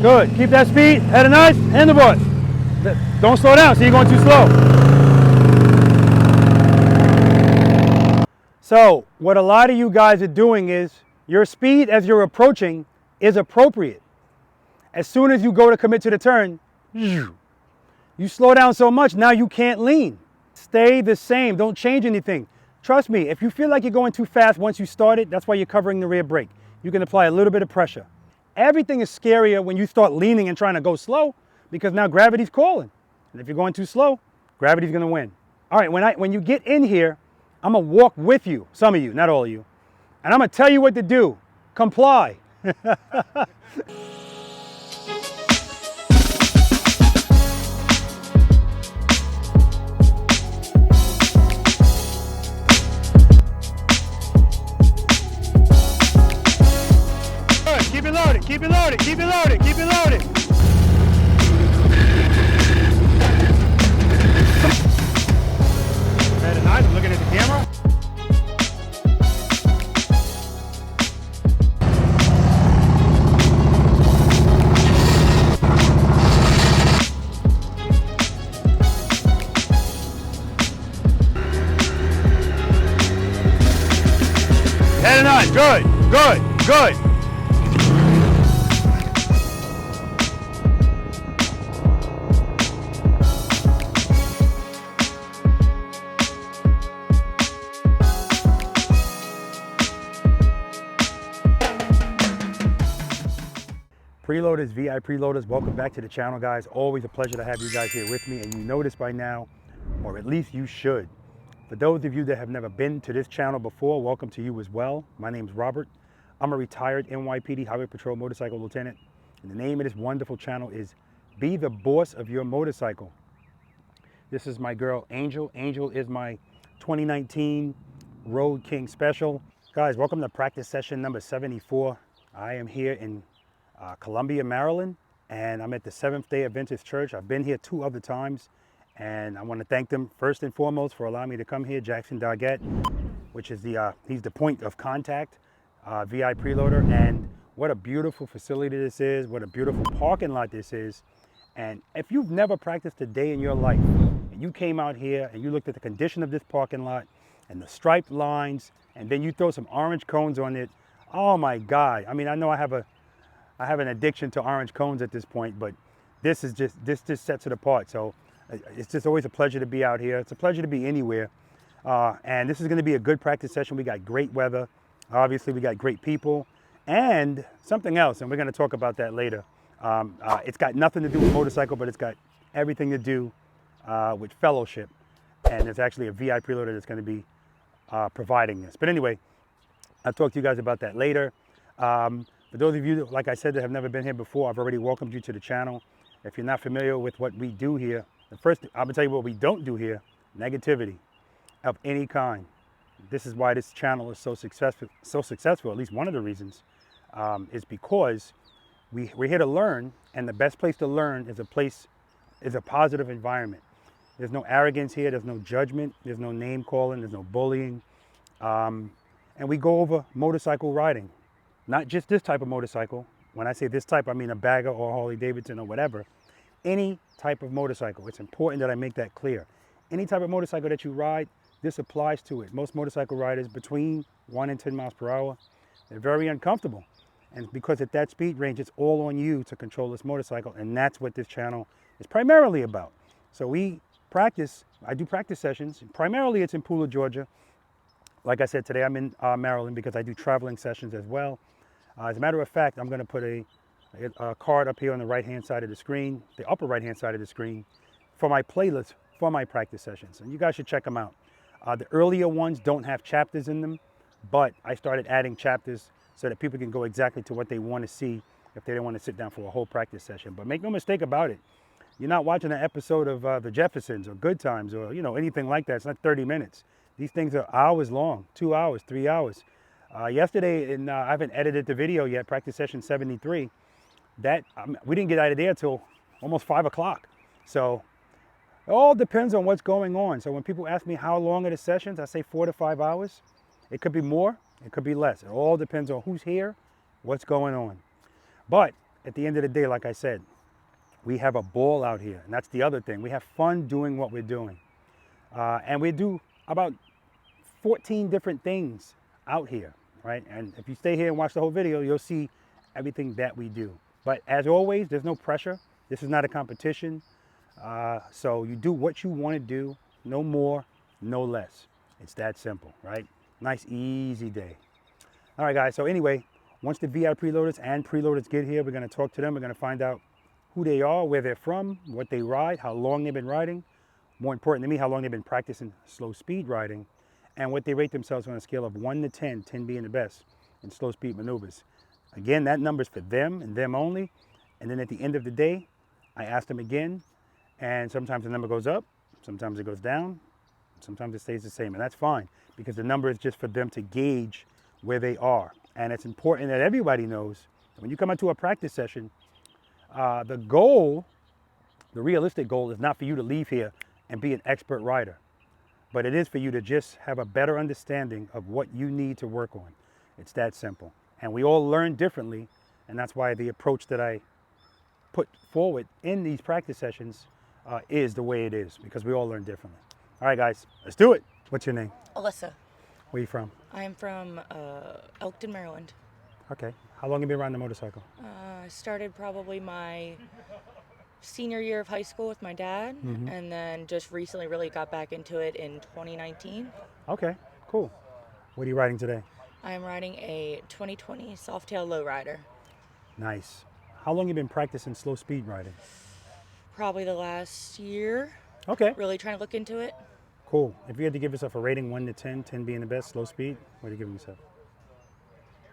Good. Keep that speed. Head nice. Handlebars. Don't slow down. So you're going too slow. So what a lot of you guys are doing is your speed as you're approaching is appropriate. As soon as you go to commit to the turn, you slow down so much, now you can't lean. Stay the same. Don't change anything. Trust me, if you feel like you're going too fast once you start it, that's why you're covering the rear brake. You can apply a little bit of pressure. Everything is scarier when you start leaning and trying to go slow because now gravity's calling. And if you're going too slow, gravity's going to win. All right, when you get in here, I'm going to walk with you, some of you, not all of you, and I'm going to tell you what to do. Comply. Keep it loaded, keep it loaded, keep it loaded, keep it loaded. Better nice, I'm looking at the camera. Better nice, good, good, good. Preloaders, V.I.Preloaders, welcome back to the channel, guys. Always a pleasure to have you guys here with me, and you know this by now, or at least you should. For those of you that have never been to this channel before, welcome to you as well. My name's Robert. I'm a retired NYPD Highway Patrol motorcycle lieutenant, and the name of this wonderful channel is Be the Boss of Your Motorcycle. This is my girl, Angel. Angel is my 2019 Road King Special. Guys, welcome to practice session number 74. I am here in Columbia, Maryland, and I'm at the Seventh Day Adventist Church. I've been here 2 other times, and I want to thank them first and foremost for allowing me to come here. Jackson Doggett, which is he's the point of contact, V.I.Preloader, and what a beautiful facility this is, what a beautiful parking lot this is. And if you've never practiced a day in your life, and you came out here and you looked at the condition of this parking lot and the striped lines, and then you throw some orange cones on it, oh my God. I mean, I know I have an addiction to orange cones at this point, but this just sets it apart. So it's just always a pleasure to be out here. It's a pleasure to be anywhere. And this is going to be a good practice session. We got great weather. Obviously, we got great people and something else, and we're going to talk about that later. It's got nothing to do with motorcycle, but it's got everything to do with fellowship. And it's actually a V.I.Preloader that's going to be providing this. But anyway, I'll talk to you guys about that later. For those of you, like I said, that have never been here before, I've already welcomed you to the channel. If you're not familiar with what we do here, first, I'm gonna tell you what we don't do here: negativity of any kind. This is why this channel is so successful. At least one of the reasons is because we're here to learn, and the best place to learn is a positive environment. There's no arrogance here. There's no judgment. There's no name calling. There's no bullying, and we go over motorcycle riding. Not just this type of motorcycle. When I say this type, I mean a bagger or Harley Davidson or whatever. Any type of motorcycle. It's important that I make that clear. Any type of motorcycle that you ride, this applies to it. Most motorcycle riders between 1 and 10 miles per hour, they're very uncomfortable. And because at that speed range, it's all on you to control this motorcycle. And that's what this channel is primarily about. So we practice, I do practice sessions. Primarily it's in Pooler, Georgia. Like I said, today I'm in Maryland because I do traveling sessions as well. As a matter of fact, I'm going to put a card up here on the right-hand side of the screen, the upper right-hand side of the screen, for my playlist for my practice sessions. And you guys should check them out. The earlier ones don't have chapters in them, but I started adding chapters so that people can go exactly to what they want to see if they don't want to sit down for a whole practice session. But make no mistake about it. You're not watching an episode of The Jeffersons or Good Times or anything like that. It's not 30 minutes. These things are hours long, 2 hours, 3 hours. Yesterday, I haven't edited the video yet, practice session 73. We didn't get out of there until almost 5 o'clock. So it all depends on what's going on. So when people ask me how long are the sessions, I say 4 to 5 hours. It could be more, it could be less. It all depends on who's here, what's going on. But at the end of the day, like I said, we have a ball out here. And that's the other thing. We have fun doing what we're doing. And we do about 14 different things out here, right? And if you stay here and watch the whole video, you'll see everything that we do. But as always, there's no pressure. This is not a competition. So you do what you want to do, no more, no less. It's that simple, right? Nice, easy day. All right, guys. So anyway, once the V.I.Preloaders and preloaders get here, we're going to talk to them. We're going to find out who they are, where they're from, what they ride, how long they've been riding. More important to me, how long they've been practicing slow speed riding, and what they rate themselves on a scale of 1 to 10, 10 being the best in slow speed maneuvers. Again, that number's for them and them only. And then at the end of the day, I ask them again, and sometimes the number goes up, sometimes it goes down, sometimes it stays the same, and that's fine, because the number is just for them to gauge where they are. And it's important that everybody knows that when you come into a practice session, the goal, the realistic goal, is not for you to leave here and be an expert rider, but it is for you to just have a better understanding of what you need to work on. It's that simple. And we all learn differently, and that's why the approach that I put forward in these practice sessions is the way it is, because we all learn differently. All right, guys, let's do it. What's your name? Alyssa. Where are you from? I'm from Elkton, Maryland. Okay. How long have you been riding the motorcycle? I started probably my senior year of high school with my dad, and then just recently really got back into it in 2019. Okay, cool. What are you riding today? I am riding a 2020 Softail Lowrider. Nice. How long have you been practicing slow speed riding? Probably the last year. Okay. Really trying to look into it. Cool. If you had to give yourself a rating 1 to 10, 10 being the best, slow speed, what are you giving yourself?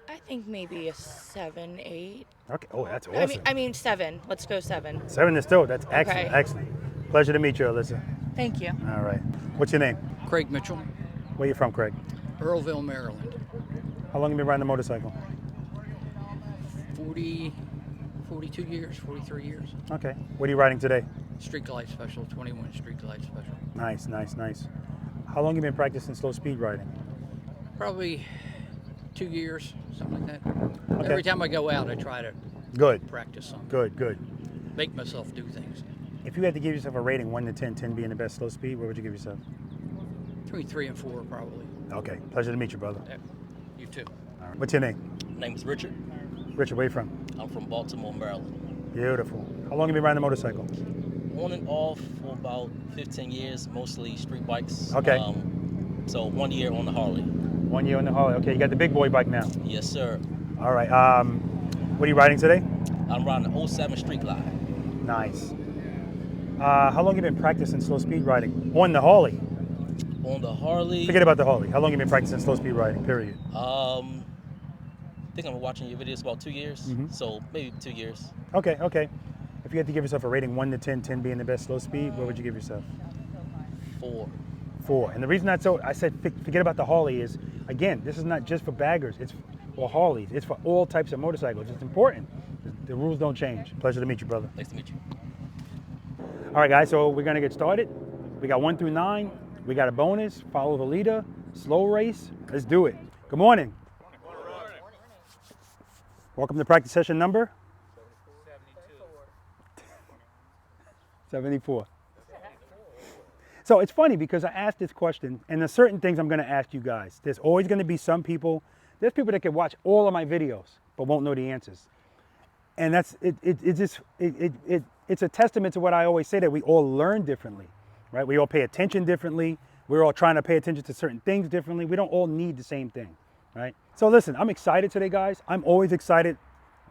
I think maybe a 7, 8. Okay. Oh, that's awesome. I mean 7. Let's go 7. 7 is still, that's excellent, Okay. excellent. Pleasure to meet you, Alyssa. Thank you. All right. What's your name? Craig Mitchell, Where you from, Craig? Earlville, Maryland. How long have you been riding the motorcycle? 42 years, 43 years. Okay. What are you riding today? Street Glide Special, 21 Street Glide Special. Nice, nice, nice. How long have you been practicing slow speed riding? Probably 2 years, something like that. Okay. Every time I go out, I try to Good, practice something, good, good. make myself do things. If you had to give yourself a rating 1 to 10, 10 being the best slow speed, what would you give yourself? Between 3 and 4, probably. Okay. Pleasure to meet you, brother. Yeah, you too. All right. What's your name? My name is Richard. Richard, where you from? I'm from Baltimore, Maryland. Beautiful. How long have you been riding the motorcycle? On and off for about 15 years, mostly street bikes. Okay. So 1 year on the Harley. 1 year on the Harley. Okay, you got the big boy bike now. Yes, sir. All right. What are you riding today? I'm riding the 07 Street Glide. Nice. How long have you been practicing slow speed riding? On the Harley. On the Harley, Forget about the Harley. How long have you been practicing slow speed riding, period? I think I'm watching your videos about 2 years. So maybe 2 years. Okay, okay. If you had to give yourself a rating 1 to 10, 10 being the best slow speed, what would you give yourself? 4. 4. And the reason I said forget about the Harley is, again, this is not just for baggers. It's for Harleys. It's for all types of motorcycles. It's important. The rules don't change. Pleasure to meet you, brother. Nice to meet you. All right, guys, so we're going to get started. We got 1 through 9. We got a bonus, follow the leader, slow race. Let's do it. Good morning. Welcome to practice session number 74. So it's funny because I asked this question, and there's certain things I'm going to ask you guys. There's always going to be some people, there's people that can watch all of my videos but won't know the answers. And that's it's a testament to what I always say, that we all learn differently, right? We all pay attention differently. We're all trying to pay attention to certain things differently. We don't all need the same thing, right? So listen, I'm excited today, guys. I'm always excited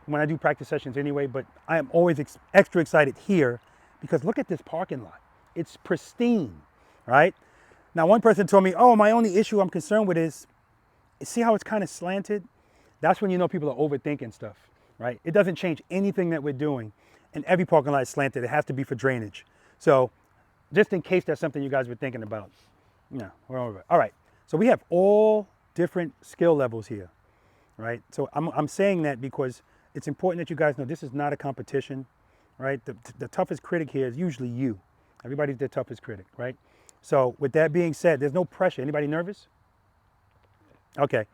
when I do practice sessions anyway, but I am always extra excited here because look at this parking lot. It's pristine, right? Now, one person told me, oh, my only issue I'm concerned with is, see how it's kind of slanted? That's when you know people are overthinking stuff, right? It doesn't change anything that we're doing. And every parking lot is slanted. It has to be for drainage. So just in case that's something you guys were thinking about. No, we're over it. All right. So we have all different skill levels here, right? So I'm saying that because it's important that you guys know this is not a competition, right? The toughest critic here is usually you. Everybody's their toughest critic, right? So with that being said, there's no pressure. Anybody nervous? Okay.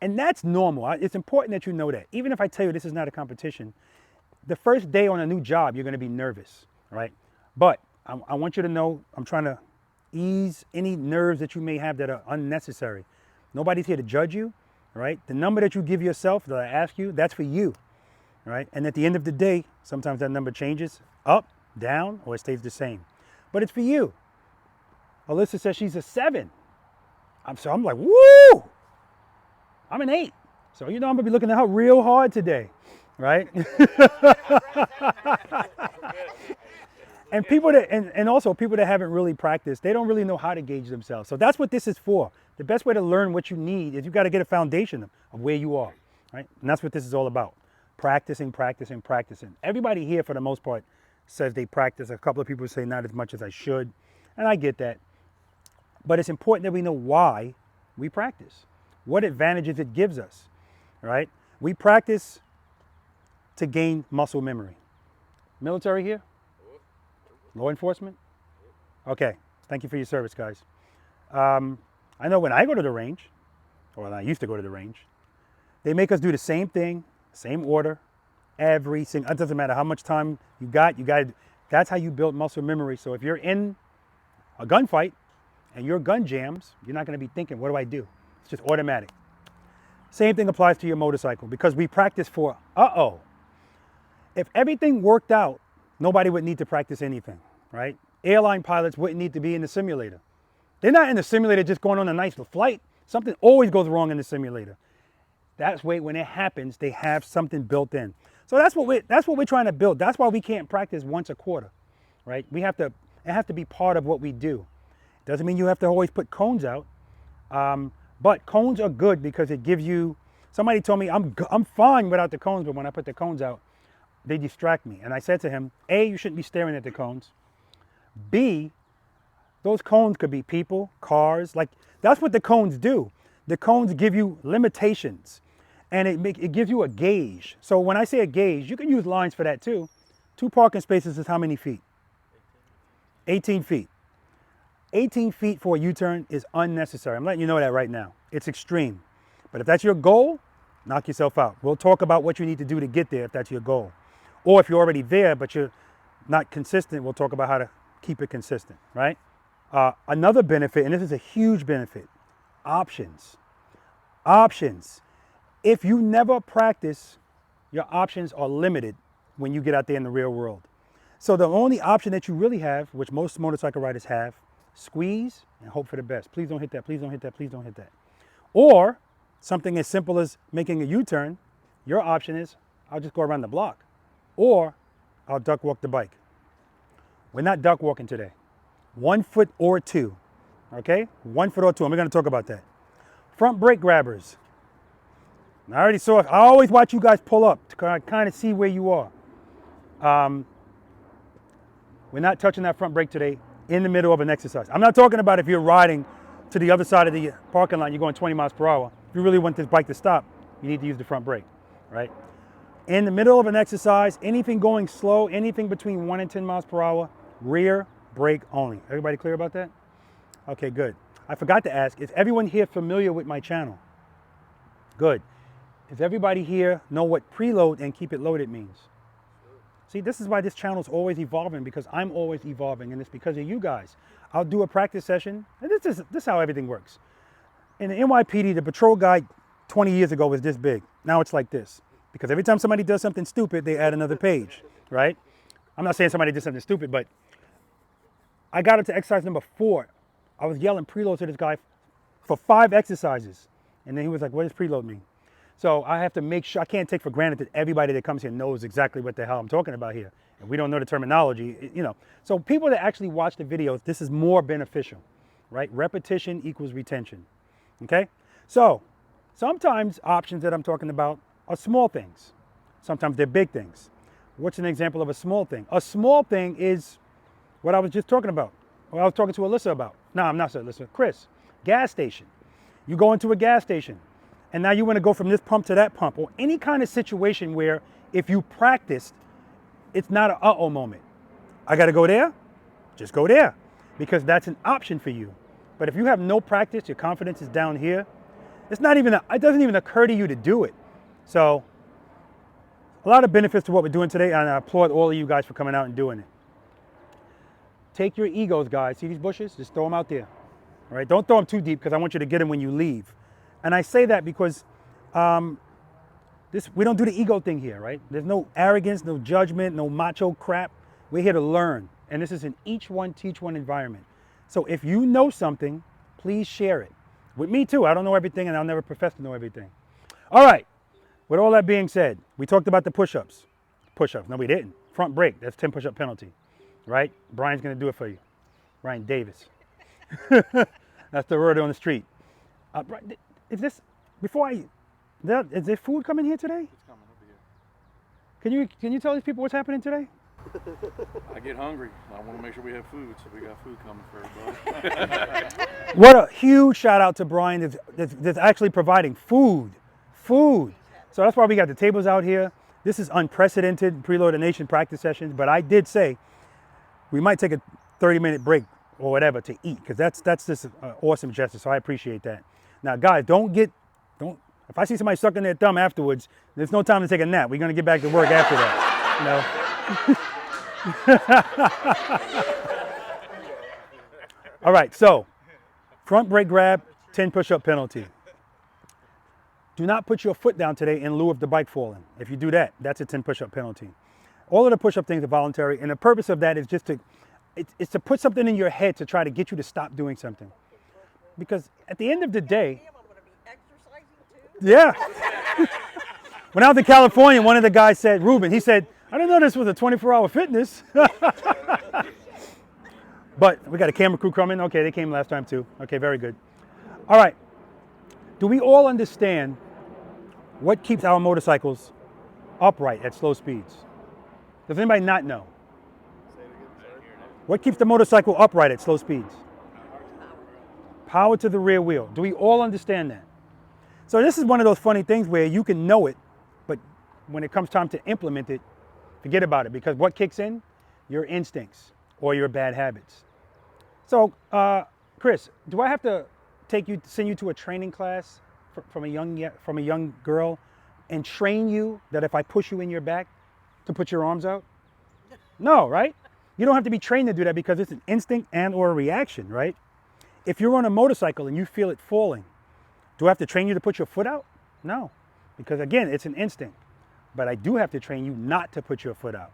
And that's normal. It's important that you know that. Even if I tell you this is not a competition, the first day on a new job, you're going to be nervous, right? But I want you to know, I'm trying to ease any nerves that you may have that are unnecessary. Nobody's here to judge you, right? The number that you give yourself that I ask you, that's for you, right? And at the end of the day, sometimes that number changes up, down, or it stays the same. But it's for you. Alyssa says she's a 7. So I'm like, woo! I'm an 8. So you know I'm gonna be looking at her real hard today, right? And people that, and also people that haven't really practiced, they don't really know how to gauge themselves. So that's what this is for. The best way to learn what you need is you got to get a foundation of where you are, right? And that's what this is all about. Practicing, practicing, practicing. Everybody here, for the most part, says they practice. A couple of people say not as much as I should, and I get that. But it's important that we know why we practice, what advantages it gives us, right? We practice to gain muscle memory. Military here? Law enforcement? Okay, thank you for your service, guys. I know when I go to the range, or when I used to go to the range, they make us do the same thing, same order, every single, it doesn't matter how much time you got, that's how you build muscle memory. So if you're in a gunfight and your gun jams, you're not gonna be thinking, what do I do? It's just automatic. Same thing applies to your motorcycle because we practice for, if everything worked out, nobody would need to practice anything, right? Airline pilots wouldn't need to be in the simulator. They're not in the simulator just going on a nice flight. Something always goes wrong in the simulator. That's why when it happens, they have something built in. So that's what we're trying to build. That's why we can't practice once a quarter, right? It has to be part of what we do. Doesn't mean you have to always put cones out, but cones are good because it gives you, somebody told me I'm fine without the cones, but when I put the cones out, they distract me. And I said to him, A, you shouldn't be staring at the cones. B, those cones could be people, cars, like that's what the cones do. The cones give you limitations and it gives you a gauge. So when I say a gauge, you can use lines for that too. 2 parking spaces is how many feet? 18 feet. 18 feet for a U-turn is unnecessary. I'm letting you know that right now. It's extreme. But if that's your goal, knock yourself out. We'll talk about what you need to do to get there if that's your goal. Or if you're already there, but you're not consistent, we'll talk about how to keep it consistent, right? Another benefit, and this is a huge benefit, options. Options. If you never practice, your options are limited when you get out there in the real world. So the only option that you really have, which most motorcycle riders have, squeeze and hope for the best. Please don't hit that, please don't hit that, please don't hit that. Or something as simple as making a U-turn, your option is, I'll just go around the block. Or I'll duck walk the bike. We're not duck walking today. 1 foot or 2, okay? 1 foot or 2, and we're gonna talk about that. Front brake grabbers. I already saw it. I always watch you guys pull up to kind of see where you are. We're not touching that front brake today in the middle of an exercise. I'm not talking about if you're riding to the other side of the parking lot, you're going 20 miles per hour. If you really want this bike to stop, you need to use the front brake, right? In the middle of an exercise, anything going slow, anything between 1 and 10 miles per hour, rear brake only. Everybody clear about that? Okay, good. I forgot to ask, is everyone here familiar with my channel? Good. Does everybody here know what preload and keep it loaded means? See, this is why this channel is always evolving, because I'm always evolving, and it's because of you guys. I'll do a practice session, and this is how everything works. In the NYPD, the patrol guide 20 years ago was this big. Now it's like this. Because every time somebody does something stupid, they add another page, right? I'm not saying somebody did something stupid, but I got up to exercise number 4. I was yelling preload to this guy for 5 exercises. And then he was like, what does preload mean? So I have to make sure, I can't take for granted that everybody that comes here knows exactly what the hell I'm talking about here. And we don't know the terminology, you know. So people that actually watch the videos, this is more beneficial, right? Repetition equals retention, okay? So sometimes options that I'm talking about are small things. Sometimes they're big things. What's an example of a small thing? A small thing is what I was just talking about, what I was talking to Alyssa about. No, I'm not Alyssa, Chris. Gas station. You go into a gas station, and now you want to go from this pump to that pump, or any kind of situation where if you practiced, it's not an uh-oh moment. I got to go there? Just go there, because that's an option for you. But if you have no practice, your confidence is down here, it doesn't even occur to you to do it. So A lot of benefits to what we're doing today, and I applaud all of you guys for coming out and doing it. Take your egos, guys. See these bushes? Just throw them out there. All right? Don't throw them too deep because I want you to get them when you leave. And I say that because we don't do the ego thing here, right? There's no arrogance, no judgment, no macho crap. We're here to learn. And this is an each one, teach one environment. So if you know something, please share it. With me too. I don't know everything and I'll never profess to know everything. All right. With all that being said, we talked about the push-ups. Push-ups. No, we didn't. Front break. That's 10 push-up penalty. Right? Brian's going to do it for you. Brian Davis. That's the word on the street. Is this, before I, is there food coming here today? It's coming over here. Can you tell these people what's happening today? I get hungry. I want to make sure we have food, so we got food coming for everybody. What a huge shout out to Brian that's actually providing food. Food. So that's why we got the tables out here. This is unprecedented Preloader Nation practice sessions, but I did say we might take a 30-minute break or whatever to eat, because that's just an awesome gesture, so I appreciate that. Now, guys, if I see somebody sucking their thumb afterwards, there's no time to take a nap. We're going to get back to work after that, All right, so front break grab, 10 push-up penalty. Do not put your foot down today in lieu of the bike falling. If you do that, that's a 10 push-up penalty. All of the push-up things are voluntary, and the purpose of that is just it's to put something in your head to try to get you to stop doing something. Because at the end of the day, yeah. When I was in California, one of the guys said, Ruben, he said, I didn't know this was a 24-hour fitness. But we got a camera crew coming. Okay, they came last time too. Okay, very good. All right. Do we all understand what keeps our motorcycles upright at slow speeds? Does anybody not know? What keeps the motorcycle upright at slow speeds? Power to the rear wheel. Do we all understand that? So this is one of those funny things where you can know it, but when it comes time to implement it, forget about it, because what kicks in? Your instincts or your bad habits. So, Chris, do I have to send you to a training class from a young girl and train you that if I push you in your back to put your arms out? No, right? You don't have to be trained to do that because it's an instinct and or a reaction, right? If you're on a motorcycle and you feel it falling, do I have to train you to put your foot out? No, because again, it's an instinct. But I do have to train you not to put your foot out,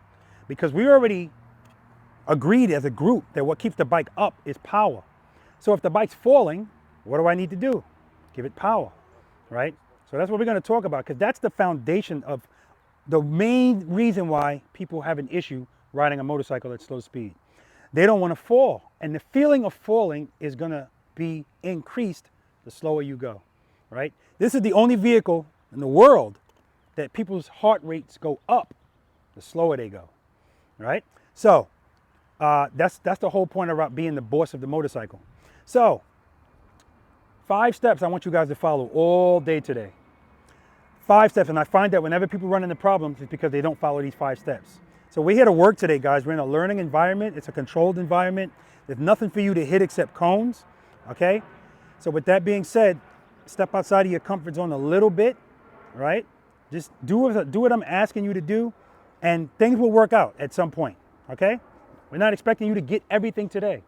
because we already agreed as a group that what keeps the bike up is power. So if the bike's falling, what do I need to do? Give it power, right? So that's what we're going to talk about, because that's the foundation of the main reason why people have an issue riding a motorcycle at slow speed. They don't want to fall, and the feeling of falling is going to be increased the slower you go, right? This is the only vehicle in the world that people's heart rates go up the slower they go, right? So that's the whole point about being the boss of the motorcycle. So 5 steps I want you guys to follow all day today. 5 steps, and I find that whenever people run into problems, it's because they don't follow these 5 steps. So we're here to work today, guys. We're in a learning environment. It's a controlled environment. There's nothing for you to hit except cones, okay? So with that being said, step outside of your comfort zone a little bit, right? Just do what I'm asking you to do, and things will work out at some point, okay? We're not expecting you to get everything today.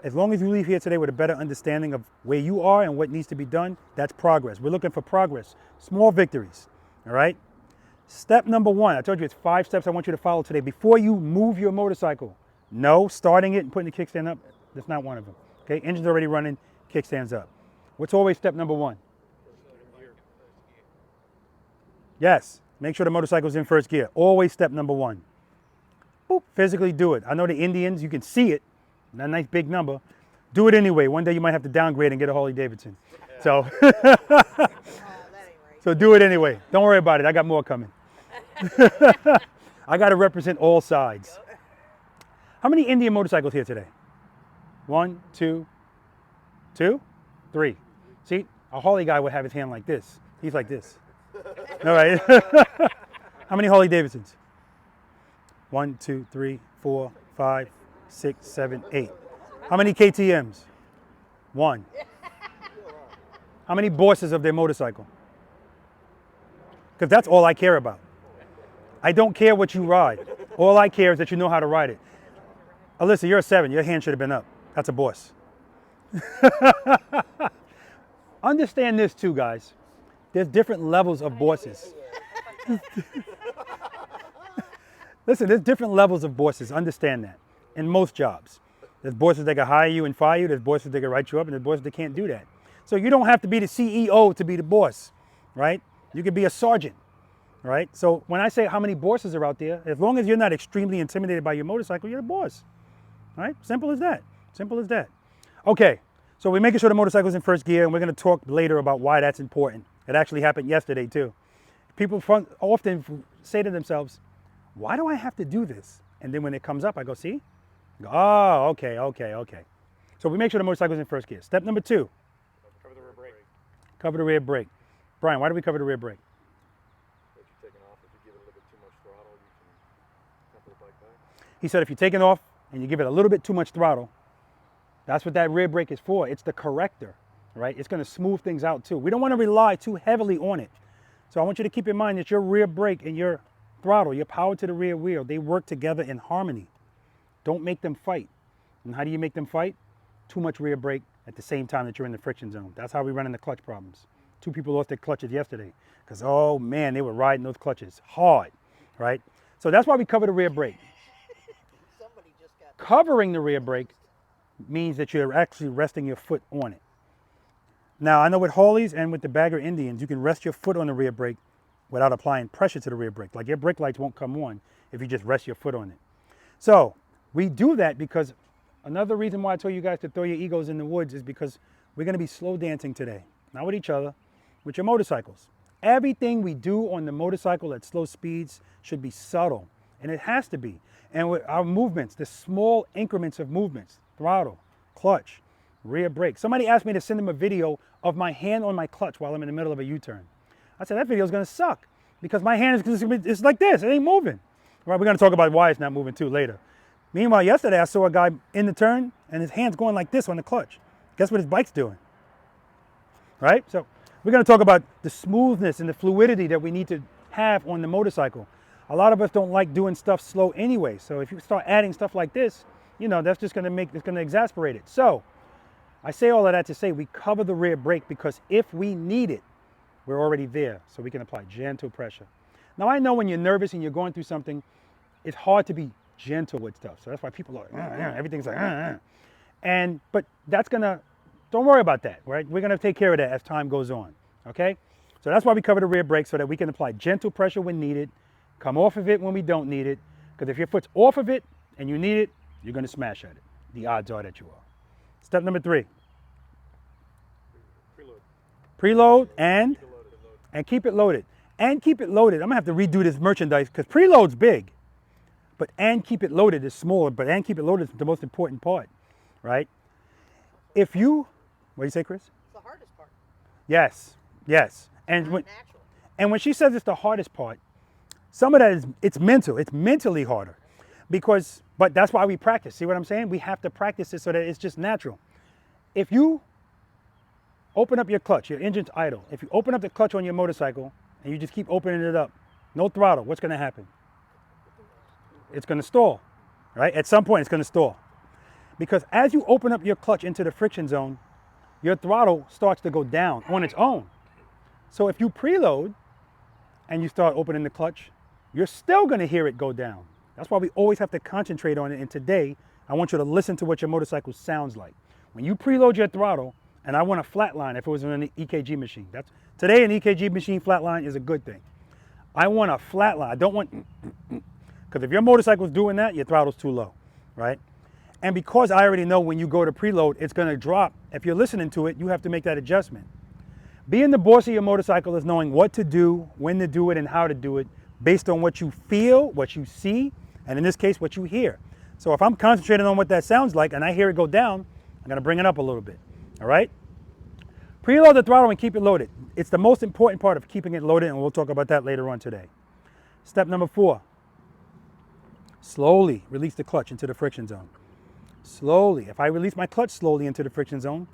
As long as you leave here today with a better understanding of where you are and what needs to be done, that's progress. We're looking for progress, small victories, all right? Step number 1, I told you it's 5 steps I want you to follow today. Before you move your motorcycle, no, starting it and putting the kickstand up, that's not one of them, okay? Engine's already running, kickstand's up. What's always step number 1? Yes, make sure the motorcycle's in first gear. Always step number 1. Boop, physically do it. I know the Indians, you can see it, that nice big number. Do it anyway. One day you might have to downgrade and get a Harley Davidson. So, so do it anyway. Don't worry about it. I got more coming. I got to represent all sides. How many Indian motorcycles here today? 1, 2, 2, 3. See, a Harley guy would have his hand like this. He's like this. All right. How many Harley Davidsons? 1, 2, 3, 4, 5, 6, 7, 8. How many KTMs? 1. How many bosses of their motorcycle? Because that's all I care about. I don't care what you ride. All I care is that you know how to ride it. Alyssa, you're a 7. Your hand should have been up. That's a boss. Understand this too, guys. There's different levels of bosses. Listen, there's different levels of bosses. Understand that. In most jobs. There's bosses that can hire you and fire you. There's bosses that can write you up, and there's bosses that can't do that. So you don't have to be the CEO to be the boss, right? You could be a sergeant, right? So when I say how many bosses are out there, as long as you're not extremely intimidated by your motorcycle, you're the boss, right? Simple as that. Simple as that. Okay, so we're making sure the motorcycle's in first gear, and we're going to talk later about why that's important. It actually happened yesterday too. People often say to themselves, why do I have to do this? And then when it comes up, I go, see? I go, oh, okay, okay, okay. So we make sure the motorcycle's in first gear. Step number 2. Cover the rear brake. Cover the rear brake. Brian, why do we cover the rear brake? If you're taking off, if you give it a little bit too much throttle, you can temper the bike back. He said if you're taking off and you give it a little bit too much throttle, that's what that rear brake is for. It's the corrector, right? It's going to smooth things out too. We don't want to rely too heavily on it. So I want you to keep in mind that your rear brake and your throttle, your power to the rear wheel, they work together in harmony. Don't make them fight. And how do you make them fight? Too much rear brake at the same time that you're in the friction zone. That's how we run into clutch problems. 2 people lost their clutches yesterday because, oh man, they were riding those clutches hard, right? So that's why we cover the rear brake. Covering the rear brake means that you're actually resting your foot on it. Now, I know with Harleys and with the Bagger Indians, you can rest your foot on the rear brake without applying pressure to the rear brake. Like your brake lights won't come on if you just rest your foot on it. So we do that because another reason why I told you guys to throw your egos in the woods is because we're going to be slow dancing today. Not with each other, with your motorcycles. Everything we do on the motorcycle at slow speeds should be subtle, and it has to be. And with our movements, the small increments of movements, throttle, clutch, rear brake. Somebody asked me to send them a video of my hand on my clutch while I'm in the middle of a U-turn. I said, that video is going to suck because my hand is it's like this. It ain't moving. Right, we're going to talk about why it's not moving too later. Meanwhile, yesterday I saw a guy in the turn and his hand's going like this on the clutch. Guess what his bike's doing? Right? So we're going to talk about the smoothness and the fluidity that we need to have on the motorcycle. A lot of us don't like doing stuff slow anyway. So if you start adding stuff like this, you know, that's just going to it's going to exasperate it. So I say all of that to say we cover the rear brake because if we need it, we're already there. So we can apply gentle pressure. Now I know when you're nervous and you're going through something, it's hard to be gentle with stuff. So that's why people are, everything's like, but that's gonna, don't worry about that, right? We're gonna take care of that as time goes on, okay? So that's why we cover the rear brake so that we can apply gentle pressure when needed, come off of it when we don't need it, because if your foot's off of it and you need it, you're gonna smash at it. The odds are that you are. Step number 3. Preload and keep it loaded. And keep it loaded. I'm gonna have to redo this merchandise because preload's big. But and keep it loaded is smaller, but and keep it loaded is the most important part, right? If you, what do you say, Chris? It's the hardest part. Yes, yes. And when she says it's the hardest part, some of that is, it's mental. It's mentally harder because, but that's why we practice. See what I'm saying? We have to practice it so that it's just natural. If you open up your clutch, your engine's idle. If you open up the clutch on your motorcycle and you just keep opening it up, no throttle, what's gonna happen? It's going to stall, right? At some point, it's going to stall. Because as you open up your clutch into the friction zone, your throttle starts to go down on its own. So if you preload and you start opening the clutch, you're still going to hear it go down. That's why we always have to concentrate on it. And today, I want you to listen to what your motorcycle sounds like. When you preload your throttle, and I want a flat line if it was on an EKG machine. Today, an EKG machine flat line is a good thing. I want a flat line. I don't want... Because if your motorcycle's doing that, your throttle's too low, right? And because I already know when you go to preload, it's going to drop. If you're listening to it, you have to make that adjustment. Being the boss of your motorcycle is knowing what to do, when to do it, and how to do it based on what you feel, what you see, and in this case, what you hear. So if I'm concentrating on what that sounds like and I hear it go down, I'm going to bring it up a little bit, all right? Preload the throttle and keep it loaded. It's the most important part of keeping it loaded, and we'll talk about that later on today. Step number 4. Slowly release the clutch into the friction zone. Slowly. If I release my clutch slowly into the friction zone,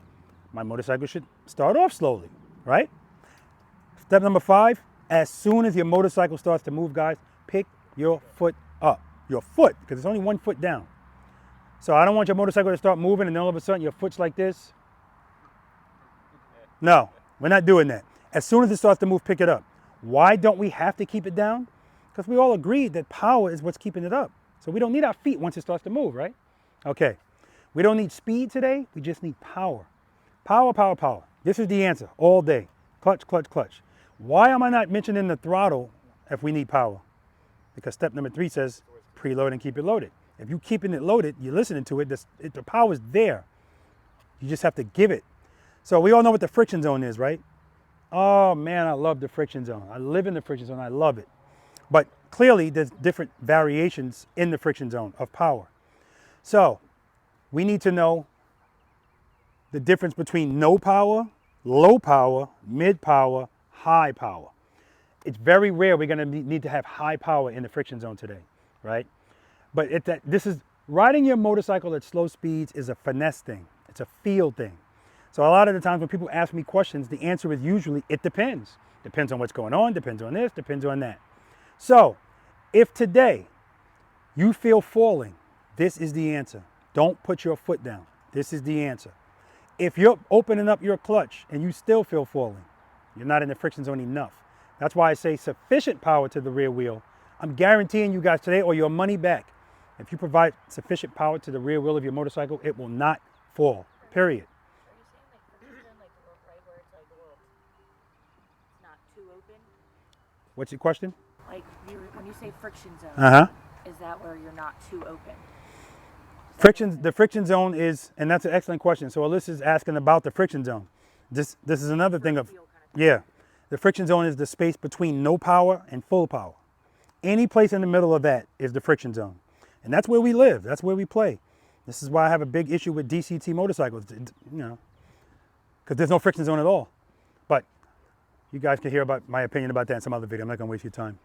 my motorcycle should start off slowly, right? Step number 5, as soon as your motorcycle starts to move, guys, pick your foot up. Your foot, because it's only 1 foot down. So I don't want your motorcycle to start moving and then all of a sudden your foot's like this. No, we're not doing that. As soon as it starts to move, pick it up. Why don't we have to keep it down? Because we all agreed that power is what's keeping it up. So we don't need our feet once it starts to move, right? Okay. We don't need speed today. We just need power. Power, power, power. This is the answer all day. Clutch, clutch, clutch. Why am I not mentioning the throttle if we need power? Because step number 3 says preload and keep it loaded. If you're keeping it loaded, you're listening to it, the power's there. You just have to give it. So we all know what the friction zone is, right? Oh man, I love the friction zone. I live in the friction zone, I love it. But clearly there's different variations in the friction zone of power. So we need to know the difference between no power, low power, mid power, high power. It's very rare we're gonna need to have high power in the friction zone today, right? But this is, riding your motorcycle at slow speeds is a finesse thing. It's a feel thing. So a lot of the times when people ask me questions, the answer is usually, it depends. Depends on what's going on, depends on this, depends on that. So if today you feel falling, this is the answer. Don't put your foot down. This is the answer. If you're opening up your clutch and you still feel falling, you're not in the friction zone enough. That's why I say sufficient power to the rear wheel. I'm guaranteeing you guys today or your money back. If you provide sufficient power to the rear wheel of your motorcycle, it will not fall, period. What's your question? Like when you say friction zone, is that where you're not too open? The friction zone is, and that's an excellent question. So Alyssa's asking about the friction zone. This is another thing of, yeah. The friction zone is the space between no power and full power. Any place in the middle of that is the friction zone. And that's where we live. That's where we play. This is why I have a big issue with DCT motorcycles, you know, because there's no friction zone at all. But you guys can hear about my opinion about that in some other video. I'm not going to waste your time.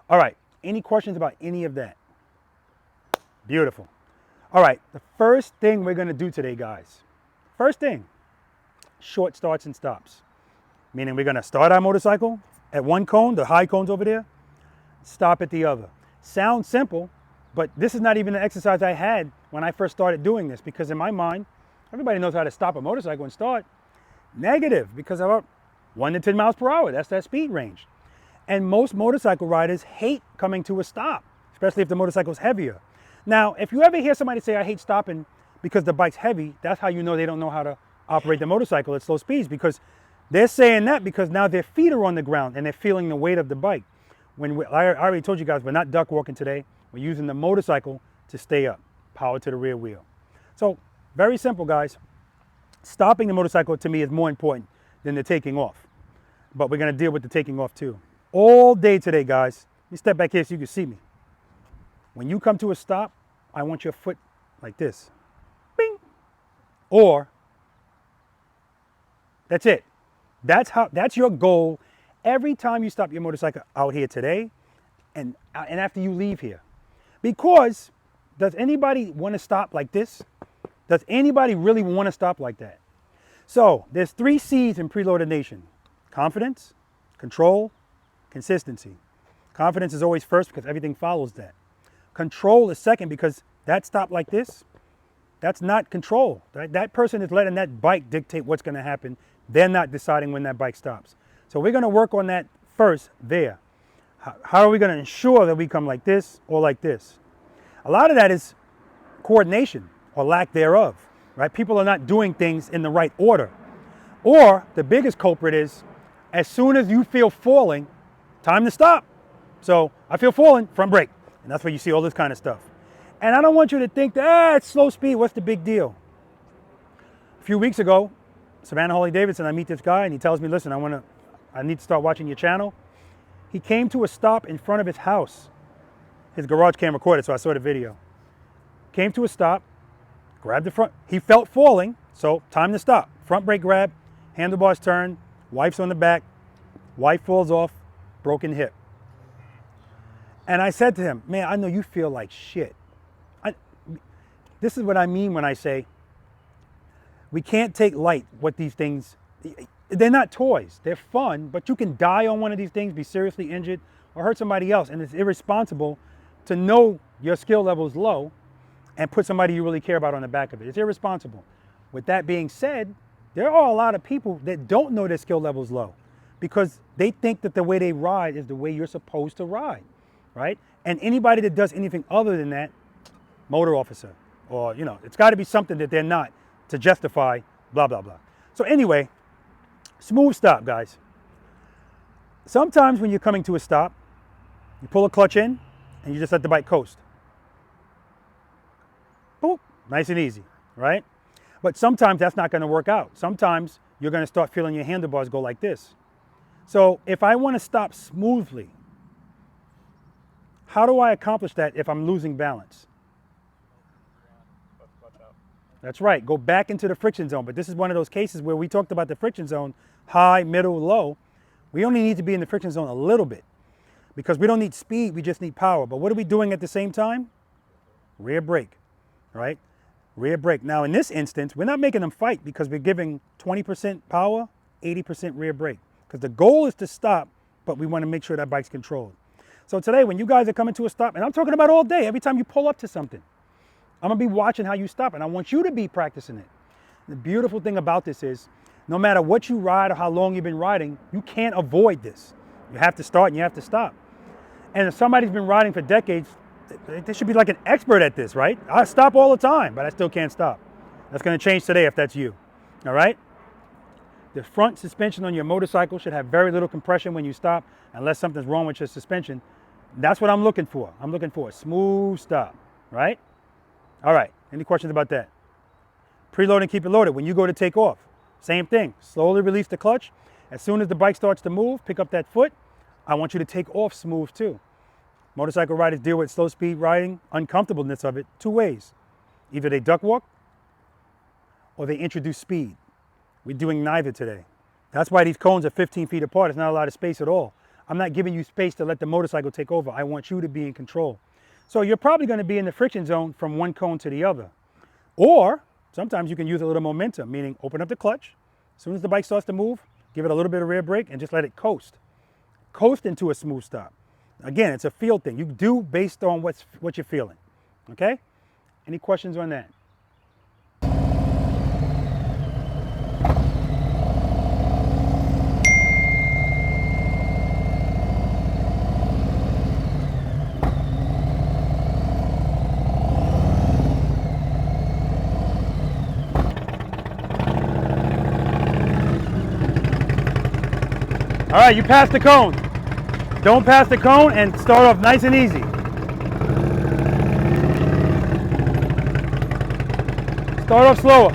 All right. Any questions about any of that? Beautiful. All right. The first thing we're going to do today, guys. First thing, short starts and stops. Meaning we're going to start our motorcycle at one cone, the high cone's over there, stop at the other. Sounds simple, but this is not even an exercise I had when I first started doing this, because in my mind, everybody knows how to stop a motorcycle and start. Negative, because about 1 to 10 miles per hour, that's that speed range. And most motorcycle riders hate coming to a stop, especially if the motorcycle's heavier. Now, if you ever hear somebody say, I hate stopping because the bike's heavy, that's how you know they don't know how to operate the motorcycle at slow speeds, because they're saying that because now their feet are on the ground and they're feeling the weight of the bike. I already told you guys, we're not duck walking today. We're using the motorcycle to stay up, power to the rear wheel. So very simple, guys. Stopping the motorcycle to me is more important than the taking off. But we're going to deal with the taking off too. All day today, guys. Let me step back here so you can see me. When you come to a stop, I want your foot like this. Bing! Or, that's it. That's your goal every time you stop your motorcycle out here today and after you leave here. Because does anybody want to stop like this? Does anybody really want to stop like that? So there's 3 C's in Preloader Nation. Confidence, control, consistency. Confidence is always first because everything follows that. Control is second because that stop like this, that's not control. That person is letting that bike dictate what's going to happen. They're not deciding when that bike stops. So we're going to work on that first there. How are we going to ensure that we come like this or like this? A lot of that is coordination or lack thereof, right? People are not doing things in the right order. Or the biggest culprit is, as soon as you feel falling, time to stop. So I feel falling, front brake. And that's where you see all this kind of stuff. And I don't want you to think that, it's slow speed, what's the big deal? A few weeks ago, Savannah Harley Davidson, I meet this guy and he tells me, listen, I need to start watching your channel. He came to a stop in front of his house. His garage cam recorded, so I saw the video. Came to a stop, grabbed the front. He felt falling, so time to stop. Front brake grab, handlebars turn, wife's on the back, wife falls off, broken hip. And I said to him, man, I know you feel like shit. This is what I mean when I say we can't take light what these things, they're not toys. They're fun, but you can die on one of these things, be seriously injured, or hurt somebody else. And it's irresponsible to know your skill level is low and put somebody you really care about on the back of it. It's irresponsible. With that being said, there are a lot of people that don't know their skill level is low because they think that the way they ride is the way you're supposed to ride, right? And anybody that does anything other than that, motor officer, or, you know, it's got to be something that they're not to justify blah, blah, blah. So anyway, smooth stop, guys. Sometimes when you're coming to a stop, you pull a clutch in and you just let the bike coast. Boop, nice and easy, right? But sometimes that's not going to work out. Sometimes you're going to start feeling your handlebars go like this. So if I want to stop smoothly, how do I accomplish that if I'm losing balance? That's right, go back into the friction zone. But this is one of those cases where we talked about the friction zone, high, middle, low. We only need to be in the friction zone a little bit because we don't need speed, we just need power. But what are we doing at the same time? Rear brake, right? Rear brake. Now in this instance, we're not making them fight because we're giving 20% power, 80% rear brake. Because the goal is to stop, but we want to make sure that bike's controlled. So today, when you guys are coming to a stop, and I'm talking about all day, every time you pull up to something, I'm gonna be watching how you stop, and I want you to be practicing it. The beautiful thing about this is, no matter what you ride or how long you've been riding, you can't avoid this. You have to start and you have to stop. And if somebody's been riding for decades, they should be like an expert at this, right? I stop all the time, but I still can't stop. That's gonna change today if that's you, all right? The front suspension on your motorcycle should have very little compression when you stop, unless something's wrong with your suspension. That's what I'm looking for. I'm looking for a smooth stop, right? All right, any questions about that? Preload and keep it loaded. When you go to take off, same thing. Slowly release the clutch. As soon as the bike starts to move, pick up that foot. I want you to take off smooth too. Motorcycle riders deal with slow speed riding, uncomfortableness of it, two ways. Either they duck walk or they introduce speed. We're doing neither today. That's why these cones are 15 feet apart. There's not a lot of space at all. I'm not giving you space to let the motorcycle take over. I want you to be in control. So you're probably going to be in the friction zone from one cone to the other. Or sometimes you can use a little momentum, meaning open up the clutch. As soon as the bike starts to move, give it a little bit of rear brake and just let it coast. Coast into a smooth stop. Again, it's a feel thing. You do based on what you're feeling. Okay? Any questions on that? All right, you passed the cone. Don't pass the cone and start off nice and easy. Start off slower.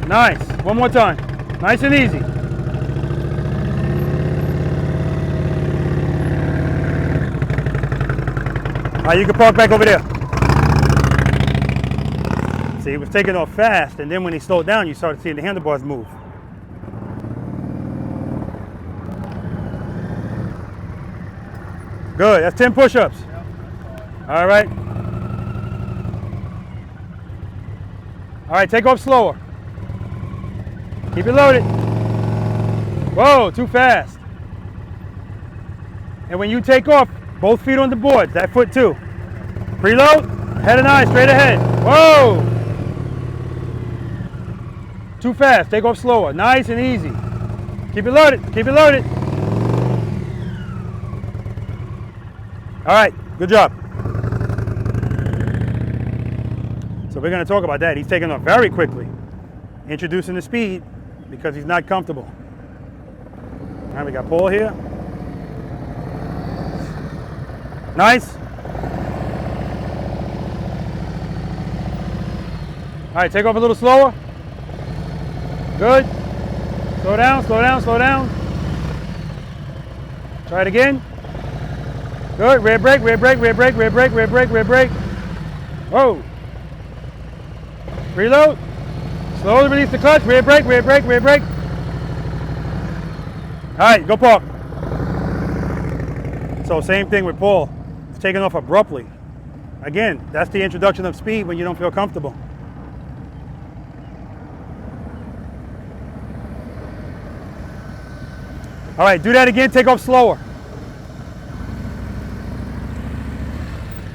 Nice. One more time. Nice and easy. All right, you can park back over there. See, he was taking off fast, and then when he slowed down, you started seeing the handlebars move. Good, that's 10 push-ups. All right. All right, take off slower. Keep it loaded. Whoa, too fast. And when you take off, both feet on the boards, that foot too. Preload, head and eye, straight ahead. Whoa. Too fast, take off slower, nice and easy. Keep it loaded, keep it loaded. All right, good job. So we're gonna talk about that. He's taking off very quickly, introducing the speed because he's not comfortable. All right, we got Paul here. Nice. All right, take off a little slower. Good. Slow down, slow down, slow down. Try it again. Good. Rear brake, rear brake, rear brake, rear brake, rear brake, rear brake. Whoa. Reload. Slowly release the clutch. Rear brake, rear brake, rear brake. All right, go park. So same thing with Paul. It's taking off abruptly. Again, that's the introduction of speed when you don't feel comfortable. All right, do that again, take off slower.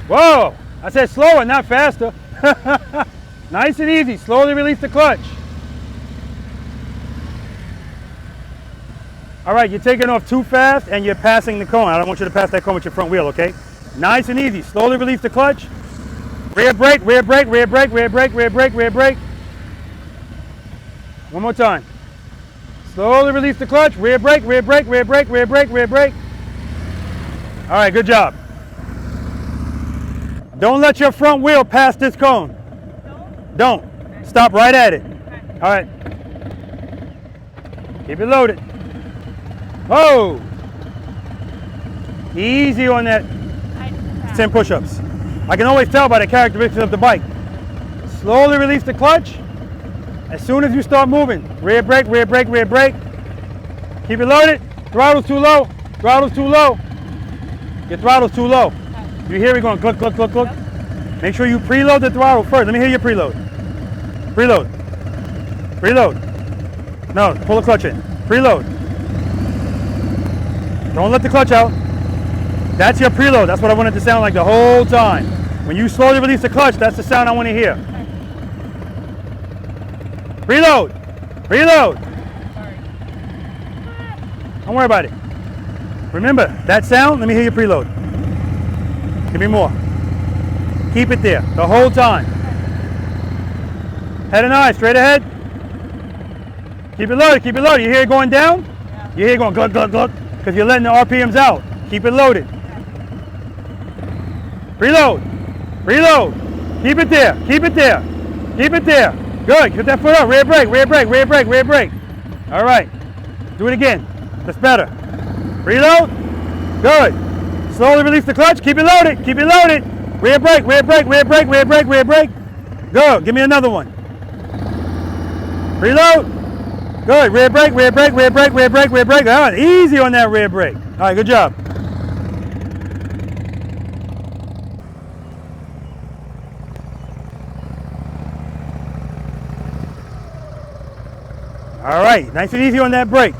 Whoa, I said slower, not faster. Nice and easy, slowly release the clutch. All right, you're taking off too fast and you're passing the cone. I don't want you to pass that cone with your front wheel, okay? Nice and easy, slowly release the clutch. Rear brake, rear brake, rear brake, rear brake, rear brake, rear brake. One more time. Slowly release the clutch, rear brake, rear brake, rear brake, rear brake, rear brake. All right, good job. Don't let your front wheel pass this cone. Don't. Stop right at it. All right. Keep it loaded. Whoa. Easy on that. 10 push-ups. I can always tell by the characteristics of the bike. Slowly release the clutch. As soon as you start moving, rear brake, rear brake, rear brake. Keep it loaded. Throttle's too low. Throttle's too low. Your throttle's too low. You hear it going cluck, cluck, cluck, cluck. Make sure you preload the throttle first. Let me hear your preload. Preload. Preload. No, pull the clutch in. Preload. Don't let the clutch out. That's your preload. That's what I want it to sound like the whole time. When you slowly release the clutch, that's the sound I want to hear. Preload. Preload. Don't worry about it. Remember, that sound, let me hear your preload. Give me more. Keep it there the whole time. Head and eye, straight ahead. Keep it loaded, keep it loaded. You hear it going down? You hear it going glug, glug, glug, because you're letting the RPMs out. Keep it loaded. Preload. Preload. Keep it there, keep it there. Keep it there. Good, get that foot up. Rear brake, rear brake, rear brake, rear brake. All right, do it again. That's better. Preload. Good. Slowly release the clutch. Keep it loaded. Keep it loaded. Rear brake, rear brake, rear brake, rear brake, rear brake. Good. Give me another one. Preload. Good. Rear brake, rear brake, rear brake, rear brake, rear brake. All right. Easy on that rear brake. All right. Good job. All right. Nice and easy on that brake.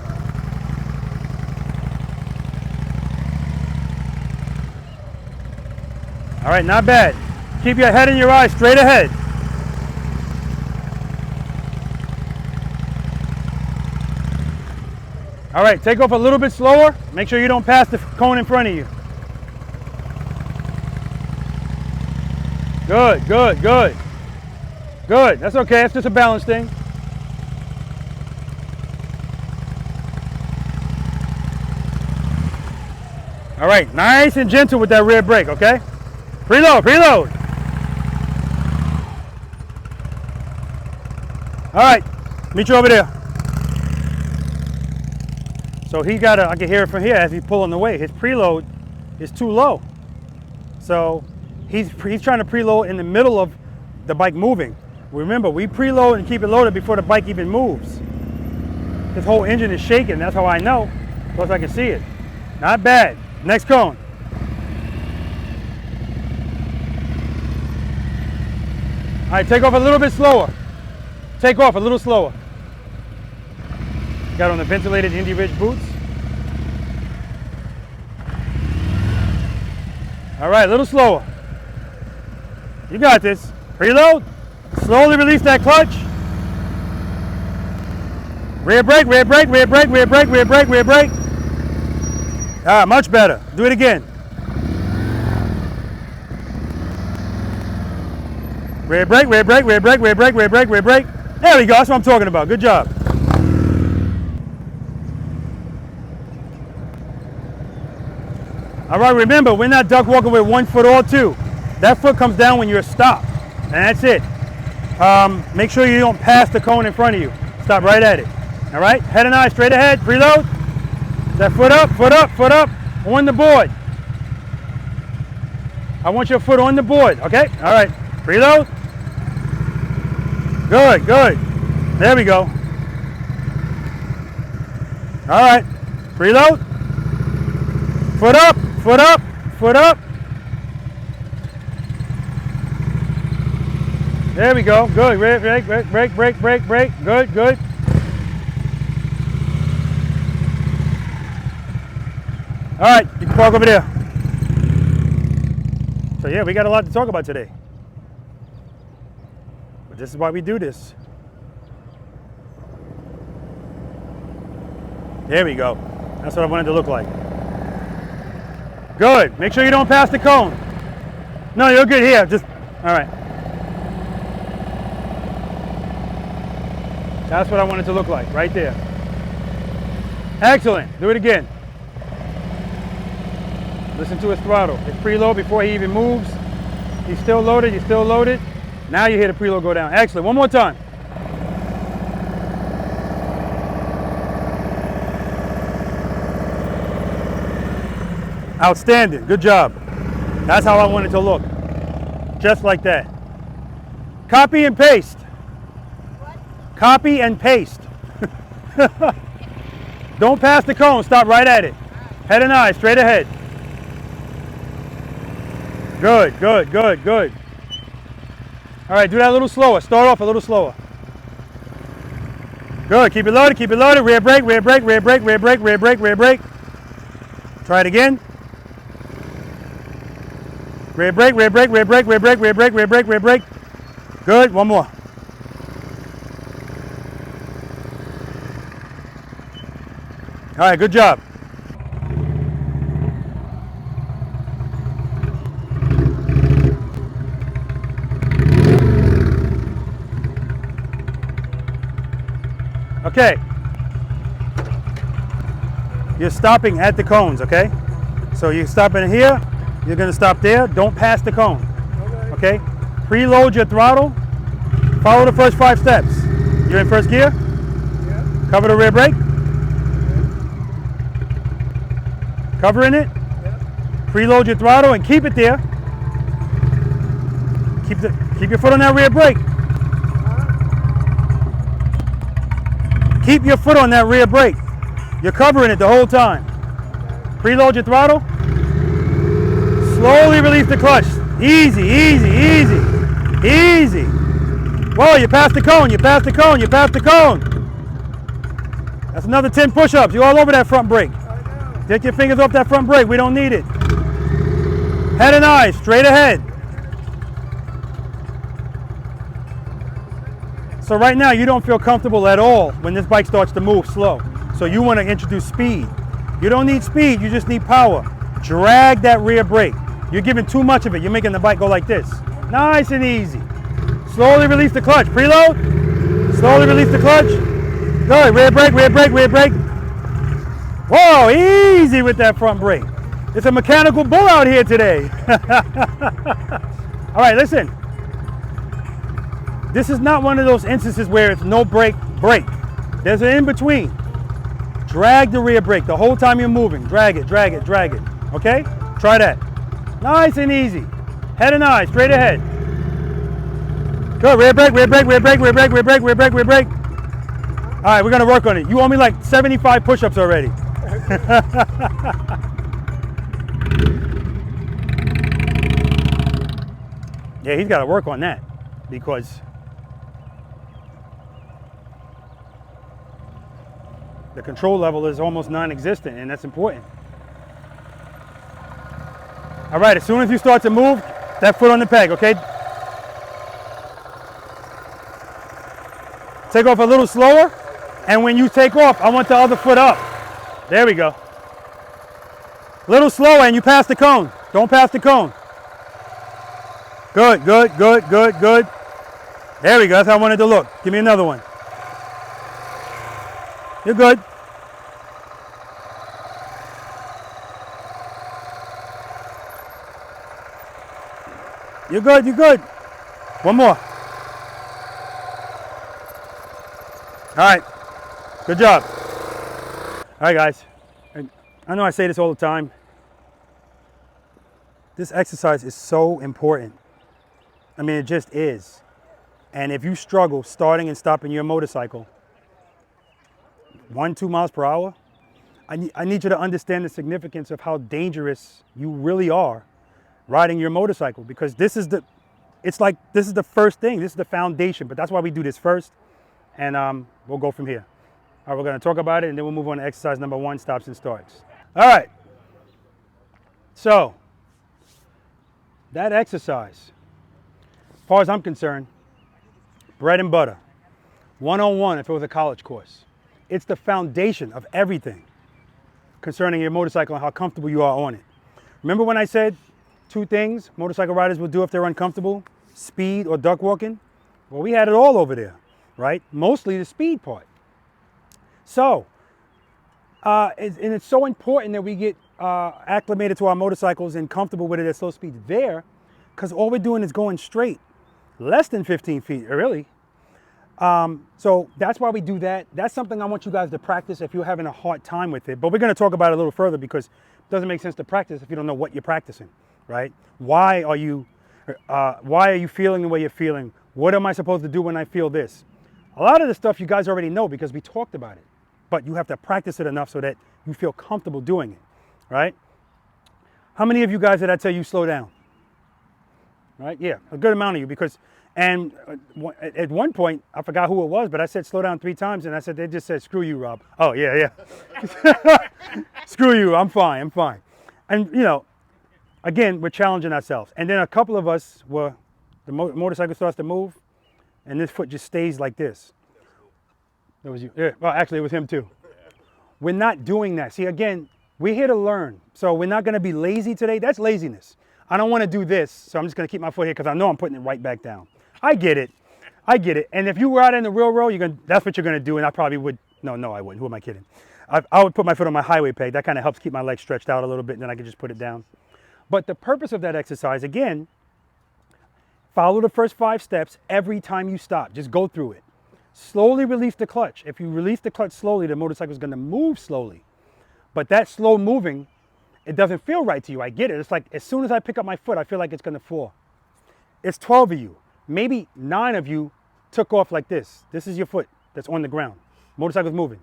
All right, not bad. Keep your head and your eyes straight ahead. All right, take off a little bit slower. Make sure you don't pass the cone in front of you. Good, good, good. Good, that's okay, it's just a balance thing. All right, nice and gentle with that rear brake, okay? Preload, preload. All right, meet you over there. So he got I can hear it from here as he's pulling away. His preload is too low. So he's trying to preload in the middle of the bike moving. Remember, we preload and keep it loaded before the bike even moves. His whole engine is shaking, that's how I know. Plus I can see it. Not bad. Next cone. All right, take off a little bit slower. Take off a little slower. Got on the ventilated Indy Ridge boots. All right, a little slower. You got this. Preload. Slowly release that clutch. Rear brake, rear brake, rear brake, rear brake, rear brake, rear brake. Ah, much better. Do it again. Rear brake, rear brake, rear brake, rear brake, rear brake, rear brake. There we go, that's what I'm talking about. Good job. All right, remember, we're not duck walking with 1 foot or two. That foot comes down when you're stopped, and that's it. Make sure you don't pass the cone in front of you. Stop right at it. All right, head and eye straight ahead, preload. That foot up, foot up, foot up, on the board. I want your foot on the board, okay? All right, preload. Good, good. There we go. All right, preload. Foot up, foot up, foot up. There we go, good. Brake, brake, brake, brake, brake, brake, brake. Good, good. All right, you can park over there. So yeah, we got a lot to talk about today. But this is why we do this. There we go. That's what I wanted to look like. Good. Make sure you don't pass the cone. No, you're good here. Just, all right. That's what I wanted to look like, right there. Excellent. Do it again. Listen to his throttle. It's preload before he even moves. He's still loaded. He's still loaded. Now you hear the preload go down. Excellent. One more time. Outstanding. Good job. That's how I want it to look. Just like that. Copy and paste. What? Copy and paste. Don't pass the cone. Stop right at it. Head and eyes, straight ahead. Good, good, good, good. All right, do that a little slower. Start off a little slower. Good. Keep it loaded, keep it loaded. Rear brake, rear brake, rear brake, rear brake, rear brake, rear brake. Try it again. Rear brake, rear brake, rear brake, rear brake, rear brake, rear brake, rear brake. Good. One more. All right, good job. Okay. You're stopping at the cones, okay? So you're stopping here, you're gonna stop there, don't pass the cone, okay? Preload your throttle, follow the first 5 steps. You're in first gear? Yeah. Cover the rear brake? Covering it? Yeah. Preload your throttle and keep it there. Keep your foot on that rear brake. Keep your foot on that rear brake. You're covering it the whole time. Preload your throttle. Slowly release the clutch. Easy, easy, easy, easy. Whoa, you passed the cone, you passed the cone, you passed the cone. That's another 10 push-ups. You're all over that front brake. Take your fingers off that front brake. We don't need it. Head and eyes, straight ahead. So right now you don't feel comfortable at all when this bike starts to move slow. So you want to introduce speed. You don't need speed, you just need power. Drag that rear brake. You're giving too much of it. You're making the bike go like this. Nice and easy. Slowly release the clutch. Preload. Slowly release the clutch. Good. Rear brake, rear brake, rear brake. Whoa, easy with that front brake. It's a mechanical bull out here today. All right, listen. This is not one of those instances where it's no brake, brake. There's an in-between. Drag the rear brake the whole time you're moving. Drag it, drag it, drag it. Okay? Try that. Nice and easy. Head and eyes, straight ahead. Good. Rear brake, rear brake, rear brake, rear brake, rear brake, rear brake, rear brake. All right, we're gonna work on it. You owe me like 75 push-ups already. Yeah, he's got to work on that because the control level is almost non-existent, and that's important. All right, as soon as you start to move, that foot on the peg, okay? Take off a little slower, and when you take off, I want the other foot up. There we go. A little slower, and you pass the cone. Don't pass the cone. Good, good, good, good, good. There we go, that's how I wanted to look. Give me another one. You're good. You're good, you're good. One more. All right, good job. All right, guys. And I know I say this all the time. This exercise is so important. I mean, it just is. And if you struggle starting and stopping your motorcycle 1-2 miles per hour, I need you to understand the significance of how dangerous you really are riding your motorcycle, because this is the first thing. This is the foundation, but that's why we do this first. And we'll go from here. All right, we're gonna talk about it and then we'll move on to exercise number 1, stops and starts. All right, So, that exercise, as far as I'm concerned, bread and butter. 101 if it was a college course. It's the foundation of everything concerning your motorcycle and how comfortable you are on it. Remember when I said 2 things motorcycle riders will do if they're uncomfortable? Speed or duck walking? Well, we had it all over there, right? Mostly the speed part. So, and it's so important that we get acclimated to our motorcycles and comfortable with it at slow speeds there, because all we're doing is going straight, less than 15 feet, really. So that's why we do that. That's something I want you guys to practice if you're having a hard time with it. But we're going to talk about it a little further, because it doesn't make sense to practice if you don't know what you're practicing, right? Why are you feeling the way you're feeling? What am I supposed to do when I feel this? A lot of the stuff you guys already know because we talked about it. But you have to practice it enough so that you feel comfortable doing it, right? How many of you guys did I tell you slow down? Right? Yeah, a good amount of you, because, and at one point, I forgot who it was, but I said slow down 3 times, and I said, they just said, screw you, Rob. Oh, yeah. Screw you, I'm fine. And, you know, again, we're challenging ourselves. And then a couple of us were, the motorcycle starts to move, and this foot just stays like this. That was you. Yeah, well, actually, it was him too. We're not doing that. See, again, we're here to learn. So we're not going to be lazy today. That's laziness. I don't want to do this, so I'm just going to keep my foot here because I know I'm putting it right back down. I get it. And if you were out in the real world, that's what you're going to do, and I probably would. No, I wouldn't. Who am I kidding? I would put my foot on my highway peg. That kind of helps keep my legs stretched out a little bit, and then I can just put it down. But the purpose of that exercise, again, follow the first 5 steps every time you stop. Just go through it. Slowly release the clutch. If you release the clutch slowly, the motorcycle is going to move slowly. But that slow moving, it doesn't feel right to you. I get it. It's like as soon as I pick up my foot, I feel like it's going to fall. It's 12 of you. Maybe 9 of you took off like this. This is your foot that's on the ground. Motorcycle's moving.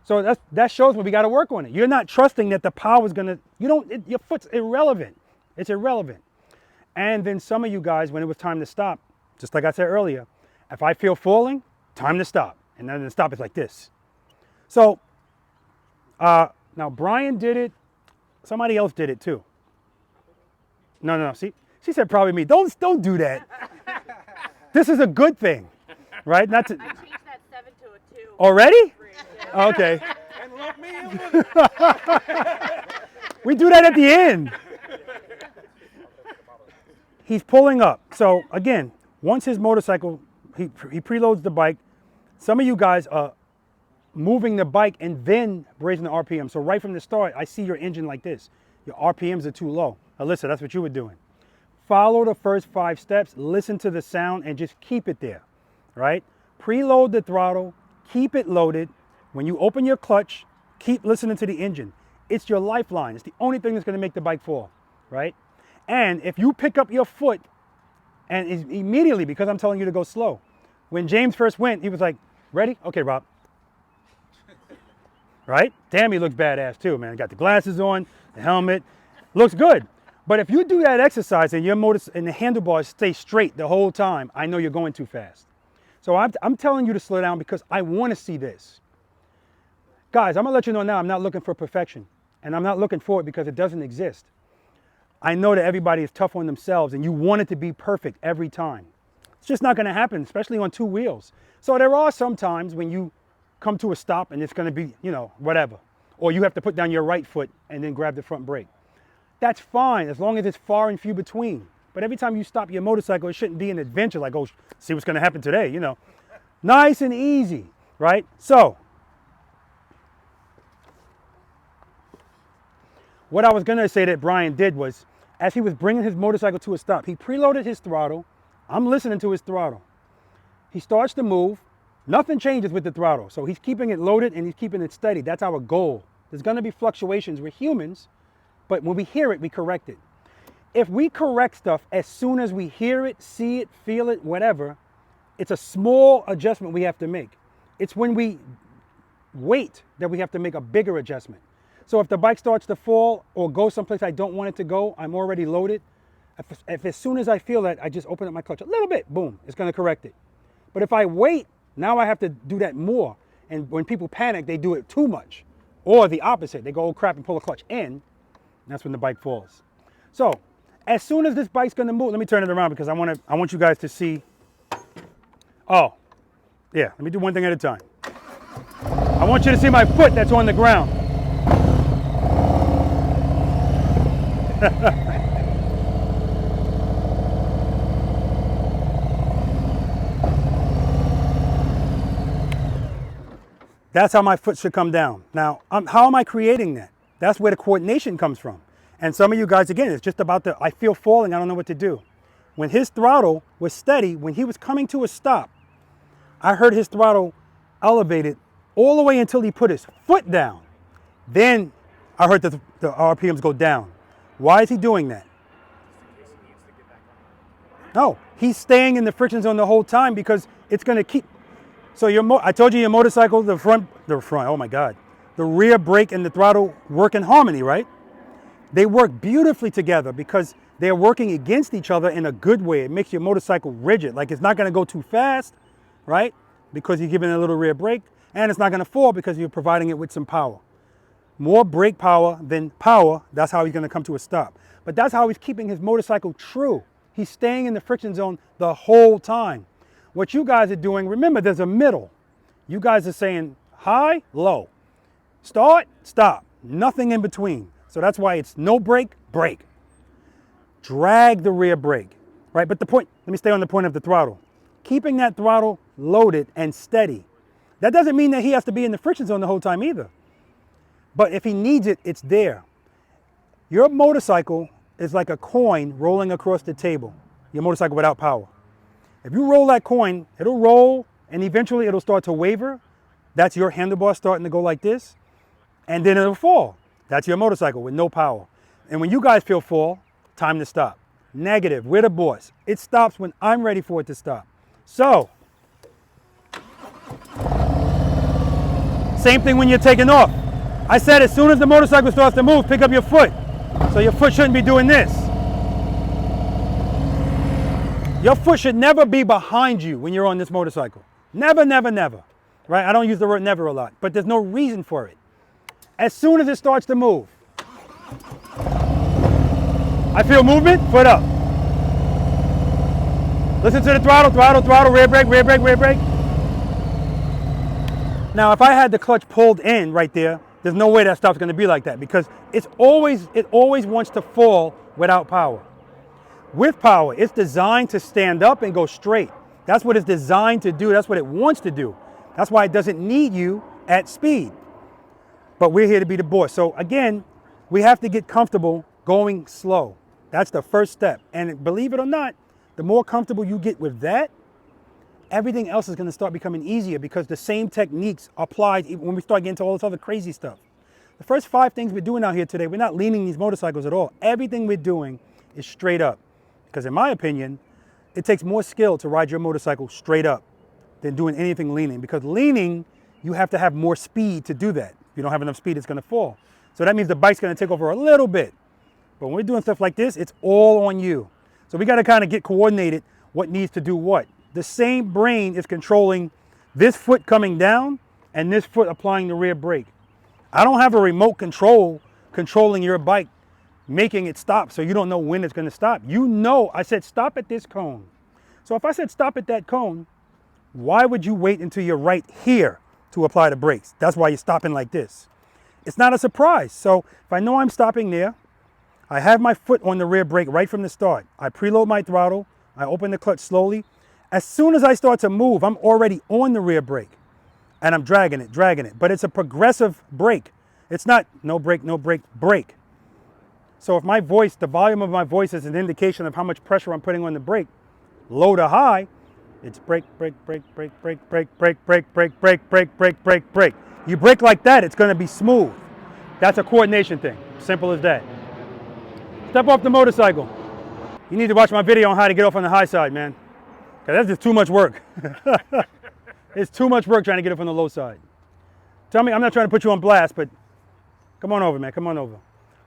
So that shows me we got to work on it. You're not trusting that the power is going to, your foot's irrelevant. It's irrelevant. And then some of you guys, when it was time to stop, just like I said earlier, if I feel falling, time to stop. And then the stop is like this. So, now Brian did it. Somebody else did it too. No. See, she said probably me. Don't do that. This is a good thing, right? Not to. I changed that 7 to a 2. Already? Yeah. Okay. And look me. We do that at the end. He's pulling up. So again, once his motorcycle, he preloads the bike. Some of you guys are moving the bike and then raising the RPM. So right from the start, I see your engine like this. Your RPMs are too low. Alyssa, that's what you were doing. Follow the first 5 steps, listen to the sound, and just keep it there, right? Preload the throttle, keep it loaded. When you open your clutch, keep listening to the engine. It's your lifeline. It's the only thing that's going to make the bike fall, right? And if you pick up your foot, and immediately, because I'm telling you to go slow, when James first went, he was like, ready? Okay, Rob. Right? Damn, he looks badass too, man. Got the glasses on, the helmet. Looks good. But if you do that exercise and your motor and the handlebars stay straight the whole time, I know you're going too fast. So I'm telling you to slow down because I want to see this. Guys, I'm going to let you know now, I'm not looking for perfection. And I'm not looking for it because it doesn't exist. I know that everybody is tough on themselves and you want it to be perfect every time. It's just not going to happen, especially on 2 wheels. So there are some times when you come to a stop and it's going to be, whatever. Or you have to put down your right foot and then grab the front brake. That's fine as long as it's far and few between. But every time you stop your motorcycle, it shouldn't be an adventure like, oh, see what's going to happen today, Nice and easy, right? So, what I was going to say that Brian did was, as he was bringing his motorcycle to a stop, he preloaded his throttle. I'm listening to his throttle. He starts to move. Nothing changes with the throttle. So he's keeping it loaded and he's keeping it steady. That's our goal. There's going to be fluctuations. We're humans, but when we hear it, we correct it. If we correct stuff as soon as we hear it, see it, feel it, whatever, it's a small adjustment we have to make. It's when we wait that we have to make a bigger adjustment. So if the bike starts to fall or go someplace I don't want it to go, I'm already loaded. If as soon as I feel that, I just open up my clutch a little bit, boom, it's going to correct it. But if I wait, now I have to do that more. And when people panic, they do it too much. Or the opposite, they go, oh crap, and pull the clutch in. That's when the bike falls. So as soon as this bike's gonna move, let me turn it around because I want you guys to see. Oh, yeah, let me do one thing at a time. I want you to see my foot that's on the ground. That's how my foot should come down. Now, how am I creating that? That's where the coordination comes from. And some of you guys, again, it's just about I feel falling, I don't know what to do. When his throttle was steady, when he was coming to a stop, I heard his throttle elevated all the way until he put his foot down. Then I heard the RPMs go down. Why is he doing that? No, he's staying in the friction zone the whole time because it's going to keep. So I told you your motorcycle, the front, oh my God, the rear brake and the throttle work in harmony, right? They work beautifully together because they're working against each other in a good way. It makes your motorcycle rigid, like it's not going to go too fast, right? Because you're giving it a little rear brake, and it's not going to fall because you're providing it with some power. More brake power than power, that's how he's going to come to a stop. But that's how he's keeping his motorcycle true. He's staying in the friction zone the whole time. What you guys are doing, remember there's a middle. You guys are saying high, low, start, stop, nothing in between. So that's why it's no brake, brake. Drag the rear brake, right? But the point, let me stay on the point of the throttle. Keeping that throttle loaded and steady. That doesn't mean that he has to be in the friction zone the whole time either. But if he needs it, it's there. Your motorcycle is like a coin rolling across the table. Your motorcycle without power. If you roll that coin, it'll roll and eventually it'll start to waver. That's your handlebar starting to go like this. And then it'll fall. That's your motorcycle with no power. And when you guys feel fall, time to stop. Negative, we're the boss. It stops when I'm ready for it to stop. So, same thing when you're taking off. I said as soon as the motorcycle starts to move, pick up your foot. So your foot shouldn't be doing this. Your foot should never be behind you when you're on this motorcycle. Never, never, never. Right? I don't use the word never a lot, but there's no reason for it. As soon as it starts to move, I feel movement, foot up. Listen to the throttle, throttle, throttle, rear brake, rear brake, rear brake. Now, if I had the clutch pulled in right there, there's no way that stuff's going to be like that because it always wants to fall without power. With power, it's designed to stand up and go straight. That's what it's designed to do. That's what it wants to do. That's why it doesn't need you at speed. But we're here to be the boss. So again, we have to get comfortable going slow. That's the first step. And believe it or not, the more comfortable you get with that, everything else is going to start becoming easier because the same techniques applied when we start getting to all this other crazy stuff. The first 5 things we're doing out here today, we're not leaning these motorcycles at all. Everything we're doing is straight up. Because in my opinion, it takes more skill to ride your motorcycle straight up than doing anything leaning. Because leaning, you have to have more speed to do that. If you don't have enough speed, it's going to fall. So that means the bike's going to take over a little bit. But when we're doing stuff like this, it's all on you. So we got to kind of get coordinated what needs to do what. The same brain is controlling this foot coming down and this foot applying the rear brake. I don't have a remote control controlling your bike, making it stop so you don't know when it's going to stop. You know, I said stop at this cone. So if I said stop at that cone, why would you wait until you're right here to apply the brakes? That's why you're stopping like this. It's not a surprise. So if I know I'm stopping there, I have my foot on the rear brake right from the start. I preload my throttle. I open the clutch slowly. As soon as I start to move, I'm already on the rear brake and I'm dragging it. But it's a progressive brake. It's not no brake, no brake, brake. So if my voice, the volume of my voice is an indication of how much pressure I'm putting on the brake, low to high, it's brake, brake, brake, brake, brake, brake, brake, brake, brake, brake, brake, brake, brake, brake. You brake like that, it's going to be smooth. That's a coordination thing. Simple as that. Step off the motorcycle. You need to watch my video on how to get off on the high side, man. Because that's just too much work. It's too much work trying to get off on the low side. Tell me, I'm not trying to put you on blast, but come on over, man. Come on over.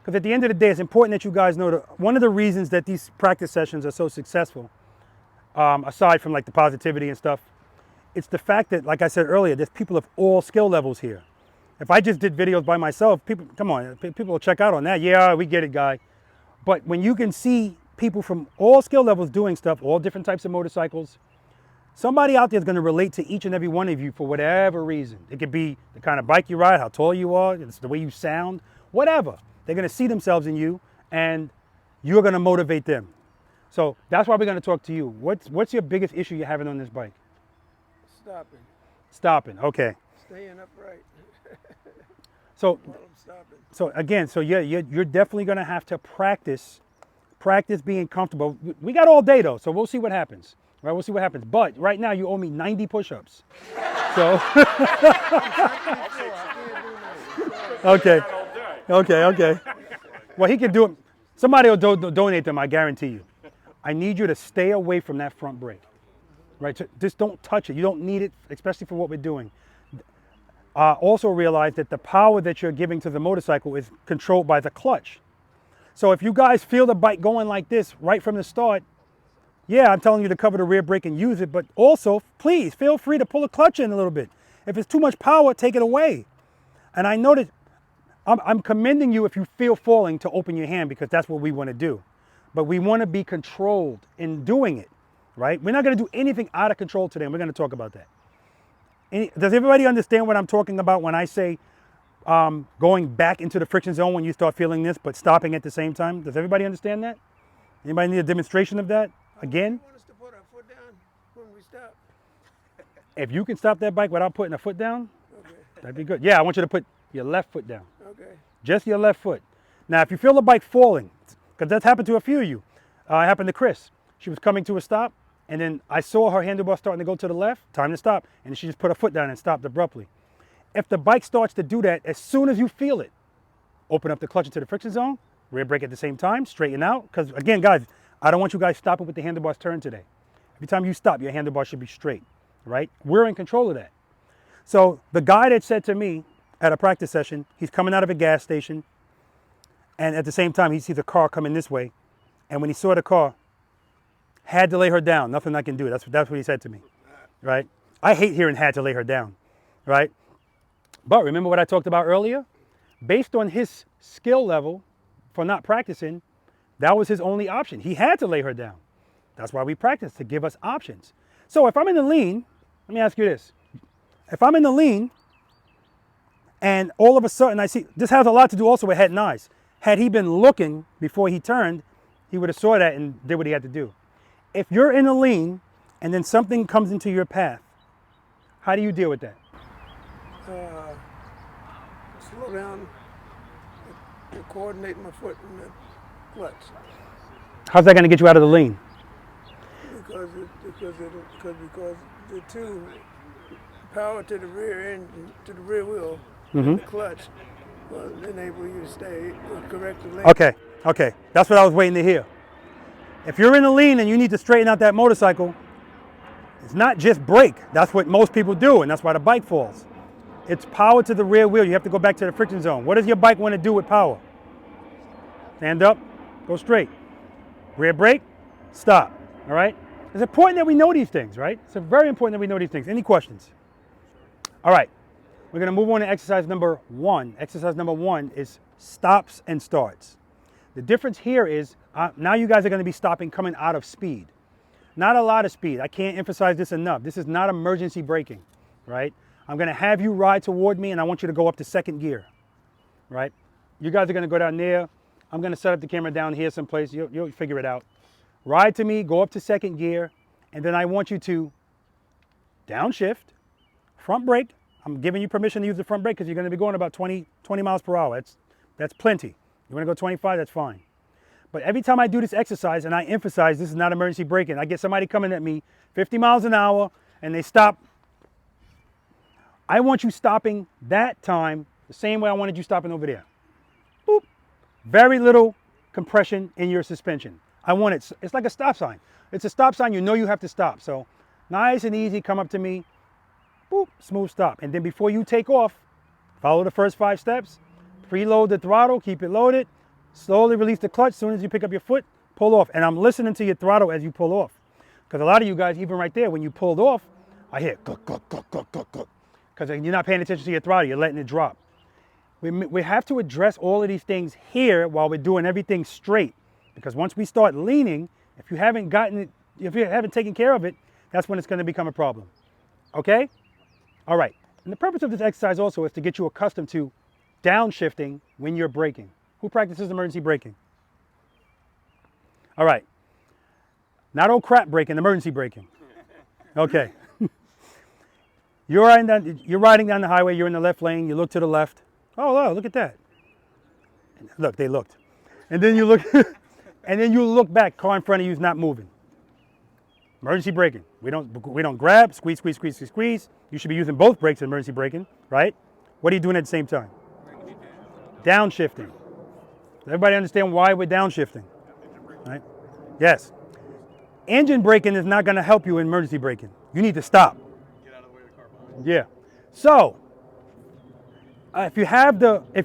Because at the end of the day, it's important that you guys know that one of the reasons that these practice sessions are so successful, aside from like the positivity and stuff, it's the fact that, like I said earlier, there's people of all skill levels here. If I just did videos by myself, people, come on, people will check out on that. Yeah, we get it, guy. But when you can see people from all skill levels doing stuff, all different types of motorcycles, somebody out there is going to relate to each and every one of you for whatever reason. It could be the kind of bike you ride, how tall you are, it's the way you sound, whatever. They're going to see themselves in you, and you're going to motivate them. So that's why we're going to talk to you. What's your biggest issue you're having on this bike? Stopping. Stopping, okay. Staying upright. So, While I'm stopping. so again, you're definitely going to have to practice being comfortable. We got all day though, so we'll see what happens. Right, we'll see what happens. But right now you owe me 90 push-ups. So, okay. Well, he can do it. Somebody will donate them, I guarantee you. I need you to stay away from that front brake. Right, so just don't touch it. You don't need it, especially for what we're doing. Also realize that the power that you're giving to the motorcycle is controlled by the clutch. So if you guys feel the bike going like this right from the start, yeah, I'm telling you to cover the rear brake and use it, but also, please, feel free to pull the clutch in a little bit. If it's too much power, take it away. And I know that I'm commending you if you feel falling to open your hand, because that's what we want to do. But we want to be controlled in doing it, right? We're not going to do anything out of control today, and we're going to talk about that. Does everybody understand what I'm talking about when I say going back into the friction zone when you start feeling this, but stopping at the same time? Does everybody understand that? Anybody need a demonstration of that? Again? You want us to put our foot down when we stop? If you can stop that bike without putting a foot down, Okay. that'd be good. Yeah, I want you to put your left foot down. Okay. Just your left foot. Now, if you feel the bike falling, because that's happened to a few of you. It happened to Chris. She was coming to a stop, and then I saw her handlebar starting to go to the left, time to stop, and she just put her foot down and stopped abruptly. If the bike starts to do that, as soon as you feel it, open up the clutch into the friction zone, rear brake at the same time, straighten out, because again, guys, I don't want you guys stopping with the handlebars turned today. Every time you stop, your handlebar should be straight, right? We're in control of that. So the guy that said to me at a practice session, he's coming out of a gas station, and at the same time, he sees a car coming this way, and when he saw the car, had to lay her down. Nothing I can do. That's what he said to me, right? I hate hearing had to lay her down, right? But remember what I talked about earlier? Based on his skill level for not practicing, that was his only option. He had to lay her down. That's why we practice, to give us options. So if I'm in the lean, let me ask you this. If I'm in the lean and all of a sudden I see, this has a lot to do also with head and eyes. Had he been looking before he turned, he would have saw that and did what he had to do. If you're in a lean and then something comes into your path, how do you deal with that? Slow down and coordinate my foot in the clutch. How's that going to get you out of the lean? Because the two power to the rear end, to the rear wheel, and the clutch will enable you to stay correct the lane. Okay. That's what I was waiting to hear. If you're in a lean and you need to straighten out that motorcycle, it's not just brake. That's what most people do, and that's why the bike falls. It's power to the rear wheel. You have to go back to the friction zone. What does your bike want to do with power? Stand up, go straight. Rear brake, stop, all right? It's important that we know these things, right? It's very important that we know these things. Any questions? All right, we're gonna move on to exercise number 1. Exercise number 1 is stops and starts. The difference here is now you guys are gonna be stopping coming out of speed. Not a lot of speed. I can't emphasize this enough. This is not emergency braking, right? I'm gonna have you ride toward me and I want you to go up to second gear, right? You guys are gonna go down there. I'm gonna set up the camera down here someplace. You'll figure it out. Ride to me, go up to second gear, and then I want you to downshift, front brake. I'm giving you permission to use the front brake because you're gonna be going about 20 miles per hour. That's plenty. You wanna go 25, that's fine. But every time I do this exercise, and I emphasize this is not emergency braking, I get somebody coming at me 50 miles an hour and they stop. I want you stopping that time the same way I wanted you stopping over there. Boop. Very little compression in your suspension. I want it, it's like a stop sign. It's a stop sign, you know you have to stop. So nice and easy, come up to me, boop, smooth stop. And then before you take off, follow the first 5 steps, preload the throttle, keep it loaded, slowly release the clutch. As soon as you pick up your foot, pull off. And I'm listening to your throttle as you pull off. Because a lot of you guys, even right there, when you pulled off, I hear cluck, cluck, cluck, cluck, cluck, cluck. Because you're not paying attention to your throttle, you're letting it drop. We have to address all of these things here while we're doing everything straight. Because once we start leaning, if you haven't taken care of it, that's when it's going to become a problem. Okay? All right. And the purpose of this exercise also is to get you accustomed to downshifting when you're braking. Who practices emergency braking? All right. Not old crap braking, emergency braking. Okay. You're riding down the highway, you're in the left lane, you look to the left. Oh, wow, look at that. Look, they looked. And then you look and then you look back, car in front of you is not moving. Emergency braking. We don't grab, squeeze, squeeze, squeeze, squeeze, squeeze. You should be using both brakes in emergency braking, right? What are you doing at the same time? Downshifting. Does everybody understand why we're downshifting? Right? Yes. Engine braking is not going to help you in emergency braking. You need to stop. Get out of the way of the car behind. Yeah. So, if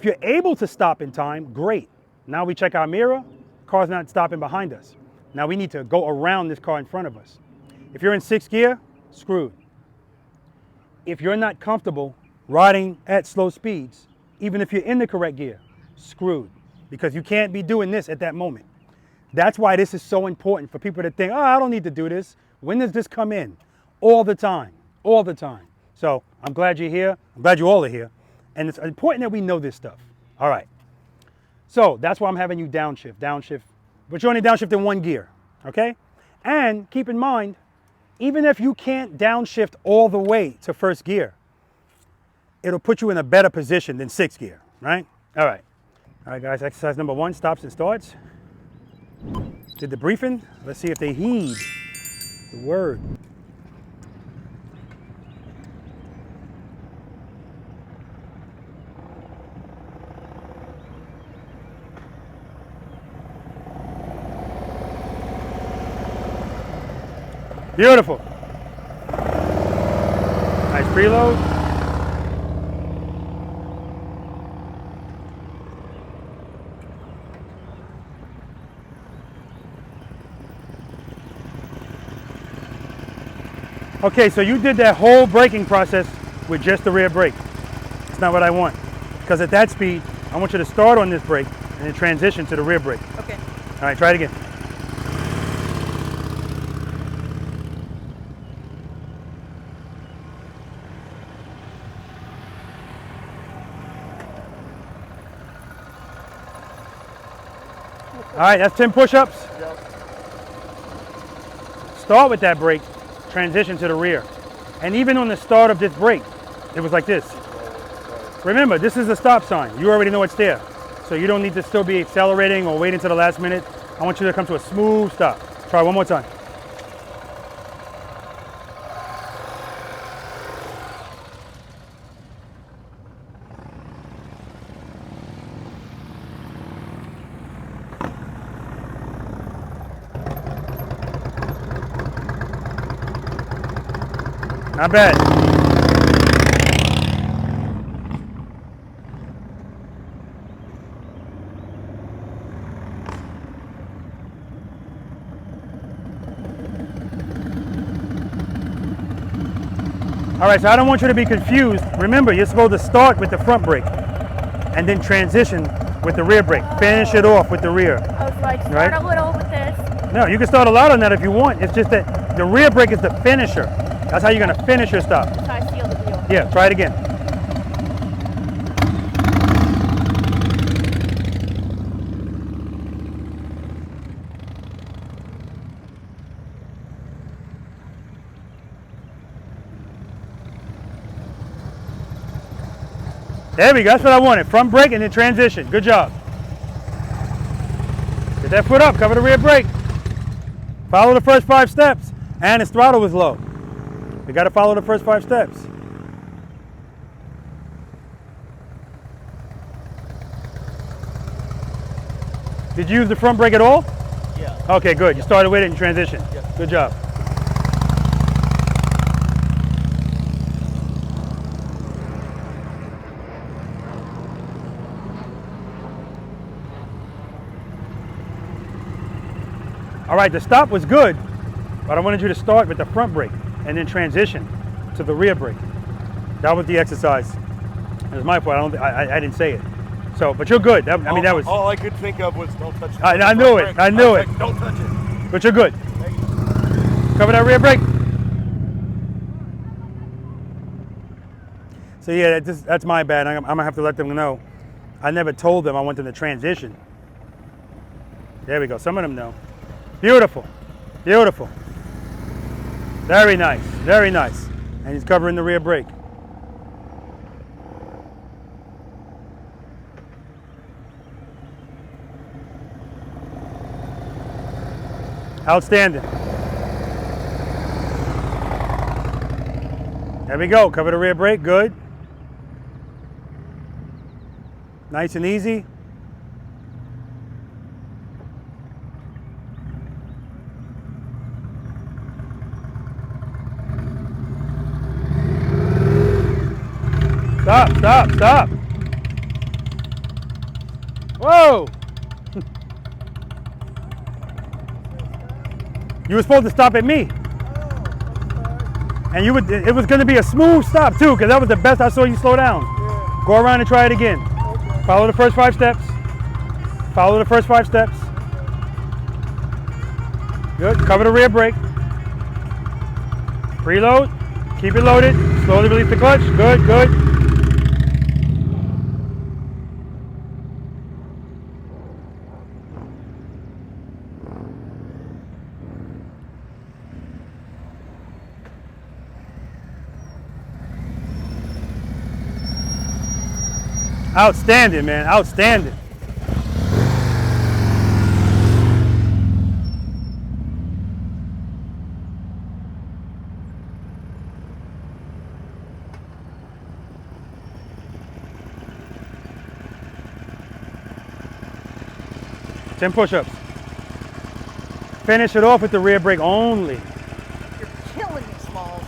you're able to stop in time, great. Now we check our mirror, car's not stopping behind us. Now we need to go around this car in front of us. If you're in 6th gear, screwed. If you're not comfortable riding at slow speeds, even if you're in the correct gear, screwed. Because you can't be doing this at that moment. That's why this is so important for people to think, oh, I don't need to do this. When does this come in? All the time, all the time. So I'm glad you're here. I'm glad you all are here. And it's important that we know this stuff. All right. So that's why I'm having you downshift. But you're only downshift in one gear, okay? And keep in mind, even if you can't downshift all the way to 1st gear, it'll put you in a better position than 6th gear, right? All right. All right, guys, exercise number 1, stops and starts. Did the briefing. Let's see if they heed the word. Beautiful. Nice preload. Okay, so you did that whole braking process with just the rear brake. That's not what I want. Because at that speed, I want you to start on this brake and then transition to the rear brake. Okay. All right, try it again. All right, that's 10 push-ups. Yep. Start with that brake, transition to the rear. And even on the start of this brake, it was like this. Remember, this is a stop sign. You already know it's there. So you don't need to still be accelerating or waiting until the last minute. I want you to come to a smooth stop. Try one more time. Not bad. All right, so I don't want you to be confused. Remember, you're supposed to start with the front brake and then transition with the rear brake. Finish it off with the rear. I was like, start a little with this. No, you can start a lot on that if you want. It's just that the rear brake is the finisher. That's how you're going to finish your stop. So I seal the wheel. Yeah, try it again. There we go, that's what I wanted. Front brake and then transition. Good job. Get that foot up, cover the rear brake. Follow the first 5 steps. And his throttle was low. We got to follow the first 5 steps. Did you use the front brake at all? Yeah. Okay, good. You started with it and transitioned. Yeah. Good job. All right, the stop was good, but I wanted you to start with the front brake and then transition to the rear brake. That was the exercise. It was my fault. I didn't say it. So, but you're good. I mean, that was. All I could think of was don't touch it. I knew it. I knew it. Don't touch it. But you're good. Cover that rear brake. So yeah, that's my bad. I'm gonna have to let them know. I never told them I want them to transition. There we go. Some of them know. Beautiful. Beautiful. Very nice. Very nice. And he's covering the rear brake. Outstanding. There we go. Cover the rear brake. Good. Nice and easy. Stop, stop, stop. Whoa. You were supposed to stop at me. And it was going to be a smooth stop too, because that was the best I saw you slow down. Yeah. Go around and try it again. Okay. Follow the first 5 steps. Follow the first 5 steps. Good. Cover the rear brake. Preload. Keep it loaded. Slowly release the clutch. Good, good. Outstanding, man. Outstanding. Ten push-ups. Finish it off with the rear brake only. You're killing me, Smalls.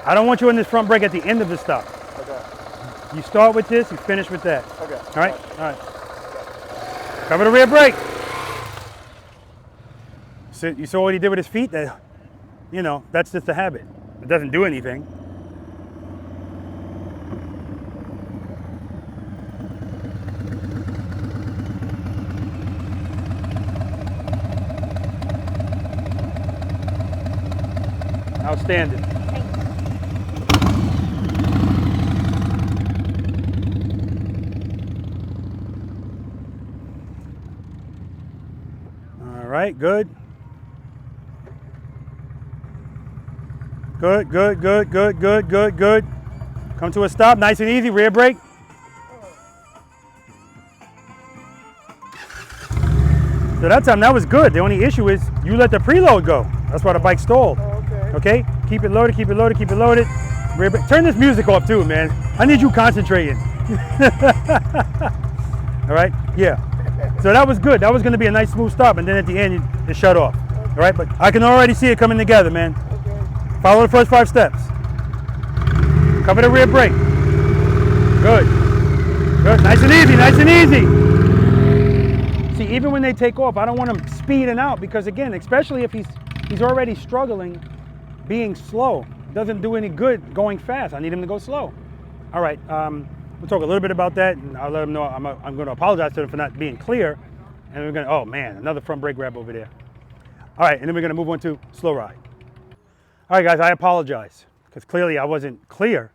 I don't want you on this front brake at the end of the stop. Okay. You start with this, you finish with that. Okay. All right? All right. Cover the rear brake. So you saw what he did with his feet? That, you know, that's just a habit. It doesn't do anything. Outstanding. All right, good. Good, good, good, good, good, good, good. Come to a stop, nice and easy, rear brake. So that time, that was good. The only issue is you let the preload go. That's why the bike stalled. Okay, keep it loaded, keep it loaded, keep it loaded. Turn this music off too, man. I need you concentrating. All right, yeah. So that was good. That was gonna be a nice smooth stop, and then at the end, it shut off. All right, but I can already see it coming together, man. Follow the first 5 steps. Cover the rear brake. Good. Good, nice and easy, nice and easy. See, even when they take off, I don't want them speeding out because again, especially if he's already struggling, being slow doesn't do any good going fast. I need him to go slow. All right, we'll talk a little bit about that, and I'll let him know I'm going to apologize to him for not being clear. And we're going to, oh man, another front brake grab over there. All right, and then we're going to move on to slow ride. All right, guys, I apologize because clearly I wasn't clear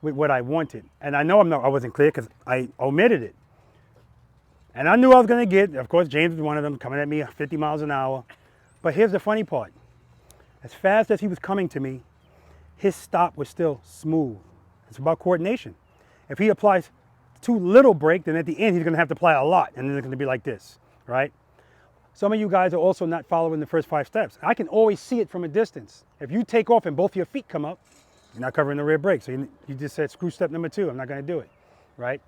with what I wanted, and I know I wasn't clear because I omitted it. And I knew I was going to get, of course, James was one of them, coming at me 50 miles an hour. But here's the funny part. As fast as he was coming to me, his stop was still smooth. It's about coordination. If he applies too little brake, then at the end, he's going to have to apply a lot, and then it's going to be like this, right? Some of you guys are also not following the first 5 steps. I can always see it from a distance. If you take off and both your feet come up, you're not covering the rear brake. So you just said, screw step number 2. I'm not going to do it, right?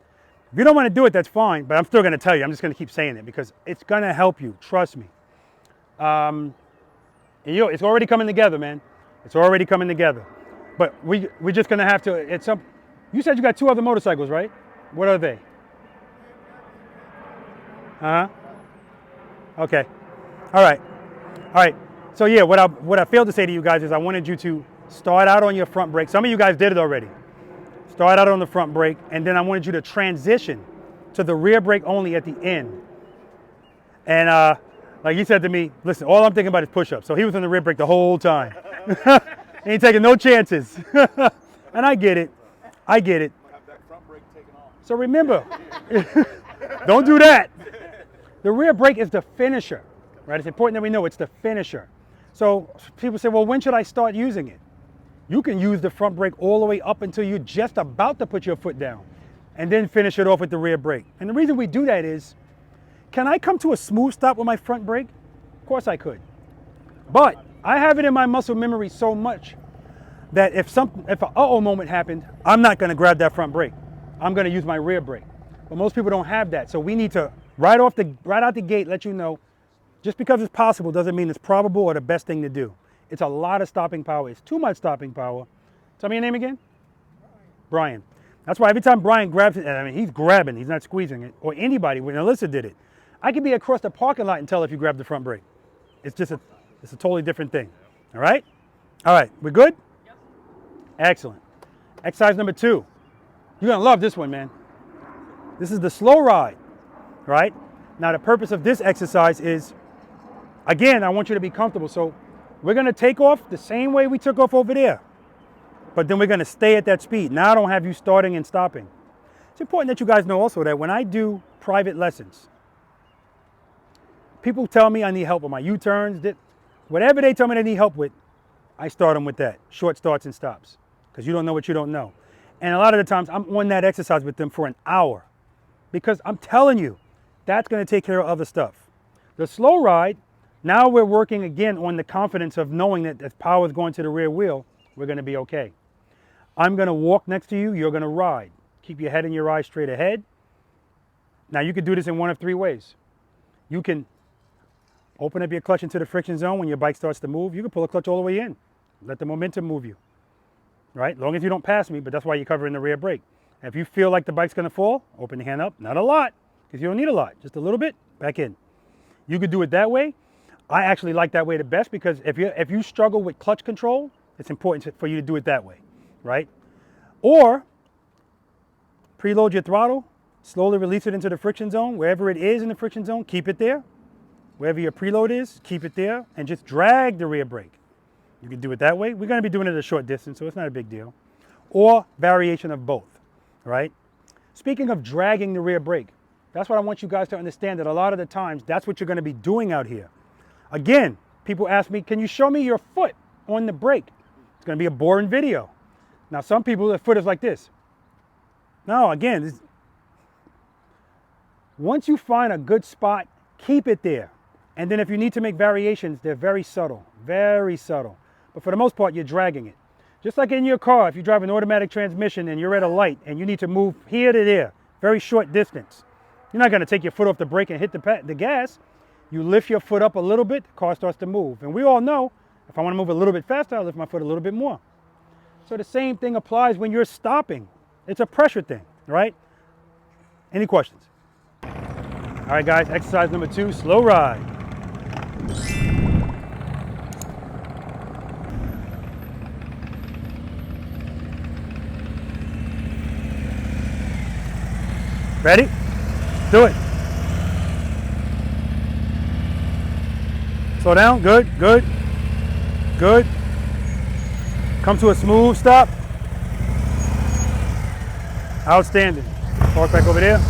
If you don't want to do it, that's fine, but I'm still going to tell you. I'm just going to keep saying it because it's going to help you. Trust me. And it's already coming together, man. It's already coming together. But we're just gonna have to, at some, you said you got 2 other motorcycles, right? What are they? Uh-huh. Okay. All right. All right. So yeah, what I failed to say to you guys is I wanted you to start out on your front brake. Some of you guys did it already. Start out on the front brake, and then I wanted you to transition to the rear brake only at the end. And like he said to me, listen, all I'm thinking about is push-ups. So he was on the rear brake the whole time. Ain't taking no chances. And I get it. I get it. So remember, don't do that. The rear brake is the finisher, right? It's important that we know it's the finisher. So people say, well, when should I start using it? You can use the front brake all the way up until you're just about to put your foot down and then finish it off with the rear brake. And the reason we do that is, can I come to a smooth stop with my front brake? Of course I could. But I have it in my muscle memory so much that if an uh-oh moment happened, I'm not gonna grab that front brake. I'm gonna use my rear brake. But most people don't have that. So we need to, right out the gate, let you know, just because it's possible doesn't mean it's probable or the best thing to do. It's a lot of stopping power. It's too much stopping power. Tell me your name again? Brian. That's why every time Brian grabs it, I mean, he's grabbing, he's not squeezing it, or anybody, when Alyssa did it. I could be across the parking lot and tell if you grab the front brake. It's just it's a totally different thing. All right? All right, we good? Yep. Excellent. Exercise number 2. You're gonna love this one, man. This is the slow ride, right? Now the purpose of this exercise is, again, I want you to be comfortable. So we're gonna take off the same way we took off over there, but then we're gonna stay at that speed. Now I don't have you starting and stopping. It's important that you guys know also that when I do private lessons, people tell me I need help with my U-turns, whatever they tell me they need help with, I start them with that, short starts and stops, because you don't know what you don't know. And a lot of the times I'm on that exercise with them for an hour, because I'm telling you, that's gonna take care of other stuff. The slow ride, now we're working again on the confidence of knowing that as power is going to the rear wheel, we're gonna be okay. I'm gonna walk next to you, you're gonna ride. Keep your head and your eyes straight ahead. Now you can do this in one of 3 ways. You can open up your clutch into the friction zone when your bike starts to move. You can pull the clutch all the way in. Let the momentum move you, right? As long as you don't pass me, but that's why you're covering the rear brake. And if you feel like the bike's gonna fall, open the hand up, not a lot, because you don't need a lot, just a little bit, back in. You could do it that way. I actually like that way the best because if you struggle with clutch control, it's important for you to do it that way, right? Or preload your throttle, slowly release it into the friction zone. Wherever it is in the friction zone, keep it there. Wherever your preload is, keep it there and just drag the rear brake. You can do it that way. We're gonna be doing it at a short distance, so it's not a big deal. Or variation of both, right? Speaking of dragging the rear brake, that's what I want you guys to understand, that a lot of the times, that's what you're gonna be doing out here. Again, people ask me, can you show me your foot on the brake? It's gonna be a boring video. Now, some people, their foot is like this. No, again, once you find a good spot, keep it there. And then if you need to make variations, they're very subtle, very subtle. But for the most part, you're dragging it. Just like in your car, if you drive an automatic transmission and you're at a light and you need to move here to there, very short distance, you're not gonna take your foot off the brake and hit the gas. You lift your foot up a little bit, the car starts to move. And we all know, if I wanna move a little bit faster, I lift my foot a little bit more. So the same thing applies when you're stopping. It's a pressure thing, right? Any questions? All right, guys, exercise number 2, slow ride. Ready? Do it. Slow down, good, good, good. Come to a smooth stop. Outstanding. Park back over there.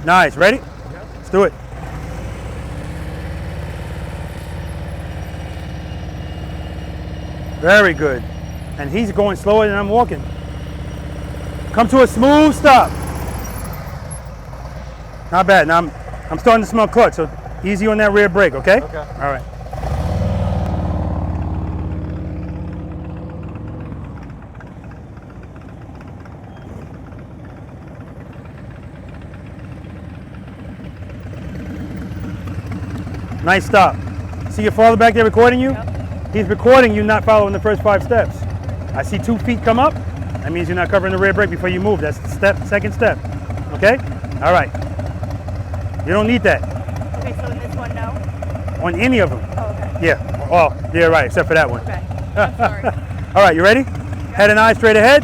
Nice, ready? Let's do it. Very good. And he's going slower than I'm walking. Come to a smooth stop. Not bad. Now I'm starting to smell clutch, so easy on that rear brake, okay? Okay. All right. Nice stop. See your father back there recording you? Yep. He's recording you not following the first 5 steps. I see 2 feet come up. That means you're not covering the rear brake before you move. That's the second step. Okay? All right. You don't need that. Okay, so in this one, no? On any of them. Oh, okay. Yeah. Oh, yeah, right, except for that one. Okay. I'm sorry. All right, you ready? Head and eye straight ahead.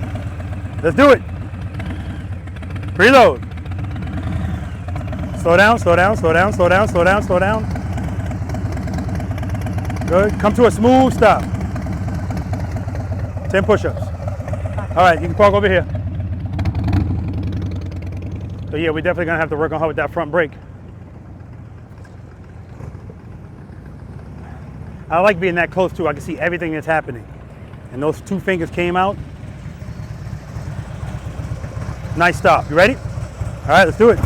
Let's do it. Preload. Slow down, slow down, slow down, slow down, slow down, slow down. Good. Come to a smooth stop. 10 push-ups. All right, you can park over here. So yeah, we're definitely gonna have to work on her with that front brake. I like being that close too. I can see everything that's happening. And those 2 fingers came out. Nice stop. You ready? All right, let's do it.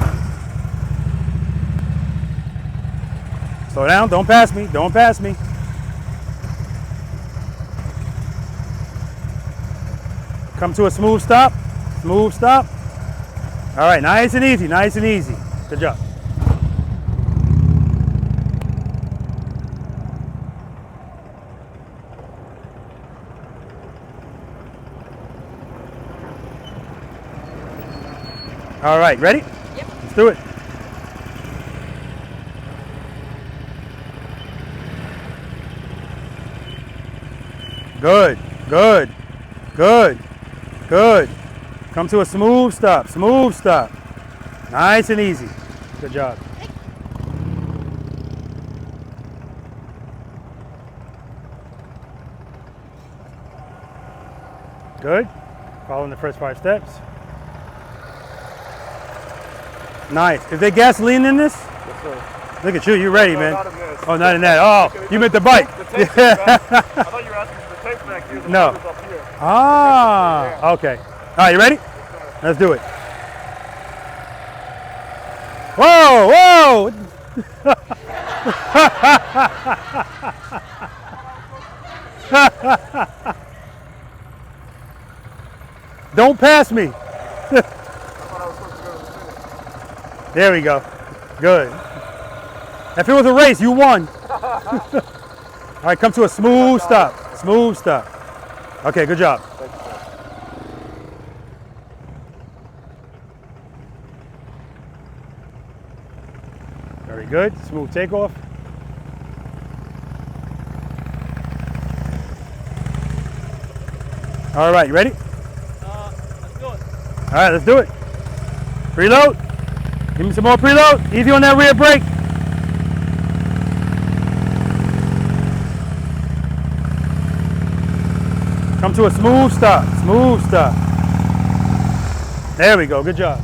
Slow down. Don't pass me. Don't pass me. Come to a smooth stop. Smooth stop. All right, nice and easy. Nice and easy. Good job. All right, ready? Yep. Let's do it. Good, good, good, good. Come to a smooth stop, smooth stop. Nice and easy. Good job. Good. Following the first 5 steps. Nice. Is there gasoline in this? Yes, sir. Look at you, you ready, No, man. not in this. Oh, not in that. Oh, you meant the bike. The tape's back. I thought you were asking for the tape back here. The No. motor's up here. Ah, okay. All right, you ready? Let's do it. Whoa, whoa. Don't pass me. There we go. Good. If it was a race, you won. All right, come to a smooth stop. Smooth stop. Okay, good job. Very good. Smooth takeoff. All right, you ready? Let's do it. All right, let's do it. Preload. Give me some more preload. Easy on that rear brake. Come to a smooth stop. Smooth stop. There we go. Good job.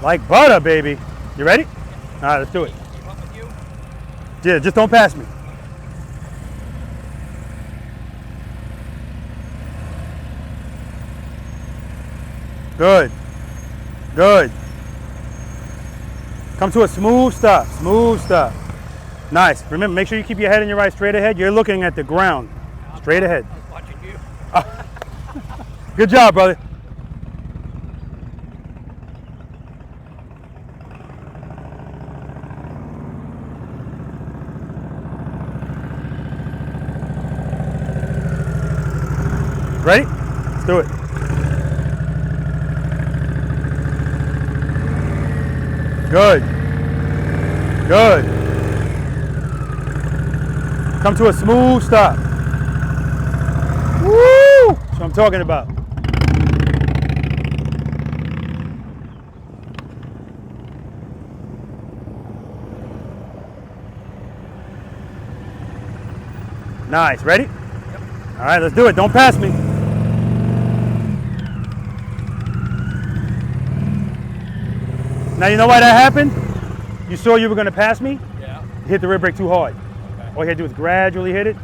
Like butter, baby. You ready? All right, let's do it. Yeah, just don't pass me. Good. Good. Come to a smooth stop. Smooth stop. Nice. Remember, make sure you keep your head and your eyes straight ahead. You're looking at the ground. Straight ahead. I was watching you. Good job, brother. Ready? Let's do it. Good. Good. Come to a smooth stop. Woo! That's what I'm talking about. Nice. Ready? Yep. All right, let's do it. Don't pass me. Now you know why that happened? You saw you were going to pass me? Yeah. You hit the rear brake too hard. Okay. All you had to do is gradually hit it.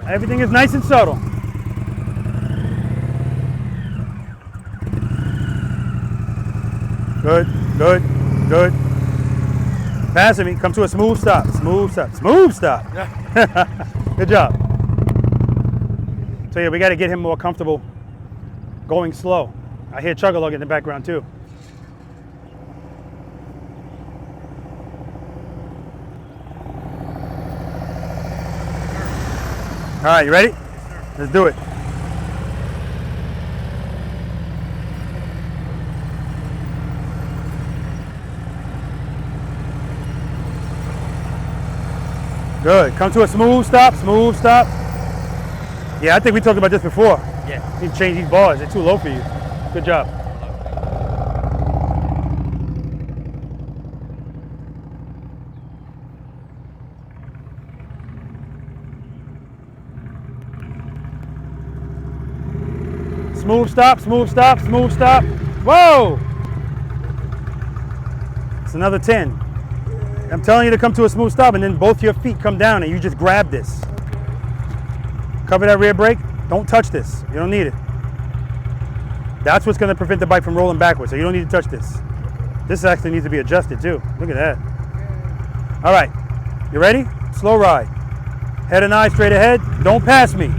Everything is nice and subtle. Good, good, good. passing me. Come to a smooth stop. Smooth stop. Smooth stop. Good job. So yeah, we got to get him more comfortable going slow. I hear Chug-a-Lug in the background too. All right, you ready? Let's do it. Good. Come to a smooth stop, smooth stop. Yeah, I think we talked about this before. Yeah. You need to change these bars. They're too low for you. Good job. Smooth stop, smooth stop, smooth stop. Whoa! It's another 10. I'm telling you to come to a smooth stop and then both your feet come down and you just grab this. Cover that rear brake. Don't touch this. You don't need it. That's what's going to prevent the bike from rolling backwards, so you don't need to touch this. This actually needs to be adjusted too. Look at that. All right, you ready? Slow ride. Head and eye straight ahead. Don't pass me.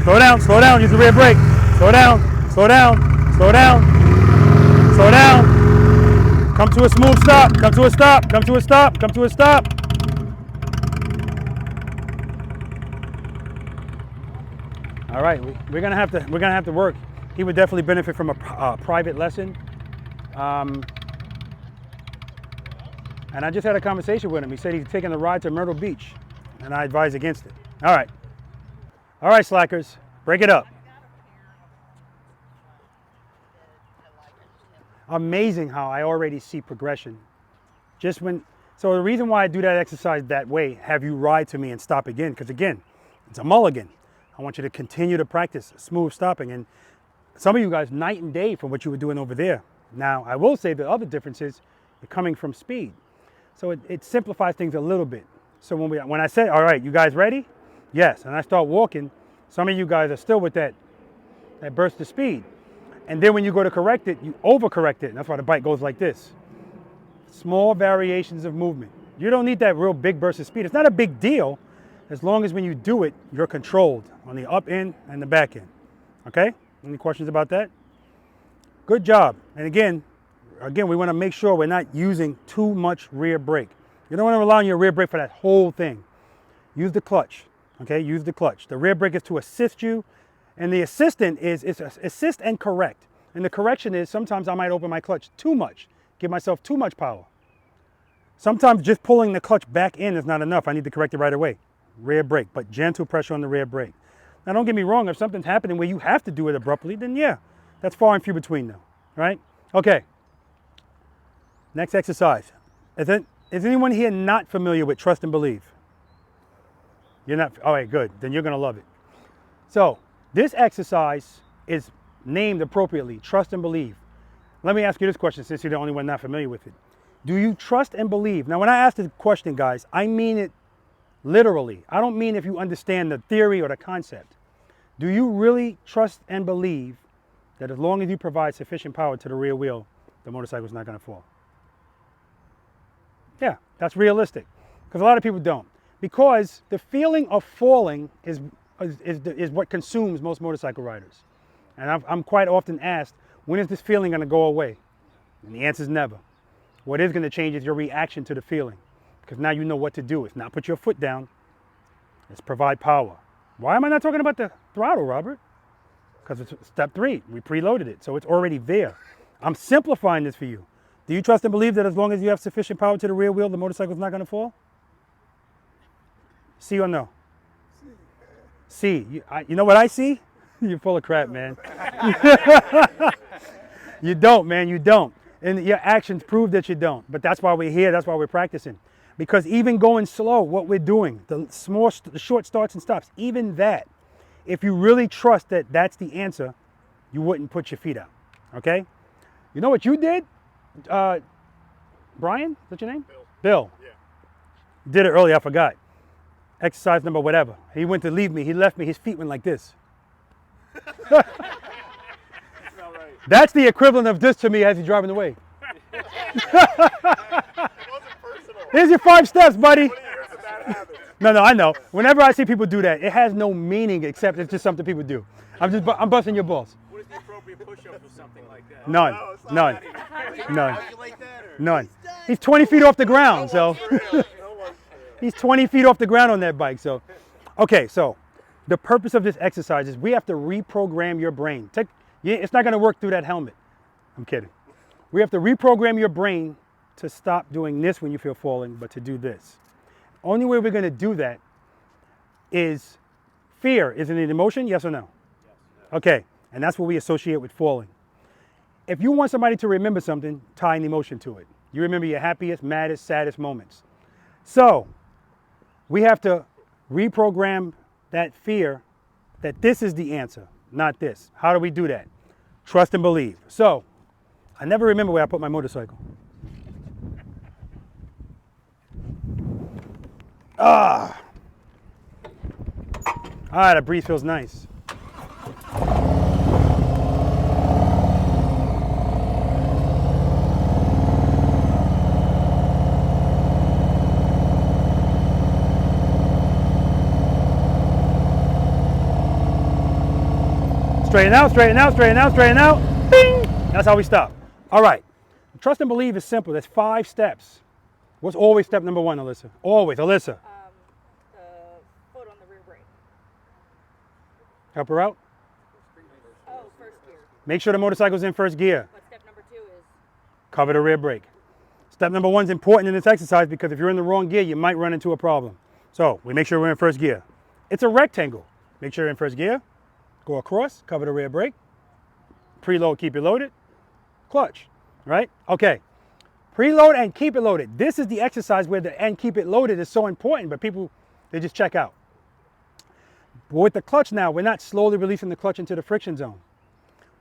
Slow down, slow down. Use the rear brake. Slow down, slow down, slow down, slow down. Come to a smooth stop, come to a stop, come to a stop, come to a stop. All right, we're gonna have to work. He would definitely benefit from a private lesson. And I just had a conversation with him. He said he's taking a ride to Myrtle Beach, and I advise against it. All right, slackers, break it up. Amazing how I already see progression. So the reason why I do that exercise that way, have you ride to me and stop again, because again, it's a mulligan. I want you to continue to practice smooth stopping. And some of you guys, night and day from what you were doing over there. Now, I will say the other difference is you're coming from speed. So it simplifies things a little bit. So when I say, all right, you guys ready? Yes, and I start walking, some of you guys are still with that burst of speed. And then when you go to correct it, you overcorrect it. And that's why the bike goes like this. Small variations of movement. You don't need that real big burst of speed. It's not a big deal as long as when you do it, you're controlled on the up end and the back end. Okay? Any questions about that? Good job. And again, we want to make sure we're not using too much rear brake. You don't want to rely on your rear brake for that whole thing. Use the clutch. Okay? Use the clutch. The rear brake is to assist you. And the assistant is assist and correct. And the correction is sometimes I might open my clutch too much, give myself too much power. Sometimes just pulling the clutch back in is not enough. I need to correct it right away. Rear brake, but gentle pressure on the rear brake. Now don't get me wrong, if something's happening where you have to do it abruptly, then yeah, that's far and few between though, right? Okay, next exercise. Is anyone here not familiar with trust and believe? You're not, all right, good, then you're gonna love it. So, this exercise is named appropriately, trust and believe. Let me ask you this question since you're the only one not familiar with it. Do you trust and believe? Now when I ask the question, guys, I mean it literally. I don't mean if you understand the theory or the concept. Do you really trust and believe that as long as you provide sufficient power to the rear wheel, the motorcycle's not going to fall? Yeah, that's realistic. Because a lot of people don't. Because the feeling of falling is what consumes most motorcycle riders. And I'm quite often asked, when is this feeling going to go away? And the answer is never. What is going to change is your reaction to the feeling. Because now you know what to do. It's not put your foot down. It's provide power. Why am I not talking about the throttle, Robert? Because it's step 3. We preloaded it. So it's already there. I'm simplifying this for you. Do you trust and believe that as long as you have sufficient power to the rear wheel, the motorcycle's not going to fall? See or no? See. You know what I see? You're full of crap, man. You don't, man. You don't. And your actions prove that you don't. But that's why we're here. That's why we're practicing. Because even going slow, what we're doing, the short starts and stops, even that, if you really trust that that's the answer, you wouldn't put your feet out. Okay? You know what you did? Brian? Is that your name? Bill. Yeah. Did it earlier. I forgot. Exercise number whatever. He went to leave me. He left me. His feet went like this. That's the equivalent of this to me as he's driving away. Here's your 5 steps, buddy. No, I know. Whenever I see people do that, it has no meaning except it's just something people do. I'm busting your balls. What is the appropriate push-up for something like that? None. He's 20 feet off the ground, so. He's 20 feet off the ground on that bike, so. Okay, so the purpose of this exercise is we have to reprogram your brain. It's not gonna work through that helmet. I'm kidding. We have to reprogram your brain to stop doing this when you feel falling, but to do this. Only way we're gonna do that is fear. Is it an emotion, yes or no? Yes. Okay, and that's what we associate with falling. If you want somebody to remember something, tie an emotion to it. You remember your happiest, maddest, saddest moments. So, we have to reprogram that fear that this is the answer, not this. How do we do that? Trust and believe. So, I never remember where I put my motorcycle. Ah! Ah, that breeze feels nice. Straighten out, straighten out, straighten out, straighten out. Bing! That's how we stop. All right. Trust and believe is simple. There's 5 steps. What's always step number 1, Alyssa? Always, Alyssa. The foot on the rear brake. Help her out. Oh, first gear. Make sure the motorcycle's in first gear. But step number 2 is? Cover the rear brake. Step number 1 is important in this exercise because if you're in the wrong gear, you might run into a problem. So we make sure we're in first gear. It's a rectangle. Make sure you're in first gear. Go across, cover the rear brake. Preload, keep it loaded. Clutch, right? Okay. Preload and keep it loaded. This is the exercise where the and keep it loaded is so important, but people, they just check out. But with the clutch now, we're not slowly releasing the clutch into the friction zone.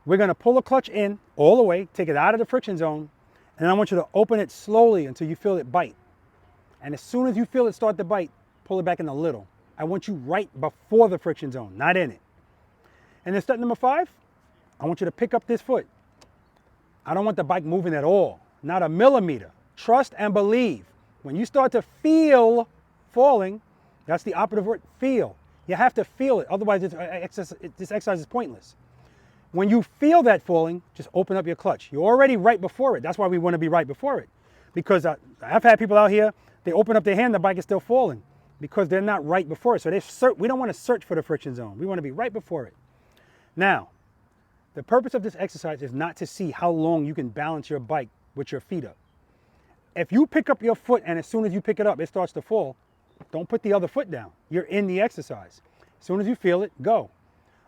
We're gonna pull the clutch in all the way, take it out of the friction zone, and I want you to open it slowly until you feel it bite. And as soon as you feel it start to bite, pull it back in a little. I want you right before the friction zone, not in it. And then step number 5, I want you to pick up this foot. I don't want the bike moving at all, not a millimeter. Trust and believe. When you start to feel falling, that's the operative word, feel. You have to feel it, otherwise this exercise is pointless. When you feel that falling, just open up your clutch. You're already right before it. That's why we want to be right before it. Because I've had people out here, they open up their hand, the bike is still falling because they're not right before it. So we don't want to search for the friction zone. We want to be right before it. Now, the purpose of this exercise is not to see how long you can balance your bike with your feet up. If you pick up your foot and as soon as you pick it up, it starts to fall, don't put the other foot down. You're in the exercise. As soon as you feel it, go.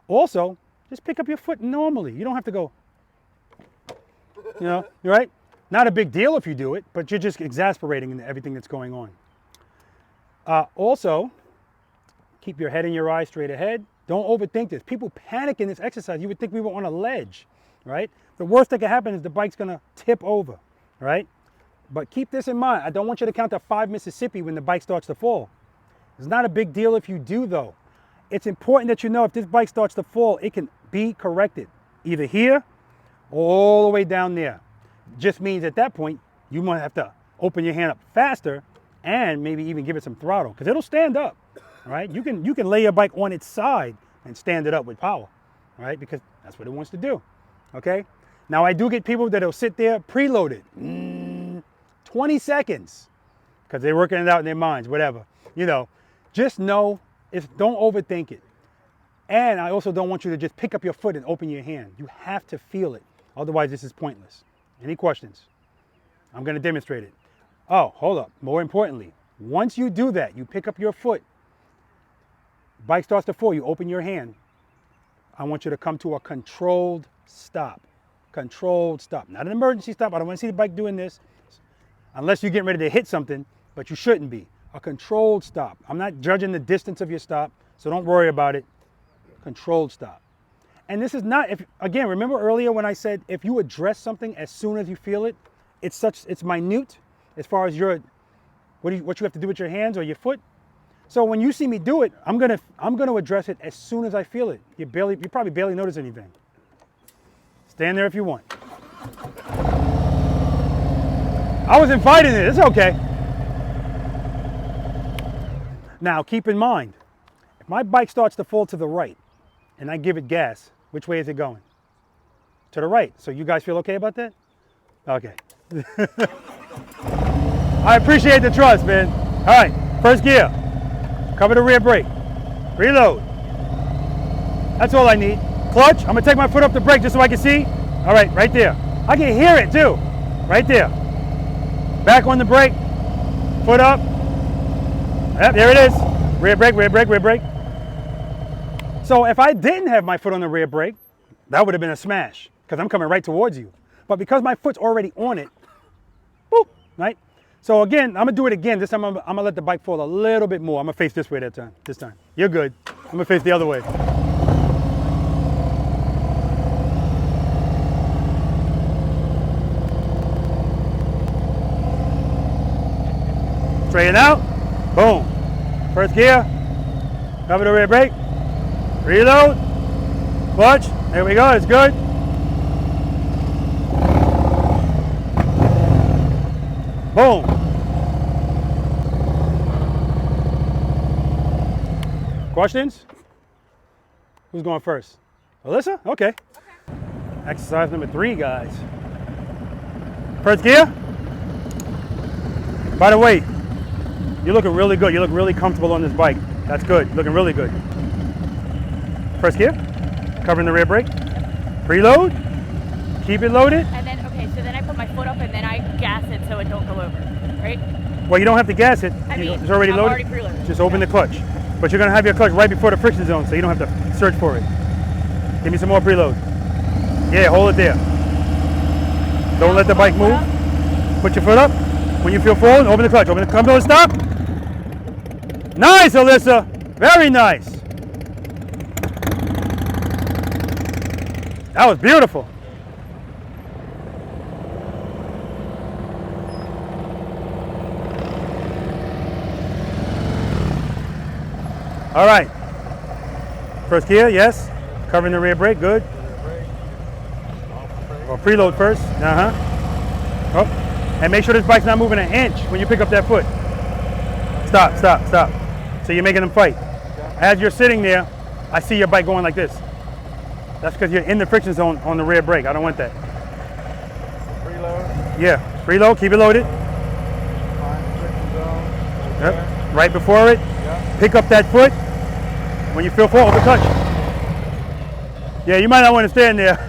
Also, just pick up your foot normally. You don't have to go, right? Not a big deal if you do it, but you're just exasperating everything that's going on. Also, keep your head and your eyes straight ahead. Don't overthink this. People panic in this exercise. You would think we were on a ledge, right? The worst that can happen is the bike's gonna tip over, right? But keep this in mind. I don't want you to count to 5 Mississippi when the bike starts to fall. It's not a big deal if you do though. It's important that you know if this bike starts to fall, it can be corrected. Either here or all the way down there. Just means at that point, you might have to open your hand up faster and maybe even give it some throttle because it'll stand up. Right? You can lay your bike on its side and stand it up with power, right? Because that's what it wants to do, okay? Now I do get people that'll sit there preloaded, 20 seconds, because they're working it out in their minds, whatever. Just know, don't overthink it. And I also don't want you to just pick up your foot and open your hand. You have to feel it, otherwise this is pointless. Any questions? I'm gonna demonstrate it. Oh, hold up, more importantly, once you do that, you pick up your foot, bike starts to fall, you open your hand. I want you to come to a controlled stop. Controlled stop. Not an emergency stop. I don't want to see the bike doing this. Unless you're getting ready to hit something, but you shouldn't be. A controlled stop. I'm not judging the distance of your stop, so don't worry about it. Controlled stop. And this is not, again, remember earlier when I said if you address something as soon as you feel it, it's minute as far as what you have to do with your hands or your foot. So when you see me do it, I'm gonna address it as soon as I feel it. You probably barely notice anything. Stand there if you want. I wasn't fighting it, it's okay. Now, keep in mind, if my bike starts to fall to the right and I give it gas, which way is it going? To the right. So you guys feel okay about that? Okay. I appreciate the trust, man. All right, first gear. Cover the rear brake. Reload. That's all I need. Clutch, I'm gonna take my foot off the brake just so I can see. All right, right there. I can hear it too. Right there. Back on the brake. Foot up. Yep, there it is. Rear brake, rear brake, rear brake. So if I didn't have my foot on the rear brake, that would have been a smash because I'm coming right towards you. But because my foot's already on it, boop, right? So again, I'm gonna do it again. This time I'm gonna let the bike fall a little bit more. I'm gonna face this way this time. You're good. I'm gonna face the other way. Straighten out, boom. First gear, cover the rear brake, reload, clutch, there we go, it's good. Boom. Questions? Who's going first? Alyssa? Okay. Exercise number 3, guys. First gear. By the way, you're looking really good. You look really comfortable on this bike. That's good. Looking really good. First gear. Covering the rear brake. Preload. Keep it loaded. And then, okay, so then I put my foot up and then I gas it so it don't go over, right? Well, you don't have to gas it. I mean, it's already I'm loaded. already preloaded. Just open the clutch. But you're going to have your clutch right before the friction zone, so you don't have to search for it. Give me some more preload. Yeah, hold it there. Don't let the bike move. Put your foot up. When you feel falling, open the clutch. Open the clutch. Come to a stop. Nice, Alyssa. Very nice. That was beautiful. All right. First gear, yes. Covering the rear brake, good. Or preload first. Oh. And make sure this bike's not moving an inch when you pick up that foot. Stop, stop, stop. So you're making them fight. As you're sitting there, I see your bike going like this. That's because you're in the friction zone on the rear brake. I don't want that. Preload. Yeah, preload, keep it loaded. Find the friction zone. Yep. Right before it. Yeah. Pick up that foot. When you feel full, open the clutch. Yeah, you might not want to stand there.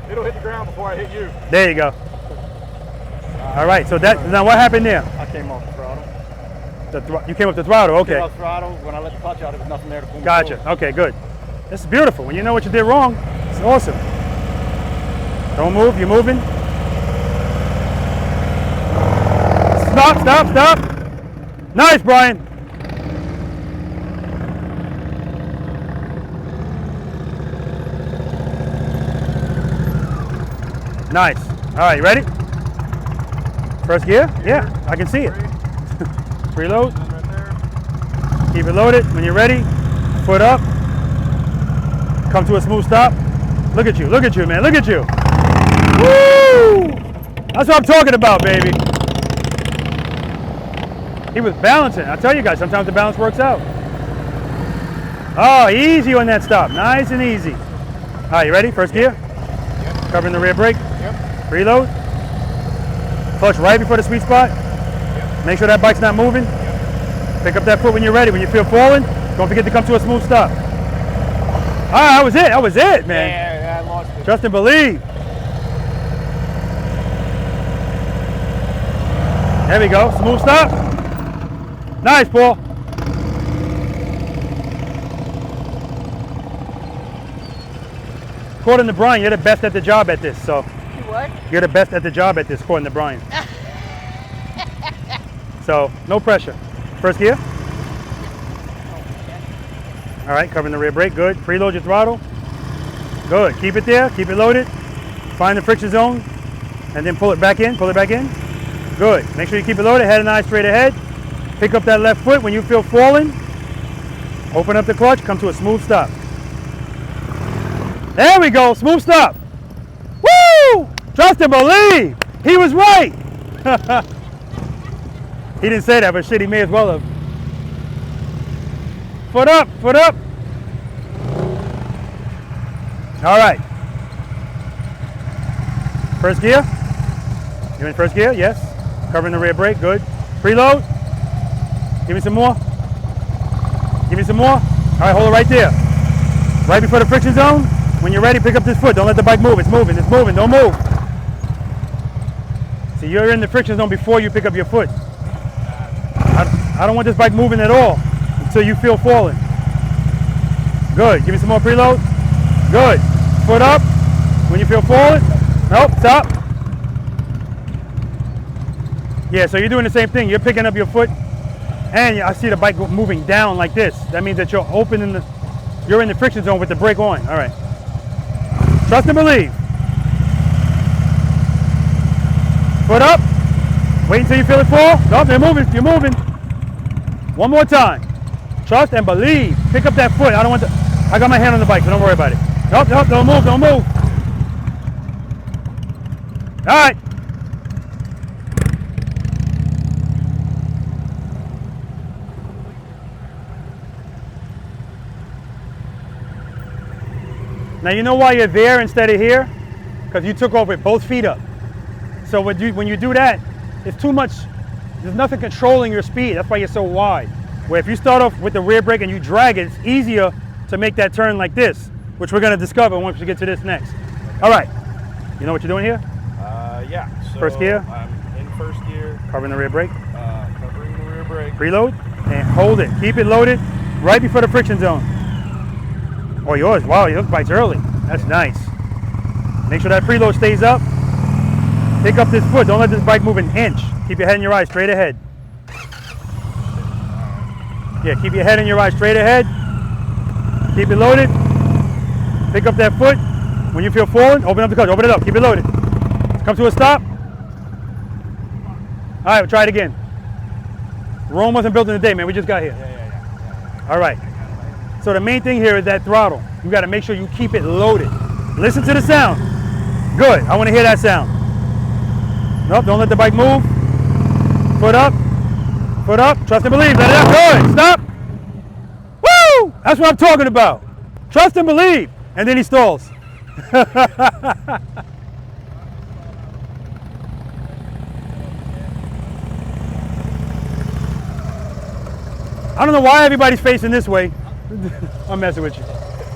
It'll hit the ground before I hit you. There you go. All right, so that, now what happened there? I came off the throttle. You came up the throttle, okay. Came off the throttle. When I let the clutch out, there was nothing there to pull me Gotcha, forward. okay, good. This is beautiful. When you know what you did wrong, it's awesome. Don't move, you're moving. Stop, stop, stop. Nice, Brian. Nice. All right, you ready? First gear? Yeah, I can see it. Preload. Right there. Keep it loaded. When you're ready, foot up. Come to a smooth stop. Look at you, man, look at you. Woo! That's what I'm talking about, baby. He was balancing. I tell you guys, sometimes the balance works out. Oh, easy on that stop. Nice and easy. All right, you ready? First gear. Yep. Covering the rear brake. Yep. Preload. Clutch right before the sweet spot. Yep. Make sure that bike's not moving. Yep. Pick up that foot when you're ready. When you feel falling, don't forget to come to a smooth stop. All right, that was it. That was it, man. Yeah, I lost it. Trust and believe. There we go. Smooth stop. Nice, Paul. According to Brian, you're the best at the job at this, so. You what? You're the best at the job at this, according to Brian. So, no pressure. First gear. All right, covering the rear brake, good. Preload your throttle. Good, keep it there, keep it loaded. Find the friction zone, and then pull it back in, Good, make sure you keep it loaded, head and eye straight ahead. Pick up that left foot when you feel falling. Open up the clutch, come to a smooth stop. There we go, smooth stop. Woo! Trust and believe, he was right. He didn't say that, but shit, he may as well have. Foot up, foot up. All right. First gear. You're in first gear, yes. Covering the rear brake, good. Preload. Give me some more. Give me some more. All right, hold it right there. Right before the friction zone. When you're ready, pick up this foot. Don't let the bike move. It's moving, it's moving. Don't move. So you're in the friction zone before you pick up your foot. I don't want this bike moving at all until you feel falling. Good. Give me some more preload. Good. Foot up. When you feel falling. Nope, stop. Yeah, so you're doing the same thing. You're picking up your foot, and I see the bike moving down like this. That means that you're opening you're in the friction zone with the brake on. All right. Trust and believe. Foot up. Wait until you feel it fall. Nope, you're moving. You're moving. One more time. Trust and believe. Pick up that foot. I don't want to. I got my hand on the bike, so don't worry about it. Nope, nope, don't move, don't move. All right. Now you know why you're there instead of here? Because you took off with both feet up. So when you do that, it's too much, there's nothing controlling your speed. That's why you're so wide. Where if you start off with the rear brake and you drag it, it's easier to make that turn like this, which we're gonna discover once we get to this next. All right, you know what you're doing here? Yeah. So First gear? I'm in first gear. Covering the rear brake. Covering the rear brake. Preload and hold it. Keep it loaded right before the friction zone. Oh, yours, wow, your bike's early. That's nice. Make sure that preload stays up. Pick up this foot. Don't let this bike move an inch. Keep your head and your eyes straight ahead. Yeah, keep your head and your eyes straight ahead. Keep it loaded. Pick up that foot. When you feel falling, open up the clutch. Open it up. Keep it loaded. Come to a stop. All right, we'll try it again. Rome wasn't built in a day, man. We just got here. Yeah. All right. So the main thing here is that throttle. You got to make sure you keep it loaded. Listen to the sound. Good. I want to hear that sound. Nope, don't let the bike move. Foot up. Foot up. Trust and believe. Let it out. Good. Stop. Woo! That's what I'm talking about. Trust and believe. And then he stalls. I don't know why everybody's facing this way. I'm messing with you.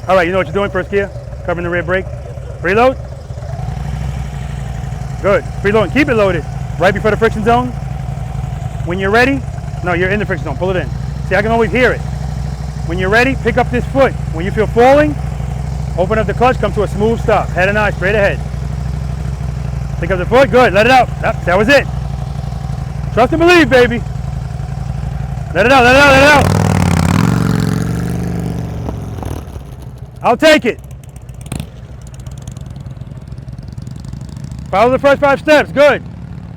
All right, you know what you're doing? First gear, covering the rear brake. Preload. Good. Preload and keep it loaded. Right before the friction zone. When you're ready, no, you're in the friction zone. Pull it in. See, I can always hear it. When you're ready, pick up this foot. When you feel falling, open up the clutch, come to a smooth stop. Head and eyes straight ahead. Pick up the foot. Good. Let it out. That was it. Trust and believe, baby. Let it out. Let it out. Let it out. I'll take it. Follow the first 5 steps. Good.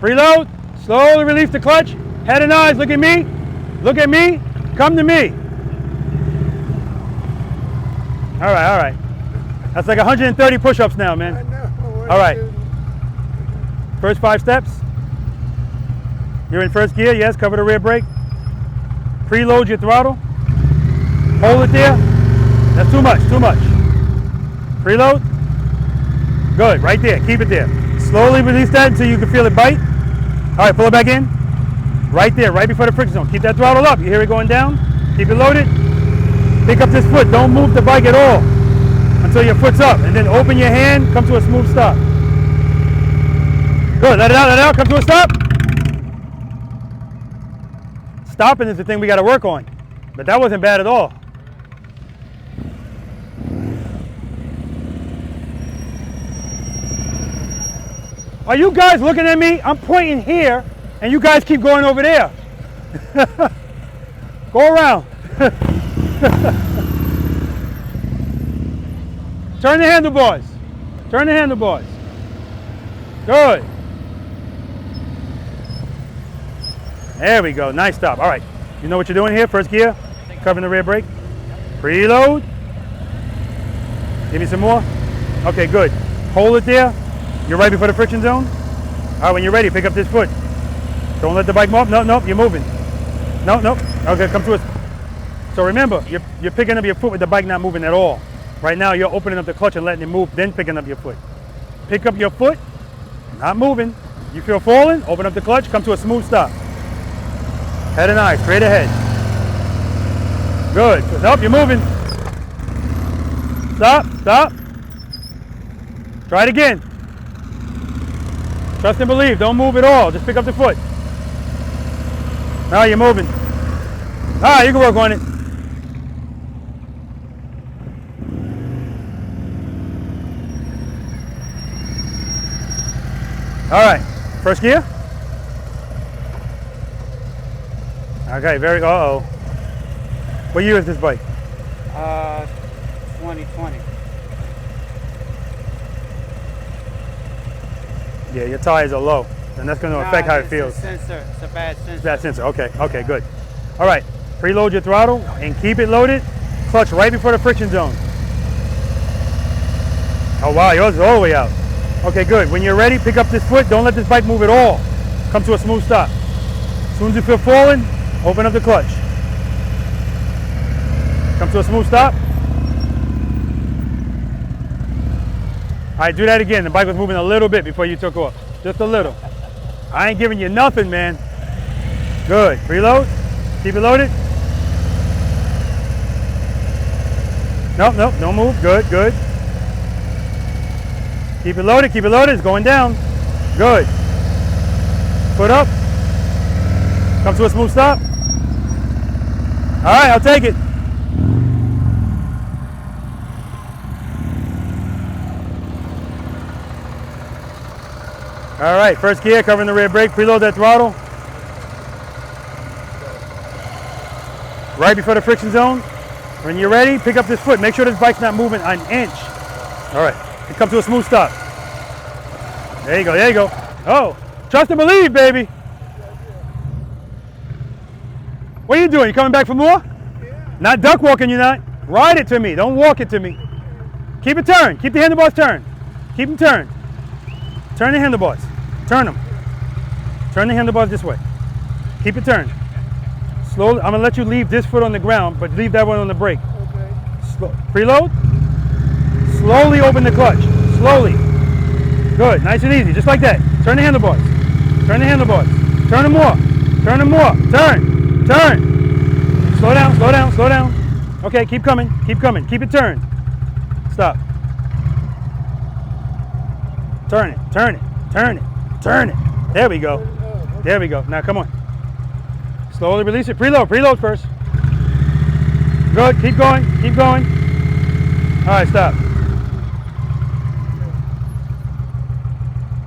Preload. Slowly release the clutch. Head and eyes. Look at me. Look at me. Come to me. All right. All right. That's like 130 push-ups now, man. I know. All right. First 5 steps. You're in first gear. Yes. Cover the rear brake. Preload your throttle. Hold it there. That's too much. Too much. Preload. Good. Right there. Keep it there. Slowly release that until you can feel it bite. All right, pull it back in. Right there, right before the friction zone. Keep that throttle up. You hear it going down? Keep it loaded. Pick up this foot. Don't move the bike at all until your foot's up. And then open your hand, come to a smooth stop. Good. Let it out, let it out. Come to a stop. Stopping is the thing we got to work on. But that wasn't bad at all. Are you guys looking at me? I'm pointing here, and you guys keep going over there. Go around. Turn the handlebars. Turn the handlebars. Good. There we go. Nice stop. All right. You know what you're doing here? First gear. Covering the rear brake. Preload. Give me some more. Okay, good. Hold it there. You're right before the friction zone. All right, when you're ready, pick up this foot. Don't let the bike move. No, no, you're moving. No, no. Okay, come to us. So remember, you're picking up your foot with the bike not moving at all. Right now, you're opening up the clutch and letting it move, then picking up your foot. Pick up your foot, not moving. You feel falling, open up the clutch, come to a smooth stop. Head and eye, straight ahead. Good. Nope, you're moving. Stop, stop. Try it again. Trust and believe, don't move at all. Just pick up the foot. Now you're moving. All right, you can work on it. All right, first gear. Okay, uh-oh. What year is this bike? 2020. Yeah, your tires are low, and that's going to affect how it feels. It's a sensor. It's a bad sensor. Bad sensor. Okay, okay, good. All right, preload your throttle and keep it loaded. Clutch right before the friction zone. Oh wow, yours is all the way out. Okay, good. When you're ready, pick up this foot. Don't let this bike move at all. Come to a smooth stop. As soon as you feel falling, open up the clutch. Come to a smooth stop. All right, do that again. The bike was moving a little bit before you took off. Just a little. I ain't giving you nothing, man. Good. Preload. Keep it loaded. Nope, nope, don't move. Good, good. Keep it loaded, keep it loaded. It's going down. Good. Foot up. Come to a smooth stop. All right, I'll take it. All right, first gear, covering the rear brake. Preload that throttle. Right before the friction zone. When you're ready, pick up this foot. Make sure this bike's not moving an inch. All right, and come to a smooth stop. There you go, there you go. Oh, trust and believe, baby. What are you doing? You coming back for more? Yeah. Not duck walking, you're not. Ride it to me, don't walk it to me. Keep it turned, keep the handlebars turned. Keep them turned. Turn the handlebars, turn them. Turn the handlebars this way. Keep it turned. Slowly, I'm gonna let you leave this foot on the ground, but leave that one on the brake. Okay. Preload. Slowly open the clutch. Slowly. Good, nice and easy, just like that. Turn the handlebars. Turn the handlebars. Turn them more. Turn them more. Turn. Turn. Slow down, slow down, slow down. Okay, keep coming, keep coming. Keep it turned. Stop. Turn it, turn it, turn it, turn it. There we go. There we go. Now come on. Slowly release it. Preload, preload first. Good, keep going, keep going. All right, stop.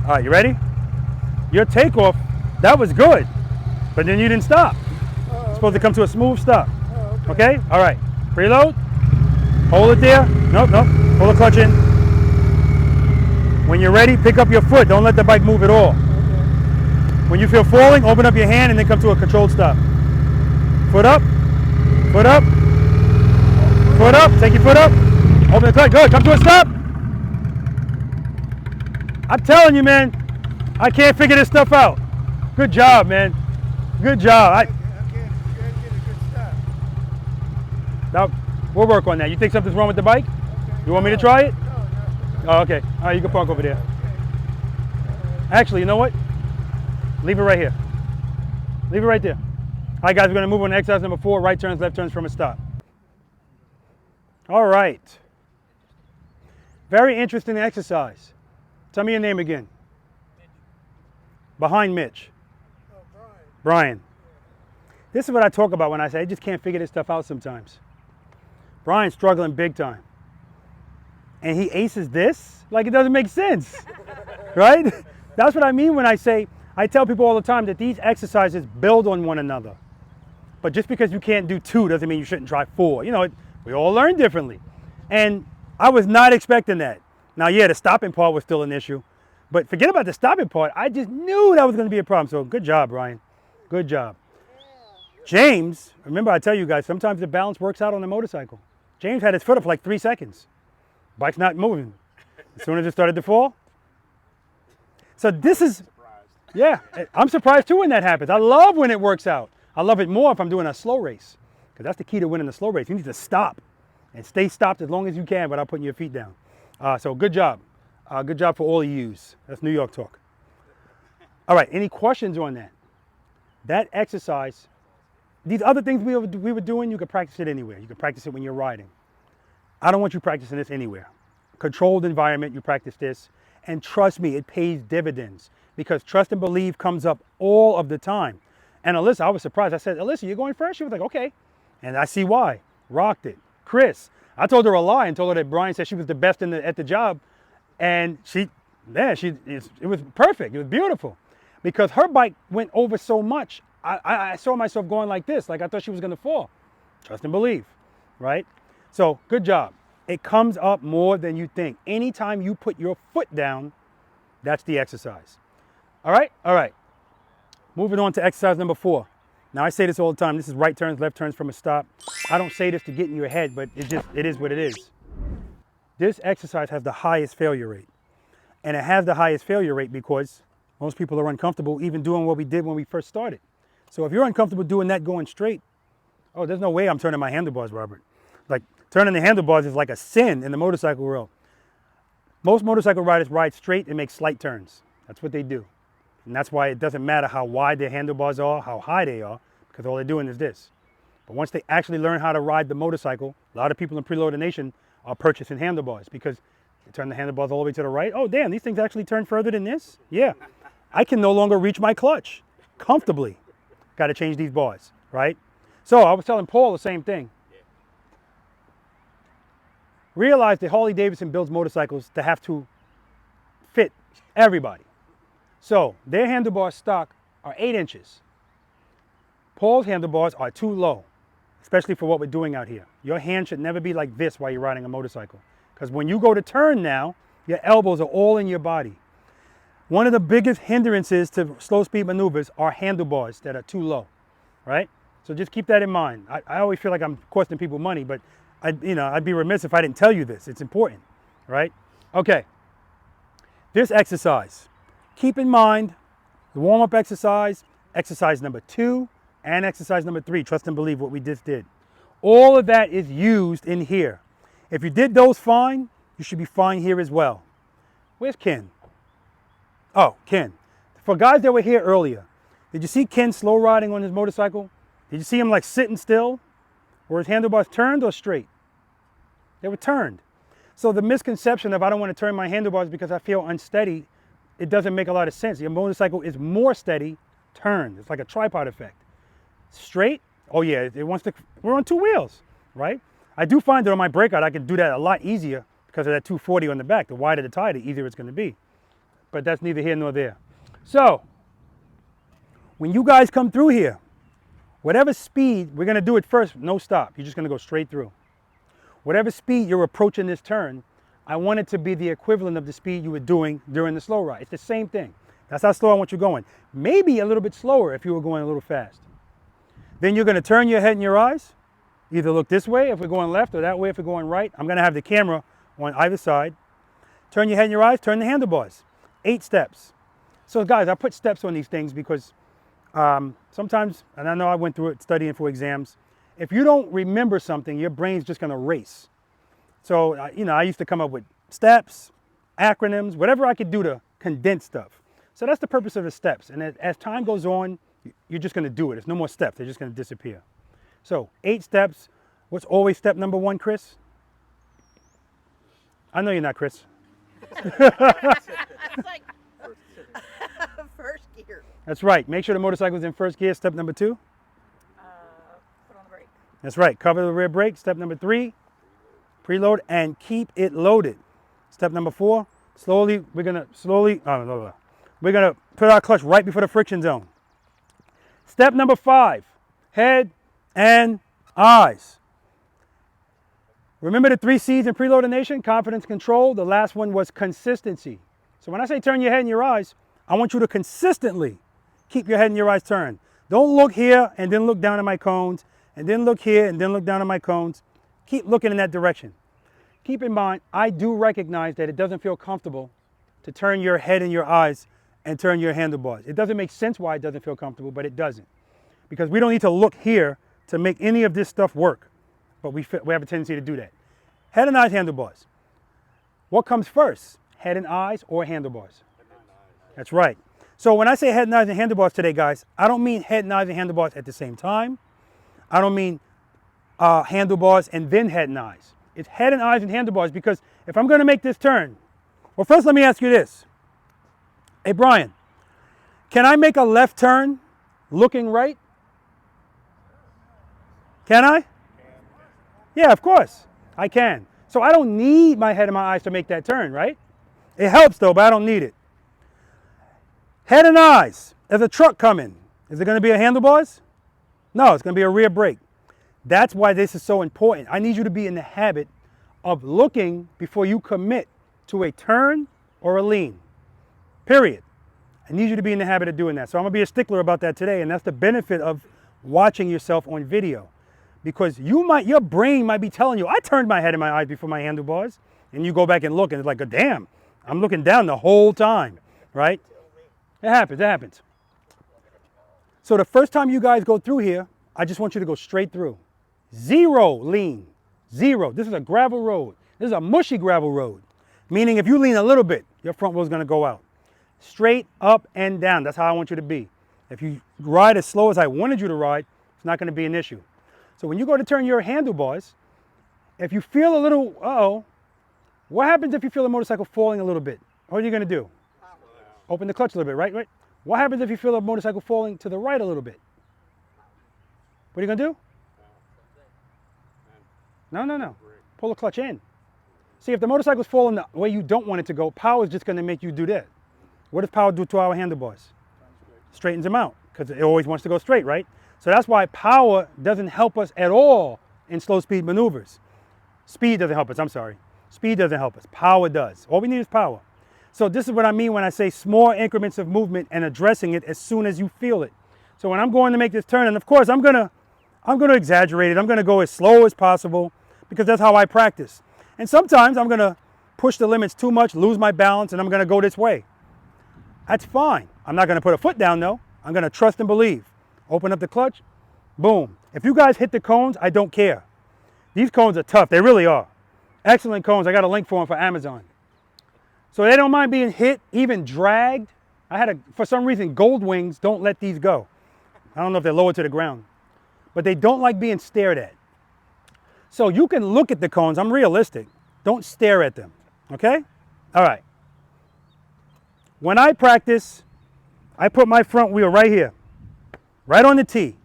All right, you ready? Your takeoff, that was good, but then you didn't stop. It's supposed to come to a smooth stop. Okay? All right, preload. Hold it there. Nope, nope. Pull the clutch in. When you're ready, pick up your foot. Don't let the bike move at all. When you feel falling, open up your hand and then come to a controlled stop. Foot up. Foot up. Foot up. Take your foot up. Open the clutch. Good. Come to a stop. I'm telling you, man, I can't figure this stuff out. Good job, man. Good job. Now, we'll work on that. You think something's wrong with the bike? You want me to try it? Oh, okay. All right, you can park over there. Actually, you know what? Leave it right here. Leave it right there. All right, guys, we're going to move on to exercise number 4, right turns, left turns from a stop. All right. Very interesting exercise. Tell me your name again. Behind Mitch. Oh, Brian. Brian. This is what I talk about when I say I just can't figure this stuff out sometimes. Brian's struggling big time. And he aces this? Like it doesn't make sense, right? That's what I mean when I say, I tell people all the time that these exercises build on one another. But just because you can't do 2 doesn't mean you shouldn't try 4. You know, we all learn differently. And I was not expecting that. Now, yeah, the stopping part was still an issue. But forget about the stopping part. I just knew that was going to be a problem. So good job, Brian. Good job. James, remember I tell you guys, sometimes the balance works out on the motorcycle. James had his foot up for like 3 seconds. Bike's not moving. As soon as it started to fall. So this is, yeah, I'm surprised too when that happens. I love when it works out. I love it more if I'm doing a slow race. because that's the key to winning the slow race. You need to stop and stay stopped as long as you can without putting your feet down. So good job. Good job for all of yous. That's New York talk. All right, any questions on that? That exercise, these other things we were doing, you could practice it anywhere. You can practice it when you're riding. I don't want you practicing this anywhere. Controlled environment, you practice this. And trust me, it pays dividends because trust and believe comes up all of the time. And Alyssa, I was surprised. I said, Alyssa, you're going first? She was like, okay. And I see why. Rocked it. Chris, I told her a lie and told her that Brian said she was the best at the job. And it was perfect. It was beautiful. Because her bike went over so much, I saw myself going like this, like I thought she was going to fall. Trust and believe, right? So good job. It comes up more than you think. Anytime you put your foot down, that's the exercise. All right? All right. Moving on to exercise number 4. Now I say this all the time. This is right turns, left turns from a stop. I don't say this to get in your head, but it is what it is. This exercise has the highest failure rate. And it has the highest failure rate because most people are uncomfortable even doing what we did when we first started. So if you're uncomfortable doing that going straight, oh, there's no way I'm turning my handlebars, Robert. Like turning the handlebars is like a sin in the motorcycle world. Most motorcycle riders ride straight and make slight turns. That's what they do. And that's why it doesn't matter how wide their handlebars are, how high they are, because all they're doing is this. But once they actually learn how to ride the motorcycle, a lot of people in Preloader Nation are purchasing handlebars because they turn the handlebars all the way to the right. Oh, damn, these things actually turn further than this? Yeah. I can no longer reach my clutch comfortably. Got to change these bars, right? So I was telling Paul the same thing. Realize that Harley Davidson builds motorcycles to have to fit everybody. So their handlebars stock are 8 inches. Paul's handlebars are too low, especially for what we're doing out here. Your hand should never be like this while you're riding a motorcycle. Because when you go to turn now, your elbows are all in your body. One of the biggest hindrances to slow speed maneuvers are handlebars that are too low, right? So just keep that in mind. I always feel like I'm costing people money, but I'd be remiss if I didn't tell you this. It's important, right? Okay, this exercise. Keep in mind the warm-up exercise, exercise number 2, and exercise number 3. Trust and believe what we just did. All of that is used in here. If you did those fine, you should be fine here as well. Where's Ken? Oh, Ken. For guys that were here earlier, did you see Ken slow riding on his motorcycle? Did you see him like sitting still? Were his handlebars turned or straight? They were turned. So the misconception of I don't want to turn my handlebars because I feel unsteady, it doesn't make a lot of sense. Your motorcycle is more steady turned. It's like a tripod effect. Straight, oh yeah, we're on 2 wheels, right? I do find that on my breakout, I can do that a lot easier because of that 240 on the back. The wider the tire, the easier it's going to be. But that's neither here nor there. So, when you guys come through here, whatever speed, we're going to do it first, no stop. You're just going to go straight through. Whatever speed you're approaching this turn, I want it to be the equivalent of the speed you were doing during the slow ride. It's the same thing. That's how slow I want you going. Maybe a little bit slower if you were going a little fast. Then you're going to turn your head and your eyes. Either look this way if we're going left or that way if we're going right. I'm going to have the camera on either side. Turn your head and your eyes, turn the handlebars. 8 steps. So guys, I put steps on these things because sometimes, and I know I went through it studying for exams, if you don't remember something, your brain's just going to race. So, I used to come up with steps, acronyms, whatever I could do to condense stuff. So that's the purpose of the steps. And as time goes on, you're just going to do it. There's no more steps. They're just going to disappear. So 8 steps. What's always step number 1, Chris? I know you're not Chris. It's like first gear. That's right. Make sure the motorcycle's in first gear. Step number 2. Put on the brake. That's right. Cover the rear brake. Step number 3. Preload and keep it loaded. Step number 4. We're gonna put our clutch right before the friction zone. Step number 5. Head and eyes. Remember the 3 C's in Preloader Nation? Confidence, control. The last one was consistency. So when I say turn your head and your eyes, I want you to consistently keep your head and your eyes turned. Don't look here and then look down at my cones, and then look here and then look down at my cones. Keep looking in that direction. Keep in mind, I do recognize that it doesn't feel comfortable to turn your head and your eyes and turn your handlebars. It doesn't make sense why it doesn't feel comfortable, but it doesn't. Because we don't need to look here to make any of this stuff work, but we have a tendency to do that. Head and eyes, handlebars. What comes first, head and eyes or handlebars? That's right. So when I say head and eyes and handlebars today, guys, I don't mean head and eyes and handlebars at the same time. I don't mean handlebars and then head and eyes. It's head and eyes and handlebars, because if I'm going to make this turn, well, first let me ask you this. Hey, Brian, can I make a left turn looking right? Can I? Yeah, of course, I can. So I don't need my head and my eyes to make that turn, right? It helps though, but I don't need it. Head and eyes, there's a truck coming. Is it going to be a handlebars? No, it's going to be a rear brake. That's why this is so important. I need you to be in the habit of looking before you commit to a turn or a lean, period. I need you to be in the habit of doing that. So I'm going to be a stickler about that today, and that's the benefit of watching yourself on video. Because your brain might be telling you, I turned my head and my eyes before my handlebars, and you go back and look, and it's like, damn, I'm looking down the whole time, right? It happens, it happens. So the first time you guys go through here, I just want you to go straight through. Zero lean, zero. This is a gravel road. This is a mushy gravel road, meaning if you lean a little bit, your front wheel is going to go out. Straight up and down, that's how I want you to be. If you ride as slow as I wanted you to ride, it's not going to be an issue. So when you go to turn your handlebars, if you feel a little, uh-oh, what happens if you feel the motorcycle falling a little bit? What are you going to do? Open the clutch a little bit, right? What happens if you feel a motorcycle falling to the right a little bit? What are you going to do? No. Pull the clutch in. See, if the motorcycle's falling the way you don't want it to go, power is just going to make you do that. What does power do to our handlebars? Straightens them out, because it always wants to go straight, right? So that's why power doesn't help us at all in slow speed maneuvers. Speed doesn't help us, I'm sorry. Speed doesn't help us, power does. All we need is power. So this is what I mean when I say small increments of movement and addressing it as soon as you feel it. So when I'm going to make this turn, and of course I'm gonna exaggerate it. I'm gonna go as slow as possible, because that's how I practice. And sometimes I'm gonna push the limits too much, lose my balance, and I'm gonna go this way. That's fine. I'm not gonna put a foot down though. I'm gonna trust and believe. Open up the clutch, boom. If you guys hit the cones, I don't care. These cones are tough, they really are. Excellent cones, I got a link for them for Amazon. So they don't mind being hit, even dragged. For some reason, Gold Wings don't let these go. I don't know if they're lower to the ground, but they don't like being stared at. So you can look at the cones, I'm realistic. Don't stare at them, okay? All right. When I practice, I put my front wheel right here, right on the T.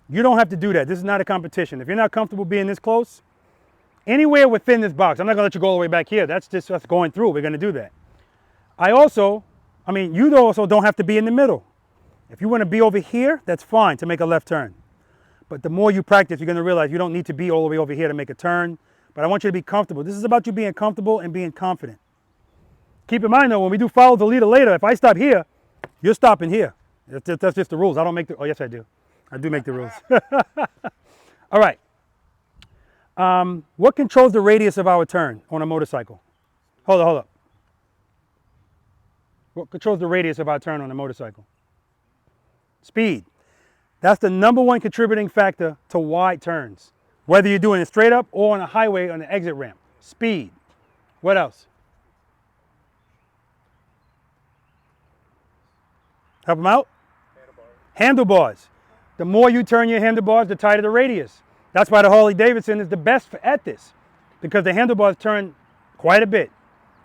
You don't have to do that. This is not a competition. If you're not comfortable being this close, anywhere within this box, I'm not gonna let you go all the way back here. That's just us going through. We're gonna do that. You also don't have to be in the middle. If you wanna be over here, that's fine to make a left turn. But the more you practice, you're gonna realize you don't need to be all the way over here to make a turn. But I want you to be comfortable. This is about you being comfortable and being confident. Keep in mind though, when we do follow the leader later, if I stop here, you're stopping here. That's just the rules. I don't make the, oh yes I do. I do make the rules. All right. What controls the radius of our turn on a motorcycle? Hold up. What controls the radius of our turn on a motorcycle? Speed. That's the #1 contributing factor to wide turns. Whether you're doing it straight up or on a highway on the exit ramp. Speed. What else? Help them out? Handlebars. The more you turn your handlebars, the tighter the radius. That's why the Harley Davidson is the best at this, because the handlebars turn quite a bit.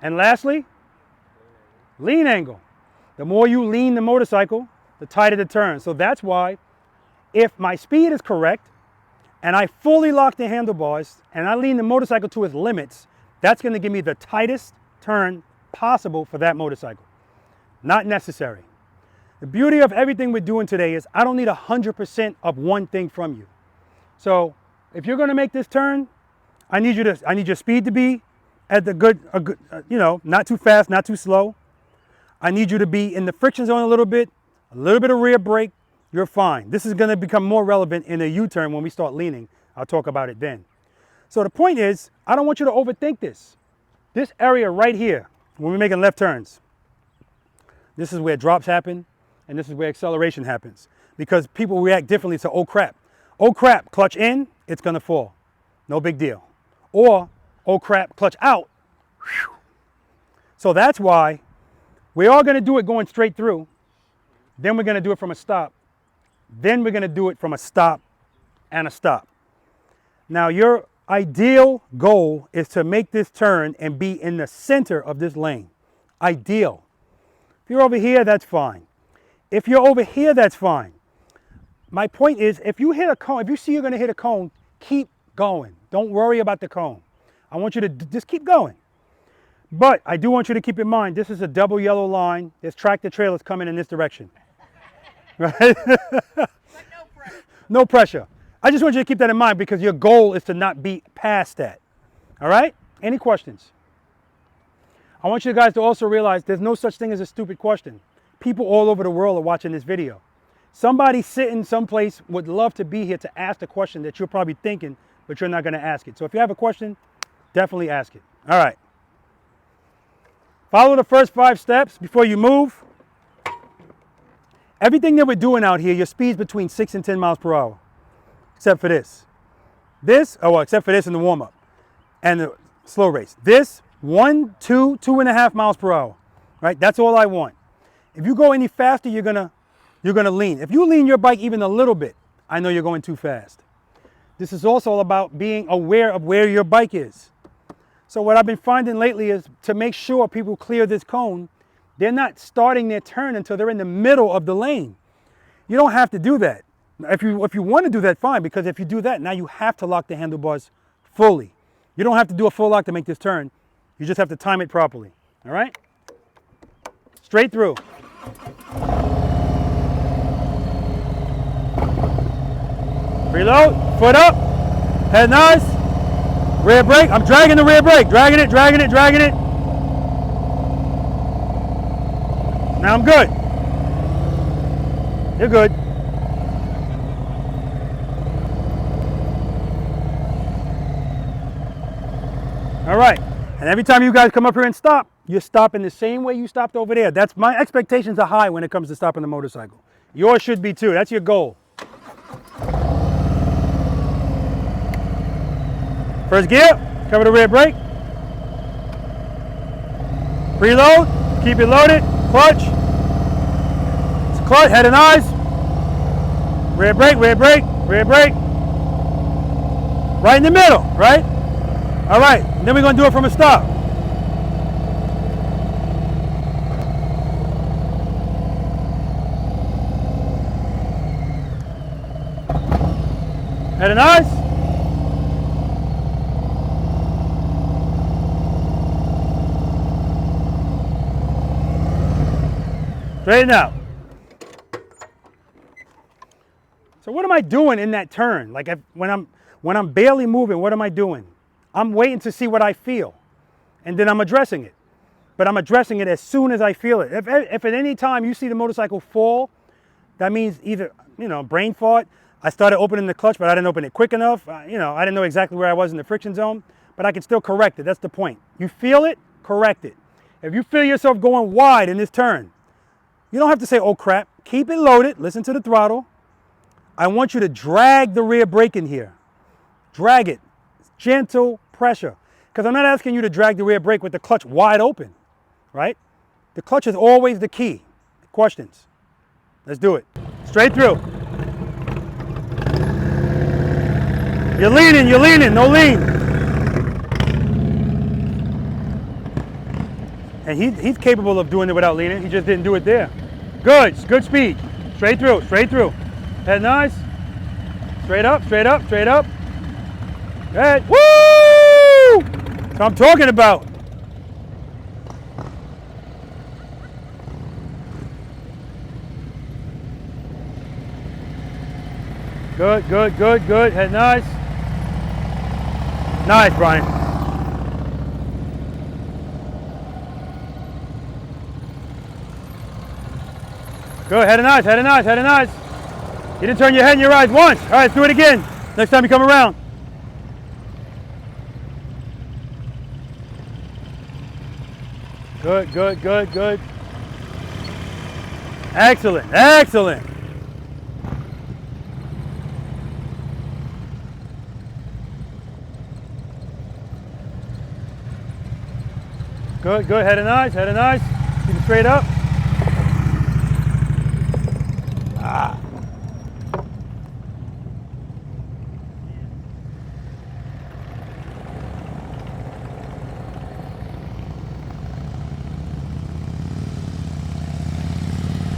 And lastly, lean angle. The more you lean the motorcycle, the tighter the turn. So that's why if my speed is correct and I fully lock the handlebars and I lean the motorcycle to its limits, that's going to give me the tightest turn possible for that motorcycle. Not necessary. The beauty of everything we're doing today is I don't need 100% of one thing from you. So if you're going to make this turn, I need your speed to be at the good, not too fast, not too slow. I need you to be in the friction zone a little bit of rear brake. You're fine. This is going to become more relevant in a U-turn when we start leaning. I'll talk about it then. So the point is, I don't want you to overthink this. This area right here, when we're making left turns, this is where drops happen and this is where acceleration happens, because people react differently to, oh crap, Oh crap, clutch in, it's gonna fall. No big deal. Or, oh crap, clutch out. Whew. So that's why we are gonna do it going straight through. Then we're gonna do it from a stop. Then we're gonna do it from a stop and a stop. Now your ideal goal is to make this turn and be in the center of this lane. Ideal. If you're over here, that's fine. If you're over here, that's fine. My point is, if you hit a cone, if you see you're gonna hit a cone, keep going. Don't worry about the cone. I want you to just keep going. But I do want you to keep in mind, this is a double yellow line. There's tractor trailers coming in this direction. Right? But no pressure. No pressure. I just want you to keep that in mind because your goal is to not be past that. All right? Any questions? I want you guys to also realize there's no such thing as a stupid question. People all over the world are watching this video. Somebody sitting someplace would love to be here to ask the question that you're probably thinking, but you're not going to ask it. So if you have a question, definitely ask it. All right. Follow the first 5 steps before you move. Everything that we're doing out here, your speed's between 6 and 10 miles per hour, except for this. Except for this in the warm-up and the slow race. This, 1, 2, 2.5 miles per hour, right? That's all I want. If you go any faster, you're gonna lean. If you lean your bike even a little bit, I know you're going too fast. This is also about being aware of where your bike is. So what I've been finding lately is to make sure people clear this cone, they're not starting their turn until they're in the middle of the lane. You don't have to do that. If you want to do that, fine, because if you do that, now you have to lock the handlebars fully. You don't have to do a full lock to make this turn. You just have to time it properly. All right? Straight through. Preload, foot up, head nice. Rear brake, I'm dragging the rear brake, dragging it. Now I'm good. You're good. All right, and every time you guys come up here and stop, you're stopping the same way you stopped over there. That's my expectations are high when it comes to stopping the motorcycle. Yours should be too, that's your goal. First gear, cover the rear brake. Preload, keep it loaded, clutch. It's clutch, head and eyes. Rear brake, rear brake, rear brake. Right in the middle, right? All right, and then we're gonna do it from a stop. Head and eyes. Straighten out. So what am I doing in that turn? Like when I'm barely moving, what am I doing? I'm waiting to see what I feel, and then I'm addressing it. But I'm addressing it as soon as I feel it. If at any time you see the motorcycle fall, that means either, brain fart. I started opening the clutch, but I didn't open it quick enough. I didn't know exactly where I was in the friction zone, but I can still correct it. That's the point. You feel it, correct it. If you feel yourself going wide in this turn, you don't have to say, oh crap. Keep it loaded, listen to the throttle. I want you to drag the rear brake in here. Drag it, gentle pressure. Because I'm not asking you to drag the rear brake with the clutch wide open, right? The clutch is always the key. Questions? Let's do it. Straight through. You're leaning, no lean. And he's capable of doing it without leaning. He just didn't do it there. Good speed. Straight through. Head nice. Straight up. Head. Woo! That's what I'm talking about. Good. Head nice. Nice, Brian. Good, head and eyes. You didn't turn your head and your eyes once. All right, let's do it again. Next time you come around. Good. Excellent. Good, good. Head and eyes, head and eyes. Keep it straight up. Ah.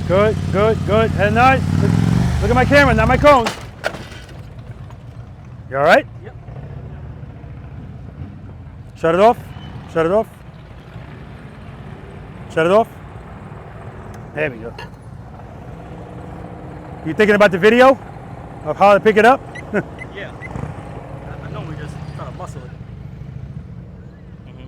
Good, good, good. Head and eyes. Look at my camera, not my cones. You all right? Yep. Shut it off. Shut it off. Shut it off. There we go. You thinking about the video of how to pick it up? Yeah. I know we just trying to muscle it.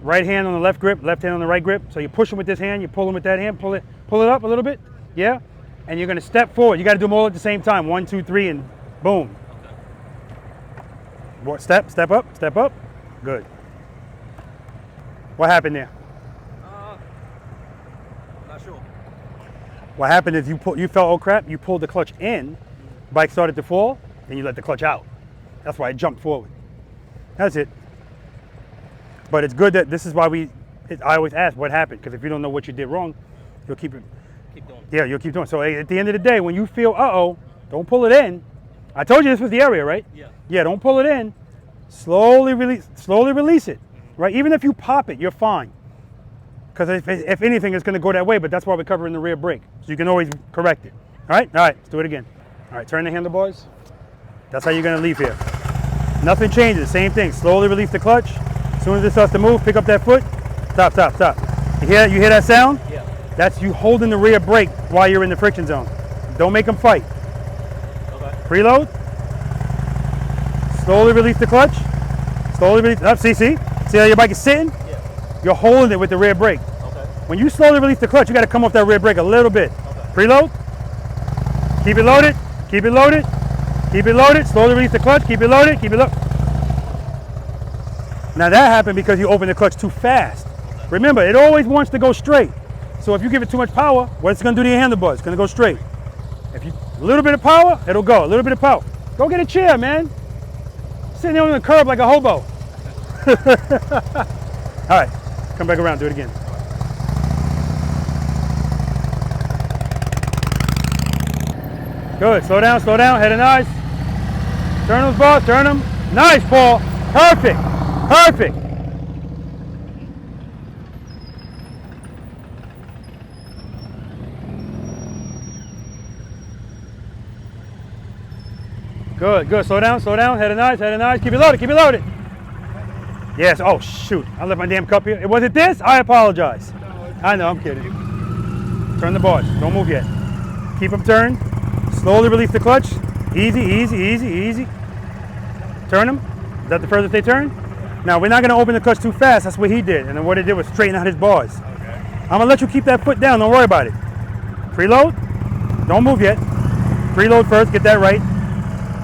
Right hand on the left grip, left hand on the right grip. So you push them with this hand, you pull them with that hand, pull it up a little bit. Yeah. And you're gonna step forward. You gotta do them all at the same time. 1, 2, 3, and boom. Okay. What, step up, step up. Good. What happened there? Not sure. What happened is you felt, oh crap, you pulled the clutch in, bike started to fall, and you let the clutch out. That's why it jumped forward. That's it. But it's good that this is why I always ask what happened, because if you don't know what you did wrong, you'll keep it. Keep going. Yeah, you'll keep doing. So at the end of the day, when you feel, uh-oh, don't pull it in. I told you this was the area, right? Yeah. Yeah, don't pull it in. Slowly release it, right? Even if you pop it, you're fine. Because if anything, it's gonna go that way, but that's why we're covering the rear brake. So you can always correct it. All right, let's do it again. All right, turn the handlebars. That's how you're gonna leave here. Nothing changes, same thing. Slowly release the clutch. As soon as it starts to move, pick up that foot. Stop, stop, stop. You hear that sound? Yeah. That's you holding the rear brake while you're in the friction zone. Don't make them fight. Okay. Preload. Slowly release the clutch. Slowly release. Up. See how your bike is sitting? Yeah. You're holding it with the rear brake. Okay. When you slowly release the clutch, you got to come off that rear brake a little bit. Okay. Preload. Keep it loaded. Keep it loaded. Keep it loaded. Slowly release the clutch. Keep it loaded. Keep it loaded. Now that happened because you opened the clutch too fast. Remember, it always wants to go straight. So if you give it too much power, what it's going to do to your handlebars? It's going to go straight. If you a little bit of power, it'll go. A little bit of power. Go get a chair, man. Sitting there on the curb like a hobo. All right, come back around. Do it again. Good. Slow down. Slow down. Head and eyes. Turn those bars. Turn them. Nice, Paul. Perfect. Perfect. Good, good. Slow down, head and eyes, keep it loaded, keep it loaded. Yes, oh shoot, I left my damn cup here. Was it this? I apologize. I know, I'm kidding. Turn the bars, don't move yet. Keep them turned. Slowly release the clutch. Easy, easy, easy, easy. Turn them. Is that the furthest they turn? Now, we're not gonna open the clutch too fast. That's what he did. And then what he did was straighten out his bars. Okay. I'm gonna let you keep that foot down, don't worry about it. Preload, don't move yet. Preload first, get that right.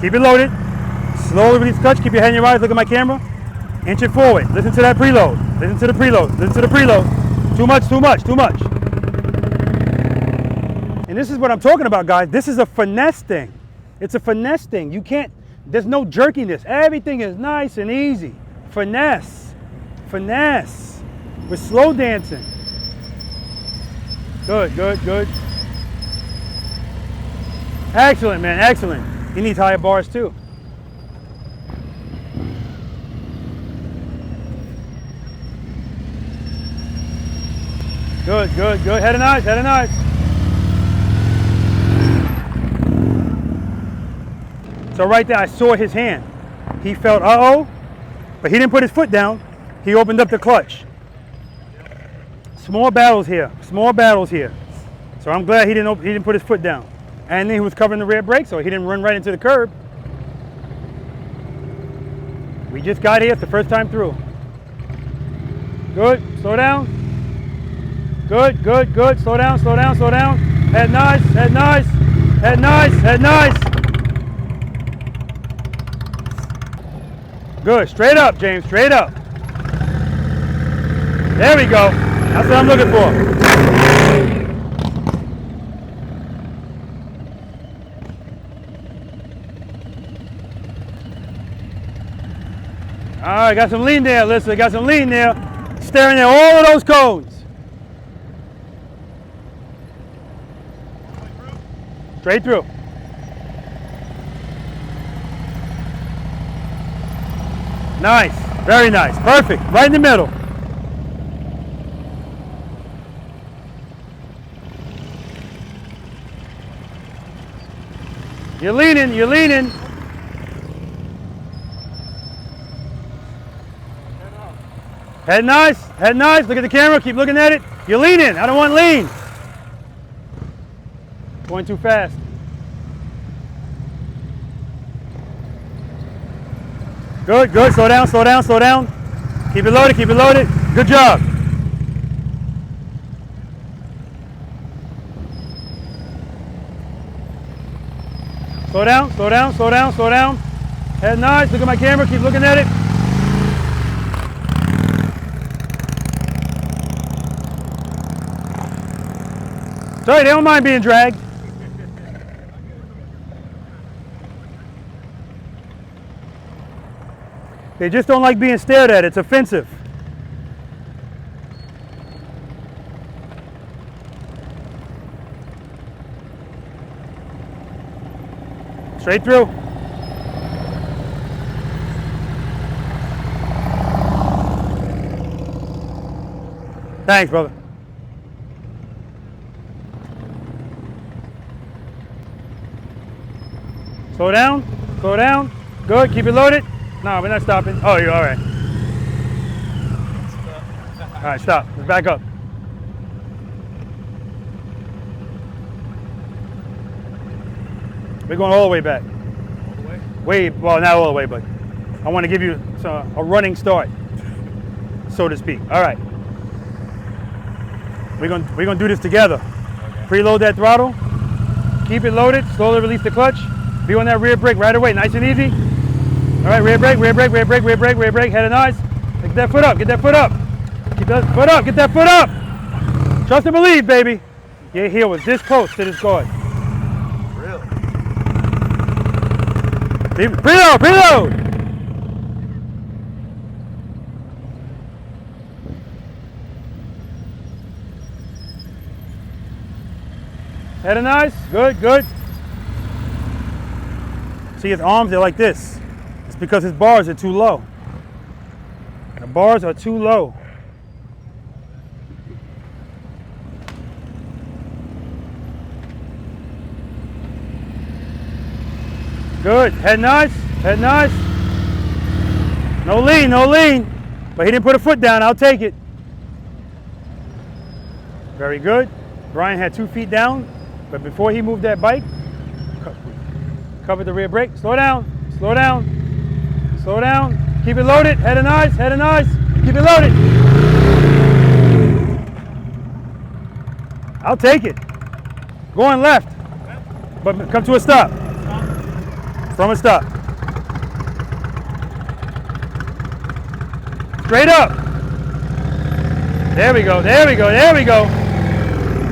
Keep it loaded. Slowly release the clutch. Keep your head in your eyes. Look at my camera. Inch it forward. Listen to that preload. Listen to the preload. Listen to the preload. Too much, too much, too much. And this is what I'm talking about, guys. This is a finesse thing. It's a finesse thing. You can't, there's no jerkiness. Everything is nice and easy. Finesse. Finesse. We're slow dancing. Good, good, good. Excellent, man. Excellent. He needs higher bars too. Good, good, good. Head and eyes, head and eyes. So right there, I saw his hand. He felt, uh-oh, but he didn't put his foot down. He opened up the clutch. Small battles here, small battles here. So I'm glad he didn't put his foot down. And then he was covering the rear brake, so he didn't run right into the curb. We just got here, it's the first time through. Good, slow down. Good, good, good, slow down, slow down, slow down. Head nice, head nice, head nice, head nice. Good, straight up, James, straight up. There we go, that's what I'm looking for. All right, got some lean there, Alyssa. Got some lean there. Staring at all of those cones. Straight through. Nice. Very nice. Perfect. Right in the middle. You're leaning. You're leaning. Head nice. Head nice. Look at the camera. Keep looking at it. You're leaning. I don't want lean. Going too fast. Good, good. Slow down, slow down, slow down. Keep it loaded, keep it loaded. Good job. Slow down, slow down, slow down, slow down. Head nice. Look at my camera. Keep looking at it. Sorry, they don't mind being dragged. They just don't like being stared at. It's offensive. Straight through. Thanks, brother. Slow down, slow down. Good, keep it loaded. No, we're not stopping. Oh, you're all right. All right, stop. Let's back up. We're going all the way back. All the way? Way, well, not all the way, but I want to give you a running start, so to speak. All right. We're gonna do this together. Okay. Preload that throttle. Keep it loaded. Slowly release the clutch. Be on that rear brake right away. Nice and easy. All right, rear brake, rear brake, rear brake, rear brake, rear brake. Head it nice. Get that foot up. Get that foot up. Keep that foot up. Get that foot up. Trust and believe, baby. Your heel was this close to this guard. Really? Preload, preload. Head it nice. Good, good. See his arms, they're like this. It's because his bars are too low. The bars are too low. Good, head nice, head nice. No lean, no lean. But he didn't put a foot down, I'll take it. Very good. Brian had 2 feet down, but before he moved that bike, cover the rear brake. Slow down, slow down, slow down. Keep it loaded, head it nice, head it nice. Keep it loaded. I'll take it. Going left, but come to a stop. From a stop. Straight up. There we go, there we go, there we go.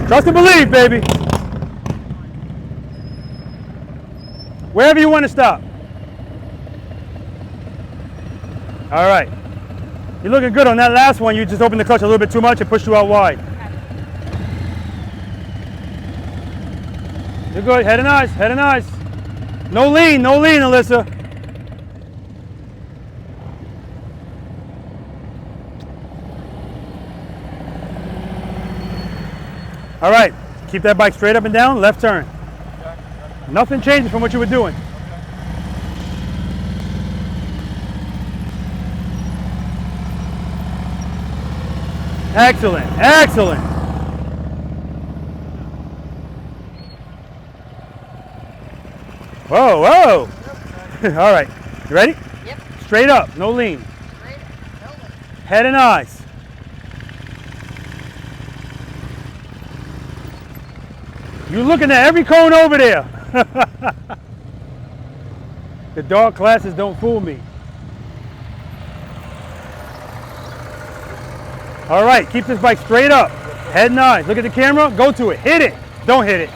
Trust and believe, baby. Wherever you want to stop. All right. You're looking good on that last one. You just opened the clutch a little bit too much and pushed you out wide. You're good. Head it nice. Head it nice. No lean. No lean, Alyssa. All right. Keep that bike straight up and down. Left turn. Nothing changes from what you were doing. Excellent, excellent. Whoa, whoa. All right, you ready? Yep. Straight up, no lean. Straight, no lean. Head and eyes. You're looking at every cone over there. The dark classes don't fool me. All right, keep this bike straight up. Head nice. Look at the camera. Go to it. Hit it. Don't hit it.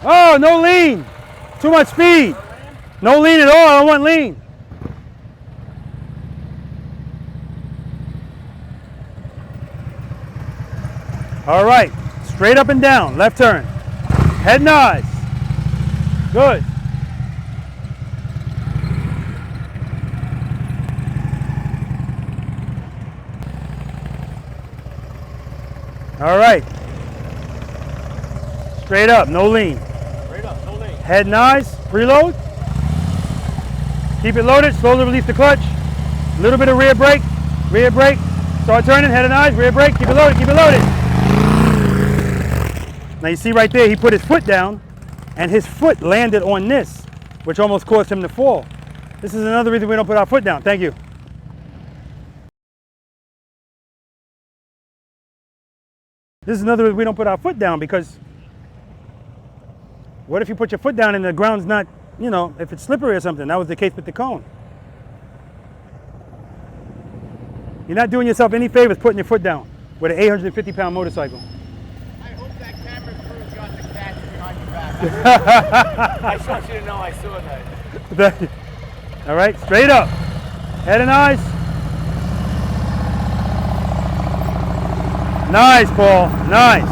Oh, no lean. Too much speed. No lean at all. I don't want lean. All right, straight up and down, left turn. Head and eyes. Good. All right. Straight up, no lean. Straight up, no lean. Head and eyes, preload. Keep it loaded, slowly release the clutch. A little bit of rear brake, start turning, head and eyes, rear brake, keep it loaded, keep it loaded. Now you see right there, he put his foot down and his foot landed on this, which almost caused him to fall. This is another reason we don't put our foot down. Thank you. This is another reason we don't put our foot down, because what if you put your foot down and the ground's not, you know, if it's slippery or something? That was the case with the cone. You're not doing yourself any favors putting your foot down with an 850-pound motorcycle. I hope that camera crew got the catch behind your back. I just want you to know I saw that. All right, straight up. Head and eyes. Nice, Paul. Nice.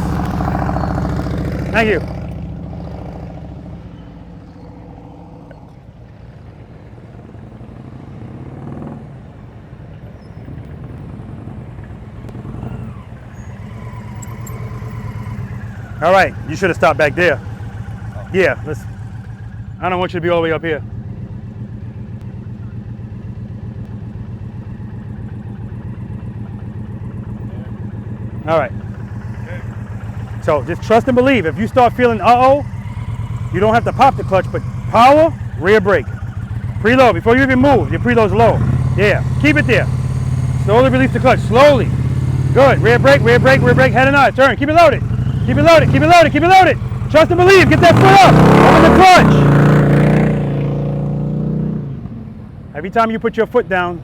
Thank you. All right, you should have stopped back there. Yeah, I don't want you to be all the way up here. All right. So just trust and believe. If you start feeling uh-oh, you don't have to pop the clutch, but power, rear brake. Preload, before you even move, your preload's low. Yeah, keep it there. Slowly release the clutch, slowly. Good, rear brake, head and eyes, turn, keep it loaded. Keep it loaded, keep it loaded, keep it loaded. Trust and believe, get that foot up, open the clutch. Every time you put your foot down,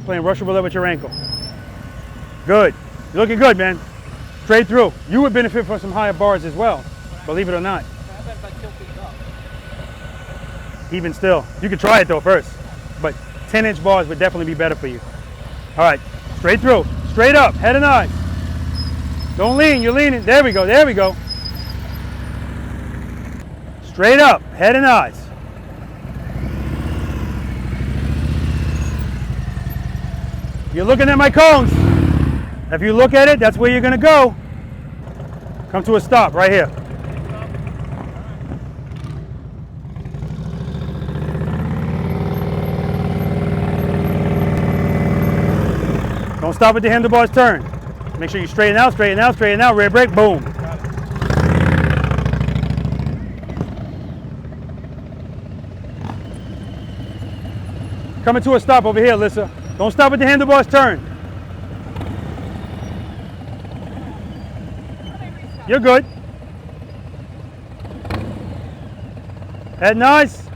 playing Russian roulette with your ankle. Good, you're looking good, man. Straight through. You would benefit from some higher bars as well, believe it or not. Even still, you can try it though first, but 10-inch bars would definitely be better for you. All right, straight through, straight up, head and eyes. Don't lean, you're leaning. There we go, there we go. Straight up, head and eyes. You're looking at my cones. If you look at it, that's where you're gonna go. Come to a stop right here. Don't stop at the handlebars, turn. Make sure you straighten out, straighten out, straighten out, rear brake, boom. Coming to a stop over here, Alyssa. Don't stop at the handlebars, turn. You're good. Head nice,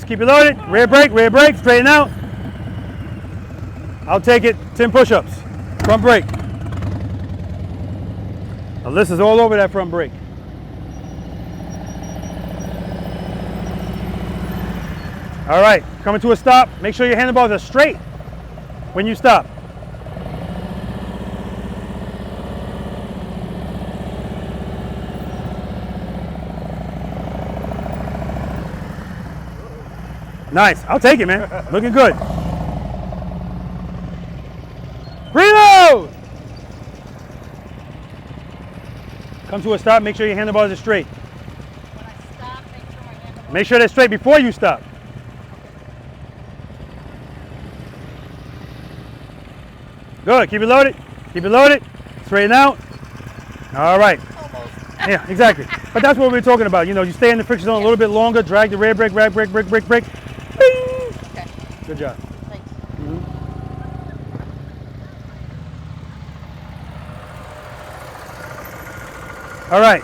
keep it loaded. Rear brake, straighten out. I'll take it, 10 push-ups. Front brake. Alyssa's all over that front brake. All right, coming to a stop. Make sure your handlebars are straight when you stop. Nice, I'll take it, man. Looking good. Reload! Come to a stop, make sure your handlebars are straight. When I stop, Make sure they're straight before you stop. Good, keep it loaded, straighten out. All right. Almost. Yeah, exactly. But that's what we're talking about. You know, you stay in the friction zone a little bit longer, drag the rear brake, brake. Bing! Okay. Good job. Thanks. All right.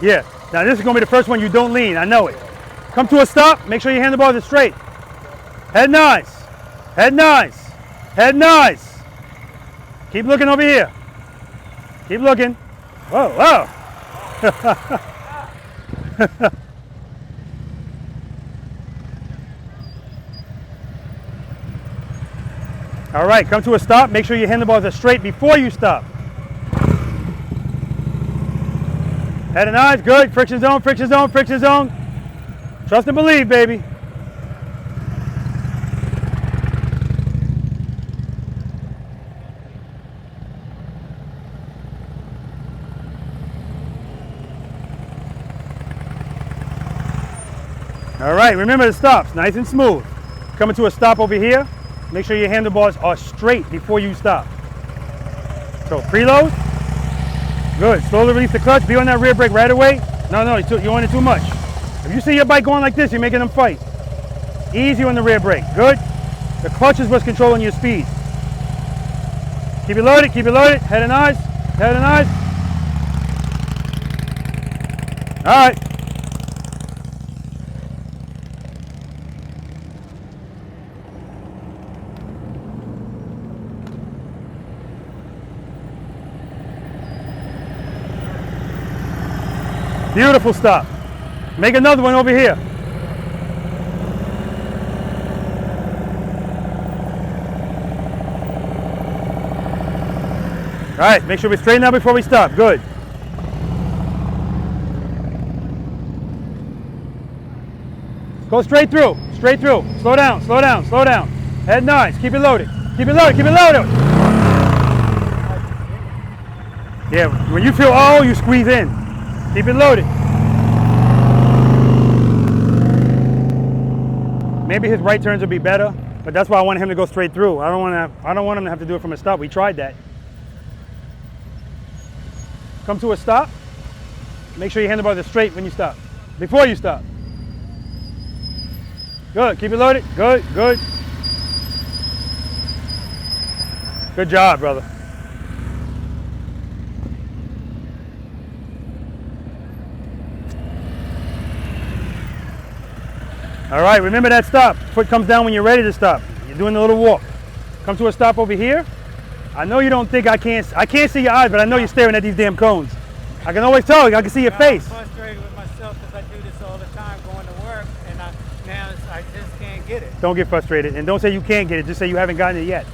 Yeah. Now this is going to be the first one you don't lean. I know it. Come to a stop. Make sure your handlebars are straight. Head nice. Head nice. Head nice. Keep looking over here. Keep looking. Whoa, whoa. All right, come to a stop. Make sure your handlebars are straight before you stop. Head and eyes, good. Friction zone, friction zone, friction zone. Trust and believe, baby. All right, remember the stops, nice and smooth. Coming to a stop over here. Make sure your handlebars are straight before you stop. So preload. Good, slowly release the clutch. Be on that rear brake right away. No, you're on it too much. If you see your bike going like this, you're making them fight. Easy on the rear brake, good. The clutch is what's controlling your speed. Keep it loaded, head and eyes, head and eyes. All right. Beautiful stop. Make another one over here. All right, make sure we straighten out before we stop. Good. Go straight through, straight through. Slow down, slow down, slow down. Head nice, keep it loaded. Keep it loaded, keep it loaded. Yeah, when you feel oh, you squeeze in. Keep it loaded. Maybe his right turns would be better, but that's why I want him to go straight through. I don't want him to have to do it from a stop. We tried that. Come to a stop. Make sure your handlebars are straight when you stop. Before you stop. Good. Keep it loaded. Good, good. Good job, brother. All right, remember that stop. Foot comes down when you're ready to stop. You're doing a little walk. Come to a stop over here. I know you don't think I can't see your eyes, but I know you're staring at these damn cones. I can always tell you, I can see your face. I'm frustrated with myself because I do this all the time going to work, and I just can't get it. Don't get frustrated, and don't say you can't get it, just say you haven't gotten it yet.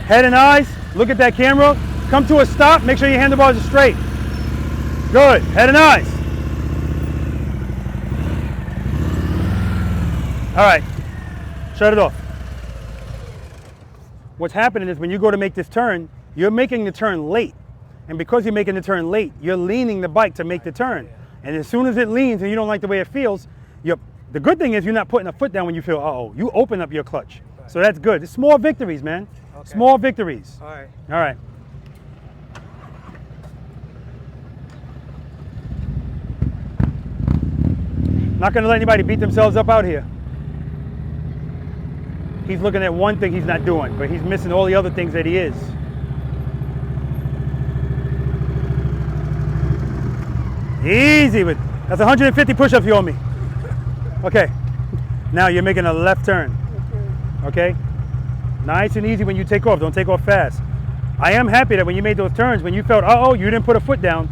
Head and eyes, look at that camera. Come to a stop, make sure your handlebars are straight. Good, head and eyes. All right, shut it off. What's happening is when you go to make this turn, you're making the turn late. And because you're making the turn late, you're leaning the bike to make the turn. And as soon as it leans and you don't like the way it feels, the good thing is you're not putting a foot down when you feel, uh-oh. You open up your clutch. So that's good. It's small victories, man. Okay. Small victories. All right. All right. Not going to let anybody beat themselves up out here. He's looking at one thing he's not doing, but he's missing all the other things that he is. Easy, but that's 150 push-ups you owe me. Okay, now you're making a left turn. Okay, nice and easy when you take off. Don't take off fast. I am happy that when you made those turns, when you felt, uh-oh, you didn't put a foot down,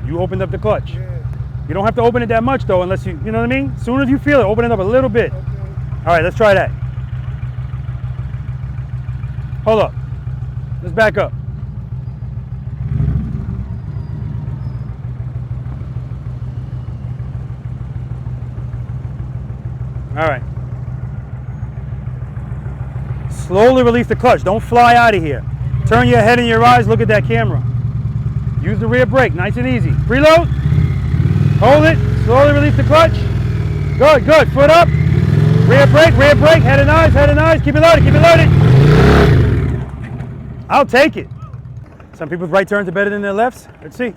you opened up the clutch. You don't have to open it that much though, unless you know what I mean? As soon as you feel it, open it up a little bit. All right, let's try that. Hold up. Let's back up. All right. Slowly release the clutch. Don't fly out of here. Turn your head and your eyes. Look at that camera. Use the rear brake. Nice and easy. Preload. Hold it. Slowly release the clutch. Good, good. Foot up. Rear brake, head and eyes. Keep it loaded, keep it loaded. I'll take it. Some people's right turns are better than their lefts. Let's see.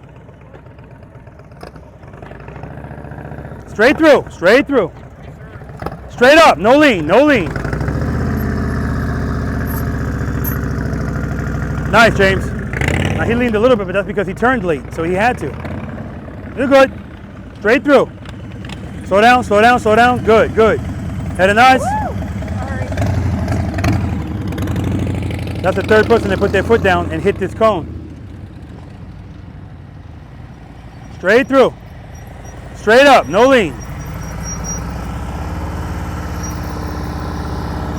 Straight through, straight through. Straight up, no lean, no lean. Nice, James. Now he leaned a little bit, but that's because he turned late, so he had to. You're good. Straight through. Slow down, slow down, slow down. Good, good. Head and eyes. That's the third person that put their foot down and hit this cone. Straight through. Straight up, no lean.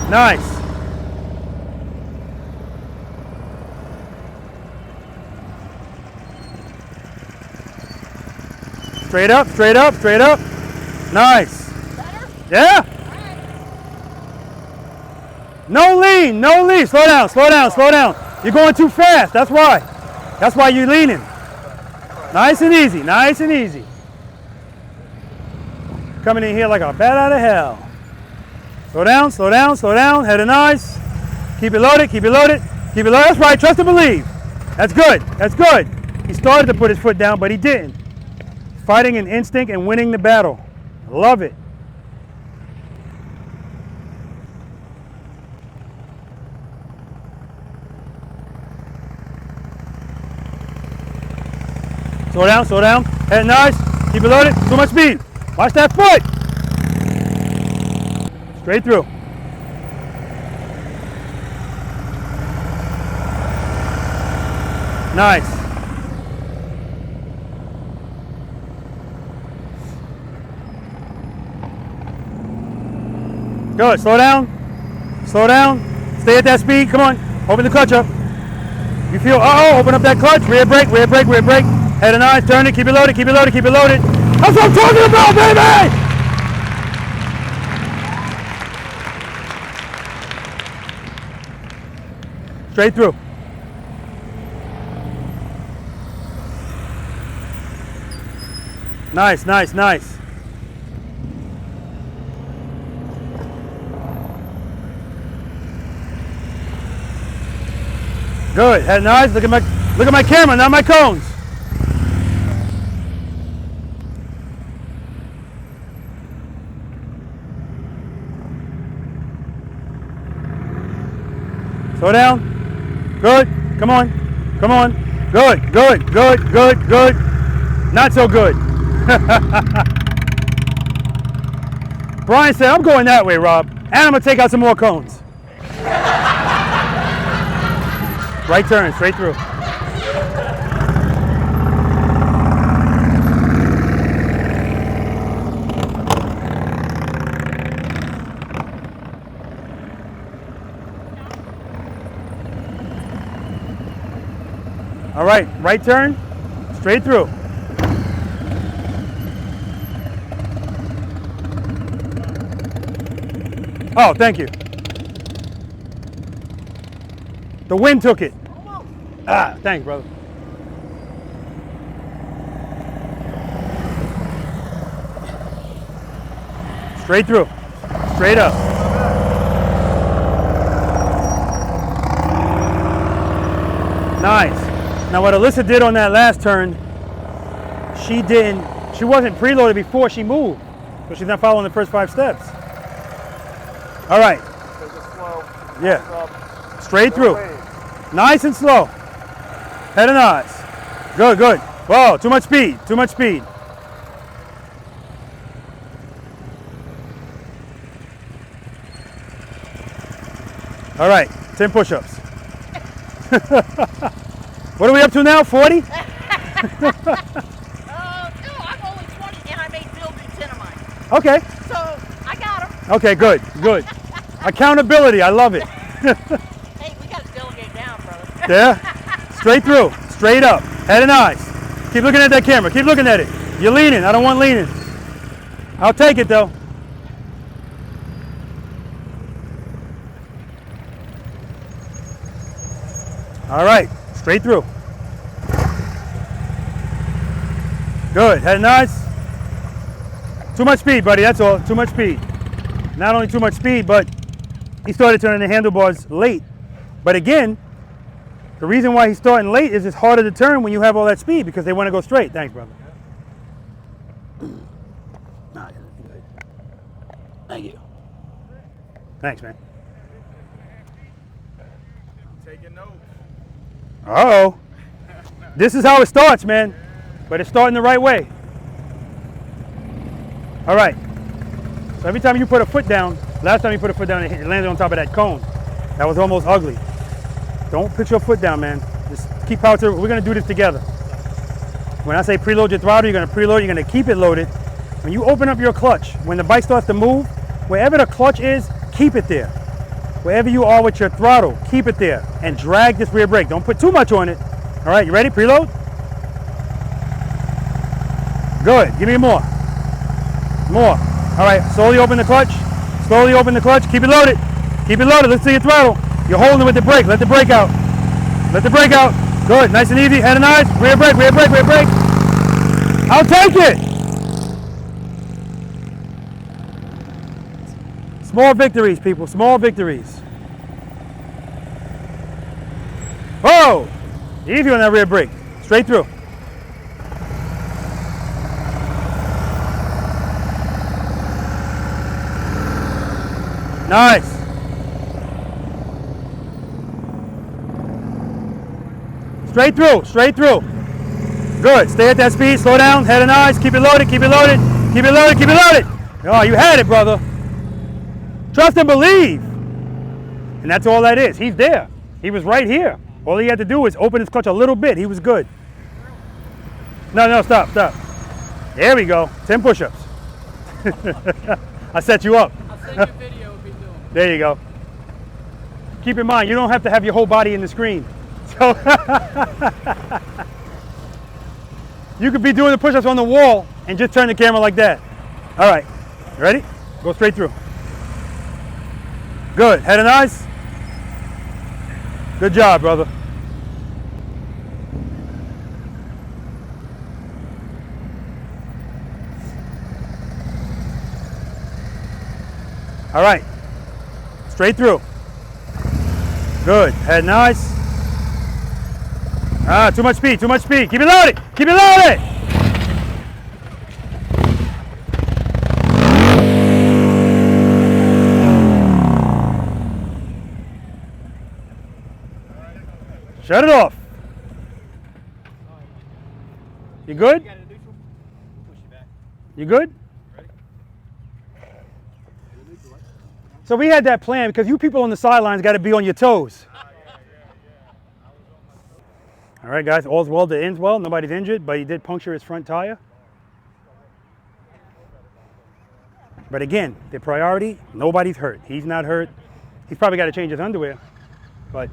Nice. Straight up, straight up, straight up. Nice. Better? Yeah. No lean, no lean. Slow down, slow down, slow down. You're going too fast, that's why. That's why you're leaning. Nice and easy, nice and easy. Coming in here like a bat out of hell. Slow down, slow down, slow down. Head and eyes. Keep it loaded, keep it loaded, keep it loaded. That's right, trust and believe. That's good, that's good. He started to put his foot down, but he didn't. Fighting an instinct and winning the battle. Love it. Slow down, head nice, keep it loaded, too much speed. Watch that foot. Straight through. Nice. Good, slow down, stay at that speed, come on, open the clutch up. You feel, uh-oh, open up that clutch, rear brake, rear brake, rear brake. Head and eyes, turn it, keep it loaded, keep it loaded, keep it loaded. That's what I'm talking about, baby! Straight through. Nice, nice, nice. Good, head and eyes, look at my camera, not my cones. Slow down. Good. Come on. Come on. Good. Good. Good. Good. Good. Not so good. Brian said, I'm going that way, Rob. And I'm going to take out some more cones. Right turn, straight through. All right, right turn, straight through. Oh, thank you. The wind took it. Ah, thanks, brother. Straight through, straight up. Nice. Now what Alyssa did on that last turn, she wasn't preloaded before she moved. So she's not following the first 5 steps. All right. Yeah. Straight through. Nice and slow. Head and eyes. Good, good. Whoa, too much speed, too much speed. All right, 10 push-ups. What are we up to now, 40? No, I'm only 20 and I made Bill do 10 of mine. Okay. So, I got him. Okay, good, good. Accountability, I love it. Hey, we got to delegate down, brother. Yeah, straight through, straight up, head and eyes. Keep looking at that camera, keep looking at it. You're leaning, I don't want leaning. I'll take it though. All right, straight through. Good, head and eyes. Too much speed, buddy, that's all, too much speed. Not only too much speed, but he started turning the handlebars late. But again, the reason why he's starting late is it's harder to turn when you have all that speed because they want to go straight. Thanks, brother. Thank you. Thanks, man. Taking notes. Uh-oh. This is how it starts, man. But it's starting the right way. All right. So every time you put a foot down, last time you put a foot down, it landed on top of that cone. That was almost ugly. Don't put your foot down, man. Just keep power to it. We're going to do this together. When I say preload your throttle, you're going to preload, you're going to keep it loaded. When you open up your clutch, when the bike starts to move, wherever the clutch is, keep it there. Wherever you are with your throttle, keep it there and drag this rear brake. Don't put too much on it. All right, you ready? Preload. Good. Give me more. More. All right. Slowly open the clutch. Slowly open the clutch. Keep it loaded. Keep it loaded. Let's see your throttle. You're holding it with the brake. Let the brake out. Let the brake out. Good. Nice and easy. Head and eyes. Rear brake. Rear brake. Rear brake. I'll take it. Small victories, people. Small victories. Whoa! Easy on that rear brake. Straight through. Nice. Straight through. Straight through. Good. Stay at that speed. Slow down. Head and eyes. Keep it loaded. Keep it loaded. Keep it loaded. Keep it loaded. Oh, you had it, brother. Trust and believe. And that's all that is. He's there. He was right here. All he had to do was open his clutch a little bit. He was good. No, stop, stop. There we go. 10 push-ups. I set you up. I'll send you a video of me doing it. There you go. Keep in mind, you don't have to have your whole body in the screen. So you could be doing the push-ups on the wall and just turn the camera like that. All right. Ready? Go straight through. Good. Head and eyes. Good job, brother. All right. Straight through. Good. Head and eyes. Ah, too much speed, too much speed. Keep it loaded. Keep it loaded. Shut it off. You good? You good? So we had that plan because you people on the sidelines got to be on your toes. All right, guys, all's well that ends well. Nobody's injured, but he did puncture his front tire. But again, the priority, nobody's hurt. He's not hurt. He's probably got to change his underwear, but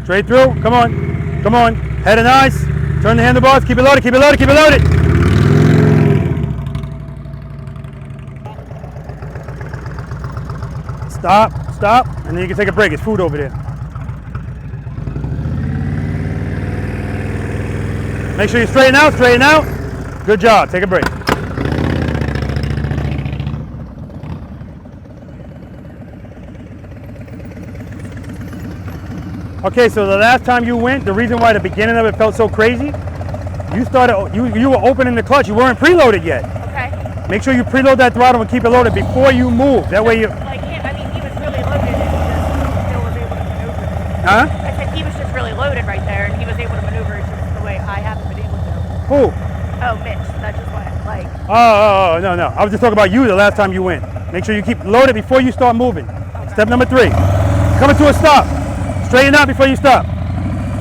straight through. Come on. Come on. Head and eyes. Turn the handlebars. Keep it loaded. Keep it loaded. Keep it loaded. Stop. Stop. And then you can take a break. It's food over there. Make sure you straighten out. Straighten out. Good job. Take a break. Okay, so the last time you went, the reason why the beginning of it felt so crazy, you were opening the clutch. You weren't preloaded yet. Okay. Make sure you preload that throttle and keep it loaded before you move. That way you. Like, yeah, I mean, he was really loaded and he just still was able to maneuver. Huh? I said he was just really loaded right there and he was able to maneuver just the way I haven't been able to. Who? Oh, Mitch. That's just what, like. Oh, no. I was just talking about you the last time you went. Make sure you keep loaded before you start moving. Okay. Step number 3. Coming to a stop. Straighten out before you stop.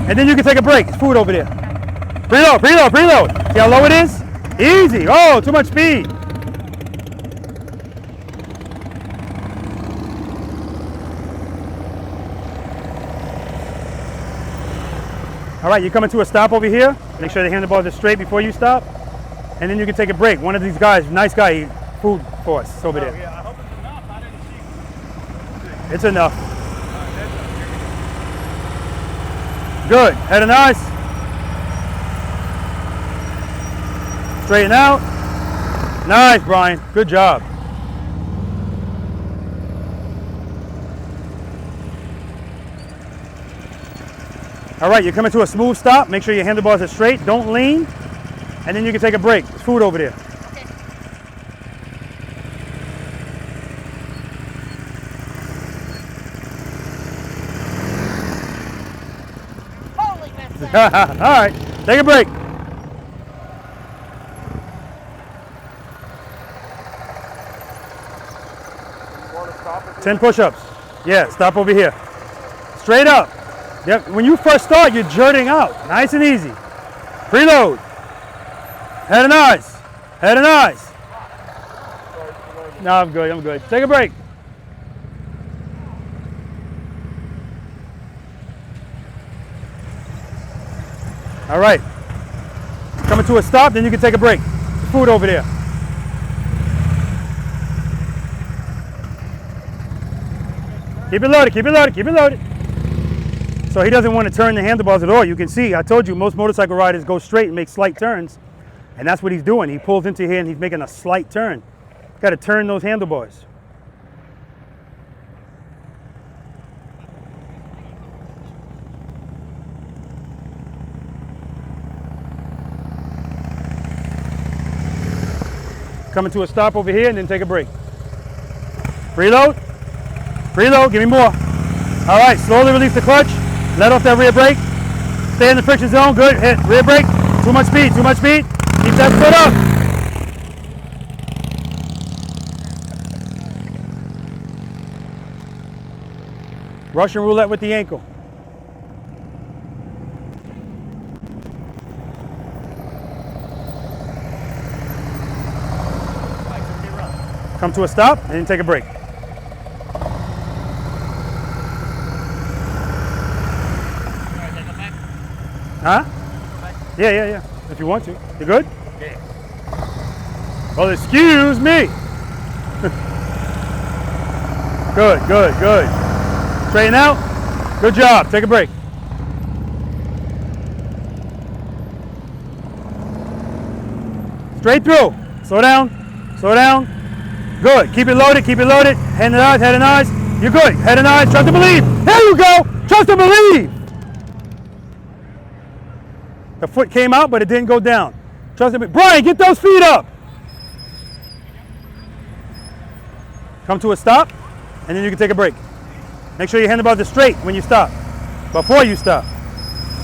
And then you can take a break. It's food over there. Preload, preload, preload. See how low it is? Easy. Oh, too much speed. All right, you're coming to a stop over here. Make sure the handlebars are straight before you stop. And then you can take a break. One of these guys, nice guy, he food for us. It's over there. Yeah, I hope it's enough. I didn't see. It's enough. Good. Head and eyes. Straighten out. Nice, Brian. Good job. All right, you're coming to a smooth stop. Make sure your handlebars are straight. Don't lean. And then you can take a break. There's food over there. Okay. Holy mess. All right, take a break. You want to stop it? 10 push-ups. Yeah, stop over here. Straight up. Yep. When you first start, you're jerking out. Nice and easy. Preload. Head and eyes. Head and eyes. No, I'm good. I'm good. Take a break. All right. Coming to a stop, then you can take a break. Food over there. Keep it loaded, keep it loaded, keep it loaded. So he doesn't want to turn the handlebars at all. You can see, I told you, most motorcycle riders go straight and make slight turns. And that's what he's doing. He pulls into here and he's making a slight turn. Got to turn those handlebars. Coming to a stop over here and then take a break. Preload. Preload, give me more. All right, slowly release the clutch. Let off that rear brake. Stay in the friction zone, good. Hit rear brake. Too much speed, too much speed. Keep that foot up. Russian roulette with the ankle. Come to a stop and then take a break. Huh? Yeah. If you want to. You good? Yeah. Well, excuse me. Good. Straighten out. Good job. Take a break. Straight through. Slow down. Good. Keep it loaded. Head and eyes. You're good. Head and eyes. Trust and believe. There you go. Trust and believe. The foot came out, but it didn't go down. Trust me. Brian, get those feet up. Come to a stop, and then you can take a break. Make sure your handlebars are straight when you stop. Before you stop.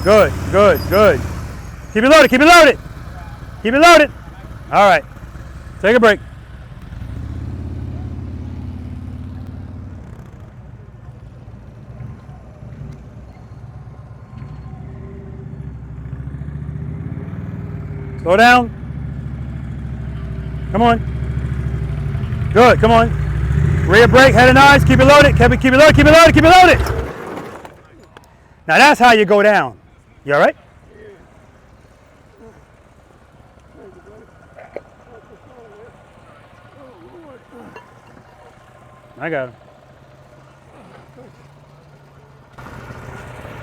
Good. Keep it loaded. All right. Take a break. Slow down. Come on. Good, come on. Rear brake, head and eyes, keep it loaded, keep it loaded. Now that's how you go down. You all right? I got him.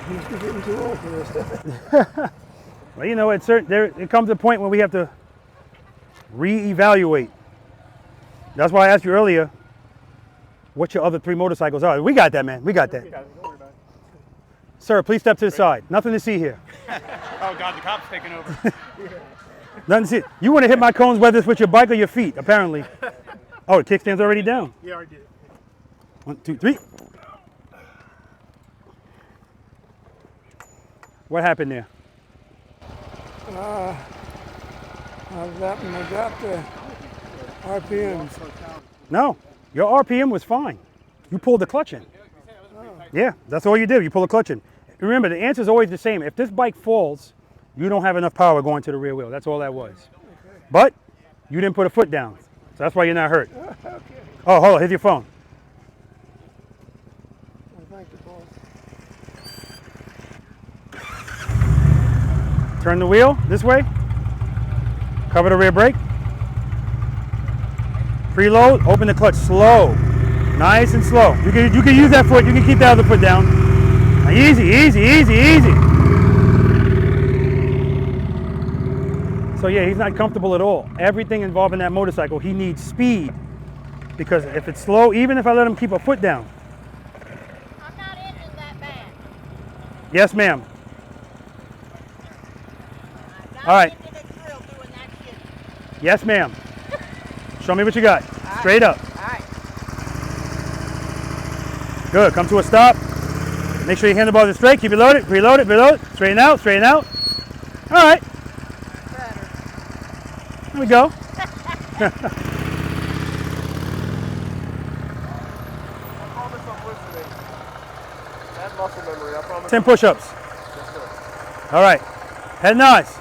Must be getting too old for this. Well, you know, it comes a point when we have to reevaluate. That's why I asked you earlier what your other 3 motorcycles are. We got that, man. We got that. Don't worry about it. Sir, please step to the side. Nothing to see here. Oh, God, the cop's taking over. Nothing to see. You want to hit my cones, whether it's with your bike or your feet, apparently. Oh, the kickstand's already down. Yeah, I already did it. 1, 2, 3. What happened there? I dropped the RPMs. No, your RPM was fine. You pulled the clutch in. Yeah, that's all you did. You pulled the clutch in. Remember, the answer is always the same. If this bike falls, you don't have enough power going to the rear wheel. That's all that was. But you didn't put a foot down. So that's why you're not hurt. Oh, hold on. Here's your phone. Thank you, boss. Turn the wheel this way. Cover the rear brake. Preload. Open the clutch slow. Nice and slow. You can use that foot. You can keep the other foot down. Now, easy. So yeah, he's not comfortable at all. Everything involving that motorcycle, he needs speed. Because if it's slow, even if I let him keep a foot down. I'm not injured that bad. Yes, ma'am. I'm All right. not into the drill doing that shit. Yes, ma'am. Show me what you got. Straight up. All right. Good. Come to a stop. Make sure your handlebars are straight. Keep it loaded. Preload it. Straighten out. All right. Better. There we go. I promise I'm listening. That muscle memory, I promise. 10 push-ups. All right. Head and eyes.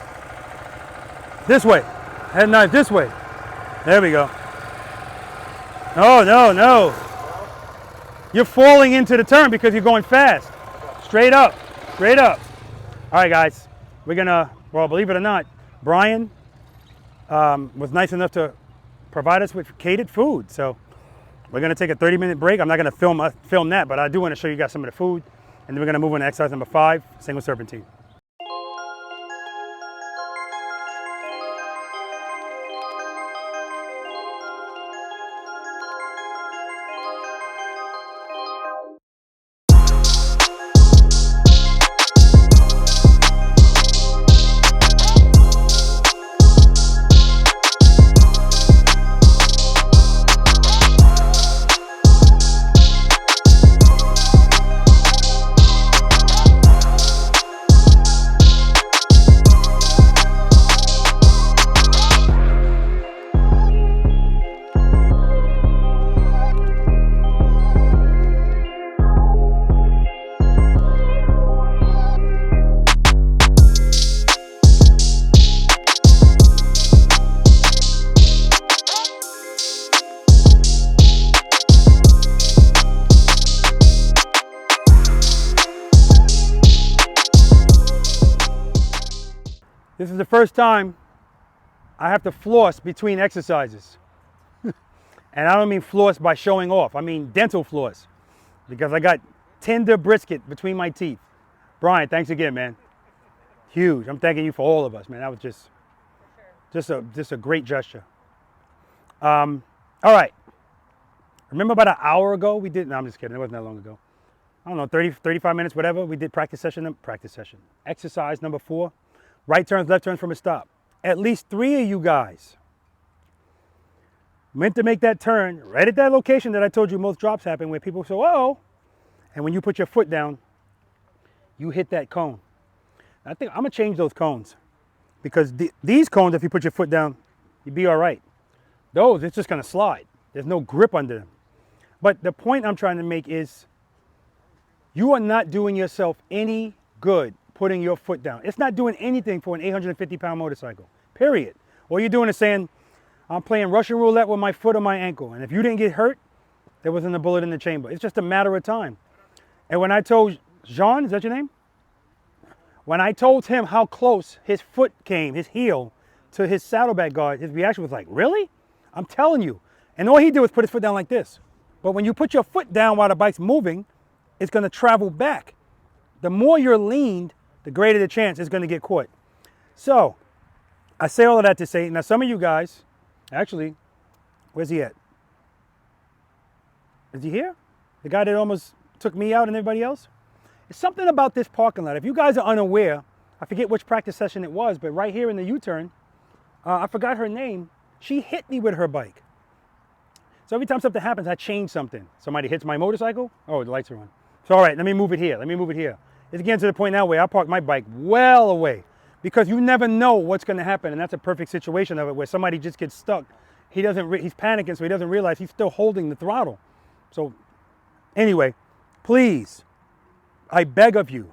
This way. Head and eyes this way. There we go. No, no, no. You're falling into the turn because you're going fast. Straight up, straight up. All right, guys. We're gonna, well, believe it or not, Brian was nice enough to provide us with catered food. So we're gonna take a 30-minute break. I'm not gonna film that, but I do wanna show you guys some of the food. And then we're gonna move on to exercise number 5, single serpentine. This is the first time I have to floss between exercises. And I don't mean floss by showing off. I mean dental floss. Because I got tender brisket between my teeth. Brian, thanks again, man. Huge. I'm thanking you for all of us, man. That was just a great gesture. All right. Remember about an hour ago we did, no, I'm just kidding. It wasn't that long ago. I don't know, 30, 35 minutes, whatever. We did practice session. Exercise number 4. Right turns, left turns from a stop. At least 3 of you guys meant to make that turn right at that location that I told you most drops happen, where people say, oh, and when you put your foot down, you hit that cone. I think I'm gonna change those cones, because these cones, if you put your foot down, you'd be all right. Those, it's just gonna slide. There's no grip under them. But the point I'm trying to make is, you are not doing yourself any good putting your foot down. It's not doing anything for an 850-pound motorcycle, period. All you're doing is saying, I'm playing Russian roulette with my foot or my ankle. And if you didn't get hurt, there wasn't a bullet in the chamber. It's just a matter of time. And when I told Jean, is that your name? When I told him how close his foot came, his heel, to his saddlebag guard, his reaction was like, really? I'm telling you. And all he did was put his foot down like this. But when you put your foot down while the bike's moving, it's gonna travel back. The more you're leaned, the greater the chance it's gonna get caught. So, I say all of that to say, now some of you guys, actually, where's he at? Is he here? The guy that almost took me out and everybody else? It's something about this parking lot. If you guys are unaware, I forget which practice session it was, but right here in the U-turn, I forgot her name, she hit me with her bike. So every time something happens, I change something. Somebody hits my motorcycle, oh, the lights are on. So all right, let me move it here, It's getting to the point now where I park my bike well away, because you never know what's gonna happen, and that's a perfect situation of it, where somebody just gets stuck. He's panicking, so he doesn't realize he's still holding the throttle. So anyway, please, I beg of you,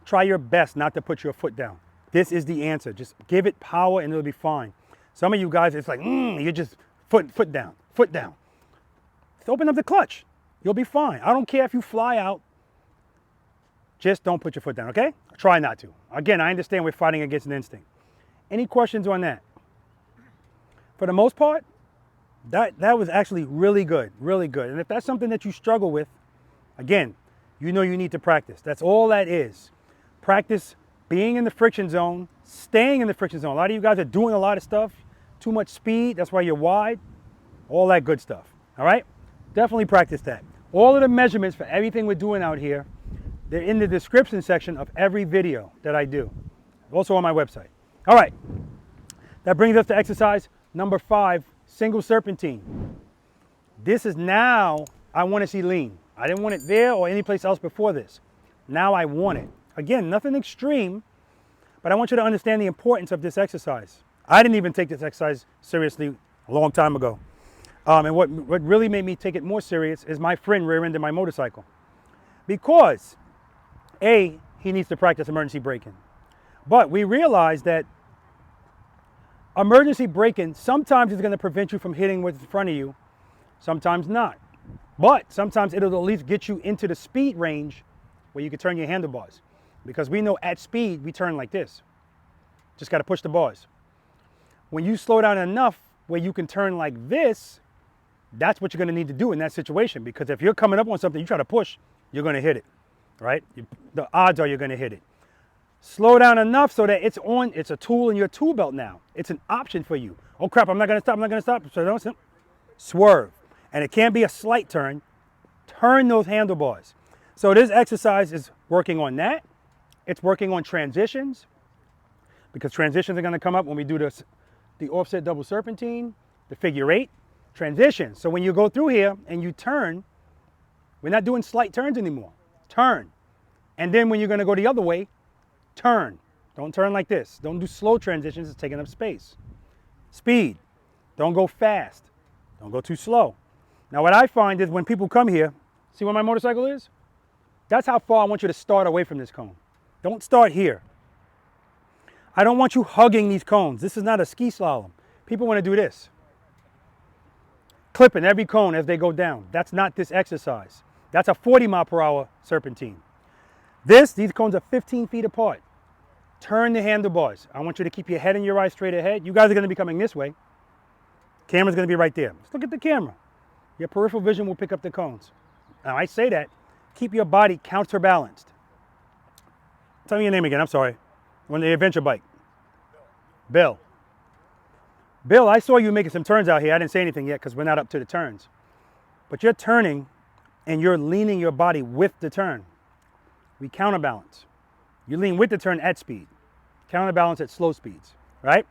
try your best not to put your foot down. This is the answer. Just give it power and it'll be fine. Some of you guys, it's like, you're just foot down. Just open up the clutch. You'll be fine. I don't care if you fly out. Just don't put your foot down, okay? Try not to. Again, I understand we're fighting against an instinct. Any questions on that? For the most part, that was actually really good, really good. And if that's something that you struggle with, again, you know you need to practice. That's all that is. Practice being in the friction zone, staying in the friction zone. A lot of you guys are doing a lot of stuff, too much speed, that's why you're wide, all that good stuff, all right? Definitely practice that. All of the measurements for everything we're doing out here, they're in the description section of every video that I do, also on my website. All right, that brings us to exercise number 5, single serpentine. This is now, I want to see lean. I didn't want it there or any place else before this. Now I want it. Again, nothing extreme, but I want you to understand the importance of this exercise. I didn't even take this exercise seriously a long time ago. And what really made me take it more serious is my friend rear-ended my motorcycle. Because, A, he needs to practice emergency braking. But we realized that emergency braking sometimes is going to prevent you from hitting what's in front of you. sometimes not. But sometimes it'll at least get you into the speed range where you can turn your handlebars. Because we know at speed, we turn like this. Just got to push the bars. When you slow down enough where you can turn like this, that's what you're going to need to do in that situation. Because if you're coming up on something, you try to push, you're going to hit it, right? The odds are you're going to hit it. Slow down enough so that it's on, it's a tool in your tool belt now. It's an option for you. Oh crap, I'm not going to stop, I'm not going to stop. So don't swerve. And it can't be a slight turn. Turn those handlebars. So this exercise is working on that. It's working on transitions, because transitions are going to come up when we do this, the offset double serpentine, the figure 8, transitions. So when you go through here and you turn, we're not doing slight turns anymore. Turn. And then when you're going to go the other way, turn. Don't turn like this. Don't do slow transitions. It's taking up space. Speed. Don't go fast. Don't go too slow. Now what I find is when people come here, see where my motorcycle is? That's how far I want you to start away from this cone. Don't start here. I don't want you hugging these cones. This is not a ski slalom. People want to do this. Clipping every cone as they go down. That's not this exercise. That's a 40 mile per hour serpentine. These cones are 15 feet apart. Turn the handlebars. I want you to keep your head and your eyes straight ahead. You guys are going to be coming this way. Camera's going to be right there. Just look at the camera. Your peripheral vision will pick up the cones. Now I say that, keep your body counterbalanced. Tell me your name again, I'm sorry. On the adventure bike. Bill. Bill, I saw you making some turns out here. I didn't say anything yet because we're not up to the turns. But you're turning and you're leaning your body with the turn. We counterbalance. You lean with the turn at speed. Counterbalance at slow speeds, right?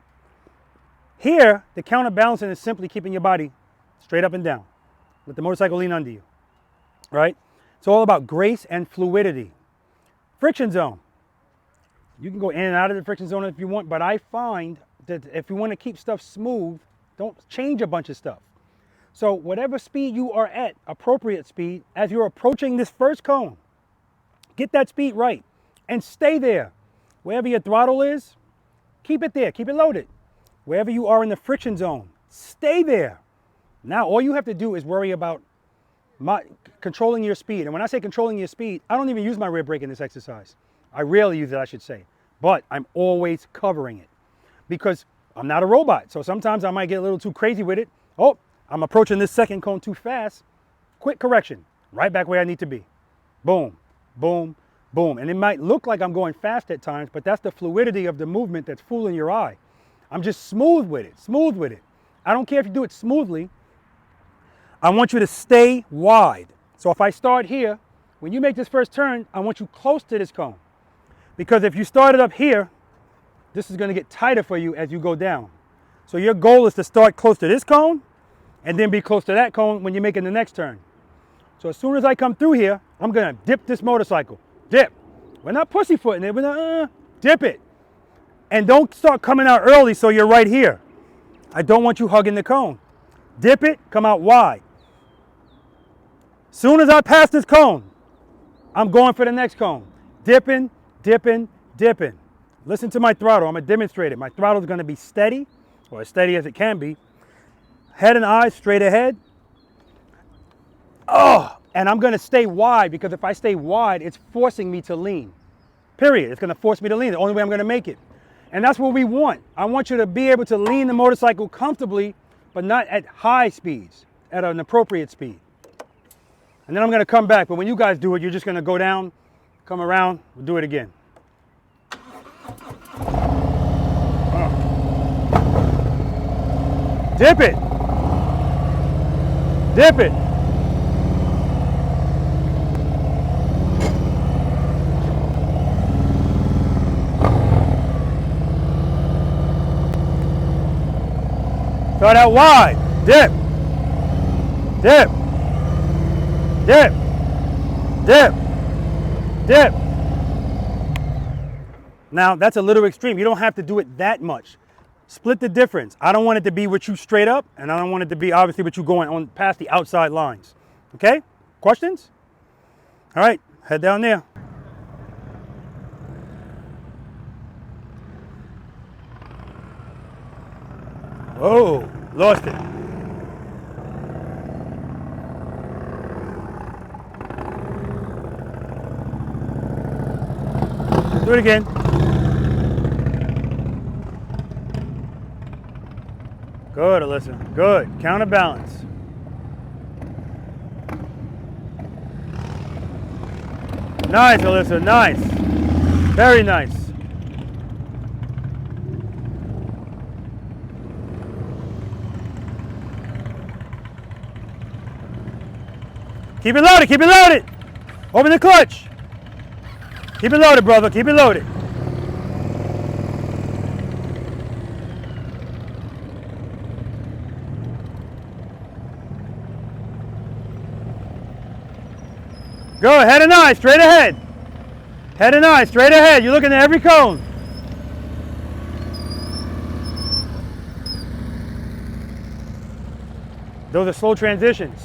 Here, the counterbalancing is simply keeping your body straight up and down. Let the motorcycle lean under you, right? It's all about grace and fluidity. Friction zone. You can go in and out of the friction zone if you want, but I find that if you want to keep stuff smooth, don't change a bunch of stuff. So whatever speed you are at, appropriate speed, as you're approaching this first cone, get that speed right and stay there. Wherever your throttle is, keep it there, keep it loaded. Wherever you are in the friction zone, stay there. Now all you have to do is worry about controlling your speed. And when I say controlling your speed, I don't even use my rear brake in this exercise. I rarely use it, I should say. But I'm always covering it because I'm not a robot. So sometimes I might get a little too crazy with it. Oh, I'm approaching this second cone too fast. Quick correction, right back where I need to be. Boom, boom, boom. And it might look like I'm going fast at times, but that's the fluidity of the movement that's fooling your eye. I'm just smooth with it, smooth with it. I don't care if you do it smoothly. I want you to stay wide. So if I start here, when you make this first turn, I want you close to this cone. Because if you started up here, this is going to get tighter for you as you go down. So your goal is to start close to this cone and then be close to that cone when you're making the next turn. So as soon as I come through here, I'm going to dip this motorcycle. Dip. We're not pussyfooting it. We're not, dip it. And don't start coming out early so you're right here. I don't want you hugging the cone. Dip it, come out wide. Soon as I pass this cone, I'm going for the next cone. Dipping, dipping, dipping. Listen to my throttle. I'm going to demonstrate it. My throttle is going to be steady, or as steady as it can be. Head and eyes straight ahead. Oh, and I'm going to stay wide because if I stay wide, it's forcing me to lean. Period. It's going to force me to lean. The only way I'm going to make it. And that's what we want. I want you to be able to lean the motorcycle comfortably, but not at high speeds, at an appropriate speed. And then I'm going to come back. But when you guys do it, you're just going to go down, come around, we'll do it again. Dip it. Dip it. Start out wide. Dip. Dip. Dip. Dip. Dip. Now that's a little extreme. You don't have to do it that much. Split the difference. I don't want it to be with you straight up, and I don't want it to be obviously with you going on past the outside lines. Okay? Questions? All right, head down there. Oh, lost it. Do it again. Good, Alyssa. Good. Counterbalance. Nice, Alyssa. Nice. Very nice. Keep it loaded. Keep it loaded. Open the clutch. Keep it loaded, brother. Keep it loaded. Go, head and eye, straight ahead. Head and eye, straight ahead. You're looking at every cone. Those are slow transitions.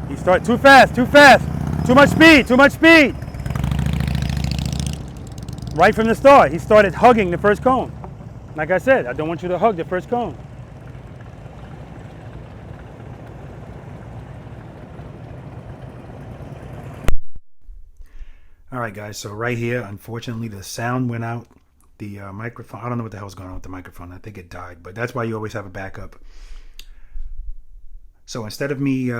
He started too fast, too fast. Too much speed, too much speed. Right from the start, he started hugging the first cone. Like I said, I don't want you to hug the first cone. All right, guys, so right here, unfortunately, the sound went out. The microphone, I don't know what the hell's going on with the microphone. I think it died, but that's why you always have a backup. So instead of me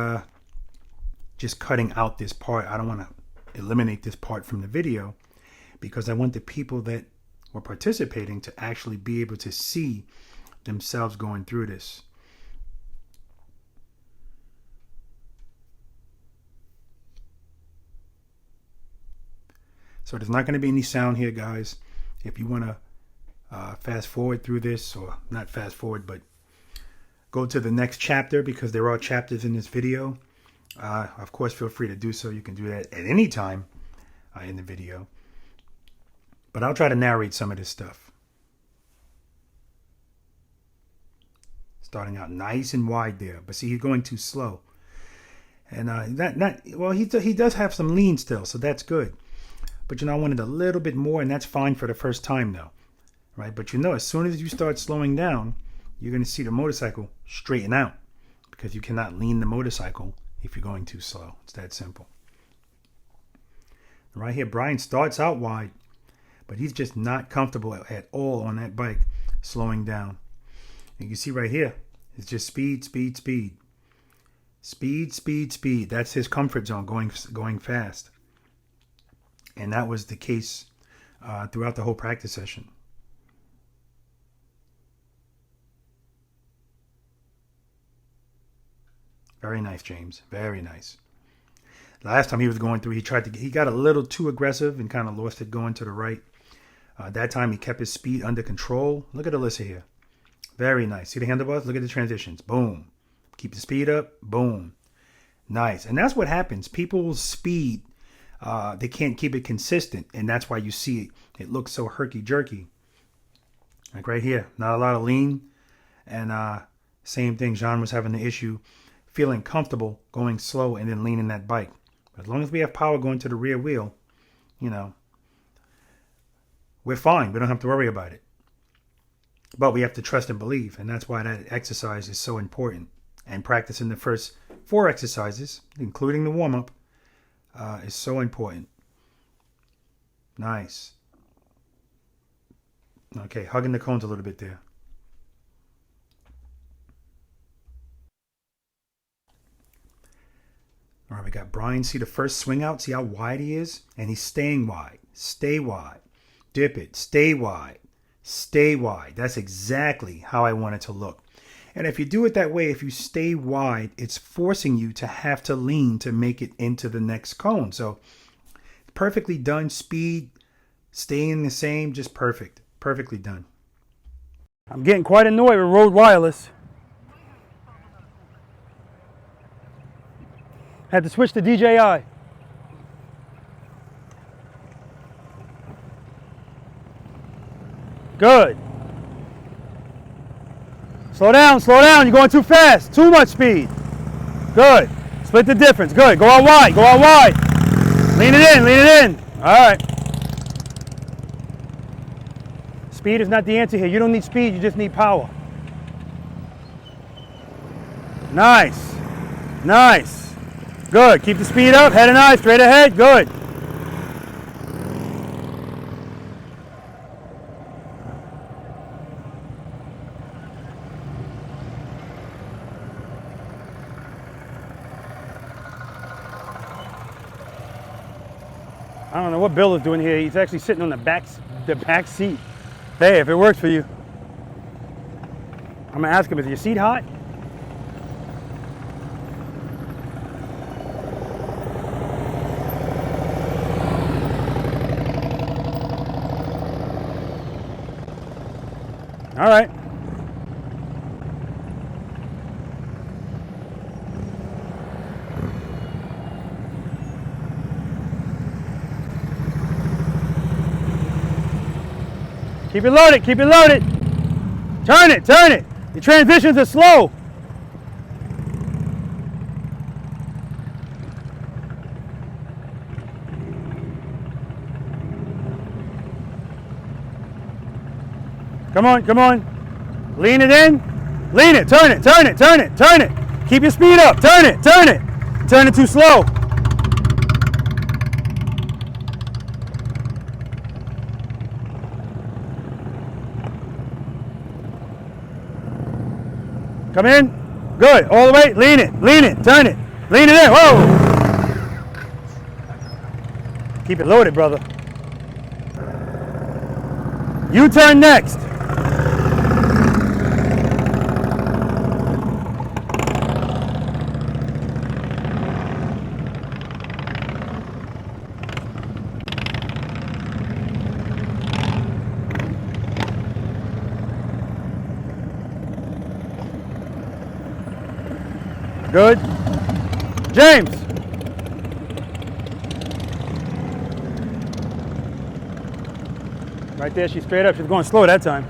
just cutting out this part, I don't want to eliminate this part from the video because I want the people that were participating to actually be able to see themselves going through this. So there's not going to be any sound here, guys. If you want to fast forward through this, or not fast forward, but go to the next chapter because there are chapters in this video. Of course, feel free to do so. You can do that at any time in the video. But I'll try to narrate some of this stuff. Starting out nice and wide there. But see, he's going too slow. And he does have some lean still, so that's good. But I wanted a little bit more, and that's fine for the first time though. Right? But as soon as you start slowing down, you're going to see the motorcycle straighten out because you cannot lean the motorcycle if you're going too slow. It's that simple. Right here, Brian starts out wide, but he's just not comfortable at all on that bike slowing down. And you can see right here, it's just speed, speed, speed. Speed, speed, speed. That's his comfort zone, going fast. And that was the case throughout the whole practice session. Very nice, James. Very nice. Last time he was going through, he got a little too aggressive and kind of lost it going to the right. That time he kept his speed under control. Look at Alyssa here. Very nice. See the handlebars? Look at the transitions. Boom. Keep the speed up. Boom. Nice. And that's what happens. People's speed, they can't keep it consistent. And that's why you see it looks so herky-jerky. Like right here. Not a lot of lean. And same thing. Jean was having the issue feeling comfortable going slow and then leaning that bike. As long as we have power going to the rear wheel, we're fine. We don't have to worry about it. But we have to trust and believe. And that's why that exercise is so important. And practicing the first 4 exercises, including the warm-up, is so important. Nice. Okay, hugging the cones a little bit there. All right, we got Brian. See the first swing out? See how wide he is? And he's staying wide. Stay wide. Dip it. Stay wide. Stay wide. That's exactly how I want it to look. And if you do it that way, if you stay wide, it's forcing you to have to lean to make it into the next cone. So perfectly done. Speed, staying the same, just perfect. Perfectly done. I'm getting quite annoyed with Rode Wireless. Had to switch to DJI. Good. Slow down, slow down. You're going too fast. Too much speed. Good. Split the difference. Good. Go out wide. Go out wide. Lean it in. Lean it in. All right. Speed is not the answer here. You don't need speed. You just need power. Nice. Nice. Good. Keep the speed up. Head and eye. Straight ahead. Good. I don't know what Bill is doing here. He's actually sitting on the back seat. Hey, if it works for you. I'm gonna ask him, is your seat hot? All right. Keep it loaded, keep it loaded. Turn it, turn it. The transitions are slow. Come on, come on. Lean it in. Lean it, turn it, turn it, turn it, turn it. Keep your speed up, turn it, turn it. Turn it too slow. Come in. Good. All the way. Lean it. Lean it. Turn it. Lean it in. Whoa. Keep it loaded, brother. U-turn next. Good. James. Right there, she's straight up. She's going slow that time.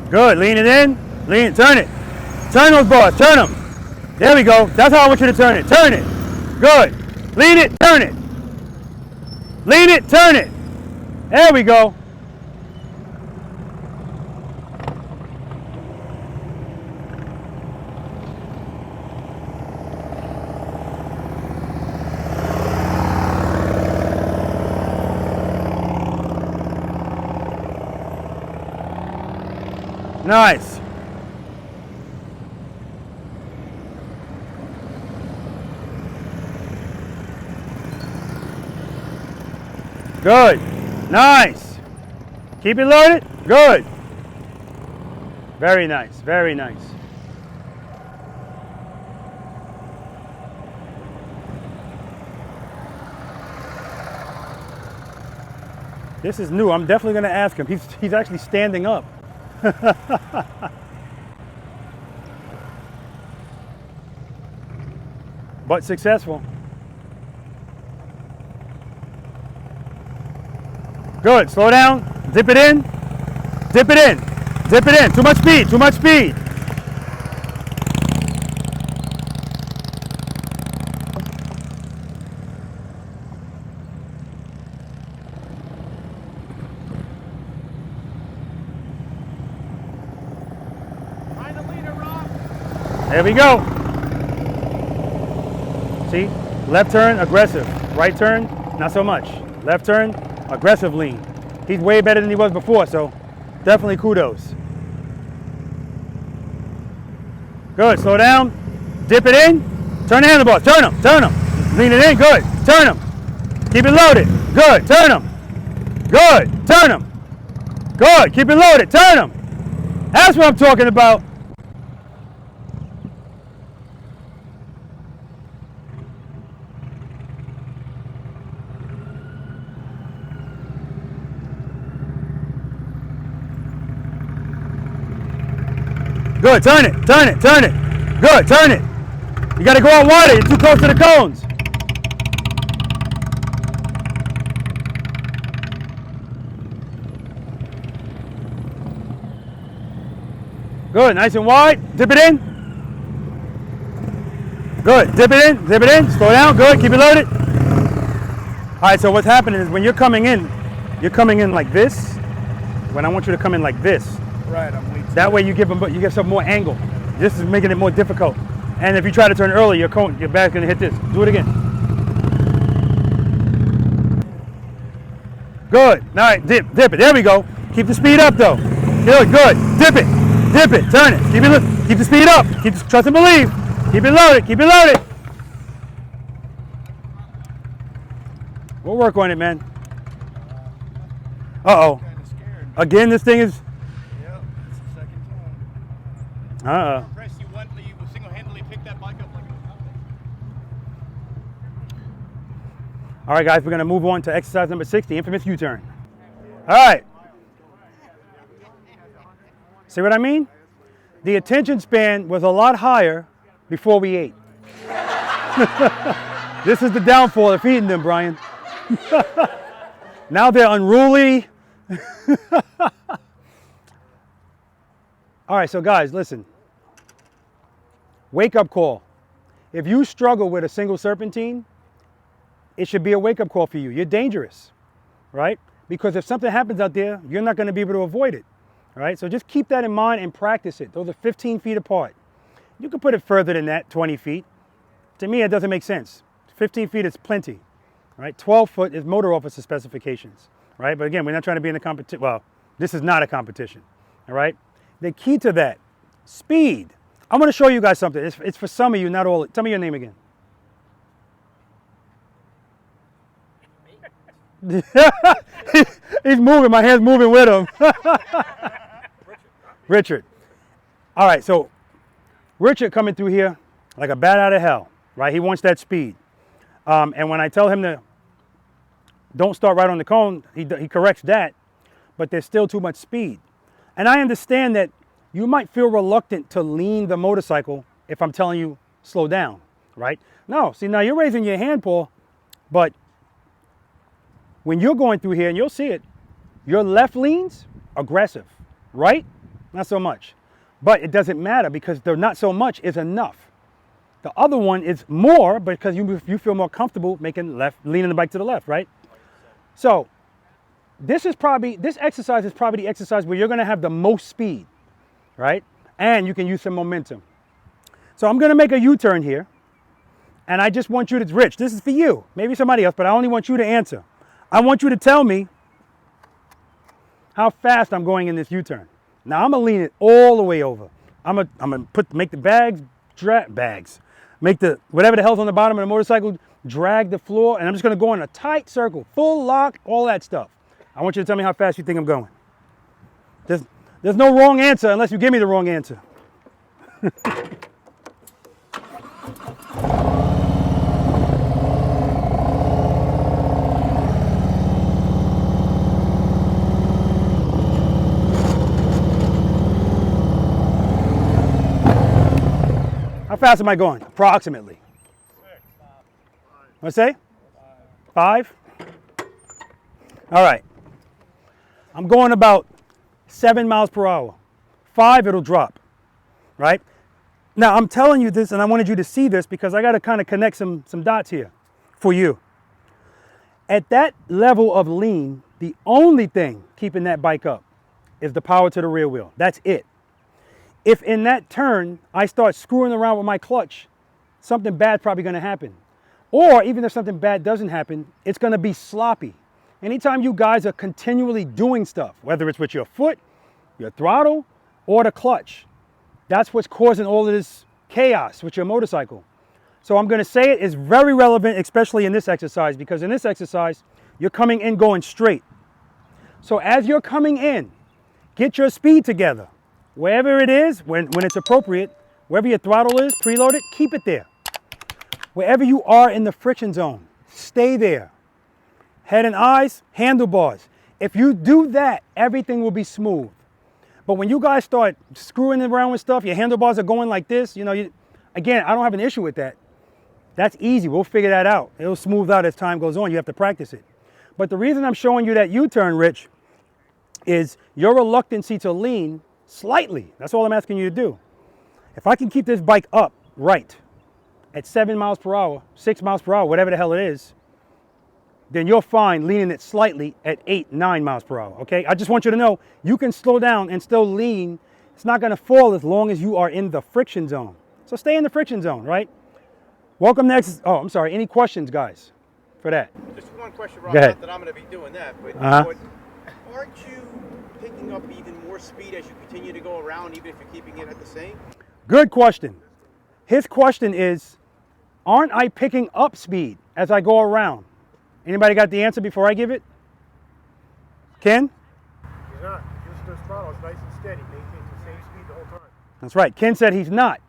Good. Lean it in. Lean it. Turn it. Turn those bars. Turn them. There we go. That's how I want you to turn it. Turn it. Good. Lean it. Turn it. Lean it. Turn it. There we go. Nice. Good. Nice. Keep it loaded. Good. Very nice. Very nice. This is new. I'm definitely going to ask him. He's actually standing up. But successful. Good. Slow down. Dip it in. Dip it in. Dip it in. Too much speed. Too much speed. There we go. See? Left turn, aggressive. Right turn, not so much. Left turn, aggressive lean. He's way better than he was before, so definitely kudos. Good, slow down. Dip it in. Turn the handlebars, turn them, turn them. Lean it in, good. Turn them. Keep it loaded. Good, turn them. Good, turn them. Good, keep it loaded, turn them. That's what I'm talking about. Good, turn it, turn it, turn it. Good, turn it. You gotta go out wider, you're too close to the cones. Good, nice and wide. Dip it in. Good, dip it in, slow down, good, keep it loaded. All right, so what's happening is when you're coming in like this. When I want you to come in like this. Right, I'm waiting. That way you give some more angle. This is making it more difficult. And if you try to turn early, your back's gonna hit this. Do it again. Good, all right, dip it, there we go. Keep the speed up though. Good, dip it, turn it. Keep the speed up, trust and believe. Keep it loaded. We'll work on it, man. Uh-oh. Again, this thing is... Yep, it's the second time. Uh-oh. Impressed you single-handedly picked that bike up like it was nothing. All right, guys, we're going to move on to exercise number 6, the infamous U-turn. All right. See what I mean? The attention span was a lot higher before we ate. This is the downfall of feeding them, Brian. Now they're unruly. All right, so guys, listen. Wake-up call. If you struggle with a single serpentine, it should be a wake-up call for you. You're dangerous, right? Because if something happens out there, you're not going to be able to avoid it, right? So just keep that in mind and practice it. Those are 15 feet apart. You can put it further than that, 20 feet. To me, it doesn't make sense. 15 feet is plenty, right? 12 foot is motor officer specifications, right? But again, we're not trying to be in a competition. Well, this is not a competition, all right? The key to that, speed. I'm going to show you guys something. It's for some of you, not all. Tell me your name again. He's moving. My hand's moving with him. Richard. All right, so Richard coming through here like a bat out of hell, right? He wants that speed. And when I tell him to don't start right on the cone, he corrects that, but there's still too much speed. And I understand that you might feel reluctant to lean the motorcycle if I'm telling you slow down, right? No, see, now you're raising your hand, Paul, but when you're going through here, and you'll see it, your left leans aggressive, right? Not so much. But it doesn't matter because the not so much is enough. The other one is more because you feel more comfortable leaning the bike to the left, right? So this exercise is probably the exercise where you're going to have the most speed, right? And you can use some momentum. So I'm going to make a U-turn here. And I just want you to, Rich, this is for you, maybe somebody else, but I only want you to answer. I want you to tell me how fast I'm going in this U-turn. Now I'm gonna lean it all the way over. I'm gonna make the make the whatever the hell's on the bottom of the motorcycle drag the floor, and I'm just gonna go in a tight circle, full lock, all that stuff. I want you to tell me how fast you think I'm going. There's no wrong answer unless you give me the wrong answer. How fast am I going? Approximately. What'd I say? 5? All right. I'm going about 7 miles per hour. 5, it'll drop, right? Now, I'm telling you this, and I wanted you to see this because I got to kind of connect some dots here for you. At that level of lean, the only thing keeping that bike up is the power to the rear wheel. That's it. If in that turn, I start screwing around with my clutch, something bad's probably going to happen. Or even if something bad doesn't happen, it's going to be sloppy. Anytime you guys are continually doing stuff, whether it's with your foot, your throttle, or the clutch, that's what's causing all of this chaos with your motorcycle. So I'm going to say it is very relevant, especially in this exercise, because in this exercise, you're coming in going straight. So as you're coming in, get your speed together. Wherever it is, when it's appropriate, wherever your throttle is, preloaded, keep it there. Wherever you are in the friction zone, stay there. Head and eyes, handlebars. If you do that, everything will be smooth. But when you guys start screwing around with stuff, your handlebars are going like this, again, I don't have an issue with that. That's easy, we'll figure that out. It'll smooth out as time goes on, you have to practice it. But the reason I'm showing you that U-turn, Rich, is your reluctancy to lean slightly. That's all I'm asking you to do. If I can keep this bike up right at 7 miles per hour, 6 miles per hour, whatever the hell it is, then you're fine leaning it slightly at 8, 9 miles per hour, okay? I just want you to know you can slow down and still lean. It's not gonna fall as long as you are in the friction zone. So stay in the friction zone, right? Welcome next. Oh, I'm sorry. Any questions, guys, for that? Just one question, Rob. Go ahead. Not that I'm going to be doing that, but, but aren't you picking up even more speed as you continue to go around, even if you're keeping it at the same? Good question. His question is, aren't I picking up speed as I go around? Anybody got the answer before I give it? Ken? He's not. Just the throttle is nice and steady. Maintains the same speed the whole time. That's right. Ken said he's not.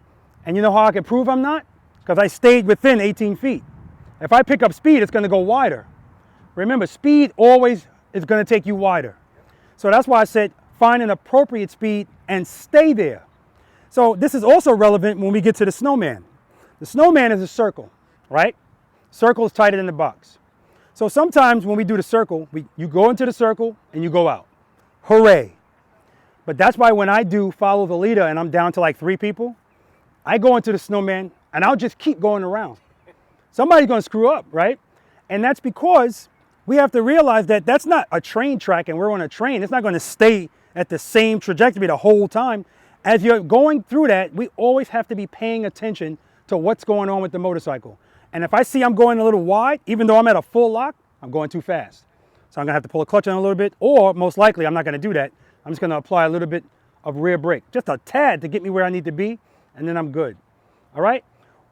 And you know how I can prove I'm not? Because I stayed within 18 feet. If I pick up speed, it's going to go wider. Remember, speed always is going to take you wider. So that's why I said find an appropriate speed and stay there. So this is also relevant when we get to the Snowman. The Snowman is a circle, right? Circle is tighter than the box. So sometimes when we do the circle, you go into the circle and you go out. Hooray. But that's why when I do follow the leader and I'm down to like 3 people, I go into the Snowman and I'll just keep going around. Somebody's going to screw up, right? And that's because we have to realize that that's not a train track and we're on a train. It's not going to stay at the same trajectory the whole time. As you're going through that, we always have to be paying attention to what's going on with the motorcycle. And if I see I'm going a little wide, even though I'm at a full lock, I'm going too fast. So I'm going to have to pull a clutch on a little bit, or most likely I'm not going to do that. I'm just going to apply a little bit of rear brake, just a tad to get me where I need to be, and then I'm good. All right?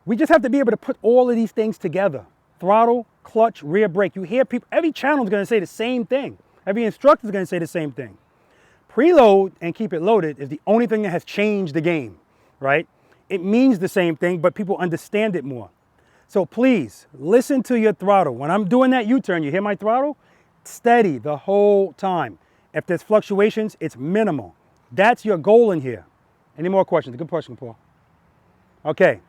We just have to be able to put all of these things together. Throttle, clutch, rear brake. You hear people, every channel is going to say the same thing. Every instructor is going to say the same thing. Preload and keep it loaded is the only thing that has changed the game, right? It means the same thing, but people understand it more. So please, listen to your throttle. When I'm doing that U-turn, you hear my throttle? Steady the whole time. If there's fluctuations, it's minimal. That's your goal in here. Any more questions? Good question, Paul. Okay.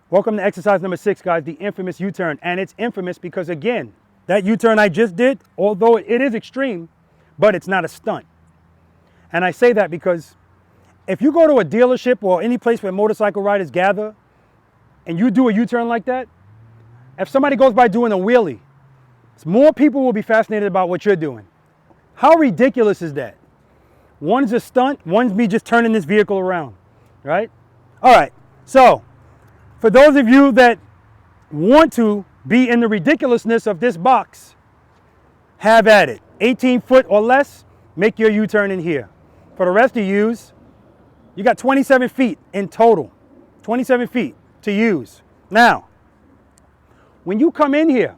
Welcome to exercise number 6, guys, the infamous U-turn. And it's infamous because, again, that U-turn I just did, although it is extreme, but it's not a stunt. And I say that because if you go to a dealership or any place where motorcycle riders gather and you do a U-turn like that, if somebody goes by doing a wheelie, more people will be fascinated about what you're doing. How ridiculous is that? One's a stunt, one's me just turning this vehicle around, right? All right, so for those of you that want to be in the ridiculousness of this box, have at it. 18 foot or less, make your U-turn in here. For the rest of you, you got 27 feet in total. 27 feet to use. Now, when you come in here,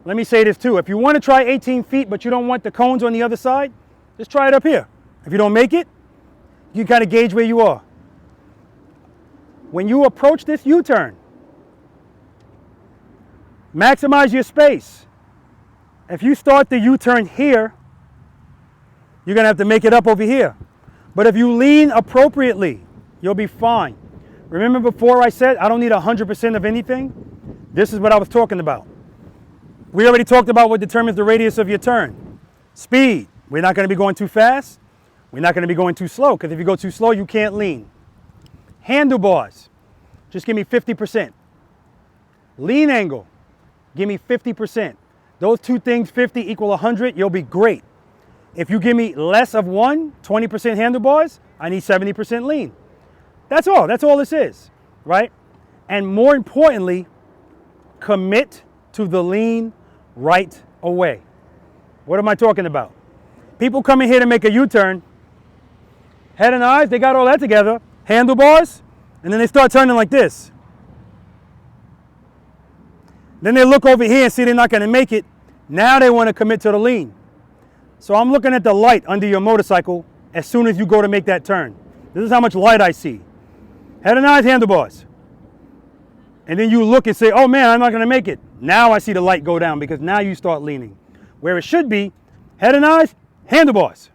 let me say this too. If you want to try 18 feet, but you don't want the cones on the other side, just try it up here. If you don't make it, you kind of gauge where you are. When you approach this U-turn, maximize your space. If you start the U-turn here, you're going to have to make it up over here. But if you lean appropriately, you'll be fine. Remember before I said I don't need 100% of anything? This is what I was talking about. We already talked about what determines the radius of your turn. Speed. We're not going to be going too fast. We're not going to be going too slow, because if you go too slow, you can't lean. Handlebars. Just give me 50%. Lean angle. Give me 50%. Those two things, 50 equal 100, you'll be great. If you give me less of 20% handlebars, I need 70% lean. That's all. That's all this is, right? And more importantly, commit to the lean right away. What am I talking about? People come in here to make a U-turn. Head and eyes, they got all that together. Handlebars, and then they start turning like this. Then they look over here and see they're not going to make it. Now they want to commit to the lean. So I'm looking at the light under your motorcycle as soon as you go to make that turn. This is how much light I see. Head and eyes, handlebars. And then you look and say, oh man, I'm not going to make it. Now I see the light go down, because now you start leaning. Where it should be, head and eyes, handlebars.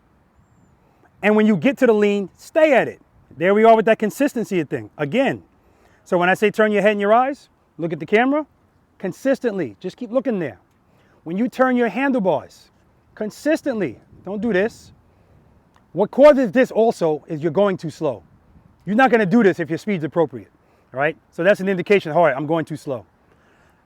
And when you get to the lean, stay at it. There we are with that consistency thing. Again, so when I say turn your head and your eyes, look at the camera, consistently, just keep looking there. When you turn your handlebars, consistently, don't do this. What causes this also is you're going too slow. You're not going to do this if your speed's appropriate, all right? So that's an indication, all right, I'm going too slow.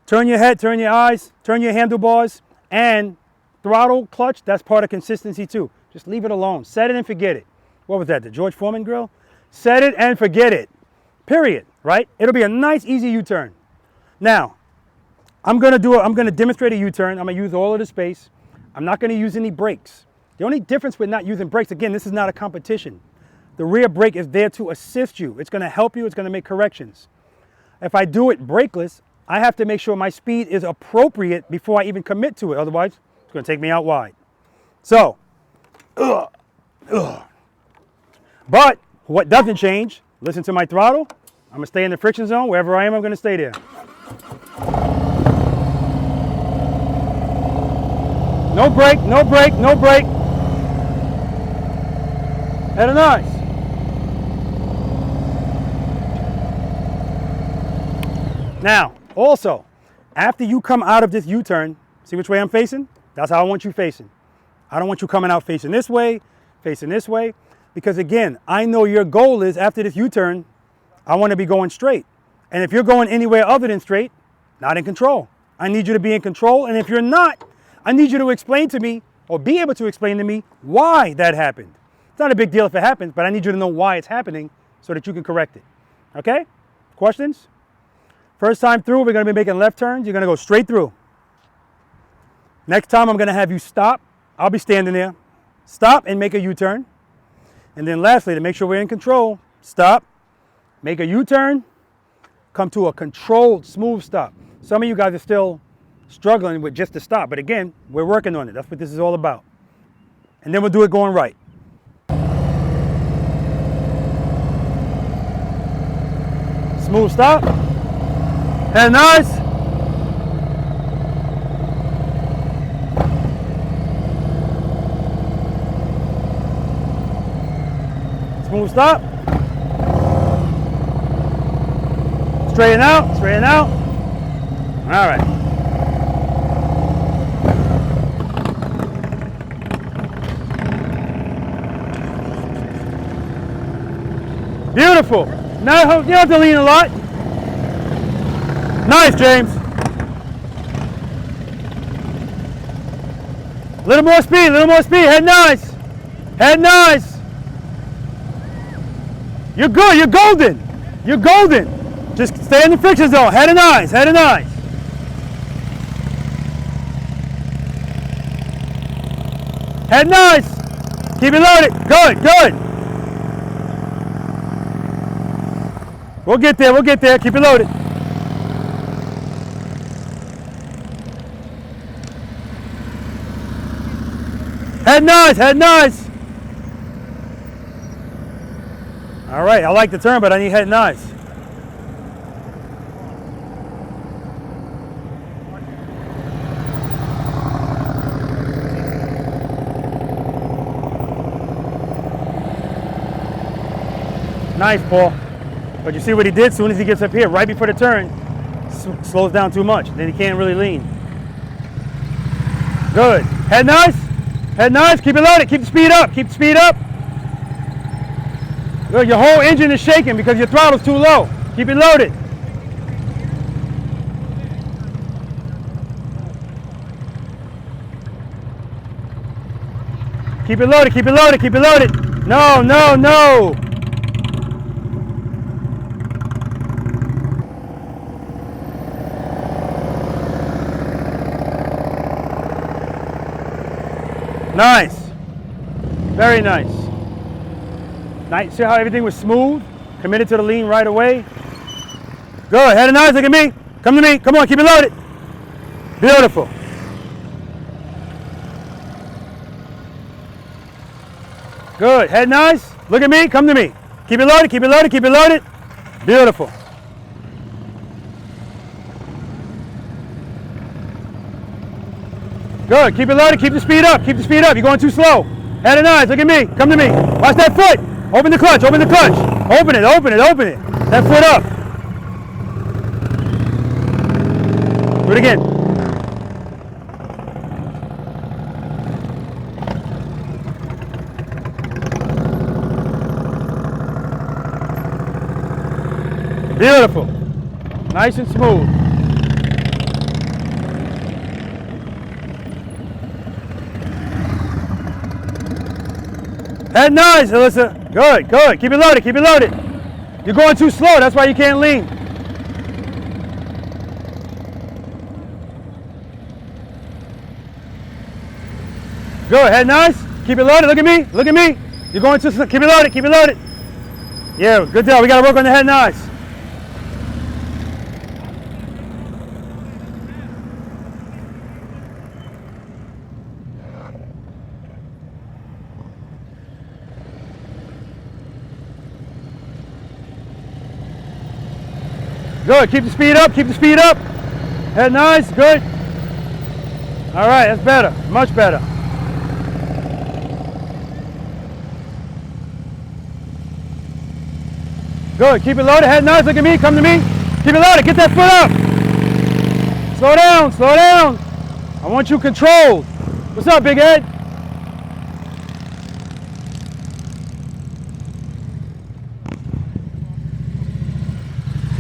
Turn your head, turn your eyes, turn your handlebars, and throttle, clutch, that's part of consistency too. Just leave it alone. Set it and forget it. What was that, the George Foreman grill? Set it and forget it, period, right? It'll be a nice, easy U-turn. Now, I'm gonna demonstrate a U-turn. I'm gonna use all of the space. I'm not gonna use any brakes. The only difference with not using brakes, again, this is not a competition. The rear brake is there to assist you. It's gonna help you, it's gonna make corrections. If I do it brakeless, I have to make sure my speed is appropriate before I even commit to it. Otherwise, it's gonna take me out wide. So, but what doesn't change, listen to my throttle. I'm gonna stay in the friction zone. Wherever I am, I'm gonna stay there. No brake, no brake, no brake. Head of nice. Now, also, after you come out of this U-turn, see which way I'm facing? That's how I want you facing. I don't want you coming out facing this way, because again, I know your goal is after this U-turn, I want to be going straight. And if you're going anywhere other than straight, not in control. I need you to be in control, and if you're not, I need you to explain to me, or be able to explain to me, why that happened. It's not a big deal if it happens, but I need you to know why it's happening so that you can correct it. Okay? Questions? First time through, we're going to be making left turns. You're going to go straight through. Next time, I'm going to have you stop. I'll be standing there. Stop and make a U-turn. And then lastly, to make sure we're in control, stop, make a U-turn, come to a controlled, smooth stop. Some of you guys are still struggling with just the stop, but again, we're working on it. That's what this is all about. And then we'll do it going right. Smooth stop. And nice. Smooth stop. Straighten out, straighten out. All right. Beautiful. Now you don't have to lean a lot. Nice, James. Little more speed, little more speed. Head nice. Head nice. You're good, you're golden. You're golden. Just stay in the friction zone. Head and eyes, head and eyes. Head nice. Keep it loaded. Good, good. We'll get there, we'll get there. Keep it loaded. Head nice, head nice. All right, I like the turn, but I need head nice. Nice, Paul. But you see what he did? As soon as he gets up here, right before the turn, slows down too much. Then he can't really lean. Good. Head nice. Head nice. Keep it loaded. Keep the speed up. Keep the speed up. Good. Your whole engine is shaking because your throttle's too low. Keep it loaded. Keep it loaded. Keep it loaded. Keep it loaded. No, no, no. Nice. Very nice. Nice. See how everything was smooth? Committed to the lean right away. Good. Head and eyes. Look at me. Come to me. Come on. Keep it loaded. Beautiful. Good. Head and eyes. Look at me. Come to me. Keep it loaded. Keep it loaded. Keep it loaded. Beautiful. Good. Keep it loaded. Keep the speed up. Keep the speed up. You're going too slow. Head and eyes. Look at me. Come to me. Watch that foot. Open the clutch. Open the clutch. Open it. Open it. Open it. That foot up. Do it again. Beautiful. Nice and smooth. Head nice, Alyssa. Good, good. Keep it loaded, keep it loaded. You're going too slow, that's why you can't lean. Good, head nice. Keep it loaded, look at me, look at me. You're going too slow, keep it loaded, keep it loaded. Yeah, good job, we gotta work on the head nice. Good, keep the speed up, keep the speed up. Head nice, good. All right, that's better, much better. Good, keep it loaded, head nice, look at me, come to me. Keep it loaded, get that foot up. Slow down, slow down. I want you controlled. What's up, big head?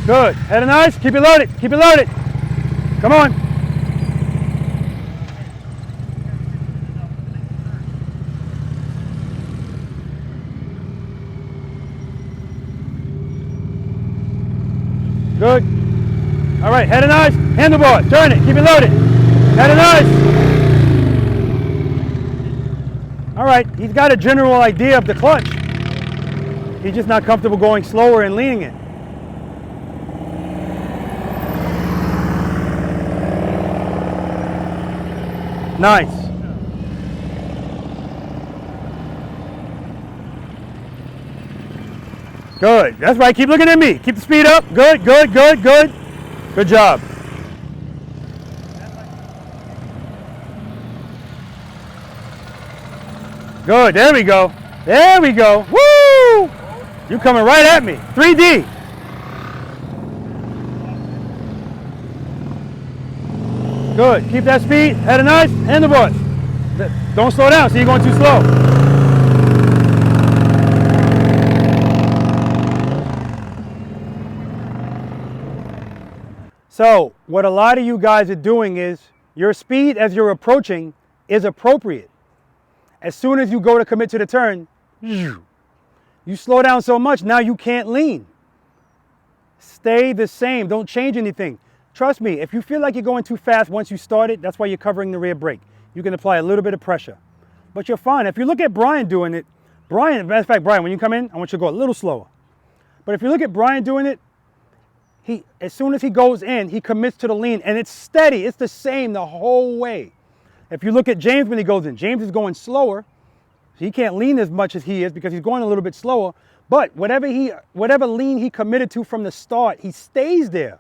Good, head nice, keep it loaded, keep it loaded. Come on. Good. All right, head nice, handlebar, turn it, keep it loaded. Head nice. All right, he's got a general idea of the clutch. He's just not comfortable going slower and leaning it. Nice. Good. That's right. Keep looking at me. Keep the speed up. Good, good, good, good. Good job. Good. There we go. There we go. Woo! You coming right at me. 3D. Good. Keep that speed. Head nice. Handlebars. Don't slow down. So you're going too slow. So what a lot of you guys are doing is your speed as you're approaching is appropriate. As soon as you go to commit to the turn, you slow down so much now you can't lean. Stay the same. Don't change anything. Trust me, if you feel like you're going too fast once you start it, that's why you're covering the rear brake. You can apply a little bit of pressure. But you're fine. If you look at Brian doing it, Brian, matter of fact, Brian, when you come in, I want you to go a little slower. But if you look at Brian doing it, as soon as he goes in, he commits to the lean, and it's steady. It's the same the whole way. If you look at James when he goes in, James is going slower. He can't lean as much as he is because he's going a little bit slower. But whatever lean he committed to from the start, he stays there.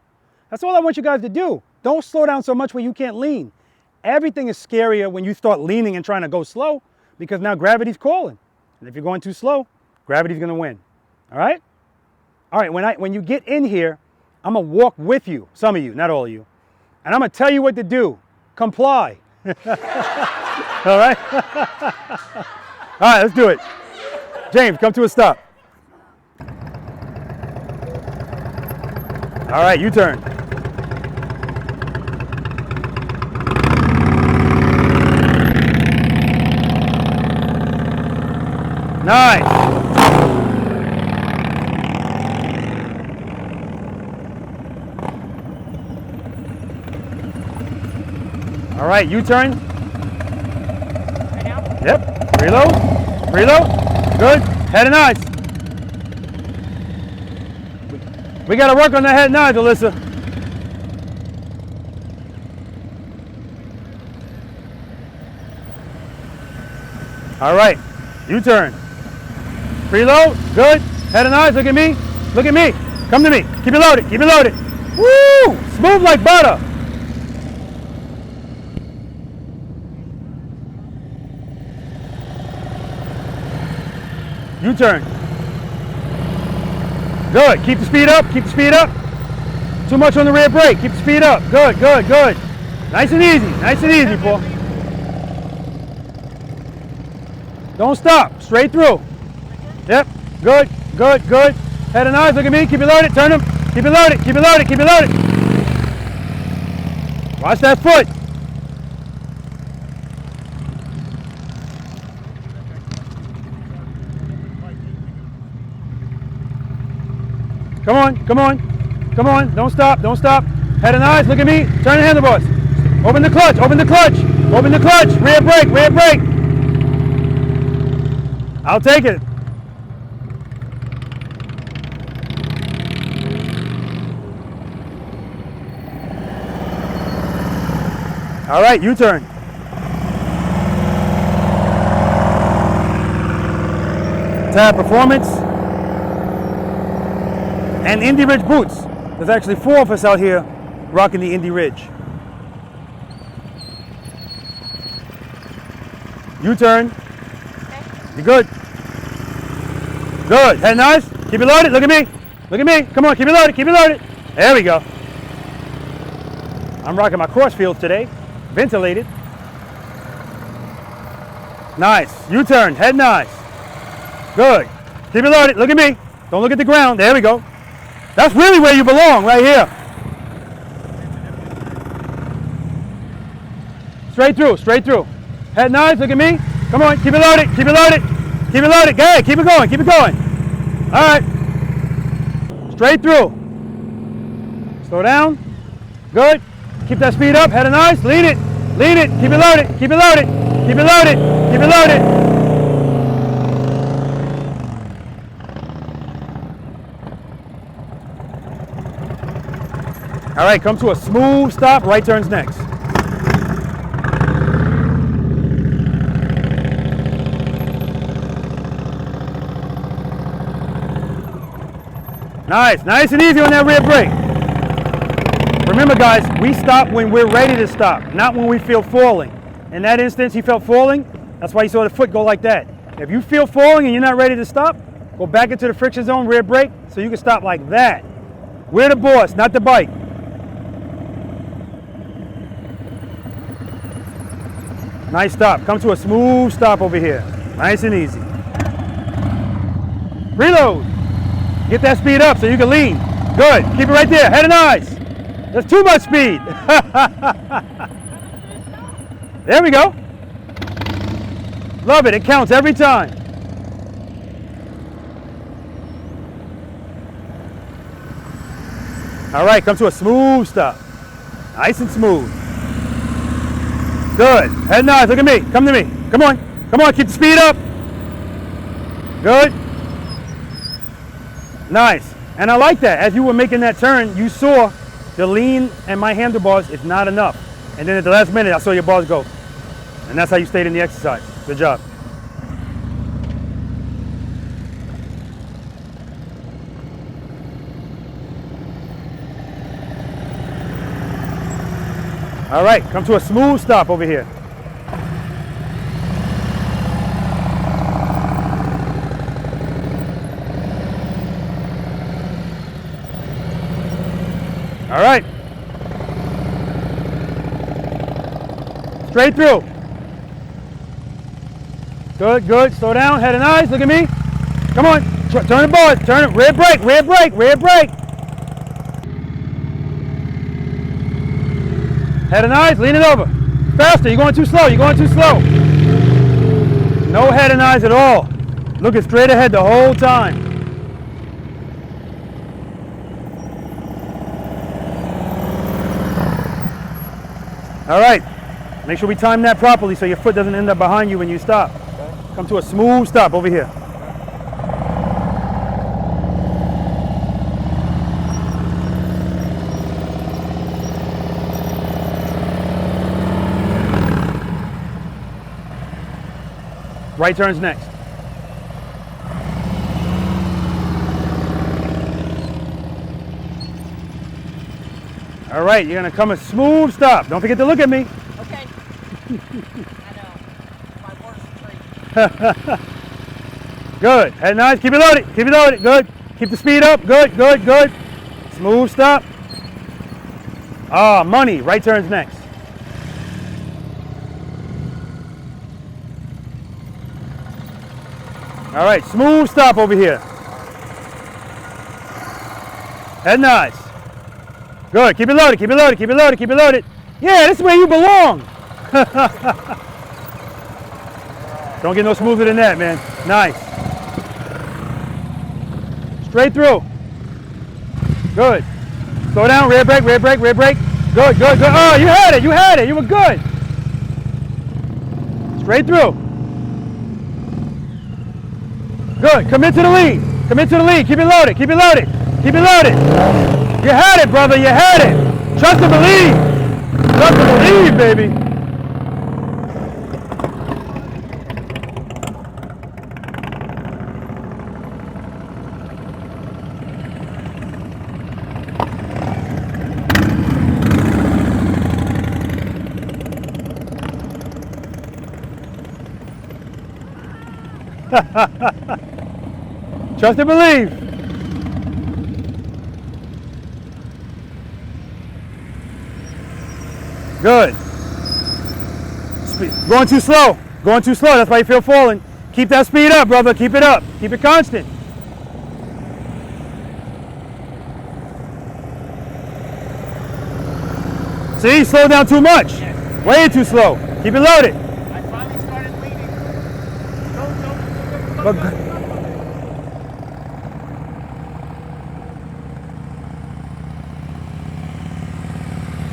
That's all I want you guys to do. Don't slow down so much where you can't lean. Everything is scarier when you start leaning and trying to go slow because now gravity's calling. And if you're going too slow, gravity's going to win. All right? All right, when you get in here, I'm going to walk with you, some of you, not all of you, and I'm going to tell you what to do. Comply. All right? All right, let's do it. James, come to a stop. All right, U-turn. Nice. All right, U-turn. Right now? Yep. Reload. Reload. Good. Head and eyes. We got to work on the head and eyes, Alyssa. All right. U-turn. Preload. Good. Head and eyes. Look at me. Look at me. Come to me. Keep it loaded. Keep it loaded. Woo! Smooth like butter. U-turn. Good. Keep the speed up. Keep the speed up. Too much on the rear brake. Keep the speed up. Good, good, good. Nice and easy. Nice and easy, Paul. Don't stop. Straight through. Yep. Good, good, good. Head and eyes. Look at me. Keep it loaded. Turn them. Keep it loaded, keep it loaded, keep it loaded. Watch that foot. Come on, come on, come on. Don't stop, don't stop. Head and eyes, look at me. Turn the handlebars. Open the clutch, open the clutch. Open the clutch. Rear brake, rear brake. I'll take it. All right, U-turn. Tab performance. And Indy Ridge boots. There's actually 4 of us out here rocking the Indy Ridge. U-turn. Okay. You good? Good. Head nice. Keep it loaded. Look at me. Look at me. Come on. Keep it loaded. Keep it loaded. There we go. I'm rocking my Crossfields today. Ventilated. Nice. U-turn. Head nice. Good. Keep it loaded. Look at me. Don't look at the ground. There we go. That's really where you belong, right here. Straight through, straight through. Head nice, look at me. Come on, keep it loaded, keep it loaded. Keep it loaded, go ahead, keep it going, keep it going. All right. Straight through. Slow down. Good. Keep that speed up, head nice, lead it, keep it loaded, keep it loaded, keep it loaded, keep it loaded. All right, come to a smooth stop, right turns next. Nice, nice and easy on that rear brake. Remember guys, we stop when we're ready to stop, not when we feel falling. In that instance, he felt falling, that's why you saw the foot go like that. If you feel falling and you're not ready to stop, go back into the friction zone, rear brake, so you can stop like that. We're the boss, not the bike. Nice stop. Come to a smooth stop over here. Nice and easy. Reload. Get that speed up so you can lean. Good. Keep it right there. Head and eyes. There's too much speed. There we go. Love it. It counts every time. All right. Come to a smooth stop. Nice and smooth. Good. Head nice. Look at me. Come to me. Come on. Come on. Keep the speed up. Good. Nice. And I like that. As you were making that turn, you saw the lean and my handlebars is not enough. And then at the last minute, I saw your bars go. And that's how you stayed in the exercise. Good job. All right, come to a smooth stop over here. All right. Straight through. Good, good. Slow down, head and eyes. Look at me. Come on. Turn the bars. Turn it. Rear brake, rear brake, rear brake. Head and eyes, lean it over. Faster, you're going too slow, you're going too slow. No head and eyes at all. Looking straight ahead the whole time. All right, make sure we time that properly so your foot doesn't end up behind you when you stop. Come to a smooth stop over here. Right turns next. All right, you're gonna come a smooth stop. Don't forget to look at me. Okay. I know. My worst trait. Good. Head nice. Keep it loaded. Keep it loaded. Good. Keep the speed up. Good, good, good. Smooth stop. Ah, money. Right turns next. All right, smooth stop over here. Head nice. Good. Keep it loaded. Keep it loaded. Keep it loaded. Keep it loaded. Yeah, this is where you belong. Don't get no smoother than that, man. Nice. Straight through. Good. Slow down. Rear brake. Rear brake. Rear brake. Good. Good. Good. Oh, you had it. You had it. You were good. Straight through. Good. Come into the lead. Come into the lead. Keep it loaded. Keep it loaded. Keep it loaded. You had it, brother. You had it. Trust and believe. Trust and believe, baby. Trust and believe. Good. Going too slow. Going too slow. That's why you feel falling. Keep that speed up, brother. Keep it up. Keep it constant. See, slow down too much. Way too slow. Keep it loaded. I finally started leaning. But,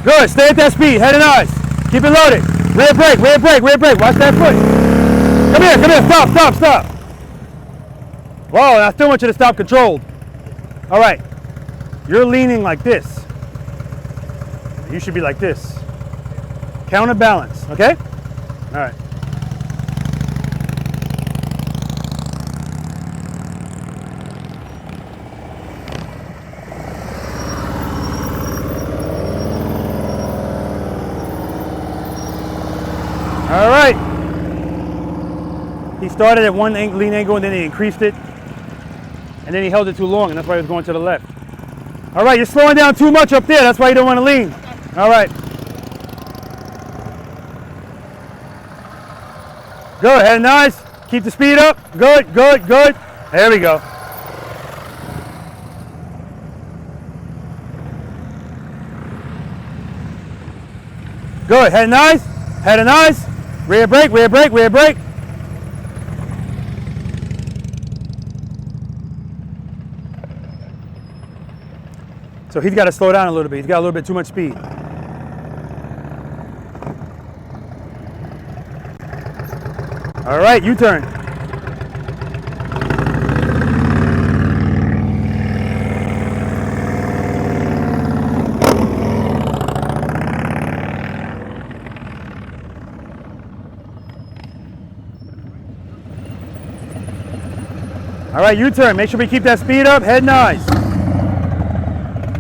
good, stay at that speed, head and eyes. Keep it loaded. Rear brake, rear brake, rear brake. Watch that foot. Come here, stop, stop, stop. Whoa, I still want you to stop controlled. All right, you're leaning like this. You should be like this. Counterbalance, okay? All right. All right. He started at one lean angle and then he increased it. And then he held it too long and that's why he was going to the left. All right, you're slowing down too much up there. That's why you don't want to lean. All right. Good, head nice. Keep the speed up. Good, good, good. There we go. Good, head nice. Head nice. Rear brake, rear brake, rear brake. So he's got to slow down a little bit. He's got a little bit too much speed. All right, U-turn. All right, U-turn. Make sure we keep that speed up. Head nice.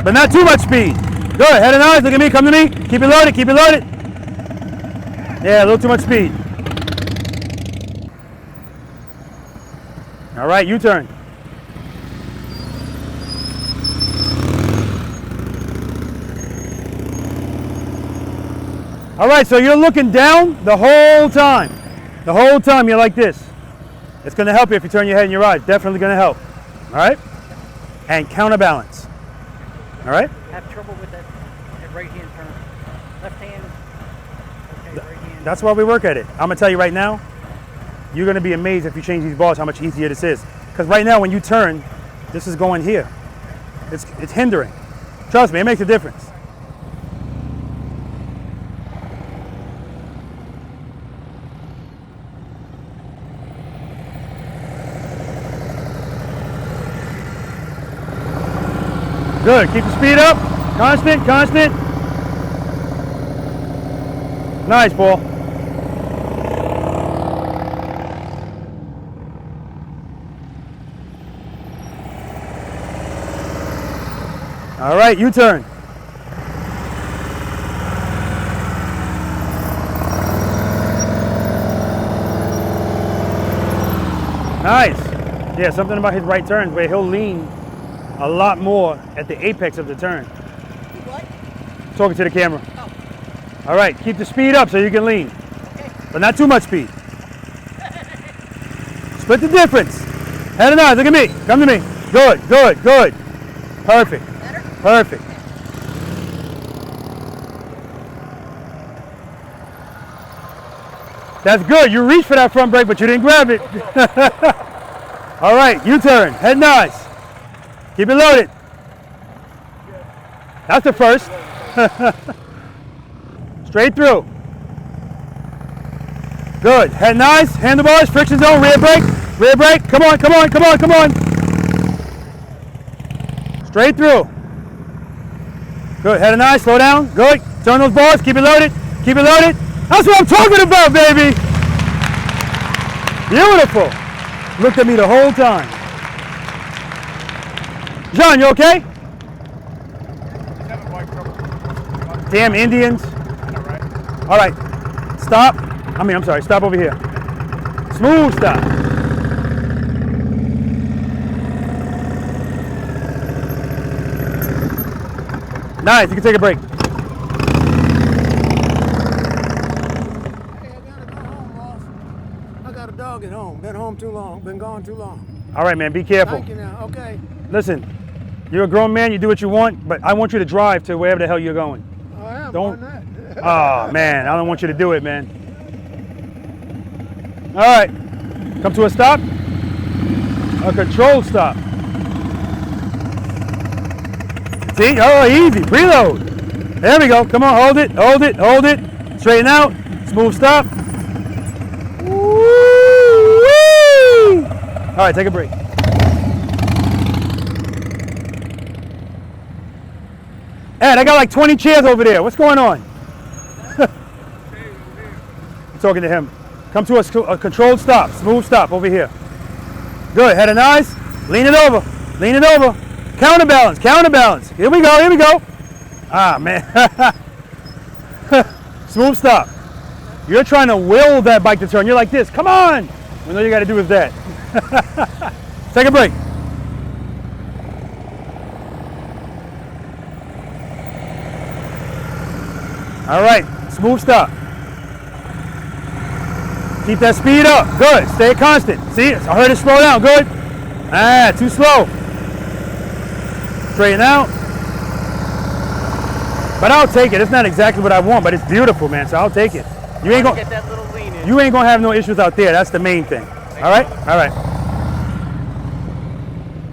But not too much speed. Good. Head and eyes. Look at me. Come to me. Keep it loaded. Keep it loaded. Yeah, a little too much speed. All right, U-turn. All right, so you're looking down the whole time. The whole time you're like this. It's going to help you if you turn your head and your eyes. Definitely going to help. All right? And counterbalance. All right? I have trouble with that right hand turn. Left hand. Okay, right hand. That's why we work at it. I'm going to tell you right now, you're going to be amazed if you change these bars how much easier this is. Because right now when you turn, this is going here. It's hindering. Trust me, it makes a difference. Good, keep the speed up. Constant, constant. Nice, Paul. All right, U-turn. Nice. Yeah, something about his right turns where he'll lean a lot more at the apex of the turn. What? Talking to the camera. Oh. All right, keep the speed up so you can lean. Okay. But not too much speed. Split the difference. Head and eyes, look at me. Come to me. Good, good, good. Perfect. Better? Perfect. That's good. You reached for that front brake, but you didn't grab it. All right, U-turn. Head nice. Keep it loaded. That's the first. Straight through. Good. Head nice. Handlebars. Friction zone. Rear brake. Rear brake. Come on, come on, come on, come on. Straight through. Good. Head nice. Slow down. Good. Turn those bars. Keep it loaded. Keep it loaded. That's what I'm talking about, baby. Beautiful. Looked at me the whole time. John, you okay? Damn Indians. All right. Stop. I'm sorry. Stop over here. Smooth stop. Nice. You can take a break. Dog at home. Been home too long. Been gone too long. All right, man. Be careful. Thank you now. Okay. Listen, you're a grown man. You do what you want, but I want you to drive to wherever the hell you're going. I am. Don't. Why not? Oh man, I don't want you to do it, man. All right. Come to a stop. A controlled stop. See? Oh, easy. Preload. There we go. Come on. Hold it. Hold it. Hold it. Straighten out. Smooth stop. All right, take a break. Ed, I got like 20 chairs over there. What's going on? I'm talking to him. Come to a controlled stop, smooth stop over here. Good, head and eyes. Lean it over, lean it over. Counterbalance, counterbalance. Here we go, here we go. Ah, man. Smooth stop. You're trying to will that bike to turn. You're like this, come on. And all you got to do is that. Take a break. All right, smooth stop. Keep that speed up. Good. Stay constant. See, I heard it slow down. Good. Ah, too slow. Straighten out. But I'll take it. It's not exactly what I want, but it's beautiful, man. So I'll take it. You ain't gonna get that little lean in. You ain't gonna have no issues out there. That's the main thing. All right. All right.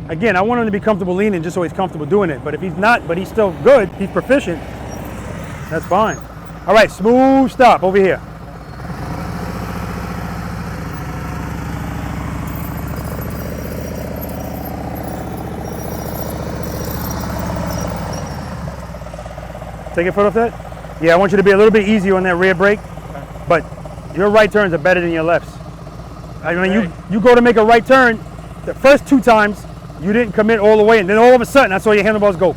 Again, I want him to be comfortable leaning just so he's comfortable doing it. But if he's not, but he's still good, he's proficient, that's fine. All right, smooth stop over here. Take your foot off that? Yeah, I want you to be a little bit easier on that rear brake, but your right turns are better than your lefts. I mean, you go to make a right turn, the first 2 times, you didn't commit all the way, and then all of a sudden, I saw your handlebars go,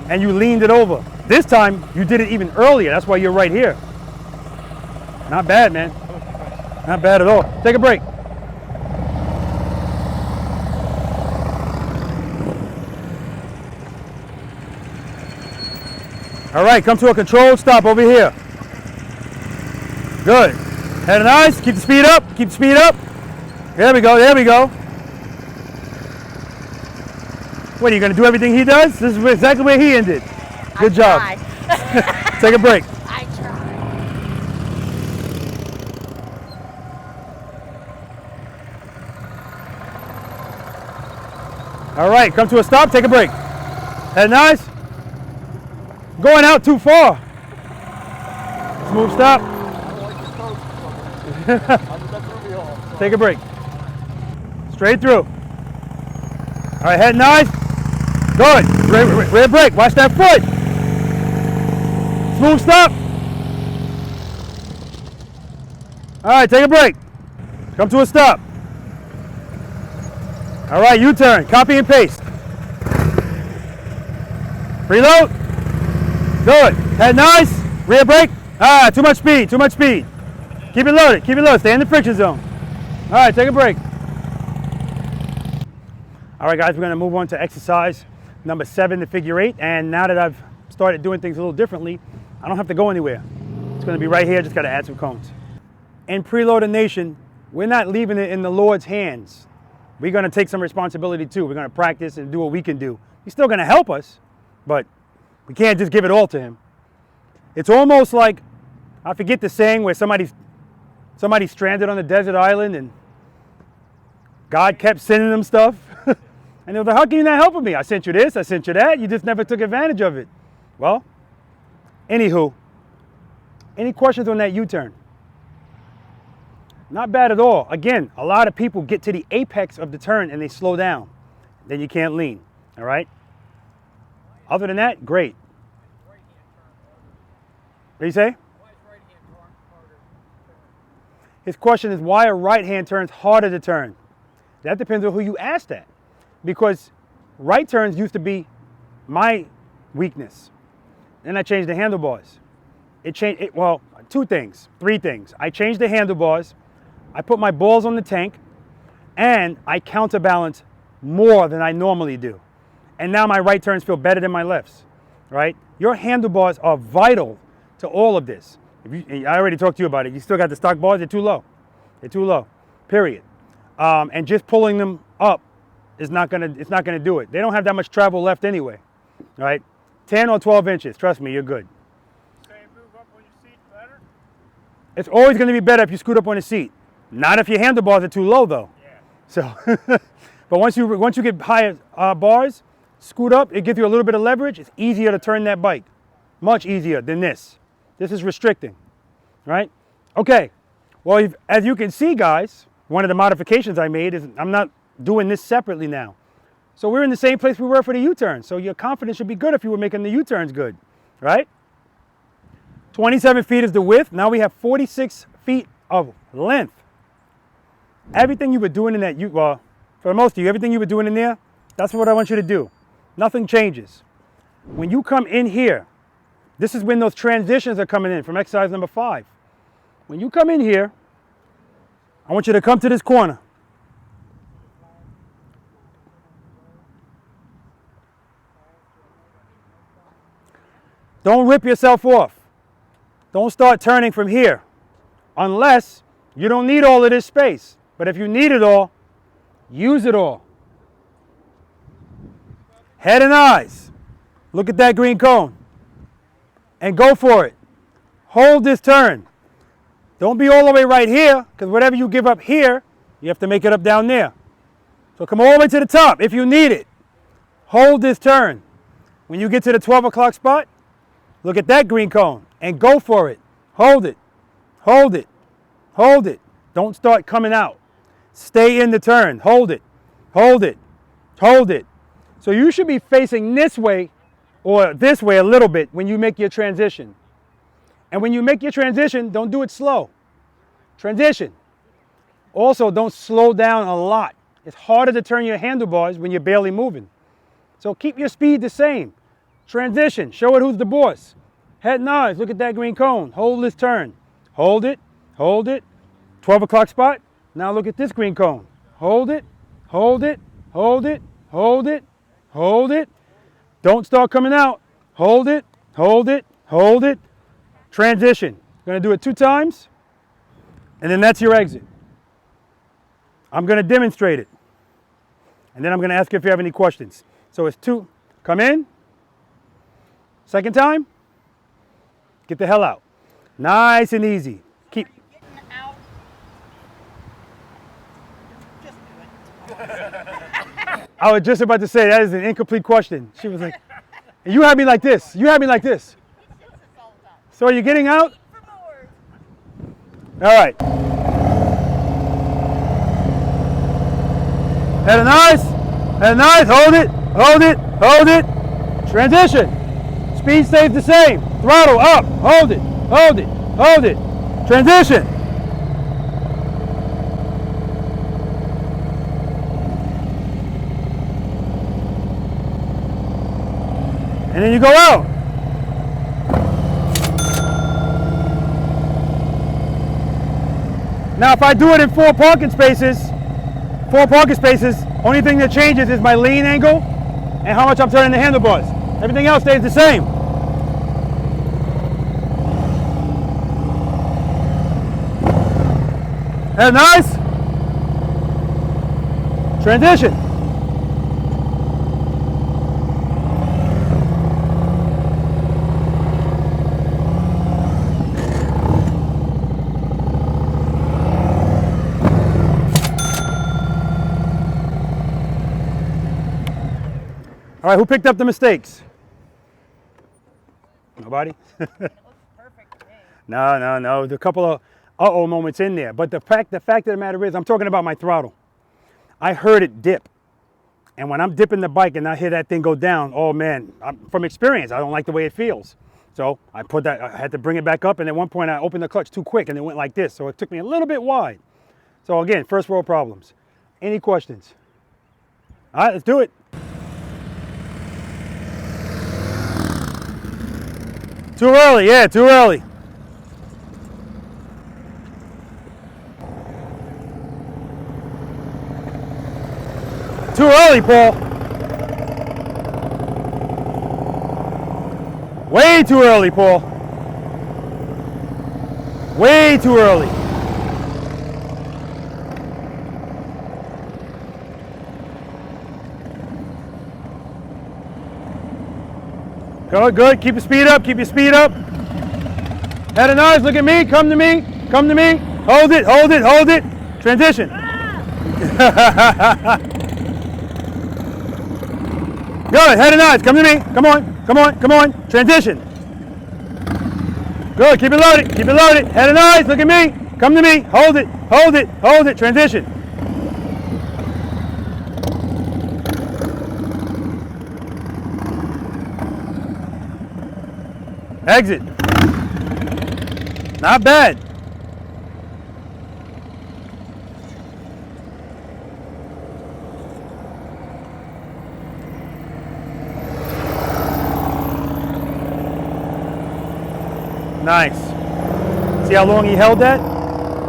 and you leaned it over. This time, you did it even earlier. That's why you're right here. Not bad, man. Not bad at all. Take a break. All right, come to a controlled stop over here. Good. Head and eyes, keep the speed up, keep the speed up. There we go, there we go. What, are you gonna do everything he does? This is exactly where he ended. Good job. Take a break. I tried. All right, come to a stop, take a break. Head and eyes. Going out too far. Smooth stop. Take a break. Straight through. All right, head and eyes. Good. Rear brake. Watch that foot. Smooth stop. All right, take a break. Come to a stop. All right, U-turn. Copy and paste. Preload. Good. Head nice. Rear brake. Ah, too much speed. Too much speed. Keep it loaded. Keep it loaded. Stay in the friction zone. All right, take a break. All right, guys, we're going to move on to exercise number 7, the figure 8. And now that I've started doing things a little differently, I don't have to go anywhere. It's going to be right here. Just got to add some cones. In Preloader Nation, we're not leaving it in the Lord's hands. We're going to take some responsibility too. We're going to practice and do what we can do. He's still going to help us, but we can't just give it all to him. It's almost like, I forget the saying where somebody's stranded on a desert island and God kept sending them stuff. And they're like, how can you not help me? I sent you this, I sent you that. You just never took advantage of it. Well, anywho, any questions on that U-turn? Not bad at all. Again, a lot of people get to the apex of the turn and they slow down. Then you can't lean, all right? Other than that, great. What do you say? His question is, why are right-hand turns harder to turn? That depends on who you ask that. Because right turns used to be my weakness. Then I changed the handlebars. Well, three things. I changed the handlebars, I put my balls on the tank, and I counterbalance more than I normally do. And now my right turns feel better than my lefts, right? Your handlebars are vital to all of this. I already talked to you about it. You still got the stock bars, they're too low. They're too low, period. And just pulling them up is not gonna do it. They don't have that much travel left anyway, right? 10 or 12 inches, trust me, you're good. So you move up on your seat better? It's always gonna be better if you scoot up on the seat. Not if your handlebars are too low though. Yeah. So, but once you get higher bars, scoot up, it gives you a little bit of leverage. It's easier to turn that bike. Much easier than this. This is restricting, right? Okay, well, as you can see, guys, one of the modifications I made is I'm not doing this separately now. So we're in the same place we were for the U-turn. So your confidence should be good if you were making the U-turns good, right? 27 feet is the width. Now we have 46 feet of length. Everything you were doing in that, well, for most of you, everything you were doing in there, that's what I want you to do. Nothing changes. When you come in here, this is when those transitions are coming in from exercise number 5. When you come in here, I want you to come to this corner. Don't rip yourself off. Don't start turning from here unless you don't need all of this space. But if you need it all, use it all. Head and eyes. Look at that green cone. And go for it. Hold this turn. Don't be all the way right here, because whatever you give up here, you have to make it up down there. So come all the way to the top if you need it. Hold this turn. When you get to the 12 o'clock spot, look at that green cone and go for it. Hold it. Hold it. Hold it. Don't start coming out. Stay in the turn. Hold it. Hold it. Hold it. So you should be facing this way or this way a little bit when you make your transition. And when you make your transition, don't do it slow. Transition. Also, don't slow down a lot. It's harder to turn your handlebars when you're barely moving. So keep your speed the same. Transition. Show it who's the boss. Head and eyes. Look at that green cone. Hold this turn. Hold it. Hold it. 12 o'clock spot. Now look at this green cone. Hold it. Hold it. Hold it. Hold it. Hold it. Don't start coming out. Hold it. Hold it. Hold it. Transition. Going to do it 2 times. And then that's your exit. I'm going to demonstrate it. And then I'm going to ask you if you have any questions. So it's 2. Come in. Second time. Get the hell out. Nice and easy. Keep. I was just about to say that is an incomplete question. She was like, you had me like this. You had me like this. So are you getting out? All right. Head and eyes. Head and eyes. Hold it. Hold it. Hold it. Transition. Speed stays the same. Throttle up. Hold it. Hold it. Hold it. Transition. And then you go out. Now if I do it in 4 parking spaces, only thing that changes is my lean angle and how much I'm turning the handlebars. Everything else stays the same. That's nice. Transition. All right, who picked up the mistakes? Nobody? No. There's a couple of uh-oh moments in there. But the fact of the matter is, I'm talking about my throttle. I heard it dip. And when I'm dipping the bike and I hear that thing go down, oh man, from experience, I don't like the way it feels. So I had to bring it back up, and at one point I opened the clutch too quick and it went like this. So it took me a little bit wide. So again, first world problems. Any questions? All right, let's do it. Too early, yeah, too early. Too early, Paul. Way too early, Paul. Way too early. Good. Keep your speed up. Keep your speed up. Head and eyes. Look at me. Come to me. Come to me. Hold it. Hold it. Hold it. Transition. Good. Head and eyes. Come to me. Come on. Come on. Come on. Transition. Good. Keep it loaded. Keep it loaded. Head and eyes. Look at me. Come to me. Hold it. Hold it. Hold it. Transition. Exit. Not bad. Nice. See how long he held that?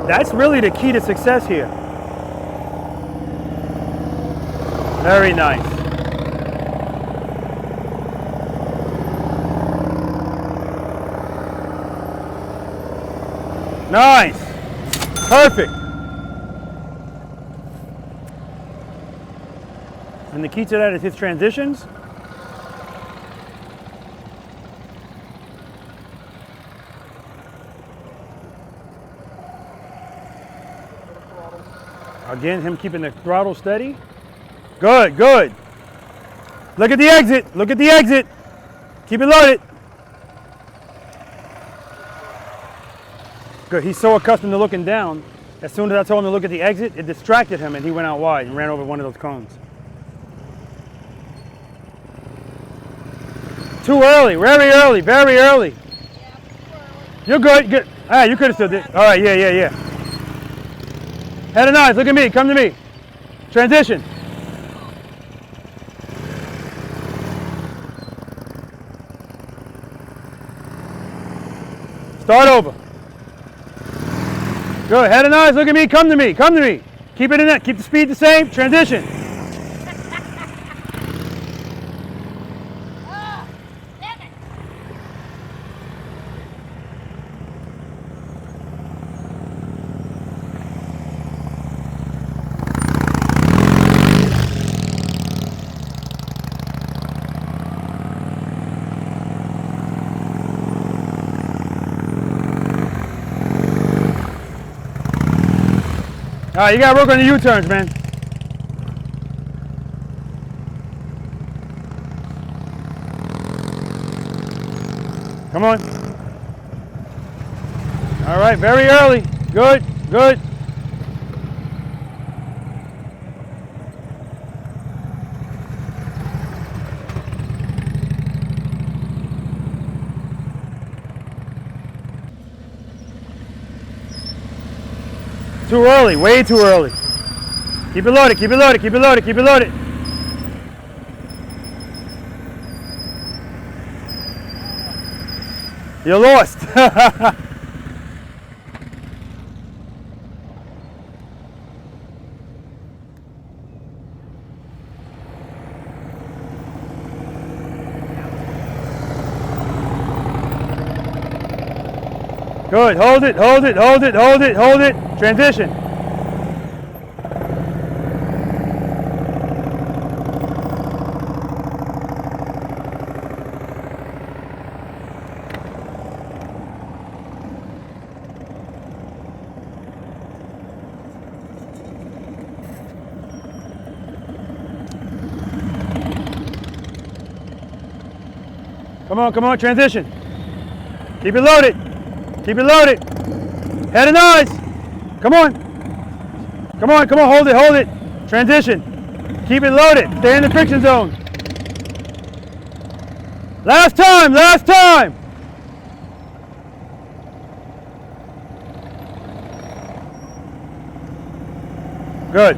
That's really the key to success here. Very nice. Nice. Perfect. And the key to that is his transitions. Again, him keeping the throttle steady. Good, good. Look at the exit. Look at the exit. Keep it loaded. Good. He's so accustomed to looking down. As soon as I told him to look at the exit, it distracted him and he went out wide and ran over one of those cones. Too early. Very early. Very early. You're good. Good. All right, you could have stood there. All right, yeah. Head and eyes. Look at me. Come to me. Transition. Start over. Good. Head and eyes. Look at me. Come to me. Come to me. Keep it in that. Keep the speed the same. Transition. All right, you gotta work on the U-turns, man. Come on. All right, very early. Good, good. Too early, way too early. Keep it loaded, keep it loaded, keep it loaded, keep it loaded. You're lost. Good, hold it, hold it, hold it, hold it, hold it. Transition. Come on, come on, transition. Keep it loaded. Keep it loaded. Head and eyes. Come on. Come on, come on, hold it, hold it. Transition. Keep it loaded. Stay in the friction zone. Last time, last time. Good.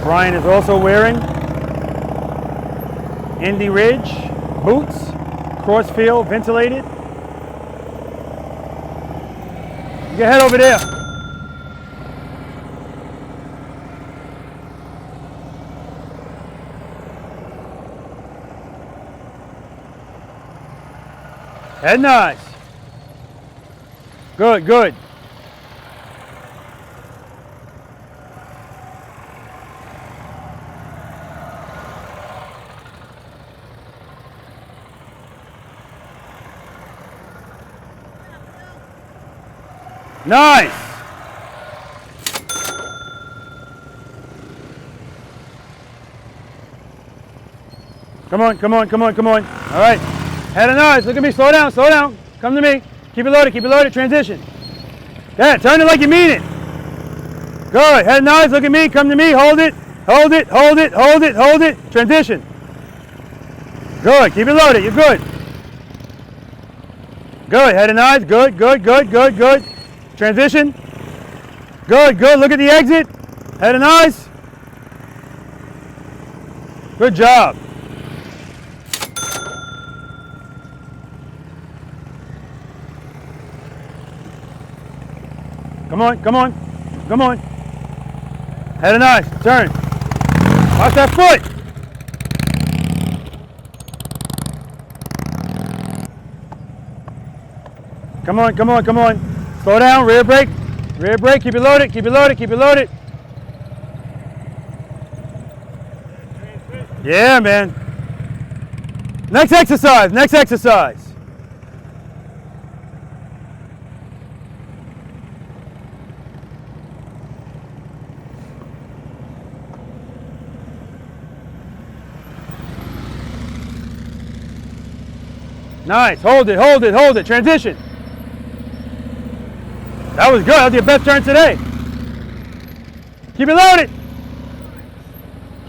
Brian is also wearing Indy Ridge boots, crossfield, ventilated. Get head over there. Head nice. Good, good. Nice. Come on, come on, come on, come on. All right. Head and eyes. Look at me. Slow down, slow down. Come to me. Keep it loaded, transition. Yeah, turn it like you mean it. Good. Head and eyes. Look at me. Come to me. Hold it. Hold it. Hold it. Hold it. Hold it. Transition. Good. Keep it loaded. You're good. Good. Head and eyes. Good, good, good, good, good. Transition. Good, good. Look at the exit. Head and eyes. Good job. Come on, come on, come on. Head and eyes. Turn. Watch that foot. Come on, come on, come on. Slow down, rear brake, keep it loaded, keep it loaded, keep it loaded. Yeah, man. Next exercise, next exercise. Nice, hold it, hold it, hold it, transition. That was good. That was your best turn today. Keep it loaded.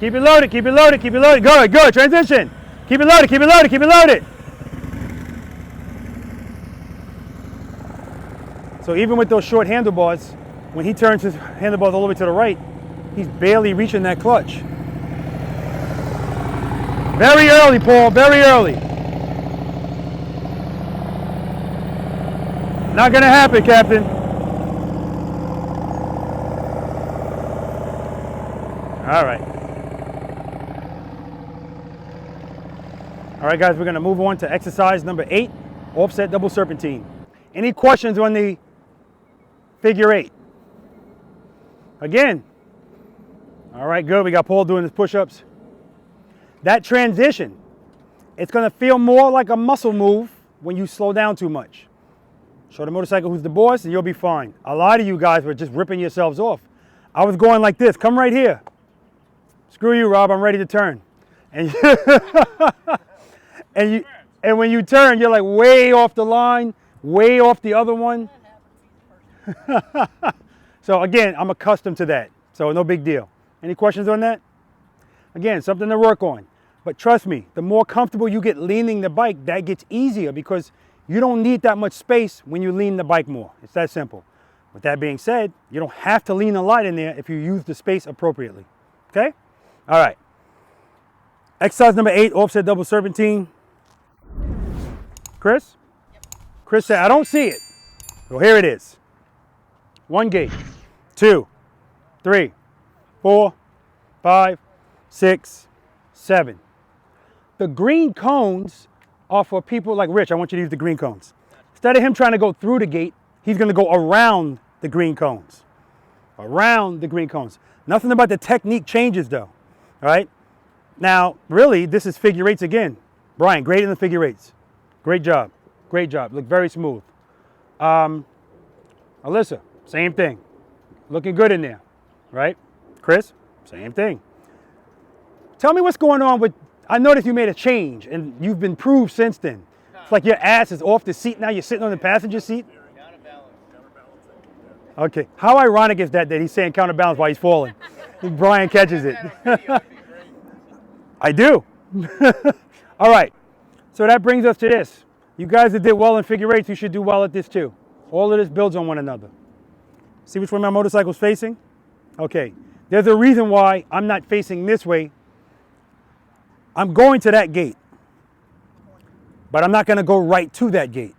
Keep it loaded. Keep it loaded. Keep it loaded. Good. Good. Transition. Keep it loaded. Keep it loaded. Keep it loaded. So even with those short handlebars, when he turns his handlebars all the way to the right, he's barely reaching that clutch. Very early, Paul. Very early. Not gonna happen, Captain. All right. All right, guys, we're going to move on to exercise number 8, offset double serpentine. Any questions on the figure 8? Again. All right, good. We got Paul doing his push-ups. That transition, it's going to feel more like a muscle move when you slow down too much. Show the motorcycle who's the boss and you'll be fine. A lot of you guys were just ripping yourselves off. I was going like this. Come right here. Screw you, Rob, I'm ready to turn. And, and when you turn, you're like way off the line, way off the other one. So again, I'm accustomed to that. So no big deal. Any questions on that? Again, something to work on. But trust me, the more comfortable you get leaning the bike, that gets easier because you don't need that much space when you lean the bike more. It's that simple. With that being said, you don't have to lean a lot in there if you use the space appropriately. Okay? All right. Exercise number 8, offset double serpentine. Chris? Yep. Chris said, I don't see it. Well, here it is. 1 gate, 2, 3, 4, 5, 6, 7. The green cones are for people like Rich. I want you to use the green cones. Instead of him trying to go through the gate, he's going to go around the green cones. Around the green cones. Nothing about the technique changes though. All right. Now, really, this is figure 8s again. Brian, great in the figure 8s. Great job. Great job. Look very smooth. Alyssa, same thing. Looking good in there, right? Chris, same thing. Tell me what's going on with, I noticed you made a change and you've been proved since then. It's like your ass is off the seat now, you're sitting on the passenger seat. Okay, how ironic is that he's saying counterbalance while he's falling? Brian catches it. I do. All right, so that brings us to this. You guys that did well in figure eights, you should do well at this too. All of this builds on one another. See which way my motorcycle's facing? Okay, there's a reason why I'm not facing this way. I'm going to that gate, but I'm not gonna go right to that gate.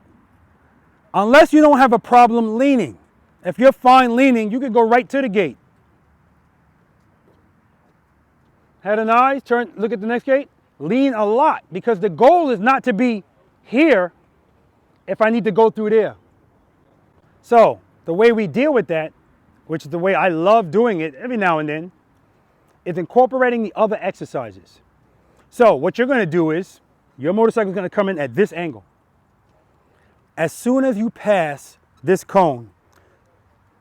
Unless you don't have a problem leaning. If you're fine leaning, you can go right to the gate. Head and eyes, turn, look at the next gate. Lean a lot, because the goal is not to be here if I need to go through there. So the way we deal with that, which is the way I love doing it every now and then, is incorporating the other exercises. So what you're gonna do is, your motorcycle is gonna come in at this angle. As soon as you pass this cone,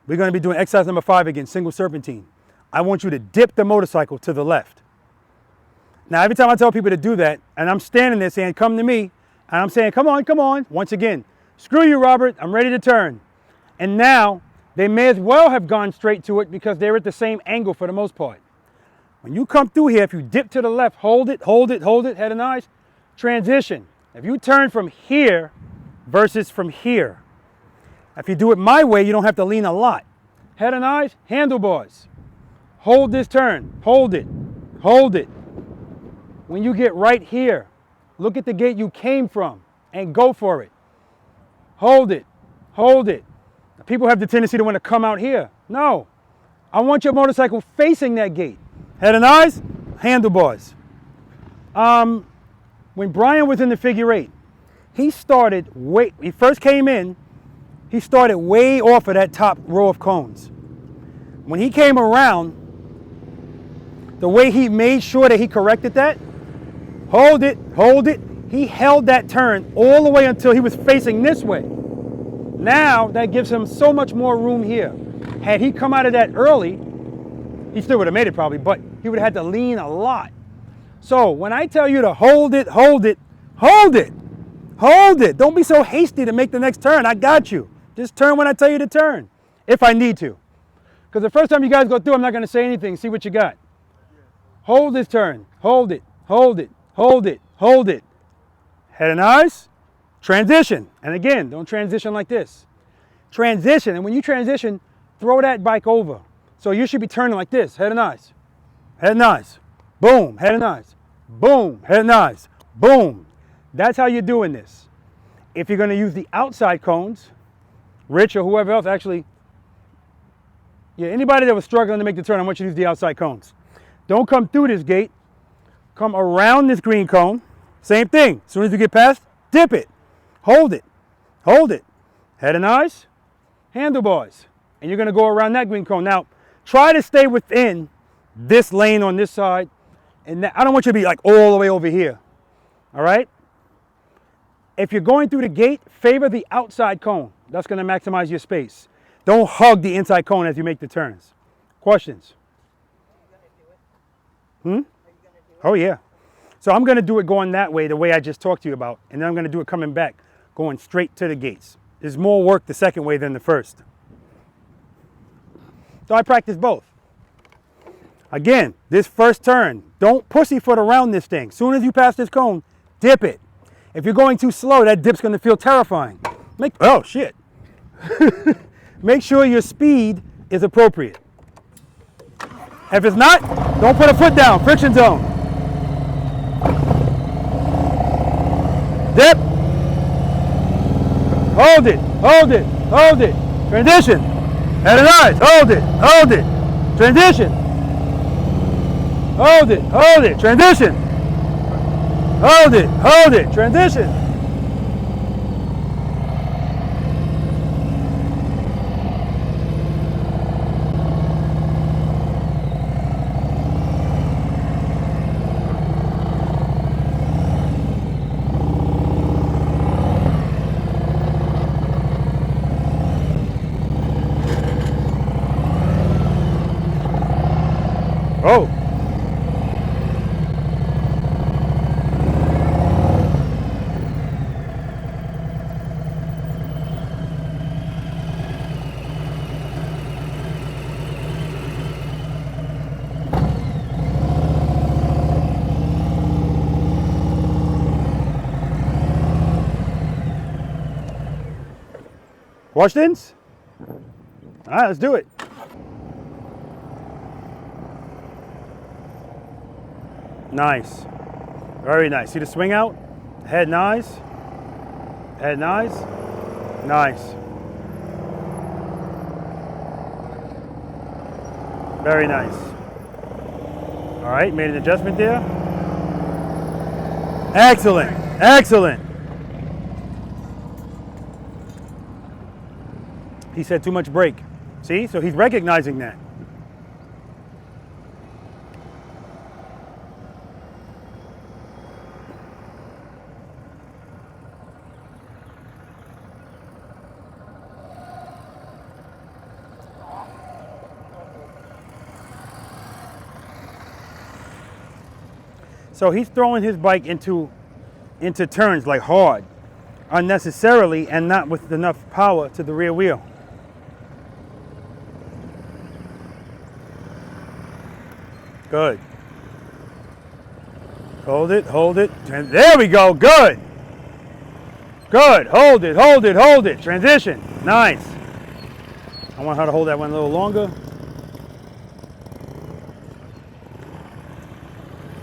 we're gonna be doing exercise number 5 again, single serpentine. I want you to dip the motorcycle to the left. Now, every time I tell people to do that, and I'm standing there saying, come to me, and I'm saying, come on, come on. Once again, screw you, Robert, I'm ready to turn. And now, they may as well have gone straight to it because they're at the same angle for the most part. When you come through here, if you dip to the left, hold it, hold it, hold it, head and eyes, transition. If you turn from here versus from here, if you do it my way, you don't have to lean a lot. Head and eyes, handlebars. Hold this turn, hold it, hold it. When you get right here, look at the gate you came from and go for it. Hold it, hold it. People have the tendency to want to come out here. No, I want your motorcycle facing that gate. Head and eyes, handlebars. When Brian was in the figure eight, he first came in, he started way off of that top row of cones. When he came around, the way he made sure that he corrected that, hold it, he held that turn all the way until he was facing this way. Now, that gives him so much more room here. Had he come out of that early, he still would have made it probably, but he would have had to lean a lot. So when I tell you to hold it, hold it, hold it, hold it. Don't be so hasty to make the next turn. I got you. Just turn when I tell you to turn, if I need to. Because the first time you guys go through, I'm not going to say anything. See what you got. Hold this turn. Hold it, hold it, hold it, hold it. Head and eyes, transition. And again, don't transition like this. Transition, and when you transition, throw that bike over. So you should be turning like this, head and eyes. Head and eyes. Boom, head and eyes. Boom, head and eyes. Boom. That's how you're doing this. If you're going to use the outside cones, Rich or whoever else, actually, yeah, anybody that was struggling to make the turn, I want you to use the outside cones. Don't come through this gate. Come around this green cone. Same thing. As soon as you get past, dip it. Hold it. Hold it. Head and eyes, handlebars. And you're going to go around that green cone. Now, try to stay within this lane on this side. And I don't want you to be like all the way over here. All right? If you're going through the gate, favor the outside cone. That's going to maximize your space. Don't hug the inside cone as you make the turns. Questions? Oh, yeah. So I'm going to do it going that way, the way I just talked to you about. And then I'm going to do it coming back, going straight to the gates. There's more work the second way than the first. So I practice both. Again, this first turn, don't pussyfoot around this thing. As soon as you pass this cone, dip it. If you're going too slow, that dip's going to feel terrifying. Oh, shit. Make sure your speed is appropriate. If it's not, don't put a foot down. Friction zone. Dip. Hold it, hold it, hold it. Transition. Head and eyes. Hold it, hold it. Transition. Hold it, transition. Hold it, transition. Oh. Washed-ins? All right, let's do it. Nice. Very nice. See the swing out? Head nice. Head nice. Nice. Very nice. All right, made an adjustment there. Excellent. Excellent. He said too much brake. See? So he's recognizing that. So he's throwing his bike into turns like hard, unnecessarily, and not with enough power to the rear wheel. Good. Hold it, hold it. There we go, good. Good, hold it, hold it, hold it. Transition, nice. I want her to hold that one a little longer.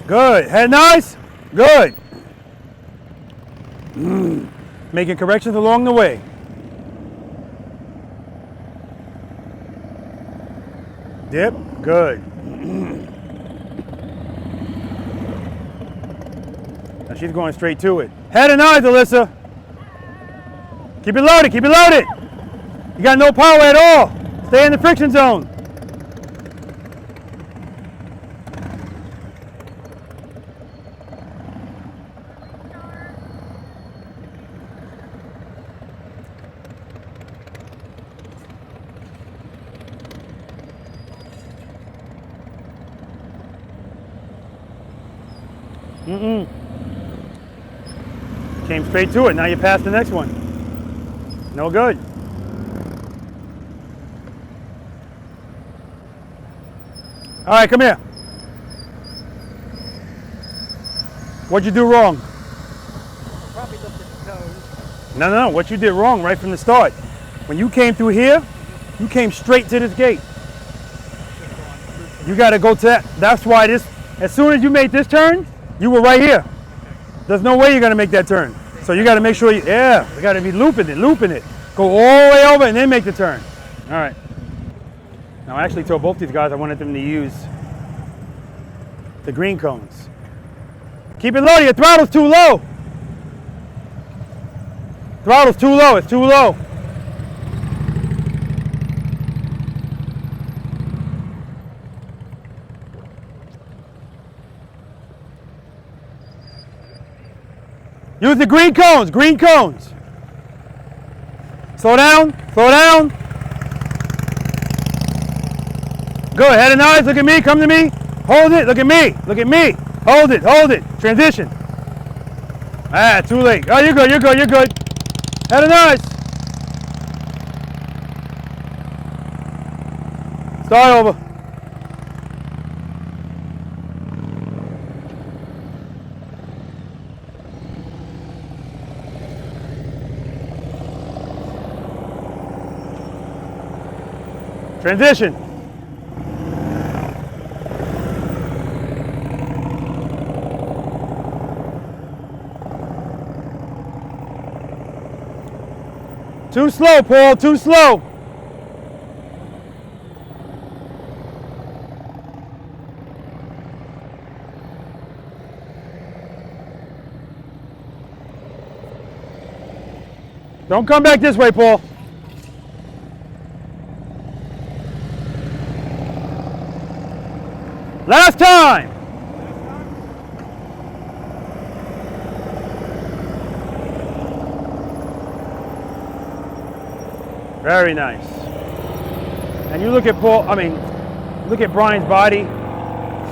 Good, head nice, good. Making corrections along the way. Dip, good. Now she's going straight to it. Head and eyes, Alyssa. Keep it loaded, keep it loaded. You got no power at all. Stay in the friction zone. Came straight to it. Now you pass the next one. No good. All right, come here. What'd you do wrong? Probably lifted the toes. No. What you did wrong right from the start. When you came through here, you came straight to this gate. You got to go to that. That's why this, as soon as you made this turn, you were right here. There's no way you're going to make that turn. So you got to make sure you got to be looping it. Go all the way over and then make the turn. All right. Now I actually told both these guys I wanted them to use the green cones. Keep it low, your throttle's too low. Throttle's too low, it's too low. Use the green cones, green cones. Slow down, slow down. Good, head and eyes, look at me, come to me. Hold it, look at me, look at me. Hold it, transition. Ah, too late. Oh, you're good, you're good, you're good. Head and eyes. Start over. Transition. Too slow, Paul, too slow. Don't come back this way, Paul. Last time. Very nice. And you look at Paul, look at Brian's body.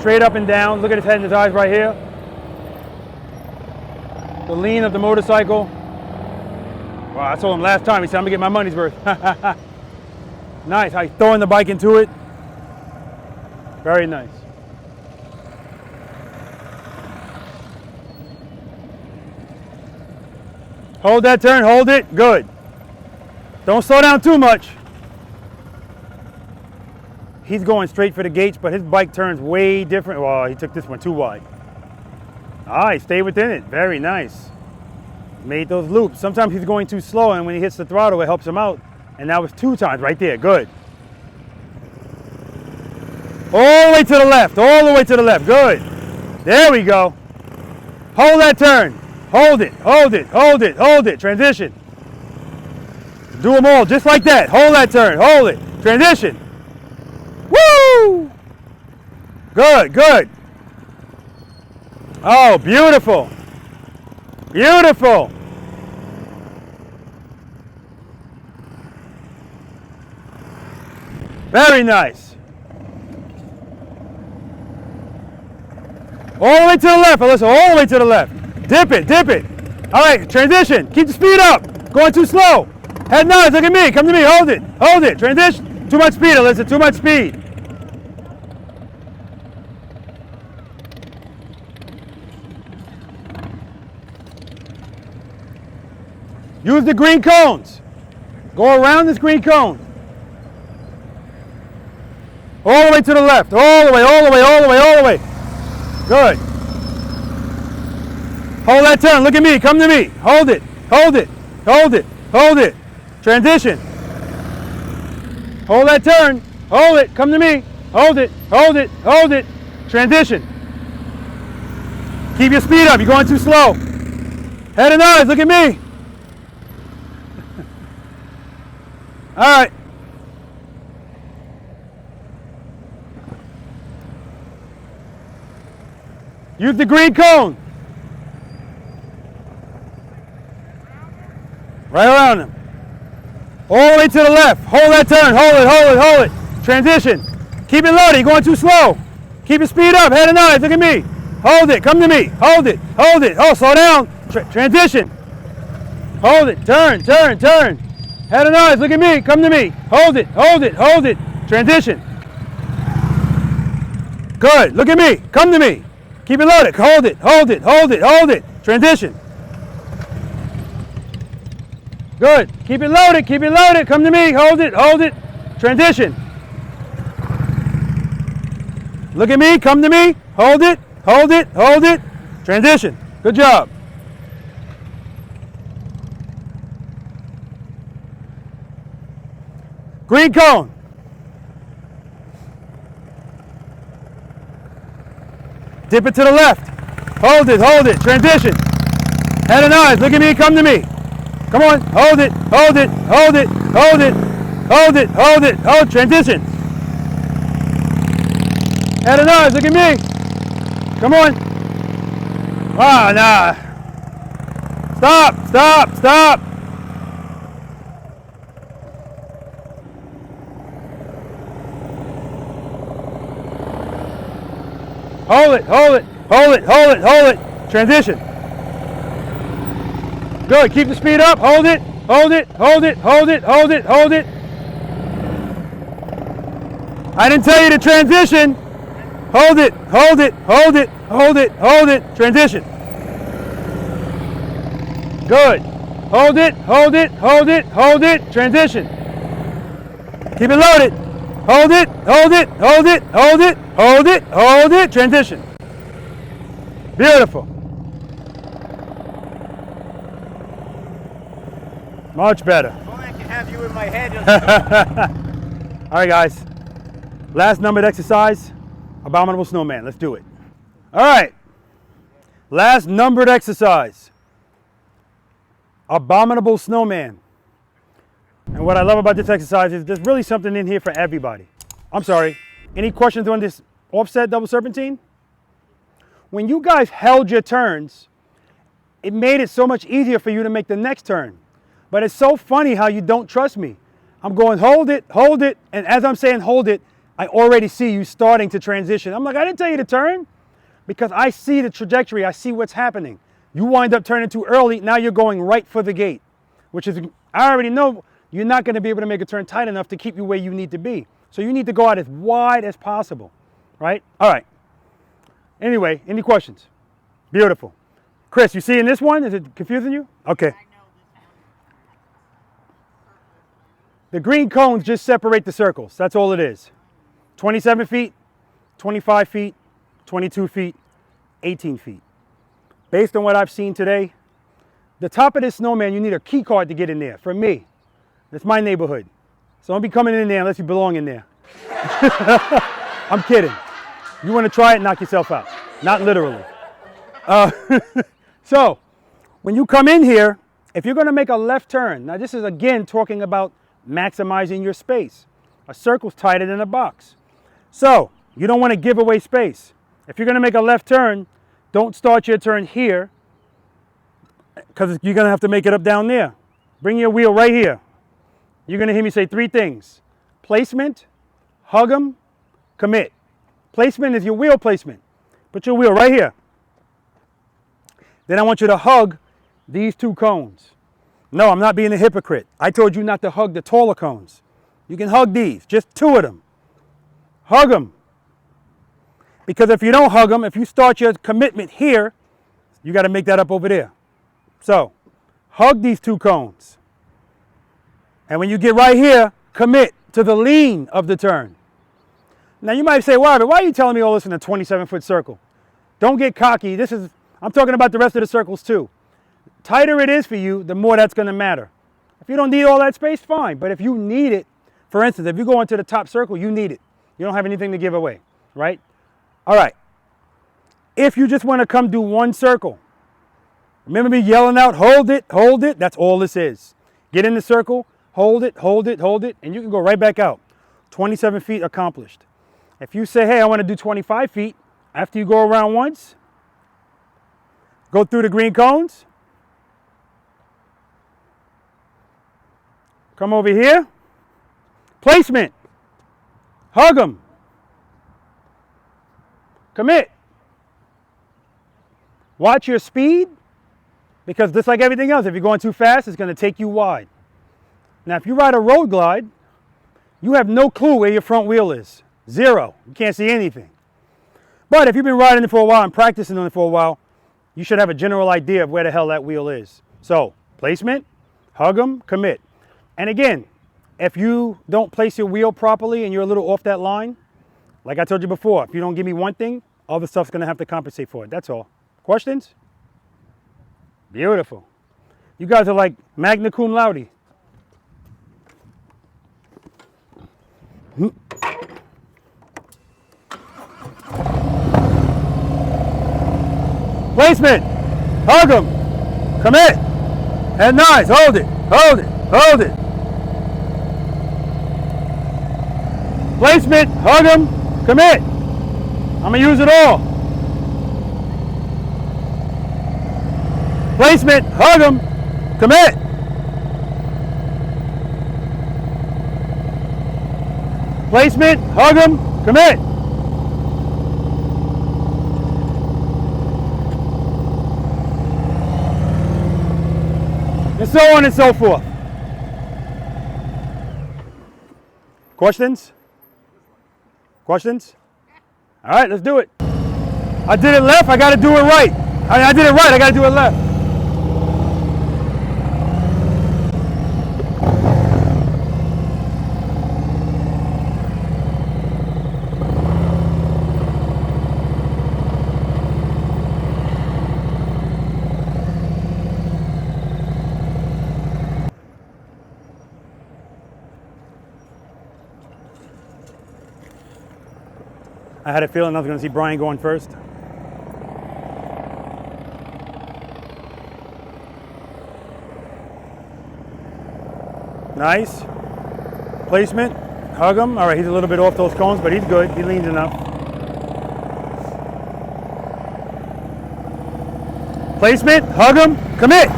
Straight up and down. Look at his head and his eyes right here. The lean of the motorcycle. Wow, I told him last time, he said, I'm gonna get my money's worth. Nice, how he's throwing the bike into it. Very nice. Hold that turn, hold it, good. Don't slow down too much. He's going straight for the gates, but his bike turns way different. Well, he took this one too wide. Ah, he stayed within it, very nice. Made those loops. Sometimes he's going too slow, and when he hits the throttle, it helps him out. And that was 2 times right there, good. All the way to the left, all the way to the left, good. There we go. Hold that turn. Hold it, hold it, hold it, hold it. Transition. Do them all just like that. Hold that turn, hold it. Transition. Woo! Good, good. Oh, beautiful. Beautiful. Very nice. All the way to the left, Alyssa, all the way to the left. Dip it, dip it. All right, transition. Keep the speed up. Going too slow. Head nods, look at me, come to me, hold it, hold it. Transition. Too much speed, Alyssa, too much speed. Use the green cones. Go around this green cone. All the way to the left, all the way, all the way, all the way, all the way. Good. Hold that turn, look at me, come to me. Hold it, hold it, hold it, hold it. Transition. Hold that turn, hold it, come to me. Hold it, hold it, hold it. Transition. Keep your speed up, you're going too slow. Head and eyes, look at me. All right. Use the green cone. Right around him. All the way to the left. Hold that turn. Hold it, hold it, hold it. Transition. Keep it loaded. You're going too slow. Keep your speed up. Head and eyes. Look at me. Hold it. Come to me. Hold it. Hold it. Oh, slow down. Transition. Hold it. Turn, turn, turn. Head and eyes. Look at me. Come to me. Hold it. Hold it. Hold it. Transition. Good. Look at me. Come to me. Keep it loaded. Hold it. Hold it. Hold it. Hold it. Transition. Good. Keep it loaded. Keep it loaded. Come to me. Hold it. Hold it. Transition. Look at me. Come to me. Hold it. Hold it. Hold it. Transition. Good job. Green cone. Dip it to the left. Hold it, hold it. Transition. Head and eyes. Look at me, come to me. Come on. Hold it, hold it, hold it, hold it, hold it, hold it. Hold transition. Head and eyes. Look at me. Come on. Ah, nah. Stop, stop, stop. Hold it, hold it, hold it, hold it, hold it. Transition. Good, keep the speed up. Hold it, hold it, hold it, hold it, hold it, hold it. I didn't tell you to transition. Hold it, hold it, hold it, hold it, hold it. Transition. Good. Hold it, hold it, hold it, hold it. Transition. Keep it loaded. Hold it, hold it, hold it, hold it, hold it, hold it. Transition. Beautiful. Much better. If only I can have you in my head. All right, guys. Last numbered exercise, Abominable Snowman. Let's do it. All right. Last numbered exercise, Abominable Snowman. And what I love about this exercise is there's really something in here for everybody. I'm sorry. Any questions on this offset double serpentine? When you guys held your turns, it made it so much easier for you to make the next turn. But it's so funny how you don't trust me. I'm going hold it, and as I'm saying hold it, I already see you starting to transition. I'm like, I didn't tell you to turn, because I see the trajectory. I see what's happening. You wind up turning too early. Now you're going right for the gate, which is, I already know you're not going to be able to make a turn tight enough to keep you where you need to be. So you need to go out as wide as possible, right? All right. Anyway, any questions? Beautiful. Chris, you seeing this one? Is it confusing you? Okay. The green cones just separate the circles. That's all it is. 27 feet, 25 feet, 22 feet, 18 feet. Based on what I've seen today, the top of this Snowman, you need a key card to get in there. For me, it's my neighborhood. So don't be coming in there unless you belong in there. I'm kidding. You want to try it, knock yourself out. Not literally. So when you come in here, if you're going to make a left turn, now this is again talking about maximizing your space. A circle's tighter than a box. So you don't want to give away space. If you're going to make a left turn, don't start your turn here, because you're going to have to make it up down there. Bring your wheel right here. You're going to hear me say 3 things. Placement, hug 'em, commit. Placement is your wheel placement. Put your wheel right here. Then I want you to hug these 2 cones. No, I'm not being a hypocrite. I told you not to hug the taller cones. You can hug these, just 2 of them. Hug them. Because if you don't hug them, if you start your commitment here, you got to make that up over there. So, hug these 2 cones. And when you get right here, commit to the lean of the turn. Now you might say, why are you telling me all this in a 27-foot circle? Don't get cocky. I'm talking about the rest of the circles too. Tighter it is for you, the more that's going to matter. If you don't need all that space, fine. But if you need it, for instance, if you go into the top circle, you need it. You don't have anything to give away, right? All right. If you just want to come do 1 circle, remember me yelling out, hold it, that's all this is. Get in the circle, hold it, and you can go right back out. 27 feet accomplished. If you say, hey, I want to do 25 feet, after you go around once, go through the green cones, come over here, placement, hug them, commit. Watch your speed, because just like everything else, if you're going too fast, it's going to take you wide. Now, if you ride a road glide, you have no clue where your front wheel is. 0. You can't see anything. But if you've been riding it for a while and practicing on it for a while, you should have a general idea of where the hell that wheel is. So, placement, hug them, commit. And again, if you don't place your wheel properly and you're a little off that line, like I told you before, if you don't give me one thing, all the stuff's going to have to compensate for it. That's all. Questions? Beautiful. You guys are like magna cum laude. Placement, hug them, commit, and nice, hold it. Placement, hug them, commit. I'm gonna use it all. Placement, hug them, commit. Placement, hug them, commit. And so on and so forth. Questions? Questions? All right, let's do it. I did it left, I got to do it right. I did it right, I got to do it left. I had a feeling I was going to see Brian going first. Nice. Placement. Hug him. All right, he's a little bit off those cones, but he's good. He leans enough. Placement. Hug him. Commit.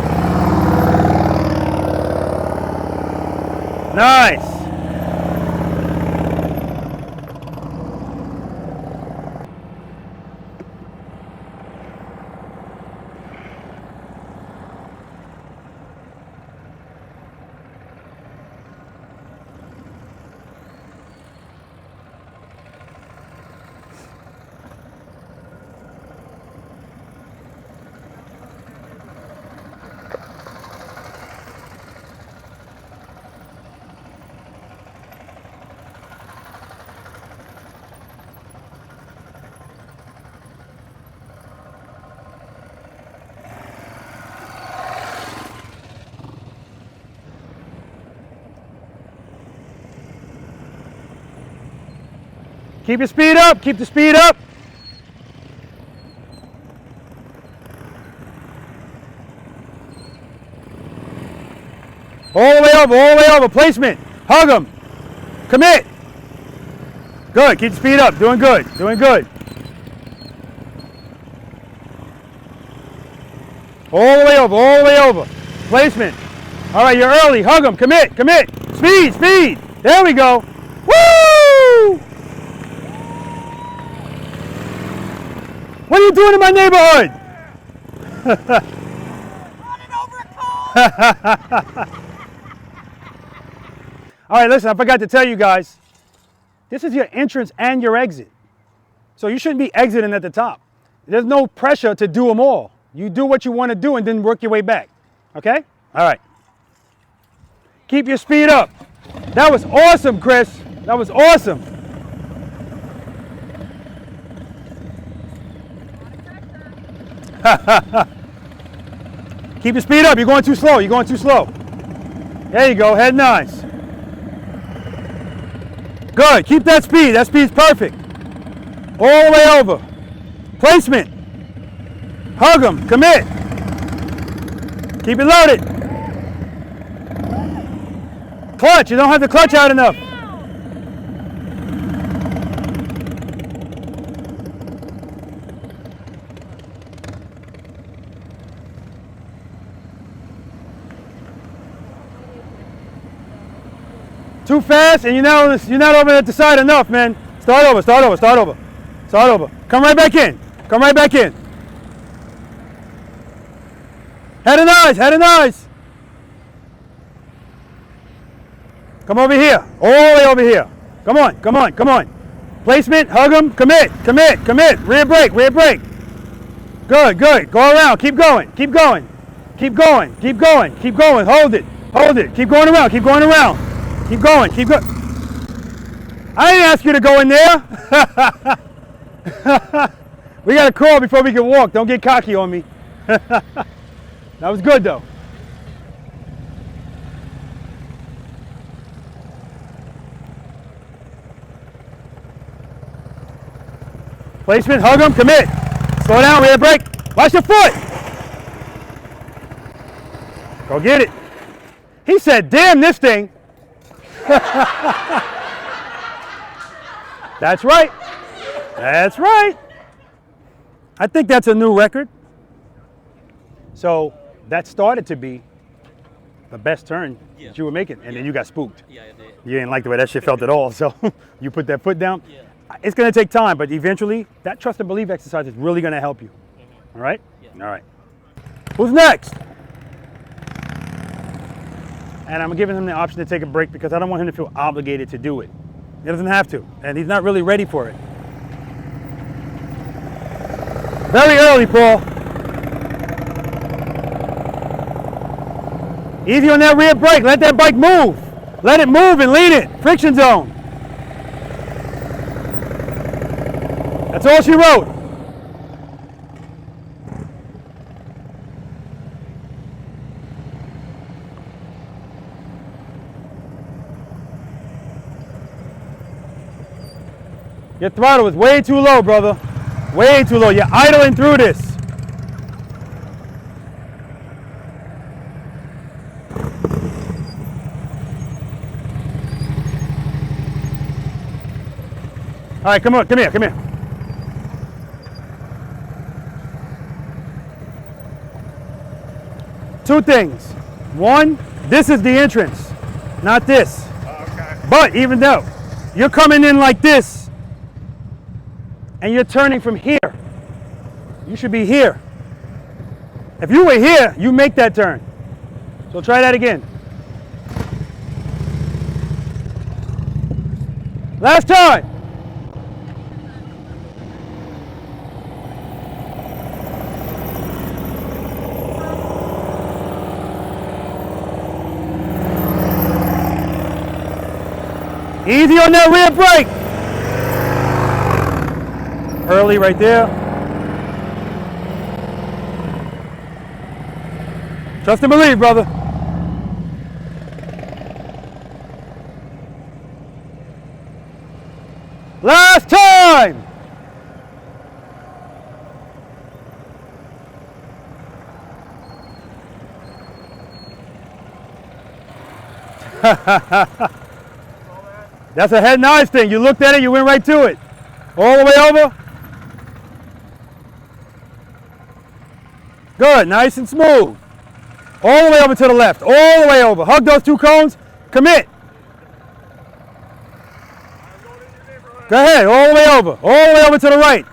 Nice. Keep your speed up. Keep the speed up. All the way over, all the way over. Placement. Hug them. Commit. Good. Keep the speed up. Doing good. Doing good. All the way over, all the way over. Placement. All right, you're early. Hug them. Commit, commit. Speed, speed. There we go. Woo! What are you doing in my neighborhood? Running over a car. All right, listen, I forgot to tell you guys, this is your entrance and your exit. So you shouldn't be exiting at the top. There's no pressure to do them all. You do what you want to do and then work your way back. Okay? All right. Keep your speed up. That was awesome, Chris. That was awesome. Keep your speed up. You're going too slow. You're going too slow. There you go. Head nice. Good. Keep that speed. That speed's perfect. All the way over. Placement. Hug them. Commit. Keep it loaded. Clutch. You don't have the clutch out enough. Too fast, and you're not over at the side enough, man. Start over, start over, start over. Start over. Come right back in. Come right back in. Head and eyes, head and eyes. Come over here. All the way over here. Come on, come on, come on. Placement, hug them, commit, commit, commit. Rear brake, rear brake. Good, good. Go around, keep going, keep going. Keep going, keep going, keep going. Hold it, hold it. Keep going around, keep going around. Keep going, keep going. I didn't ask you to go in there. We got to crawl before we can walk. Don't get cocky on me. That was good though. Placement, hug them, commit. Slow down, rear brake. Watch your foot. Go get it. He said, damn this thing. That's right. That's right. I think that's a new record. So that started to be the best turn that you were making, and then you got spooked. Yeah, I did. You didn't like the way that shit felt at all, so you put that foot down. Yeah. It's going to take time, but eventually that trust and believe exercise is really going to help you. All right? Yeah. All right. Who's next? And I'm giving him the option to take a break because I don't want him to feel obligated to do it. He doesn't have to, and he's not really ready for it. Very early, Paul. Easy on that rear brake. Let that bike move. Let it move and lean it. Friction zone. That's all she wrote. Your throttle is way too low, brother. Way too low. You're idling through this. All right, come on, come here, come here. Two things. One, this is the entrance, not this. Okay. But even though you're coming in like this and you're turning from here, you should be here. If you were here, you make that turn. So try that again. Last time. Easy on that rear brake. Early right there. Trust and believe, brother. Last time. That's a head and eyes thing. You looked at it, you went right to it. All the way over. Good, nice and smooth. All the way over to the left, all the way over. Hug those two cones, commit. Go ahead, all the way over to the right.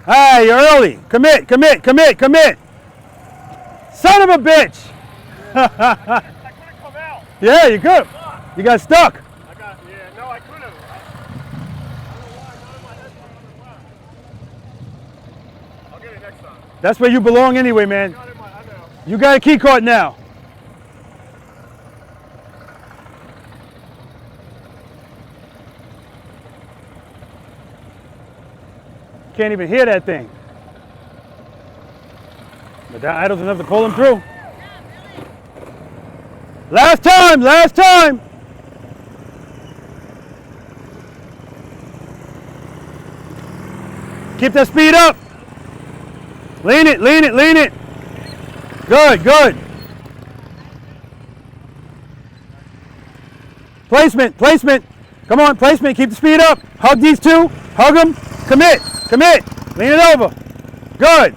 Hey, you're early. Commit, commit, commit, commit. Son of a bitch. I couldn't come out. Yeah, you could. You got stuck. No, I could have. I don't know why, none of my head's on the left. I'll get it next time. That's where you belong anyway, man. You got a key card now. Can't even hear that thing. But that idle's enough to pull him through. Last time, last time. Keep that speed up. Lean it, lean it, lean it. Good, good. Placement, placement. Come on, placement, keep the speed up. Hug these two, hug them, commit, commit. Lean it over. Good.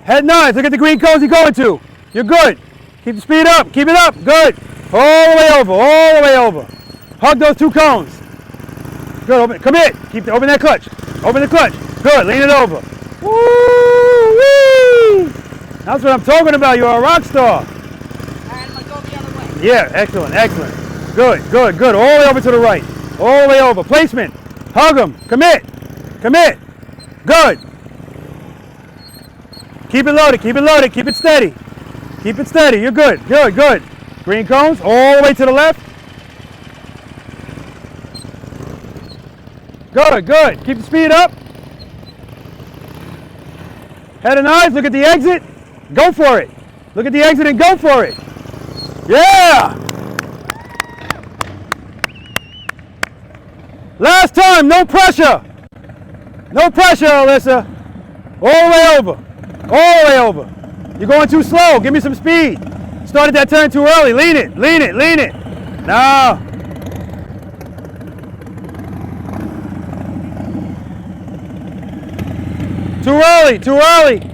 Head and eyes, look at the green cones you're going to. You're good. Keep the speed up, keep it up, good. All the way over, all the way over. Hug those two cones. Good, open, commit. Open that clutch. Open the clutch. Good, lean it over. Woo-wee! That's what I'm talking about, you're a rock star. All right, I'm gonna go the other way. Yeah, excellent, excellent. Good, good, good. All the way over to the right. All the way over. Placement. Hug them. Commit. Commit. Good. Keep it loaded, keep it loaded, keep it steady. Keep it steady, you're good, good, good. Green cones, all the way to the left. Good, good. Keep the speed up. Head and eyes, look at the exit. Go for it. Look at the exit and go for it. Yeah! Last time, no pressure. No pressure, Alyssa. All the way over. All the way over. You're going too slow. Give me some speed. Started that turn too early. Lean it, lean it, lean it. No. Too early, too early.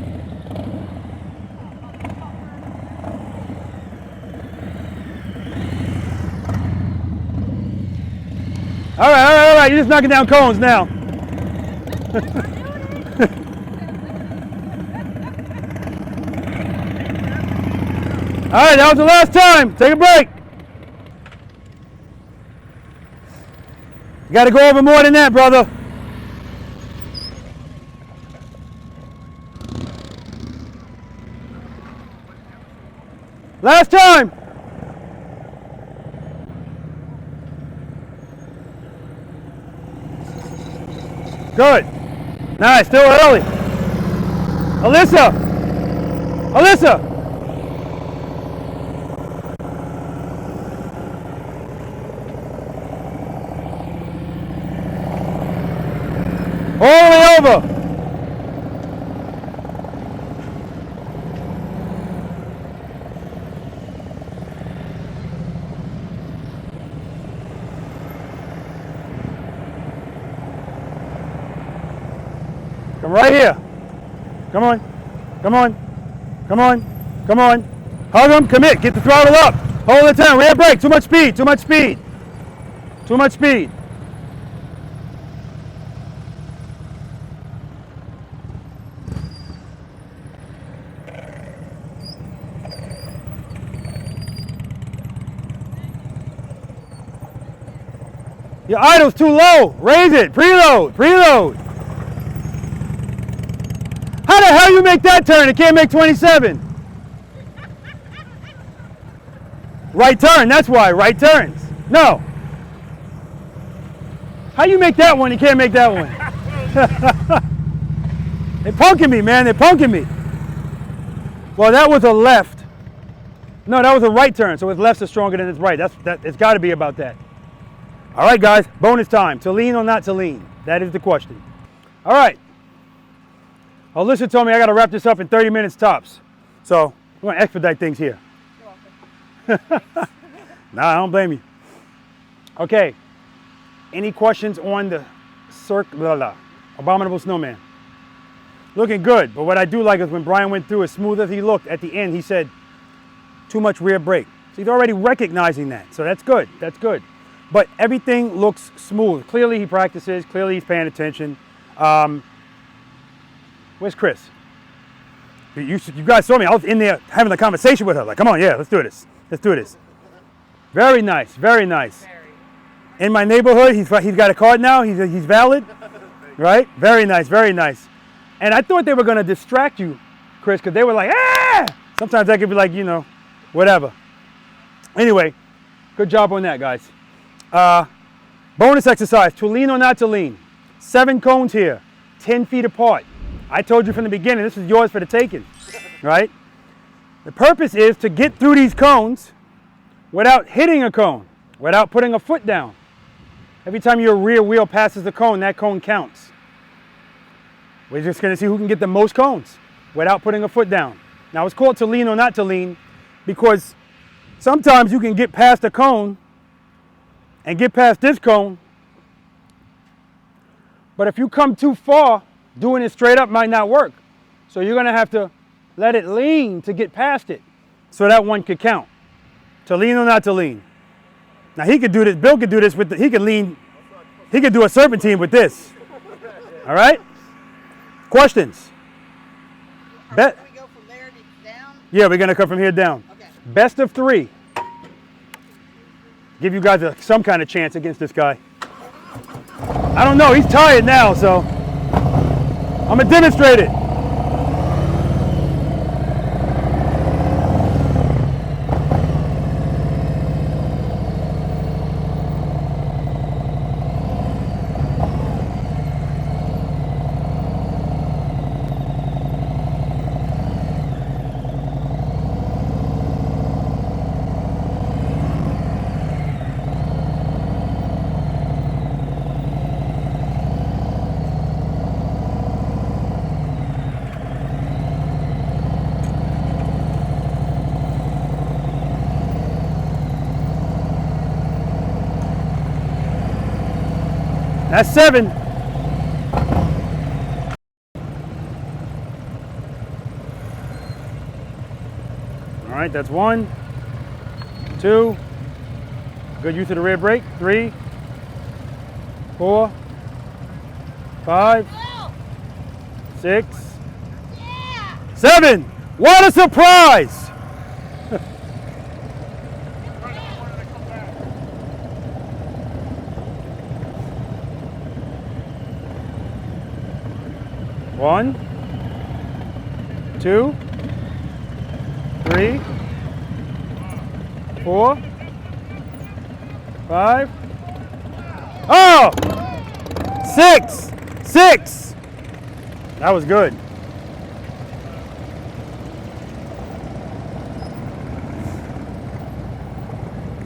All right, all right, all right. You're just knocking down cones now. All right, that was the last time. Take a break. You got to go over more than that, brother. Last time. Good. Nice, still early. Alyssa. Alyssa. All the way over. Come right here. Come on. Come on. Come on. Come on. Hug them. Commit. Get the throttle up. Hold the turn. Rear brake. Too much speed. Too much speed. Too much speed. Your idle's too low. Raise it. Preload. Preload. How the hell you make that turn? It can't make 27. Right turn. That's why. Right turns. No. How you make that one? You can't make that one. They're punking me, man. They're punking me. Well, that was a left. No, that was a right turn. So its lefts are stronger than its right. It's got to be about that. All right, guys, bonus time. To lean or not to lean? That is the question. All right. Alyssa told me I got to wrap this up in 30 minutes tops. So I'm going to expedite things here. You're welcome. Nah, I don't blame you. Okay. Any questions on the Abominable Snowman? Looking good, but what I do like is when Brian went through, as smooth as he looked, at the end he said, too much rear brake. So he's already recognizing that, so that's good, that's good. But everything looks smooth. Clearly he practices, clearly he's paying attention. Where's Chris? You guys saw me, I was in there having a conversation with her, like, come on, yeah, let's do this, let's do this. Very nice, very nice. In my neighborhood, he's got a card now, he's valid, right? Very nice, very nice. And I thought they were gonna distract you, Chris, because they were like, ah! Sometimes that could be like, you know, whatever. Anyway, good job on that, guys. Bonus exercise, to lean or not to lean. 7 cones here, 10 feet apart. I told you from the beginning, this is yours for the taking, right? The purpose is to get through these cones without hitting a cone, without putting a foot down. Every time your rear wheel passes the cone, that cone counts. We're just gonna see who can get the most cones without putting a foot down. Now it's called to lean or not to lean because sometimes you can get past a cone and get past this cone, but if you come too far, doing it straight up might not work. So you're gonna have to let it lean to get past it so that one could count. To lean or not to lean. Now he could do this, Bill could do this with, he could lean, he could do a serpentine with this. All right? Questions? Bet. Can we go from there to down? Yeah, we're gonna come from here down. Okay. Best of 3. Give you guys some kind of chance against this guy. I don't know, he's tired now, so I'm gonna demonstrate it. That's 7. All right, that's 1, 2. Good use of the rear brake. 3, 4, 5, 6, 7. What a surprise! One, 2, 3, 4, 5. Oh! 6! 6! That was good.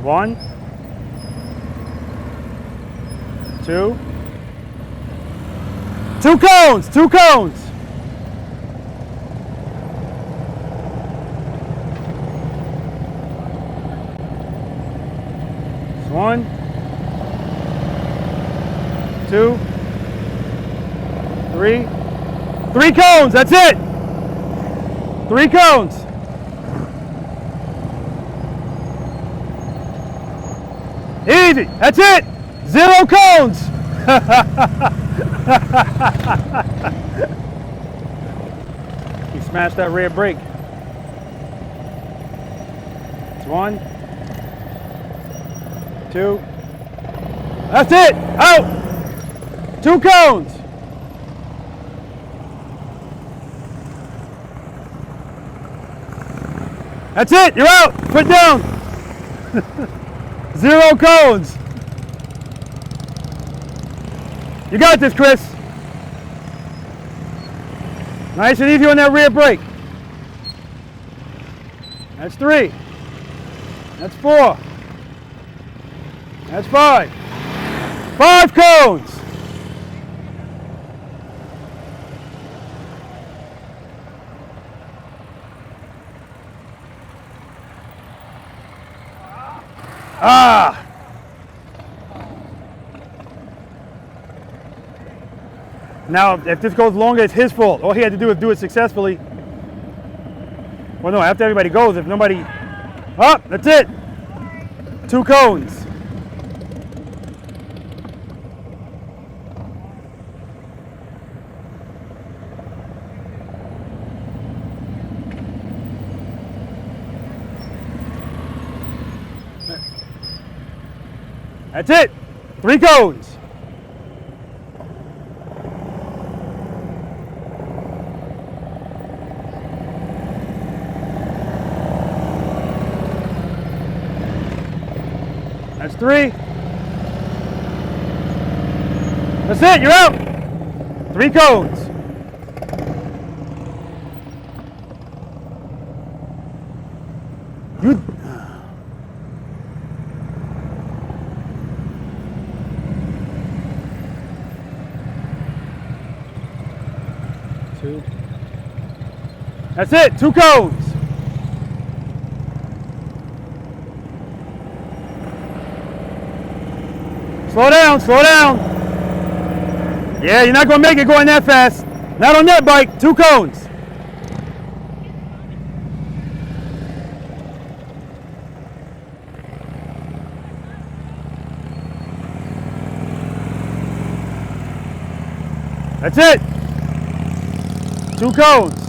One, 2. 2 cones, 2 cones. It's 1, 2, 3. 3 cones, that's it. 3 cones. Easy, that's it. 0 cones. He smashed that rear brake. It's 1, 2. That's it. Out. 2 cones. That's it. You're out. Put down. 0 cones. You got this, Chris. Nice and easy on that rear brake. That's 3. That's 4. That's 5. 5 cones. Ah. Now, if this goes longer, it's his fault. All he had to do is do it successfully. Well, no, after everybody goes, if nobody... Oh, that's it. 2 cones. That's it. 3 cones. That's 3. That's it, you're out. 3 cones. You. That's it, 2 cones. Slow down, slow down. Yeah, you're not gonna make it going that fast. Not on that bike, 2 cones. That's it. 2 cones.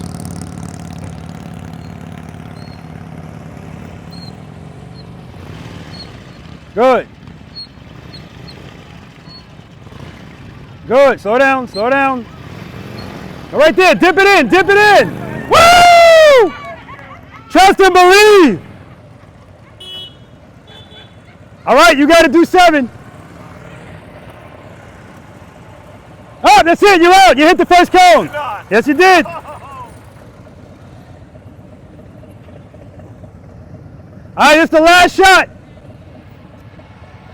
Good. Good. Slow down. Slow down. Go right there. Dip it in. Dip it in. Woo! Trust and believe. All right. You got to do 7. Oh, that's it. You're out. You hit the first cone. Yes, you did. All right. It's the last shot.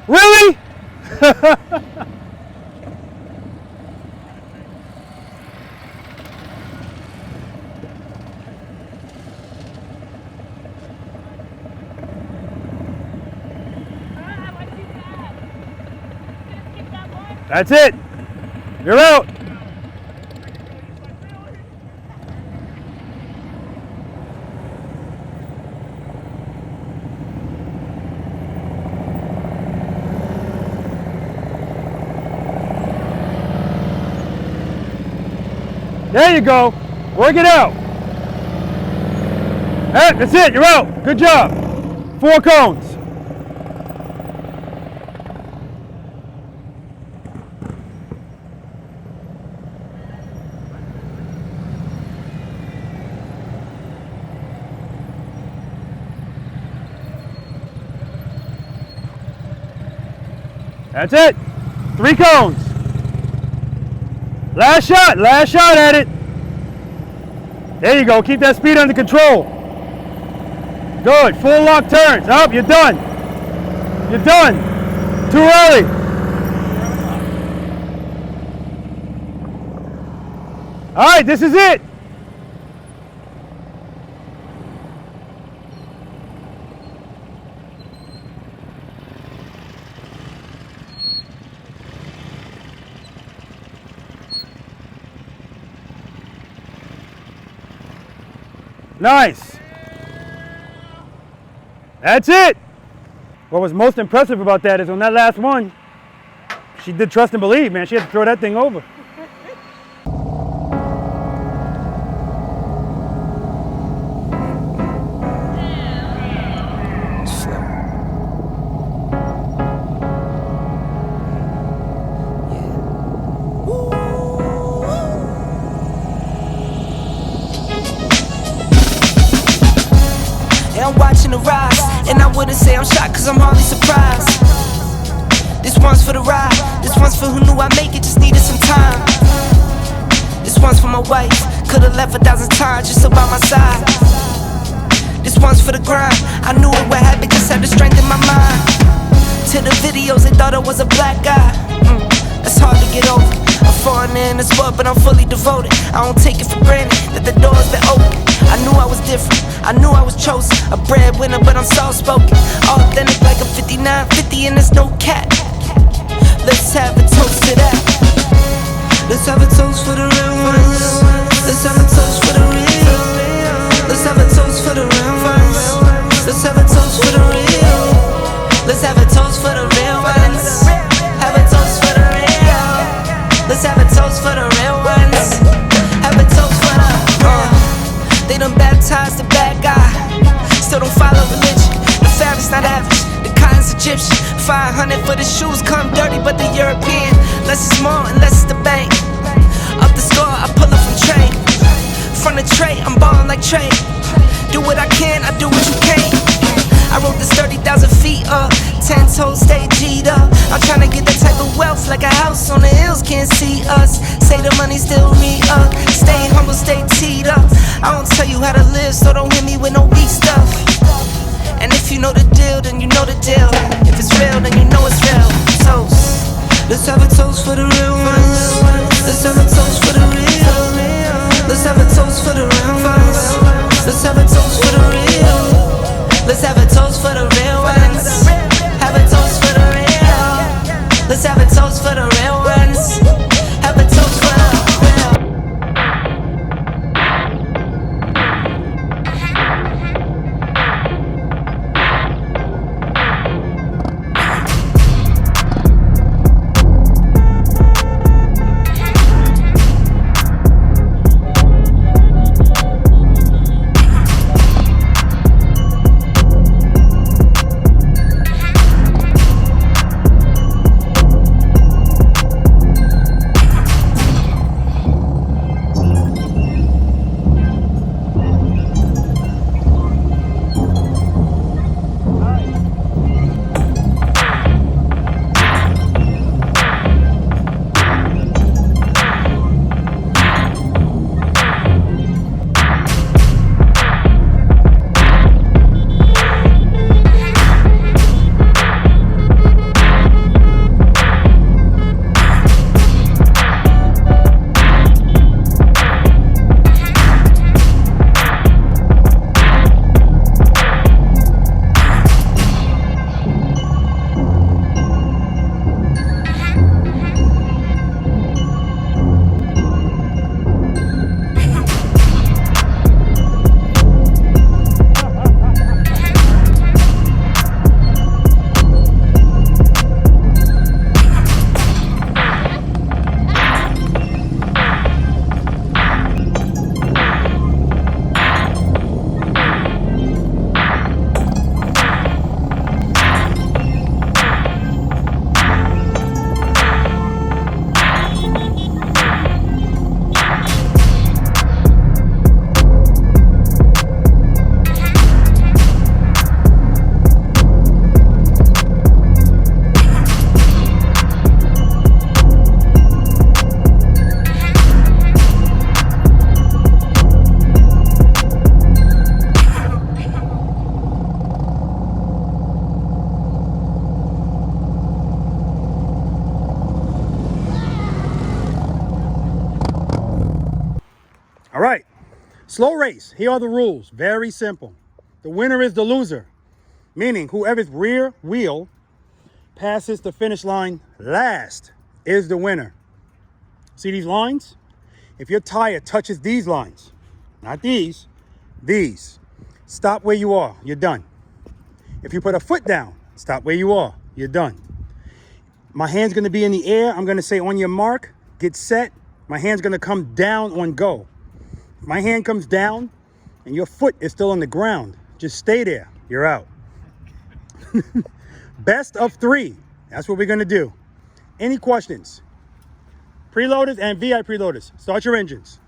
Really? That's it. You're out. There you go. Work it out. Hey, that's it. You're out. Good job. 4 cones. That's it. 3 cones. Last shot at it. There you go, keep that speed under control. Good, full lock turns. Up, you're done. You're done. Too early. All right, this is it. Nice. That's it. What was most impressive about that is on that last one, she did trust and believe, man. She had to throw that thing over. I'm watching the rise, and I wouldn't say I'm shocked cause I'm hardly surprised. This one's for the ride, this one's for who knew I'd make it, just needed some time. This one's for my wife, could've left 1,000 times just about my side. This one's for the grind, I knew it would happen, just had the strength in my mind. To the videos, they thought I was a black guy. That's hard to get over. A foreigner in the sport, but I'm fully devoted. I don't take it for granted that the door's been open. I knew I was different, I knew I was chosen. A breadwinner, but I'm soft-spoken. Authentic like a 5950 and there's no cap. Let's have a toast to that. Let's have a toast for the real ones. Let's have a toast for the real. Let's have a toast for the real ones. Let's have a toast for the real. Let's have a toast for the real ones. Have a toast for the real. Let's have a toast for the real ones. Have a toast for the they done baptized the bad guy. Still don't follow religion. The fabric's not average. The cotton's Egyptian. 500 for the shoes come dirty, but the European. Less is more and less is the bank. Up the score, I pull up from trade. From the tray, I'm ballin' like Trey. Do what I can, I do what you can't. I wrote this 30,000 feet up. 10 toes stay G'd up. I'm tryna get that type of wealth like a house on the hills can't see us. Say the money still me up. Stay humble, stay teed up. I don't tell you how to live, so don't hit me with no weak stuff. And if you know the deal, then you know the deal. If it's real, then you know it's real. Toast. Let's have a toast for the real ones. Let's have a toast for the real. Let's have a toast for the real ones. Let's have a toast for the real. Let's have a toast for the real ones. Have a toast for the real. Let's have a toast for the real ones. Have a toast for the real. All right, slow race. Here are the rules. Very simple. The winner is the loser, meaning whoever's rear wheel passes the finish line last is the winner. See these lines? If your tire touches these lines, not these, stop where you are, you're done. If you put a foot down, stop where you are, you're done. My hand's gonna be in the air. I'm gonna say on your mark, get set. My hand's gonna come down on go. If my hand comes down and your foot is still on the ground, just stay there, you're out. Best of 3, that's what we're gonna do. Any questions? Preloaders and V.I.Preloaders, start your engines.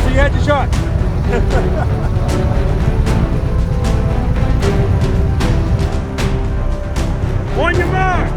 You had your shot. On your mark.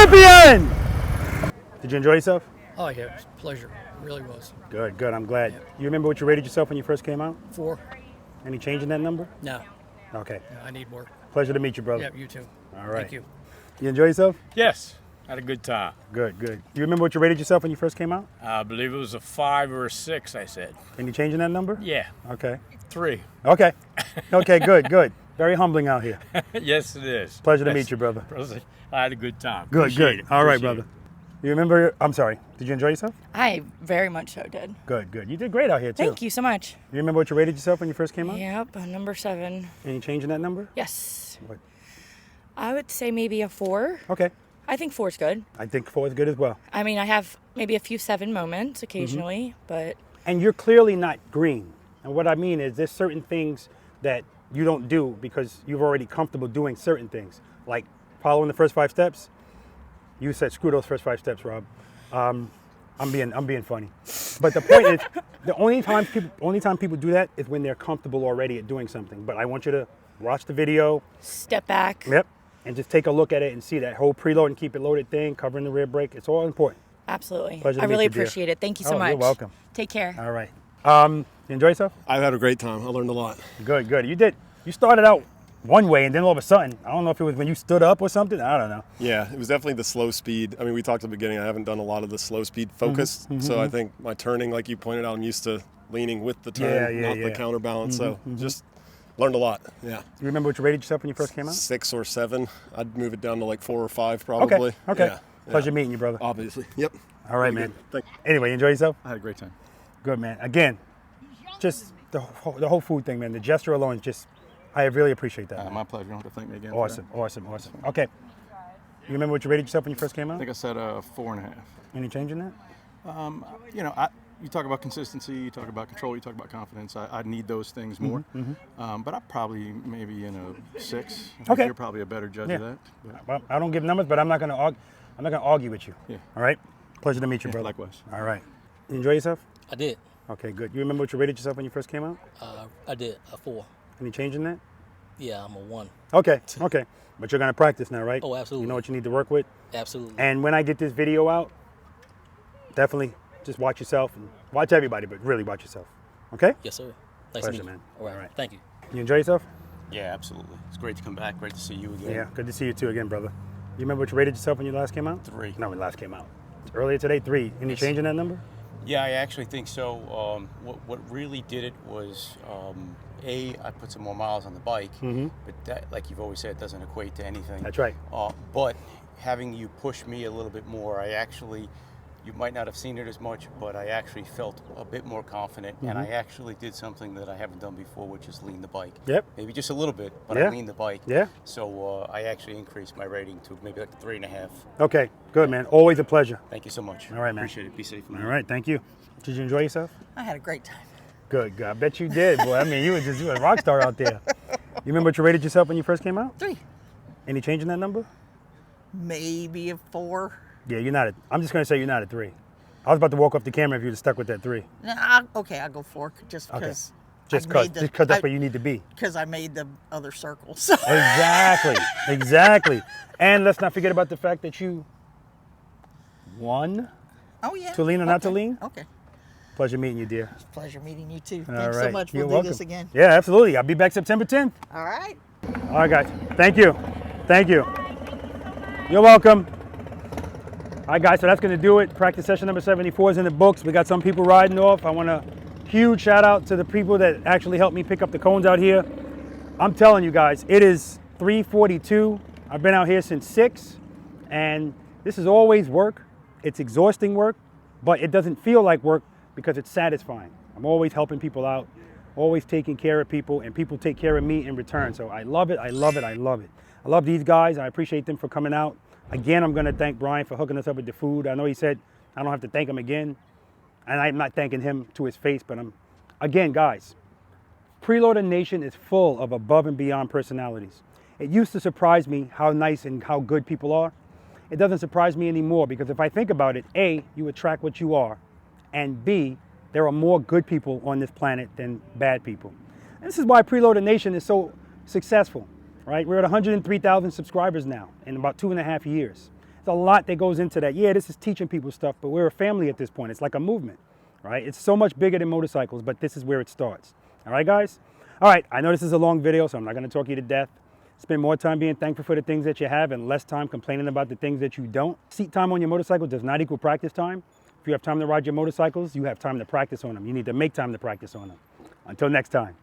champion! Did you enjoy yourself? Oh, yeah, it was a pleasure. It really was. Good, good. I'm glad. You remember what you rated yourself when you first came out? 4. Any change in that number? No. Okay. Yeah, I need more. Pleasure to meet you, brother. Yeah, you too. All right. Thank you. You enjoy yourself? Yes, had a good time. Good, good. You remember what you rated yourself when you first came out? I believe it was a 5 or a 6, I said. Any change in that number? Yeah. Okay. 3. Okay. Okay, good, good. Very humbling out here. Yes, it is. Pleasure to meet you, brother. I had a good time. Good, Appreciate good. it. All right, Appreciate brother. You remember, I'm sorry, did you enjoy yourself? I very much so did. Good, good. You did great out here, too. Thank you so much. You remember what you rated yourself when you first came out? Yep, number 7. Any change in that number? Yes. What? I would say maybe a 4. Okay. I think 4 is good. I think 4 is good as well. I mean, I have maybe a few 7 moments occasionally, but... And you're clearly not green. And what I mean is there's certain things that you don't do because you're already comfortable doing certain things. Like following the first 5 steps. You said screw those first 5 steps, Rob. I'm being funny. But the point is, the only time people do that is when they're comfortable already at doing something. But I want you to watch the video. Step back. Yep. And just take a look at it and see that whole preload and keep it loaded thing, covering the rear brake. It's all important. Absolutely. Pleasure to I meet really you, dear. appreciate it. Thank you so Oh, much. you're welcome. Take care. All right. You enjoy yourself? I've had a great time. I learned a lot. Good, good. You started out one way and then all of a sudden, I don't know if it was when you stood up or something. I don't know. Yeah, it was definitely the slow speed. I mean, we talked at the beginning, I haven't done a lot of the slow speed focus. So I think my turning, like you pointed out, I'm used to leaning with the turn, not the counterbalance. So just learned a lot. Yeah. You remember what you rated yourself when you first came out? 6 or 7. I'd move it down to like 4 or 5 probably. Okay. Okay. Yeah. Pleasure meeting you, brother. Obviously. Yep. All right, Pretty man. good. Anyway, enjoy yourself? I had a great time. Good, man. Again, just the whole food thing, man. The gesture alone is just, I really appreciate that. My pleasure. You don't have to thank me again. Awesome, awesome, awesome. Okay. You remember what you rated yourself when you first came out? I think I said 4.5. Any change in that? You know, you talk about consistency, you talk about control, you talk about confidence. I need those things more. But I'm probably maybe in a 6. Okay. You're probably a better judge of that. Well, I don't give numbers, but I'm not gonna argue with you. Yeah. All right. Pleasure to meet you, brother. Likewise. All right. You enjoy yourself? I did. Okay, good. You remember what you rated yourself when you first came out? I did a 4. Any change in that? Yeah, I'm a 1. Okay. Okay. But you're gonna practice now, right? Oh, absolutely. You know what you need to work with. Absolutely. And when I get this video out, definitely just watch yourself and watch everybody, but really watch yourself. Okay? Yes, sir. Nice Pleasure, to meet you. man. All right. Thank you. You enjoy yourself? Yeah, absolutely. It's great to come back. Great to see you again. Yeah, good to see you too again, brother. You remember what you rated yourself when you last came out? 3. No, when you last came out. Earlier today, 3. Any change in that number? Yeah, I actually think so. What really did it was, I put some more miles on the bike, but that, like you've always said, doesn't equate to anything. That's right. But having you push me a little bit more, you might not have seen it as much, but I actually felt a bit more confident, and I actually did something that I haven't done before, which is lean the bike. Yep. Maybe just a little bit, but Yeah. I leaned the bike. Yeah. So I actually increased my rating to maybe like 3.5. Okay, good, man. Always a pleasure. Thank you so much. All right, man. Appreciate it. Be safe. All right, thank you. Did you enjoy yourself? I had a great time. Good, good. I bet you did, boy. I mean, you were a rock star out there. You remember what you rated yourself when you first came out? 3. Any change in that number? Maybe a 4. Yeah, you're not. I'm just gonna say you're not a 3. I was about to walk off the camera if you'd have stuck with that 3. Okay, I'll go 4 just Okay. because. Just because that's where you need to be. Because I made the other circles. Exactly, exactly. And let's not forget about the fact that you won. Oh yeah. To lean or not to lean? Okay. Pleasure meeting you, dear. Pleasure meeting you too. All Thanks right. so much. You're We'll do welcome. this again. Yeah, absolutely. I'll be back September 10th. All right. All right, guys. Thank you. Thank you. You're welcome. All right, guys, so that's going to do it. Practice session number 74 is in the books. We got some people riding off. I want a huge shout out to the people that actually helped me pick up the cones out here. I'm telling you guys, it is 3:42. I've been out here since 6, and this is always work. It's exhausting work, but it doesn't feel like work because it's satisfying. I'm always helping people out, always taking care of people, and people take care of me in return. So I love it, I love it, I love it. I love these guys. I appreciate them for coming out. Again, I'm gonna thank Brian for hooking us up with the food. I know he said I don't have to thank him again, and I'm not thanking him to his face, but again, guys, Preloader Nation is full of above and beyond personalities. It used to surprise me how nice and how good people are. It doesn't surprise me anymore because if I think about it, A, you attract what you are, and B, there are more good people on this planet than bad people. And this is why Preloader Nation is so successful, right? We're at 103,000 subscribers now in about 2.5 years. There's a lot that goes into that. Yeah, this is teaching people stuff, but we're a family at this point. It's like a movement, right? It's so much bigger than motorcycles, but this is where it starts. All right, guys? All right, I know this is a long video, so I'm not going to talk you to death. Spend more time being thankful for the things that you have and less time complaining about the things that you don't. Seat time on your motorcycle does not equal practice time. If you have time to ride your motorcycles, you have time to practice on them. You need to make time to practice on them. Until next time.